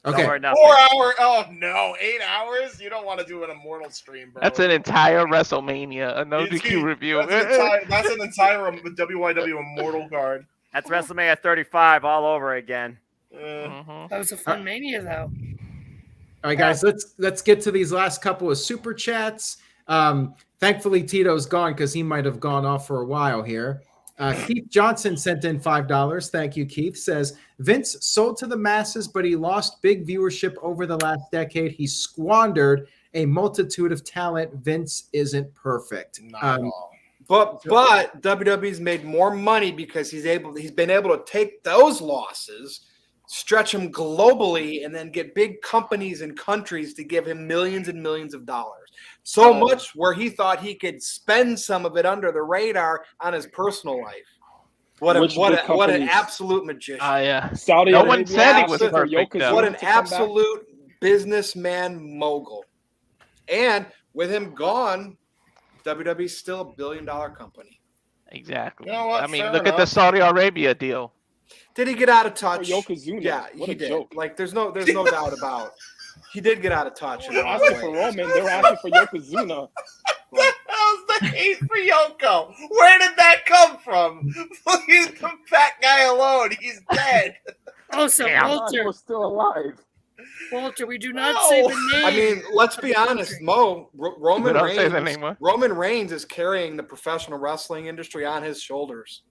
Speaker 6: Okay.
Speaker 12: 4 hours. Oh no, 8 hours. You don't want to do an immortal stream, bro.
Speaker 2: That's an entire WrestleMania, a NoDQ review.
Speaker 12: That's an entire WYW immortal card.
Speaker 5: That's WrestleMania 35 all over again.
Speaker 3: That was a fun mania, though.
Speaker 6: All right, guys, let's get to these last couple of super chats. Thankfully, Tito's gone because he might have gone off for a while here. Keith Johnson sent in $5. Thank you, Keith. Says, Vince sold to the masses, but he lost big viewership over the last decade. He squandered a multitude of talent. Vince isn't perfect.
Speaker 12: Not at all.
Speaker 1: But WWE's made more money because he's been able to take those losses, stretch them globally, and then get big companies and countries to give him millions and millions of dollars. So much where he thought he could spend some of it under the radar on his personal life. What an absolute magician!
Speaker 2: Yeah.
Speaker 17: Saudi
Speaker 2: No
Speaker 17: Arabia
Speaker 2: one said he was
Speaker 17: asking for
Speaker 2: perfect.
Speaker 17: Yokozuna
Speaker 1: What an
Speaker 17: to come back.
Speaker 1: absolute businessman mogul. And with him gone, WWE's still $1 billion company.
Speaker 2: Exactly.
Speaker 12: You know what?
Speaker 2: I mean,
Speaker 12: Fair
Speaker 2: look at the
Speaker 12: enough.
Speaker 2: Saudi Arabia deal.
Speaker 1: Did he get out of touch?
Speaker 17: Yokozuna.
Speaker 1: Yeah,
Speaker 17: What
Speaker 1: he
Speaker 17: a
Speaker 1: did.
Speaker 17: joke.
Speaker 1: Like, the's no doubt about it. He did get out of touch. In
Speaker 17: They're
Speaker 1: a lot
Speaker 17: asking
Speaker 1: of
Speaker 17: for
Speaker 1: ways.
Speaker 17: Roman. They're asking for Yokozuna.
Speaker 12: How's the hate for Yoko? Where did that come from? Leave the fat guy alone. He's dead.
Speaker 3: Also,
Speaker 17: He
Speaker 3: Walter,
Speaker 17: was still alive.
Speaker 3: Walter, we do not say the name.
Speaker 1: I mean, let's be honest, Mo.
Speaker 2: We don't say the name, what?
Speaker 1: Roman Reigns is carrying the professional wrestling industry on his shoulders.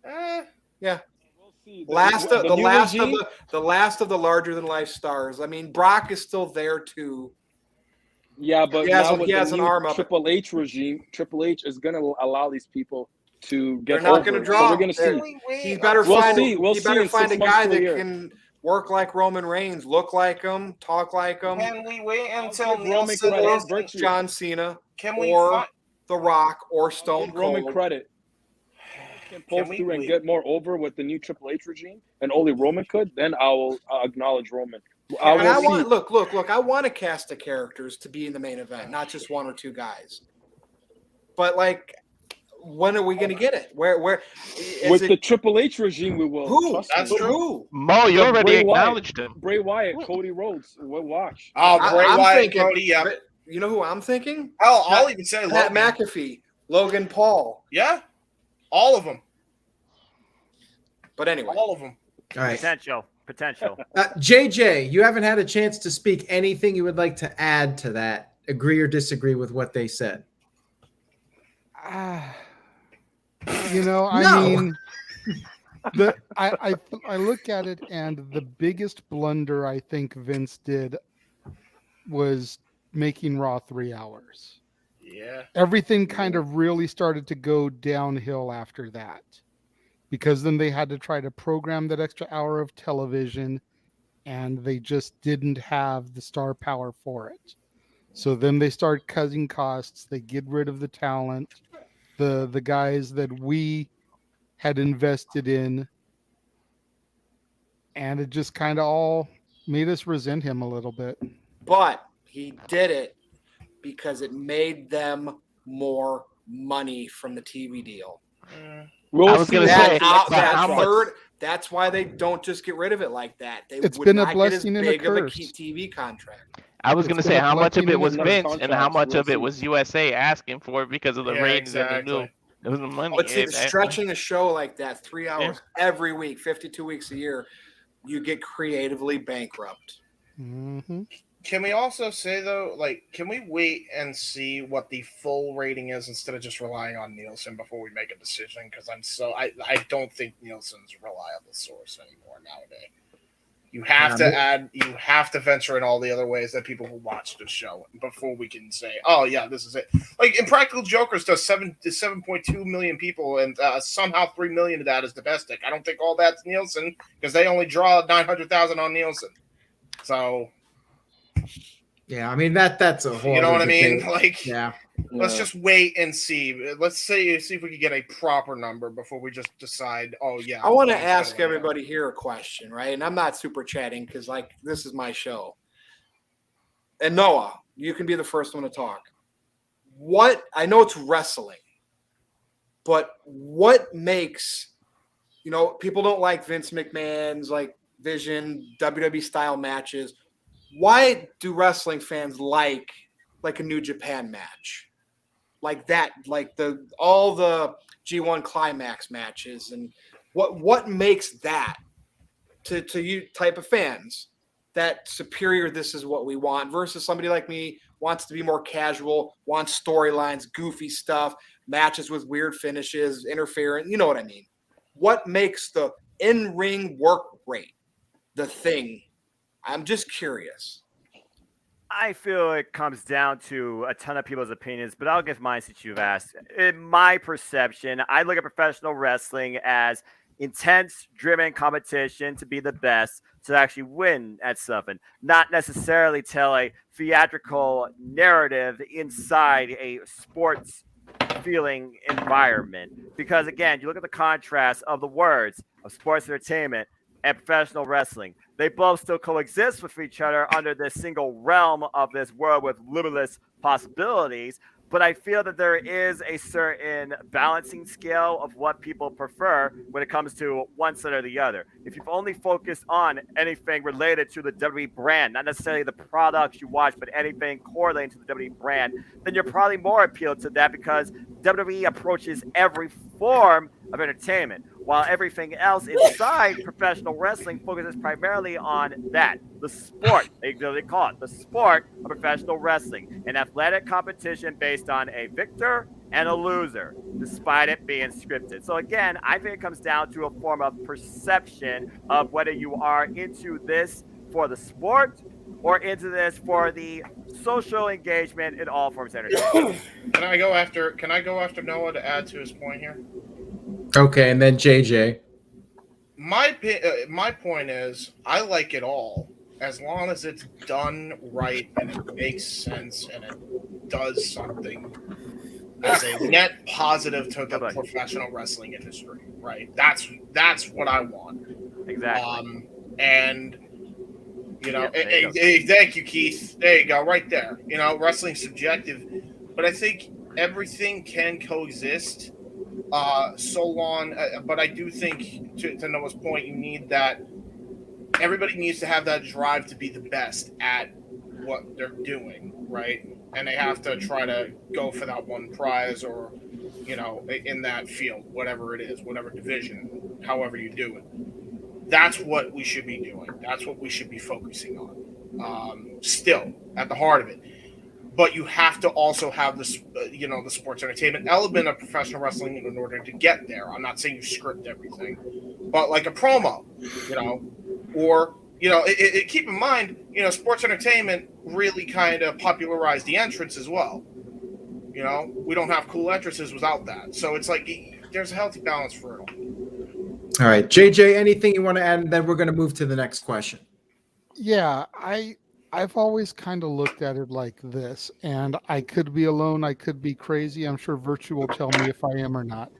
Speaker 1: Yeah.
Speaker 17: We'll see.
Speaker 1: The last of
Speaker 17: regime,
Speaker 1: the larger than life stars. I mean, Brock is still there too.
Speaker 17: Yeah, but
Speaker 1: He has-
Speaker 17: now with
Speaker 1: he has
Speaker 17: the
Speaker 1: an
Speaker 17: new
Speaker 1: arm up.
Speaker 17: Triple H regime, Triple H is going to allow these people to get
Speaker 1: They're not
Speaker 17: over.
Speaker 1: going to
Speaker 17: So
Speaker 1: draw.
Speaker 17: we're going to see.
Speaker 1: He better
Speaker 17: We'll
Speaker 1: find.
Speaker 17: see. We'll
Speaker 1: he
Speaker 17: see
Speaker 1: better
Speaker 17: in
Speaker 1: find
Speaker 17: 6
Speaker 1: a
Speaker 17: months
Speaker 1: guy
Speaker 17: to a
Speaker 1: that
Speaker 17: year.
Speaker 1: can work like Roman Reigns, look like him, talk like him.
Speaker 12: Can we wait until
Speaker 17: Roman
Speaker 12: Nielsen
Speaker 17: credit,
Speaker 12: is
Speaker 17: Virtue.
Speaker 1: John Cena.
Speaker 12: Can we
Speaker 1: or
Speaker 12: fi-
Speaker 1: The Rock or Stone
Speaker 17: Give Roman
Speaker 1: Cold.
Speaker 17: credit. Can pull through and get more over with the new Triple H regime, and only Roman could, then I'll acknowledge Roman.
Speaker 1: And I want look. I want to cast the characters to be in the main event, not just one or two guys. But like, when are we going to get it? Where
Speaker 17: with the Triple H regime, we will.
Speaker 1: Who?
Speaker 17: Trust
Speaker 1: That's
Speaker 17: me.
Speaker 1: true. Who?
Speaker 2: Mo, you
Speaker 17: Look,
Speaker 2: already
Speaker 17: Bray
Speaker 2: acknowledged
Speaker 17: Wyatt,
Speaker 2: him.
Speaker 17: Bray Wyatt, Cody Rhodes. We'll watch.
Speaker 12: Oh, Bray
Speaker 1: I'm
Speaker 12: Wyatt,
Speaker 1: thinking,
Speaker 12: Cody, yeah.
Speaker 1: You know who I'm thinking?
Speaker 12: Hell, I'll even say
Speaker 1: Pat
Speaker 12: Logan.
Speaker 1: McAfee, Logan Paul.
Speaker 12: Yeah, all of them.
Speaker 1: But anyway,
Speaker 12: all of them.
Speaker 6: All right.
Speaker 5: Potential.
Speaker 6: JJ, you haven't had a chance to speak. Anything you would like to add to that? Agree or disagree with what they said?
Speaker 4: You know, I
Speaker 6: No.
Speaker 4: mean, I look at it, and the biggest blunder I think Vince did was making Raw 3 hours.
Speaker 12: Yeah.
Speaker 4: Everything kind of really started to go downhill after that, because then they had to try to program that extra hour of television, and they just didn't have the star power for it. So then they start cutting costs. They get rid of the talent, the guys that we had invested in, and it just kind of all made us resent him a little bit.
Speaker 1: but he did it because it made them more money from the TV deal.
Speaker 2: I was going to say,
Speaker 1: That's why they don't just get rid of it like that. They
Speaker 4: It's
Speaker 1: would
Speaker 4: been a
Speaker 1: not
Speaker 4: blessing
Speaker 1: get
Speaker 4: and
Speaker 1: as
Speaker 4: a
Speaker 1: big of a
Speaker 4: curse.
Speaker 1: TV contract.
Speaker 2: I was going to say how much of it was
Speaker 4: another
Speaker 2: Vince and how much of it was USA asking for it because of the
Speaker 1: Yeah,
Speaker 2: ratings and
Speaker 1: exactly.
Speaker 2: they knew it was the money.
Speaker 1: But see,
Speaker 2: and-
Speaker 1: stretching a show like that 3 hours every week, 52 weeks a year, you get creatively bankrupt.
Speaker 4: Mm-hmm.
Speaker 12: Can we also say though, like, can we wait and see what the full rating is instead of just relying on Nielsen before we make a decision? Because I don't think Nielsen's a reliable source anymore nowadays. You have you have to venture in all the other ways that people will watch the show before we can say, oh yeah, this is it. Like Impractical Jokers does 7.2 million people, and somehow 3 million of that is domestic. I don't think all that's Nielsen because they only draw 900,000 on Nielsen. So.
Speaker 6: Yeah, I mean that's a whole.
Speaker 12: You know what I
Speaker 6: other
Speaker 12: mean?
Speaker 6: debate.
Speaker 12: Like,
Speaker 6: yeah.
Speaker 12: Let's just wait and see. Let's see if we can get a proper number before we just decide. Oh yeah.
Speaker 1: I want to ask everybody here a question, right? And I'm not super chatting because like this is my show. And Noah, you can be the first one to talk. What I know it's wrestling, but what makes people don't like Vince McMahon's like vision, WWE style matches. Why do wrestling fans like a New Japan match? Like that, like all the G1 Climax matches, and what makes that to you type of fans that superior? This is what we want versus somebody like me wants to be more casual, wants storylines, goofy stuff, matches with weird finishes, interference. You know what I mean? What makes the in-ring work rate the thing? I'm just curious.
Speaker 5: I feel it comes down to a ton of people's opinions, but I'll give mine since you've asked. In my perception, I look at professional wrestling as intense, driven competition to be the best, to actually win at something, not necessarily tell a theatrical narrative inside a sports feeling environment. Because again, you look at the contrast of the words of sports entertainment and professional wrestling. They both still coexist with each other under this single realm of this world with limitless possibilities. But I feel that there is a certain balancing scale of what people prefer when it comes to one side or the other. If you've only focused on anything related to the WWE brand, not necessarily the products you watch, but anything correlating to the WWE brand, then you're probably more appealed to that because WWE approaches every form of entertainment, while everything else inside professional wrestling focuses primarily on that, the sport. They call it the sport of professional wrestling, an athletic competition based on a victor and a loser, despite it being scripted. So again, I think it comes down to a form of perception of whether you are into this for the sport or into this for the social engagement in all forms of entertainment.
Speaker 12: Can I go after Noah to add to his point here?
Speaker 6: Okay, and then JJ.
Speaker 12: My point is, I like it all as long as it's done right and it makes sense and does something as a net positive to the professional wrestling industry, right? That's what I want.
Speaker 5: Exactly.
Speaker 12: And you know,
Speaker 5: Yeah,
Speaker 12: thank you, Keith. There you go, right there. You know, wrestling's subjective, but I think everything can coexist. So long, but I do think to Noah's point, you need that. Everybody needs to have that drive to be the best at what they're doing, right? And they have to try to go for that one prize, or you know, in that field, whatever it is, whatever division, however you do it. That's what we should be doing. That's what we should be focusing on. Still, at the heart of it. But you have to also have this, you know, the sports entertainment element of professional wrestling in order to get there. I'm not saying you script everything, but like a promo, you know, or, you know, keep in mind, you know, sports entertainment really kind of popularized the entrance as well. You know, we don't have cool entrances without that. So it's like there's a healthy balance for it all.
Speaker 6: All right, JJ, anything you want to add? And then we're going to move to the next question.
Speaker 4: Yeah, I've always kind of looked at it like this, and I could be alone, I could be crazy. I'm sure Virtue will tell me if I am or not.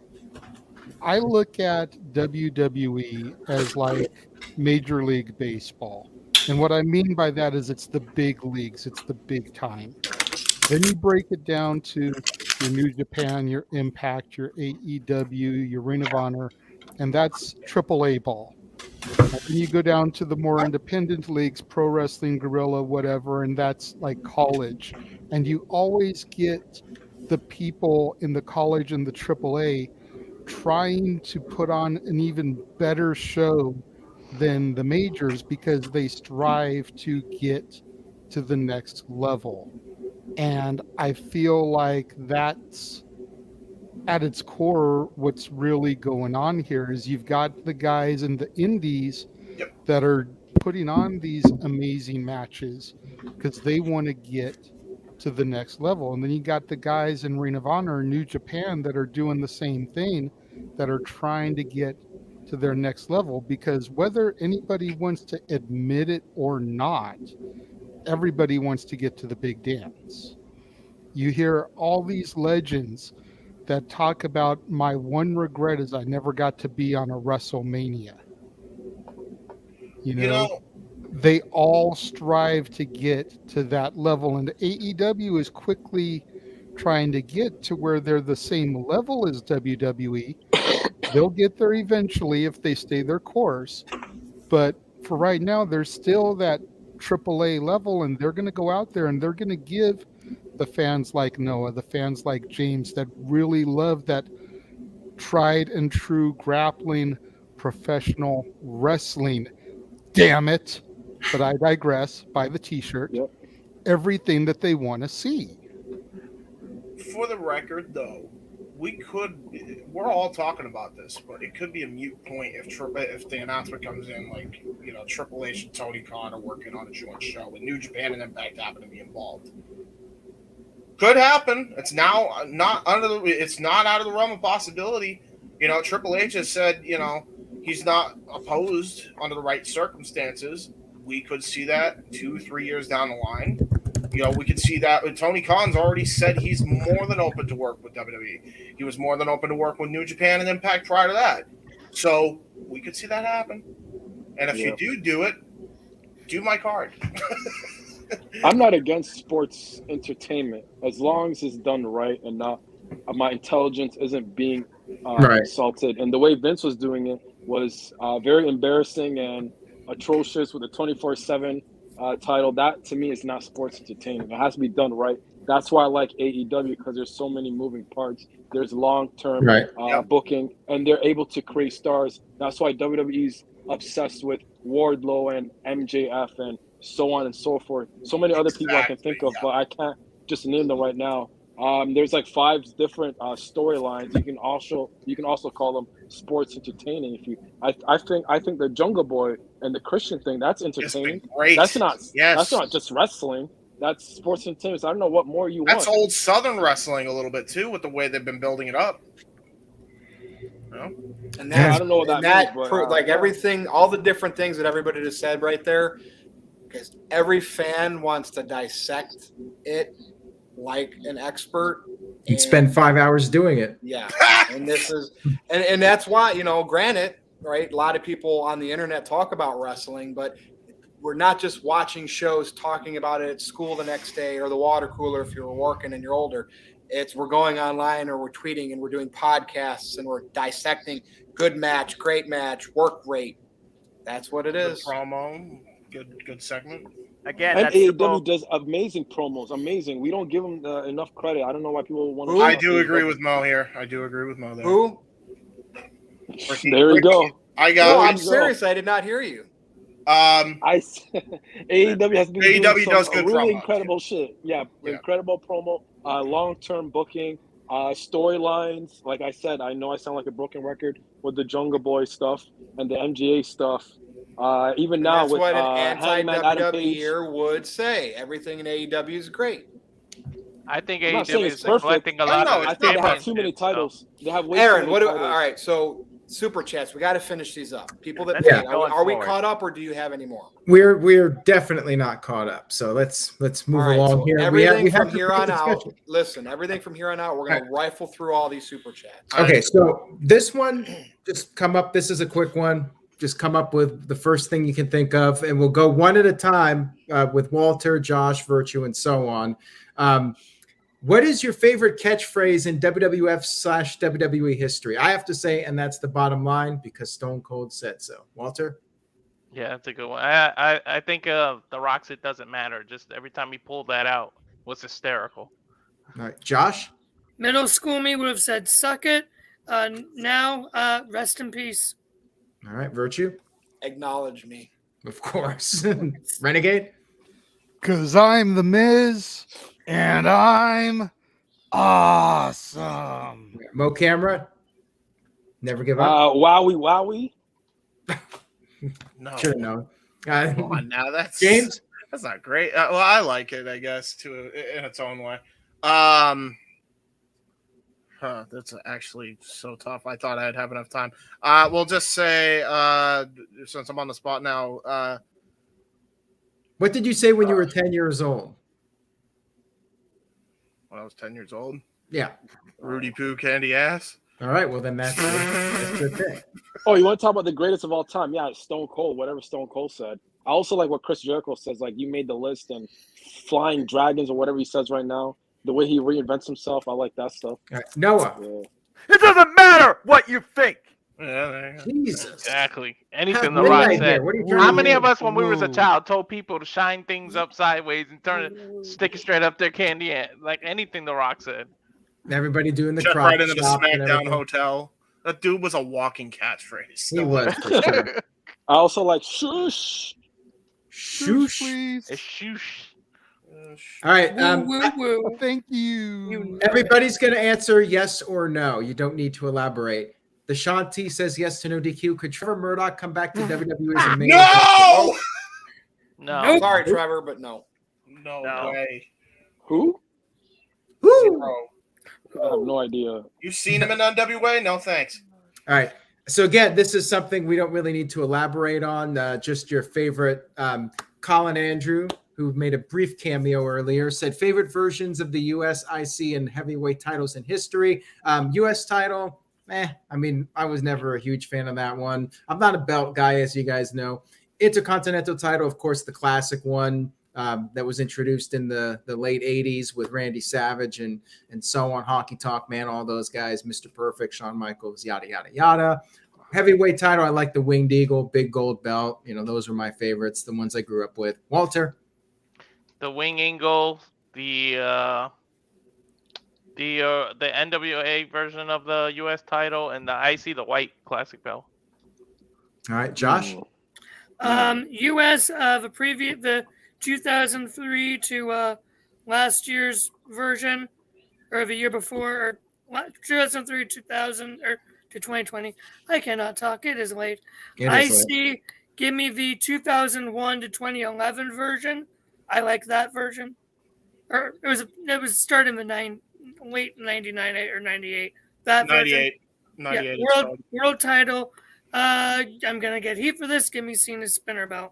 Speaker 4: I look at WWE as like Major League Baseball. And what I mean by that is it's the big leagues, it's the big time. Then you break it down to your New Japan, your Impact, your AEW, your Ring of Honor, and that's AAA ball. And then you go down to the more independent leagues, pro wrestling, guerrilla, whatever, and that's like college. And you always get the people in the college and the AAA trying to put on an even better show than the majors because they strive to get to the next level. And I feel like that's at its core, what's really going on here is you've got the guys in the indies that are putting on these amazing matches because they want to get to the next level. And then you got the guys in Ring of Honor and New Japan that are doing the same thing, that are trying to get to their next level, because whether anybody wants to admit it or not, everybody wants to get to the big dance. You hear all these legends that talk about, my one regret is I never got to be on a WrestleMania. You know, they all strive to get to that level, and AEW is quickly trying to get to where they're the same level as WWE. They'll get there eventually if they stay their course, but for right now, they're still that AAA level, and they're going to go out there and they're going to give the fans like Noah, the fans like James that really love that tried and true grappling professional wrestling. Damn it. But I digress. Buy the t-shirt.
Speaker 17: Yep.
Speaker 4: Everything that they want to see.
Speaker 12: For the record, though, we're all talking about this, but it could be a mute point if the announcement comes in, like, you know, Triple H and Tony Khan are working on a joint show with New Japan and Impact happen to be involved. Could happen. It's now it's not out of the realm of possibility. You know, Triple H has said, you know, he's not opposed under the right circumstances. We could see that 2-3 years down the line. You know, we could see that. Tony Khan's already said he's more than open to work with WWE. He was more than open to work with New Japan and Impact prior to that. So we could see that happen. And if you do it, do my card.
Speaker 17: I'm not against sports entertainment as long as it's done right and not my intelligence isn't being insulted. And the way Vince was doing it was very embarrassing and atrocious with the 24/7 title. That to me is not sports entertainment. It has to be done right. That's why I like AEW, because there's so many moving parts. There's long-term booking, and they're able to create stars. That's why WWE's obsessed with Wardlow and MJF and so on and so forth. So many other people I can think of, but I can't just name them right now. There's like 5 different storylines. You can also call them sports entertaining. I think the Jungle Boy and the Christian thing, that's entertaining.
Speaker 12: Great.
Speaker 17: That's not just wrestling. That's sports entertainment. So I don't know what more you want.
Speaker 12: That's old Southern wrestling a little bit too, with the way they've been building it up. You know?
Speaker 18: And that's,
Speaker 17: I don't know what that means, but,
Speaker 18: like everything, all the different things that everybody just said right there, because every fan wants to dissect it
Speaker 1: like an expert.
Speaker 6: You'd spend 5 hours doing it.
Speaker 1: Yeah, and this is, and that's why, granted, right? A lot of people on the internet talk about wrestling, but we're not just watching shows talking about it at school the next day or the water cooler if you're working and you're older. We're going online or we're tweeting and we're doing podcasts and we're dissecting good match, great match, work rate. That's what it is.
Speaker 12: Good promo, good segment.
Speaker 5: Again,
Speaker 10: And
Speaker 5: that's
Speaker 10: AEW does amazing promos. Amazing. We don't give them enough credit. I don't know why people want to.
Speaker 12: I do agree with Mo here. I do agree with Mo there.
Speaker 1: Who?
Speaker 10: There we go.
Speaker 1: I'm serious. I did not hear you.
Speaker 10: AEW has been doing
Speaker 12: does
Speaker 10: some
Speaker 12: good
Speaker 10: really
Speaker 12: promos.
Speaker 10: incredible shit. Yeah, incredible promo, long-term booking, storylines. Like I said, I know I sound like a broken record with the Jungle Boy stuff and the MGA stuff. Even now
Speaker 1: That's
Speaker 10: with
Speaker 1: what an
Speaker 10: Hangman, Adam Page.
Speaker 1: anti-WWE would say. Everything in AEW is great.
Speaker 2: I think
Speaker 10: I'm not saying
Speaker 2: AEW
Speaker 10: it's
Speaker 2: is
Speaker 10: perfect.
Speaker 2: neglecting a lot of
Speaker 10: I
Speaker 2: its
Speaker 10: think they have
Speaker 2: champions,
Speaker 10: too many
Speaker 2: so-
Speaker 10: titles. They have way
Speaker 1: Aaron,
Speaker 10: too many
Speaker 1: all
Speaker 10: titles.
Speaker 1: right, so super chats, we got to finish these up. People that
Speaker 6: Let's
Speaker 1: pay,
Speaker 6: keep going
Speaker 1: are we
Speaker 6: forward.
Speaker 1: caught up or do you have any more?
Speaker 6: We're definitely not caught up. So let's move
Speaker 1: All right,
Speaker 6: along
Speaker 1: so
Speaker 6: here.
Speaker 1: everything
Speaker 6: We have
Speaker 1: from
Speaker 6: to
Speaker 1: here
Speaker 6: pick a
Speaker 1: on out,
Speaker 6: discussion.
Speaker 1: listen, everything from here on out, we're going to rifle through all these super chats.
Speaker 6: Okay, so this one just come up. This is a quick one. Just come up with the first thing you can think of, and we'll go one at a time with Walter, Josh, Virtue, and so on. What is your favorite catchphrase in WWF/WWE history? I have to say, and that's the bottom line because Stone Cold said so. Walter?
Speaker 2: Yeah, that's a good one. I think The Rock's "It Doesn't Matter." Just every time he pulled that out was hysterical.
Speaker 6: All right, Josh?
Speaker 3: Middle school me would have said "suck it." Now, rest in peace.
Speaker 6: All right, Virtue?
Speaker 1: Acknowledge me.
Speaker 6: Of course. Renegade?
Speaker 4: Because I'm the Miz and I'm awesome.
Speaker 6: Mo Camera? Never give up?
Speaker 10: Wowie.
Speaker 12: No.
Speaker 6: Should have known.
Speaker 12: Come on now, that's
Speaker 6: James?
Speaker 12: That's not great. Well, I like it, I guess, in its own way. That's actually so tough. I thought I'd have enough time. We'll just say, since I'm on the spot now.
Speaker 6: What did you say when you were 10 years old?
Speaker 12: When I was 10 years old?
Speaker 6: Yeah.
Speaker 12: Rudy Poo Candy Ass.
Speaker 6: All right, well, then that's the thing.
Speaker 10: Oh, you want to talk about the greatest of all time? Yeah, it's Stone Cold, whatever Stone Cold said. I also like what Chris Jericho says, like you made the list and flying dragons or whatever he says right now. The way he reinvents himself, I like that stuff.
Speaker 6: All right, Noah.
Speaker 10: Yeah.
Speaker 5: It doesn't matter what you think.
Speaker 12: Yeah,
Speaker 6: Jesus.
Speaker 2: Exactly. Anything
Speaker 6: Have
Speaker 2: The Rock
Speaker 6: midnight
Speaker 2: said.
Speaker 6: here. What are you trying
Speaker 2: How
Speaker 6: to
Speaker 2: many
Speaker 6: do?
Speaker 2: of us, when we was a child, told people to shine things up sideways and turn it, stick it straight up their candy? Like anything The Rock said.
Speaker 6: Everybody doing the
Speaker 12: Check
Speaker 6: crop
Speaker 12: right into the
Speaker 6: shop and
Speaker 12: SmackDown
Speaker 6: everything.
Speaker 12: hotel. That dude was a walking catchphrase.
Speaker 6: He was, for sure.
Speaker 10: I also like shush.
Speaker 6: Shoosh.
Speaker 4: Please.
Speaker 2: It's shoosh.
Speaker 6: All right.
Speaker 4: Thank you.
Speaker 6: Everybody's going to answer yes or no. You don't need to elaborate. The Shanti says yes to no DQ. Could Trevor Murdoch come back to WWE as a main
Speaker 12: No!
Speaker 2: No.
Speaker 1: Sorry, Trevor, but no.
Speaker 12: No way.
Speaker 10: Who?
Speaker 6: Who?
Speaker 12: Bro.
Speaker 10: I have no idea.
Speaker 12: You seen him in NWA? No, thanks.
Speaker 6: All right. So again, this is something we don't really need to elaborate on. Just your favorite. Colin Andrew, who made a brief cameo earlier, said favorite versions of the US, IC, and heavyweight titles in history. US title, I mean, I was never a huge fan of that one. I'm not a belt guy, as you guys know. Intercontinental title, of course, the classic one that was introduced in the late 80s with Randy Savage and so on. Hockey Talk, man, all those guys, Mr. Perfect, Shawn Michaels, yada, yada, yada. Heavyweight title, I like the Winged Eagle, big gold belt. You know, those were my favorites, the ones I grew up with. Walter?
Speaker 2: The Wing Eagle, the NWA version of the US title, and the IC, the white classic belt.
Speaker 6: All right, Josh?
Speaker 3: US the 2003 to last year's version, or the year before, or 2003 2000 or to 2020. I cannot talk. It is late. IC, give me the 2001 to 2011 version. I like that version. Or it was starting the late 99 or 98. That
Speaker 12: 98.
Speaker 3: version.
Speaker 12: 98.
Speaker 3: Yeah, world title. I'm gonna get heat for this. Give me Cena's spinner belt.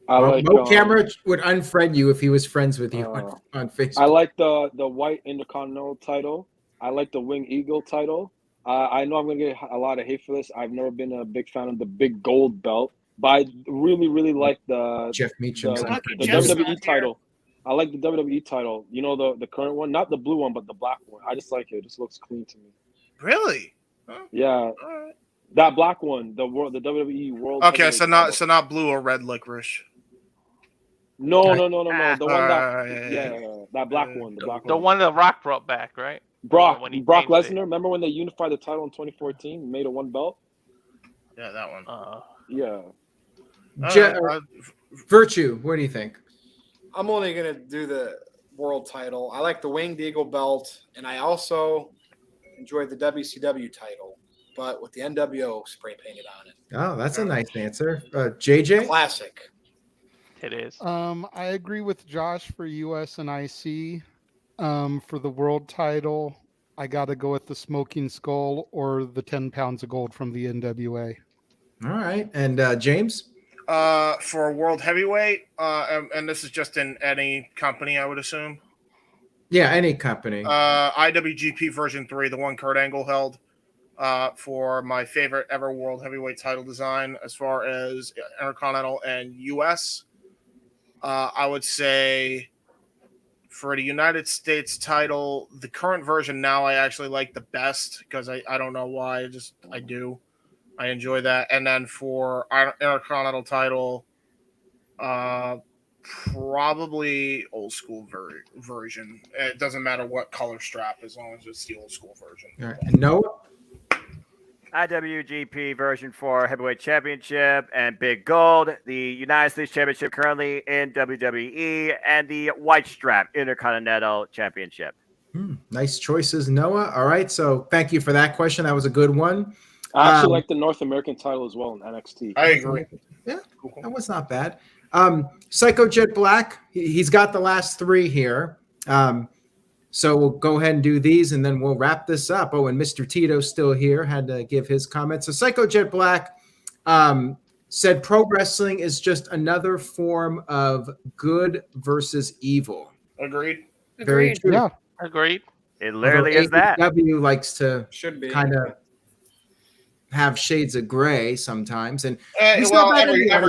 Speaker 6: Mo Camera would unfriend you if he was friends with you on Facebook.
Speaker 17: I like the white Intercontinental title. I like the Wing Eagle title. I know I'm going to get a lot of hate for this. I've never been a big fan of the big gold belt, but I really, really like the
Speaker 6: Jeff Meacham.
Speaker 17: the WWE title. I like the WWE title. You know, the current one, not the blue one, but the black one. I just like it. It just looks clean to me.
Speaker 12: Really?
Speaker 17: Yeah. That black one, the WWE World.
Speaker 12: Okay, so not blue or red licorice.
Speaker 17: No. The one that that black one, the black one.
Speaker 2: The one that Rock brought back, right?
Speaker 17: Brock
Speaker 2: When he
Speaker 17: Lesnar.
Speaker 2: changed it.
Speaker 17: Remember when they unified the title in 2014, made it one belt?
Speaker 12: Yeah, that one.
Speaker 17: Yeah.
Speaker 6: Virtue, what do you think?
Speaker 18: I'm only gonna do the world title. I like the Winged Eagle belt, and I also enjoyed the WCW title, but with the NWO spray painted on it.
Speaker 6: Oh, that's a nice answer. JJ?
Speaker 18: Classic.
Speaker 2: It is.
Speaker 4: I agree with Josh for US and IC. For the world title, I got to go with the Smoking Skull or the 10 pounds of gold from the NWA.
Speaker 6: All right. And James?
Speaker 12: For world heavyweight, and this is just in any company, I would assume.
Speaker 6: Yeah, any company.
Speaker 12: IWGP version 3, the one Kurt Angle held, for my favorite ever world heavyweight title design as far as Intercontinental and US. I would say for the United States title, the current version now I actually like the best because I don't know why. I do. I enjoy that. And then for Intercontinental title, probably old school version. It doesn't matter what color strap as long as it's the old school version.
Speaker 6: All right. And Noah?
Speaker 5: IWGP version 4 Heavyweight Championship and Big Gold, the United States Championship currently in WWE, and the White Strap Intercontinental Championship.
Speaker 6: Nice choices, Noah. All right, so thank you for that question. That was a good one.
Speaker 17: I actually like the North American title as well in NXT.
Speaker 12: I agree.
Speaker 6: Yeah, that was not bad. Psycho Jet Black, he's got the last three here. So we'll go ahead and do these, and then we'll wrap this up. Oh, and Mr. Tito's still here, had to give his comments. So Psycho Jet Black said pro wrestling is just another form of good versus evil.
Speaker 12: Agreed.
Speaker 6: Very true.
Speaker 4: Yeah.
Speaker 2: Agreed.
Speaker 5: It literally is that.
Speaker 6: AEW likes to
Speaker 18: Should be
Speaker 6: kind of have shades of gray sometimes, and
Speaker 12: every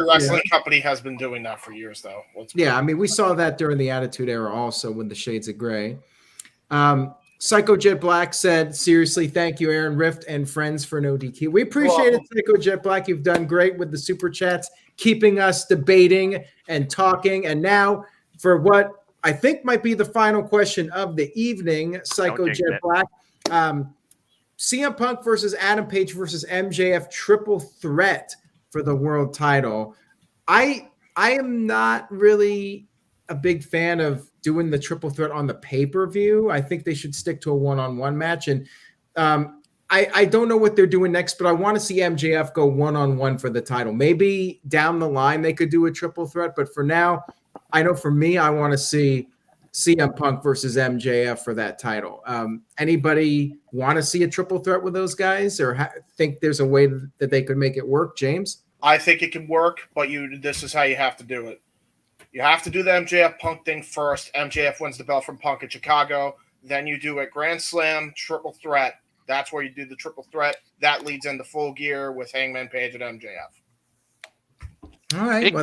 Speaker 12: wrestling company has been doing that for years, though.
Speaker 6: I mean, we saw that during the Attitude Era also with the shades of gray. Psycho Jet Black said, seriously, thank you, Aaron Rift and friends for NoDQ. We appreciate it, Psycho Jet Black. You've done great with the super chats, keeping us debating and talking. And now for what I think might be the final question of the evening, Psycho Jet Black. CM Punk versus Adam Page versus MJF triple threat for the world title. I am not really a big fan of doing the triple threat on the pay-per-view. I think they should stick to a one-on-one match. And I don't know what they're doing next, but I want to see MJF go one-on-one for the title. Maybe down the line they could do a triple threat, but for now, I know for me, I want to see CM Punk versus MJF for that title. Anybody want to see a triple threat with those guys, or think there's a way that they could make it work, James?
Speaker 12: I think it can work, but this is how you have to do it. You have to do the MJF Punk thing first. MJF wins the belt from Punk in Chicago. Then you do a Grand Slam triple threat. That's where you do the triple threat. That leads into Full Gear with Hangman Page and MJF.
Speaker 6: All right.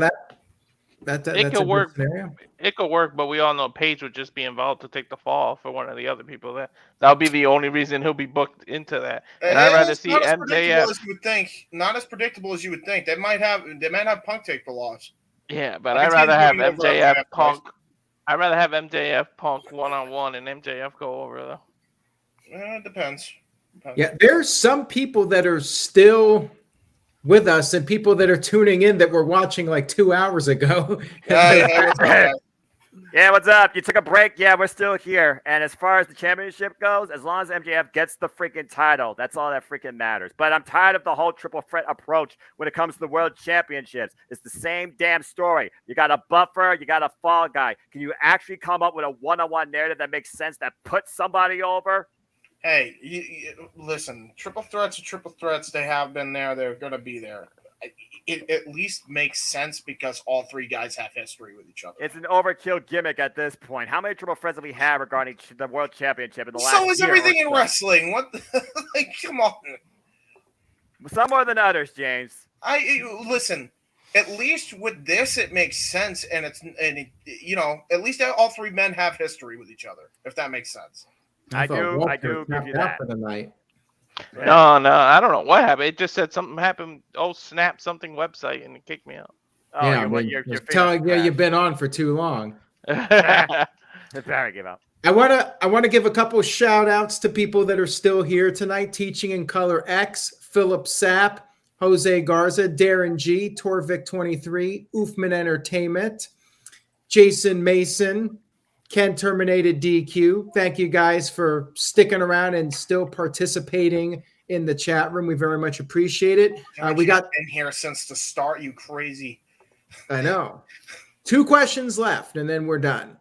Speaker 6: That's
Speaker 2: it could
Speaker 6: a
Speaker 2: work.
Speaker 6: Scenario.
Speaker 2: It could work, but we all know Page would just be involved to take the fall for one of the other people. That would be the only reason he'll be booked into that. And I'd rather see MJF.
Speaker 12: As you would think, not as predictable as you would think. They might have Punk take the loss.
Speaker 2: Yeah, but I'd rather have MJF Punk. I'd rather have MJF Punk one-on-one and MJF go over though.
Speaker 12: It depends.
Speaker 6: Yeah, there's some people that are still with us and people that are tuning in that were watching like 2 hours ago.
Speaker 5: Yeah, what's up? You took a break? Yeah, we're still here. And as far as the championship goes, as long as MJF gets the freaking title, that's all that freaking matters. But I'm tired of the whole triple threat approach when it comes to the world championships. It's the same damn story. You got a buffer, you got a fall guy. Can you actually come up with a one-on-one narrative that makes sense, that puts somebody over?
Speaker 12: Hey, listen, triple threats are triple threats. They have been there. They're going to be there. it at least makes sense because all three guys have history with each other.
Speaker 5: It's an overkill gimmick at this point. How many triple threats have we had regarding the World Championship in the last
Speaker 12: So is
Speaker 5: year
Speaker 12: everything
Speaker 5: or
Speaker 12: in
Speaker 5: so?
Speaker 12: wrestling. What? Like, come on.
Speaker 5: Some more than others, James.
Speaker 12: Listen. At least with this, it makes sense, and at least all three men have history with each other. If that makes sense.
Speaker 5: I do give you that.
Speaker 6: For the night.
Speaker 2: No, I don't know what happened. It just said something happened. Oh, snap! Something website, and it kicked me out.
Speaker 5: Oh,
Speaker 6: Yeah,
Speaker 5: you're
Speaker 6: telling you you've been on for too long.
Speaker 5: Barry gave up.
Speaker 6: I wanna give a couple shout outs to people that are still here tonight. Teaching in Color X, Philip Sapp, Jose Garza, Darren G, Torvik 23, Oofman Entertainment, Jason Mason, Ken Terminated DQ. Thank you guys for sticking around and still participating in the chat room. We very much appreciate it. We got
Speaker 12: in here since the start. You crazy.
Speaker 6: I know. 2 questions left, and then we're done.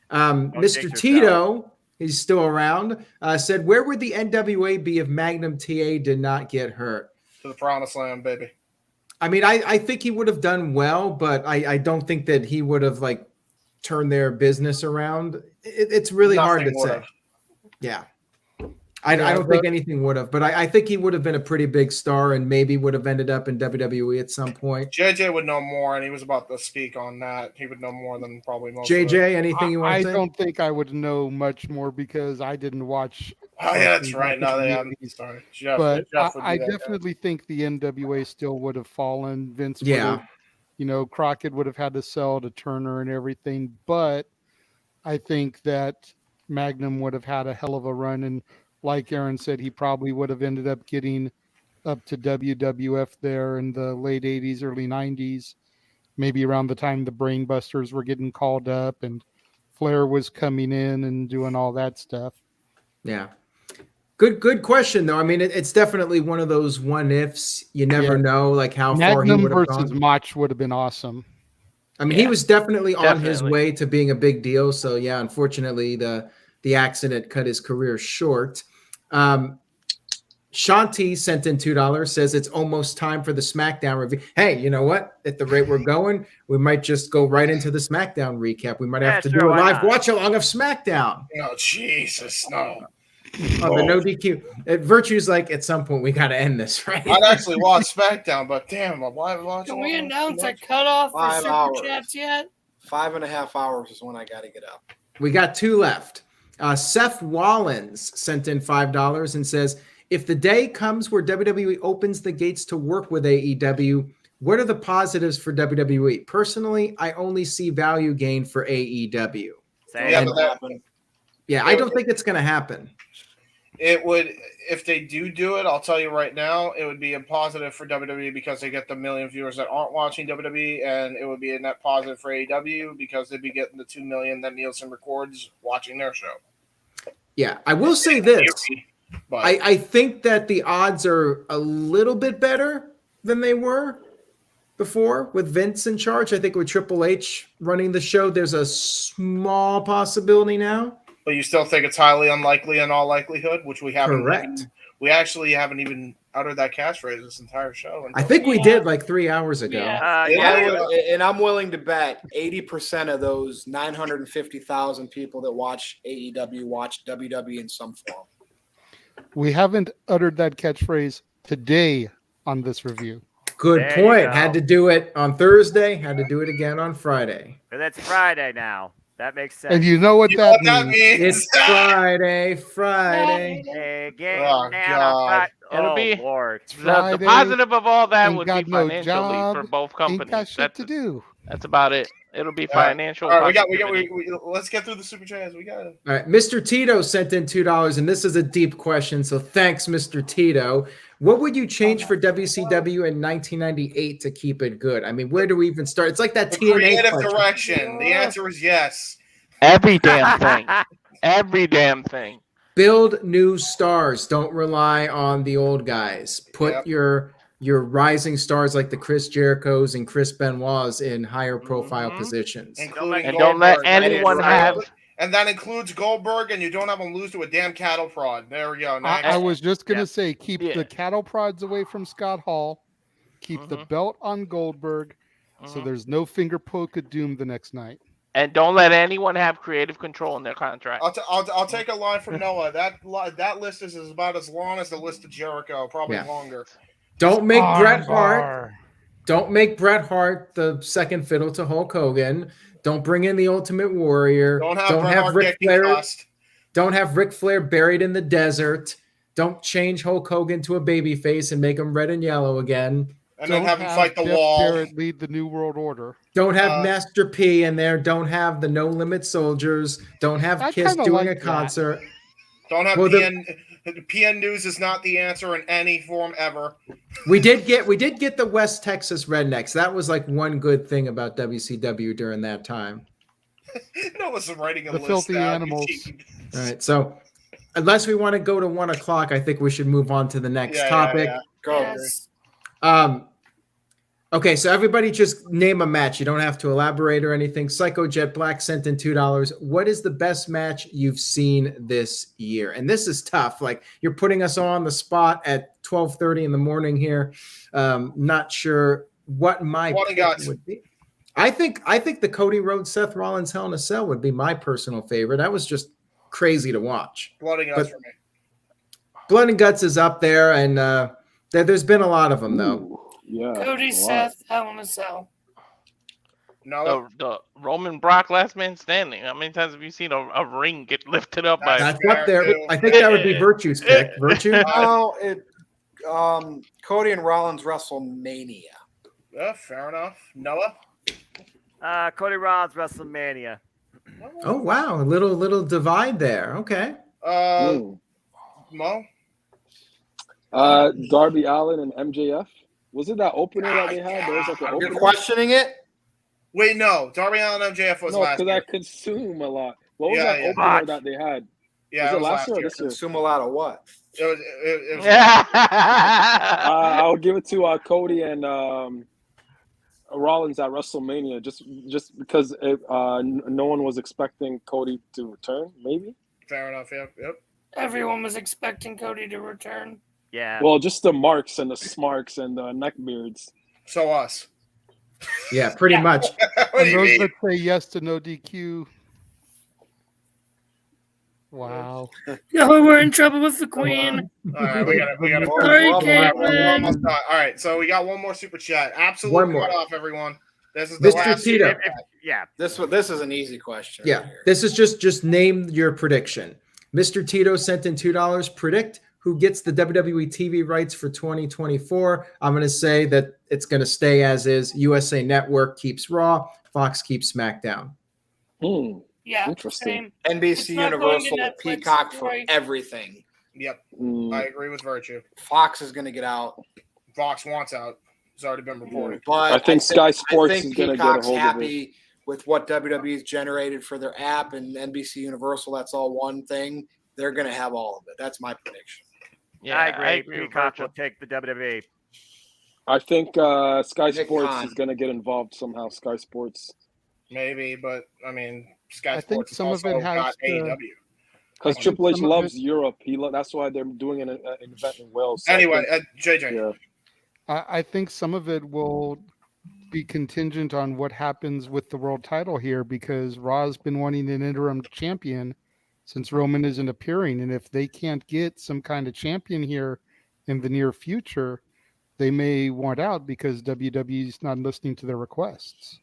Speaker 6: Mr. Tito, he's still around, said, where would the NWA be if Magnum TA did not get hurt?
Speaker 12: To the promised land, baby.
Speaker 6: I mean, I think he would have done well, but I don't think that he would have turned their business around. It's really hard to say. Yeah. I don't think anything would have, but I think he would have been a pretty big star and maybe would have ended up in WWE at some point.
Speaker 12: JJ would know more, and he was about to speak on that. He would know more than probably most.
Speaker 6: JJ, anything you want to say?
Speaker 4: I don't think I would know much more because I didn't watch.
Speaker 12: Oh, yeah, that's right. No, they haven't. Sorry. Jeff,
Speaker 4: But
Speaker 12: Jeff would do
Speaker 4: I
Speaker 12: that,
Speaker 4: definitely think the NWA still would have fallen. Vince would
Speaker 6: Yeah.
Speaker 4: have, Crockett would have had to sell to Turner and everything. But I think that Magnum would have had a hell of a run. And like Aaron said, he probably would have ended up getting up to WWF there in the late 80s, early 90s, maybe around the time the Brainbusters were getting called up and Flair was coming in and doing all that stuff.
Speaker 6: Yeah. Good question, though. I mean, it's definitely one of those what ifs. You never know, how far he
Speaker 4: Magnum
Speaker 6: would have
Speaker 4: versus
Speaker 6: gone.
Speaker 4: Mach would have been awesome.
Speaker 6: I mean, he was definitely on his way to being a big deal. So, yeah, unfortunately, the accident cut his career short. Shanti sent in $2, says it's almost time for the SmackDown review. Hey, you know what? At the rate we're going, we might just go right into the SmackDown recap. We might have to do a live watch along of SmackDown.
Speaker 12: Oh, Jesus, no.
Speaker 6: Oh, the no DQ. Virtue's at some point we got to end this, right?
Speaker 12: I'd actually watch SmackDown, but damn, I'm live watching.
Speaker 3: Can we announce a cutoff for
Speaker 18: 5
Speaker 3: super
Speaker 18: hours.
Speaker 3: chats yet?
Speaker 18: 5.5 hours is when I got to get up.
Speaker 6: We got 2 left. Seth Wallens sent in $5 and says, if the day comes where WWE opens the gates to work with AEW, what are the positives for WWE? Personally, I only see value gain for AEW. I don't think it's going to happen.
Speaker 12: It would, if they do it, I'll tell you right now, it would be a positive for WWE because they get the million viewers that aren't watching WWE, and it would be a net positive for AEW because they'd be getting the 2 million that Nielsen records watching their show.
Speaker 6: Yeah, I will say this. I think that the odds are a little bit better than they were before with Vince in charge. I think with Triple H running the show, there's a small possibility now.
Speaker 12: But you still think it's highly unlikely in all likelihood, which we haven't.
Speaker 6: Correct.
Speaker 12: We actually haven't even uttered that catchphrase this entire show.
Speaker 6: I think we did 3 hours ago.
Speaker 18: And I'm willing to bet 80% of those 950,000 people that watch AEW watch WWE in some form.
Speaker 4: We haven't uttered that catchphrase today on this review.
Speaker 6: Good point. Had to do it on Thursday. Had to do it again on Friday.
Speaker 5: And it's Friday now. That makes sense.
Speaker 4: And you know what that means.
Speaker 6: It's Friday.
Speaker 5: Hey,
Speaker 12: Oh, God.
Speaker 2: It'll be
Speaker 5: Lord.
Speaker 2: The positive of all that
Speaker 4: ain't
Speaker 2: would be
Speaker 4: got no
Speaker 2: financially
Speaker 4: job,
Speaker 2: for both companies.
Speaker 4: Ain't got shit to do.
Speaker 2: That's about it. It'll be financial.
Speaker 12: All right,
Speaker 2: positivity.
Speaker 12: let's get through the super chats. We got it.
Speaker 6: All right, Mr. Tito sent in $2, and this is a deep question, so thanks, Mr. Tito. What would you change for WCW in 1998 to keep it good? I mean, where do we even start? It's like that TNA
Speaker 12: Creative
Speaker 6: question.
Speaker 12: direction. The answer is yes.
Speaker 2: Every damn thing. Every damn thing.
Speaker 6: Build new stars. Don't rely on the old guys. Put your rising stars like the Chris Jerichos and Chris Benoits in higher profile positions.
Speaker 12: Including
Speaker 2: And don't let
Speaker 12: Goldberg.
Speaker 2: anyone have.
Speaker 12: And that includes Goldberg, and you don't have him lose to a damn cattle prod. There we go. Next.
Speaker 4: I was just going to say, keep the cattle prods away from Scott Hall. keep the belt on Goldberg, so there's no finger poke of doom the next night.
Speaker 2: And don't let anyone have creative control in their contract.
Speaker 12: I'll take a line from Noah. That list is about as long as the list of Jericho, probably longer.
Speaker 6: Don't make Bret Hart. Don't make Bret Hart the second fiddle to Hulk Hogan. Don't bring in the Ultimate Warrior.
Speaker 12: Don't have Ric
Speaker 6: Flair. Don't have Ric Flair buried in the desert. Don't change Hulk Hogan to a babyface and make him red and yellow again.
Speaker 12: And then have him fight the Wall.
Speaker 4: Barrett lead the New World Order.
Speaker 6: Don't have Master P in there. Don't have the No Limit Soldiers. Don't have Kiss doing a concert.
Speaker 12: Don't have PN News is not the answer in any form ever.
Speaker 6: We did get the West Texas Rednecks. That was like one good thing about WCW during that time.
Speaker 12: Noah's writing a
Speaker 4: the
Speaker 12: list.
Speaker 4: Filthy
Speaker 12: down.
Speaker 4: Animals.
Speaker 6: All right, so unless we want to go to 1 o'clock, I think we should move on to the next topic.
Speaker 3: Yes.
Speaker 6: Okay, so everybody just name a match. You don't have to elaborate or anything. Psycho Jet Black sent in $2. What is the best match you've seen this year? And this is tough. Like, you're putting us on the spot at 12:30 in the morning here. Not sure what my pick would be. I think the Cody Rhodes Seth Rollins Hell in a Cell would be my personal favorite. That was just crazy to watch.
Speaker 12: Blood and Guts for me.
Speaker 6: Blood and Guts is up there, and there's been a lot of them though.
Speaker 17: Yeah.
Speaker 3: Cody, Seth, Hell in a Cell.
Speaker 12: No,
Speaker 2: the Roman Brock Last Man Standing. How many times have you seen a ring get lifted up by?
Speaker 6: That's up there. I think that would be Virtue's pick. Virtue.
Speaker 18: No, Cody and Rollins WrestleMania.
Speaker 12: Yeah, fair enough. Noah.
Speaker 5: Cody Rollins WrestleMania.
Speaker 6: Oh wow, a little divide there. Okay.
Speaker 12: Mo.
Speaker 17: Darby Allin and MJF. Was it that opener that they had? There was like an opener.
Speaker 18: You're questioning it?
Speaker 12: Wait, no. Darby Allin and MJF was last
Speaker 17: because
Speaker 12: year.
Speaker 17: I consume a lot. What was that opener that they had?
Speaker 12: Yeah,
Speaker 17: was it last year or this year?
Speaker 18: Consume a lot of what?
Speaker 12: It was
Speaker 17: I'll give it to Cody and Rollins at WrestleMania, just because no one was expecting Cody to return. Maybe.
Speaker 12: Fair enough. Yep.
Speaker 3: Everyone was expecting Cody to return.
Speaker 5: Yeah.
Speaker 17: Well, just the marks and the smarks and the neck beards.
Speaker 12: So us.
Speaker 6: Yeah, pretty much.
Speaker 4: And those that say yes to no DQ. Wow.
Speaker 3: No, we're in trouble with the Queen.
Speaker 12: All right, we got to.
Speaker 3: Sorry,
Speaker 12: We're almost
Speaker 3: Caitlin.
Speaker 12: done. All right, so we got one more super chat. Absolute
Speaker 6: One more.
Speaker 12: cut off, everyone. This is the
Speaker 6: Mr.
Speaker 12: last.
Speaker 6: Tito.
Speaker 18: This is an easy question.
Speaker 6: Yeah, this is just name your prediction. Mr. Tito sent in $2. Predict who gets the WWE TV rights for 2024. I'm going to say that it's going to stay as is. USA Network keeps Raw. Fox keeps SmackDown.
Speaker 3: Yeah,
Speaker 17: interesting.
Speaker 3: Same.
Speaker 18: NBC
Speaker 3: It's not going to
Speaker 18: Universal,
Speaker 3: Netflix,
Speaker 18: Peacock for
Speaker 3: right?
Speaker 18: everything.
Speaker 12: Yep, I agree with Virtue.
Speaker 18: Fox is going to get out.
Speaker 12: Fox wants out. It's already been reported.
Speaker 18: But
Speaker 17: I think Sky Sports is going to get a
Speaker 18: Peacock's
Speaker 17: hold of
Speaker 18: happy
Speaker 17: it.
Speaker 18: with what WWE's generated for their app and NBC Universal. That's all one thing. They're going to have all of it. That's my prediction.
Speaker 2: Yeah,
Speaker 5: I agree.
Speaker 2: with
Speaker 5: Peacock
Speaker 2: Virgil.
Speaker 5: will take the WWE.
Speaker 17: I think Sky
Speaker 18: Nick
Speaker 17: Sports
Speaker 18: Khan.
Speaker 17: is going to get involved somehow. Sky Sports.
Speaker 12: Maybe, but I mean, Sky
Speaker 4: I think
Speaker 12: Sports
Speaker 4: some of
Speaker 12: also
Speaker 4: it has
Speaker 12: got
Speaker 4: to-
Speaker 12: AEW.
Speaker 17: Because
Speaker 4: I think
Speaker 17: Triple H
Speaker 4: some of
Speaker 17: loves
Speaker 4: it-
Speaker 17: Europe. That's why they're doing an event in Wales. So I
Speaker 12: Anyway,
Speaker 17: think-
Speaker 12: JJ.
Speaker 17: yeah.
Speaker 4: I think some of it will be contingent on what happens with the world title here, because Raw's been wanting an interim champion since Roman isn't appearing. And if they can't get some kind of champion here in the near future, they may want out because WWE's not listening to their requests.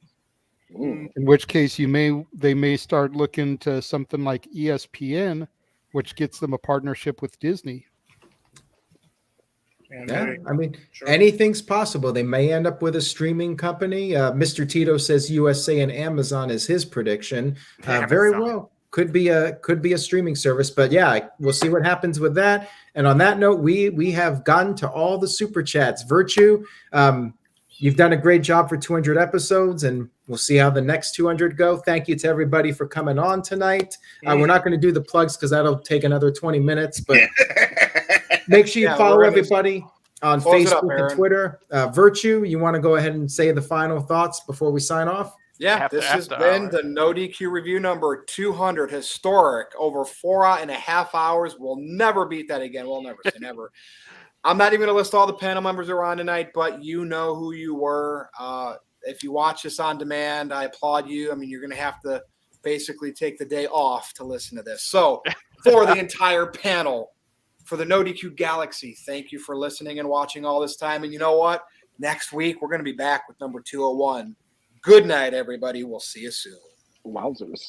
Speaker 4: In which case they may start looking to something like ESPN, which gets them a partnership with Disney.
Speaker 6: Yeah, I mean, anything's possible. They may end up with a streaming company. Mr. Tito says USA and Amazon is his prediction. Very well. Could be a streaming service, but yeah, we'll see what happens with that. And on that note, we have gotten to all the super chats. Virtue, you've done a great job for 200 episodes, and we'll see how the next 200 go. Thank you to everybody for coming on tonight. We're not going to do the plugs because that'll take another 20 minutes, but make sure you follow everybody on
Speaker 18: Close it up,
Speaker 6: Facebook and
Speaker 18: Aaron.
Speaker 6: Twitter. Virtue, you want to go ahead and say the final thoughts before we sign off?
Speaker 18: Yeah, this has been the NoDQ review number 200, historic, over 4.5 hours. We'll never beat that again. We'll never say never. I'm not even going to list all the panel members that were on tonight, but you know who you were. If you watch this on demand, I applaud you. I mean, you're going to have to basically take the day off to listen to this. So for the entire panel, for the NoDQ Galaxy, thank you for listening and watching all this time. And you know what? Next week, we're going to be back with number 201. Good night, everybody. We'll see you soon.
Speaker 17: Wowzers.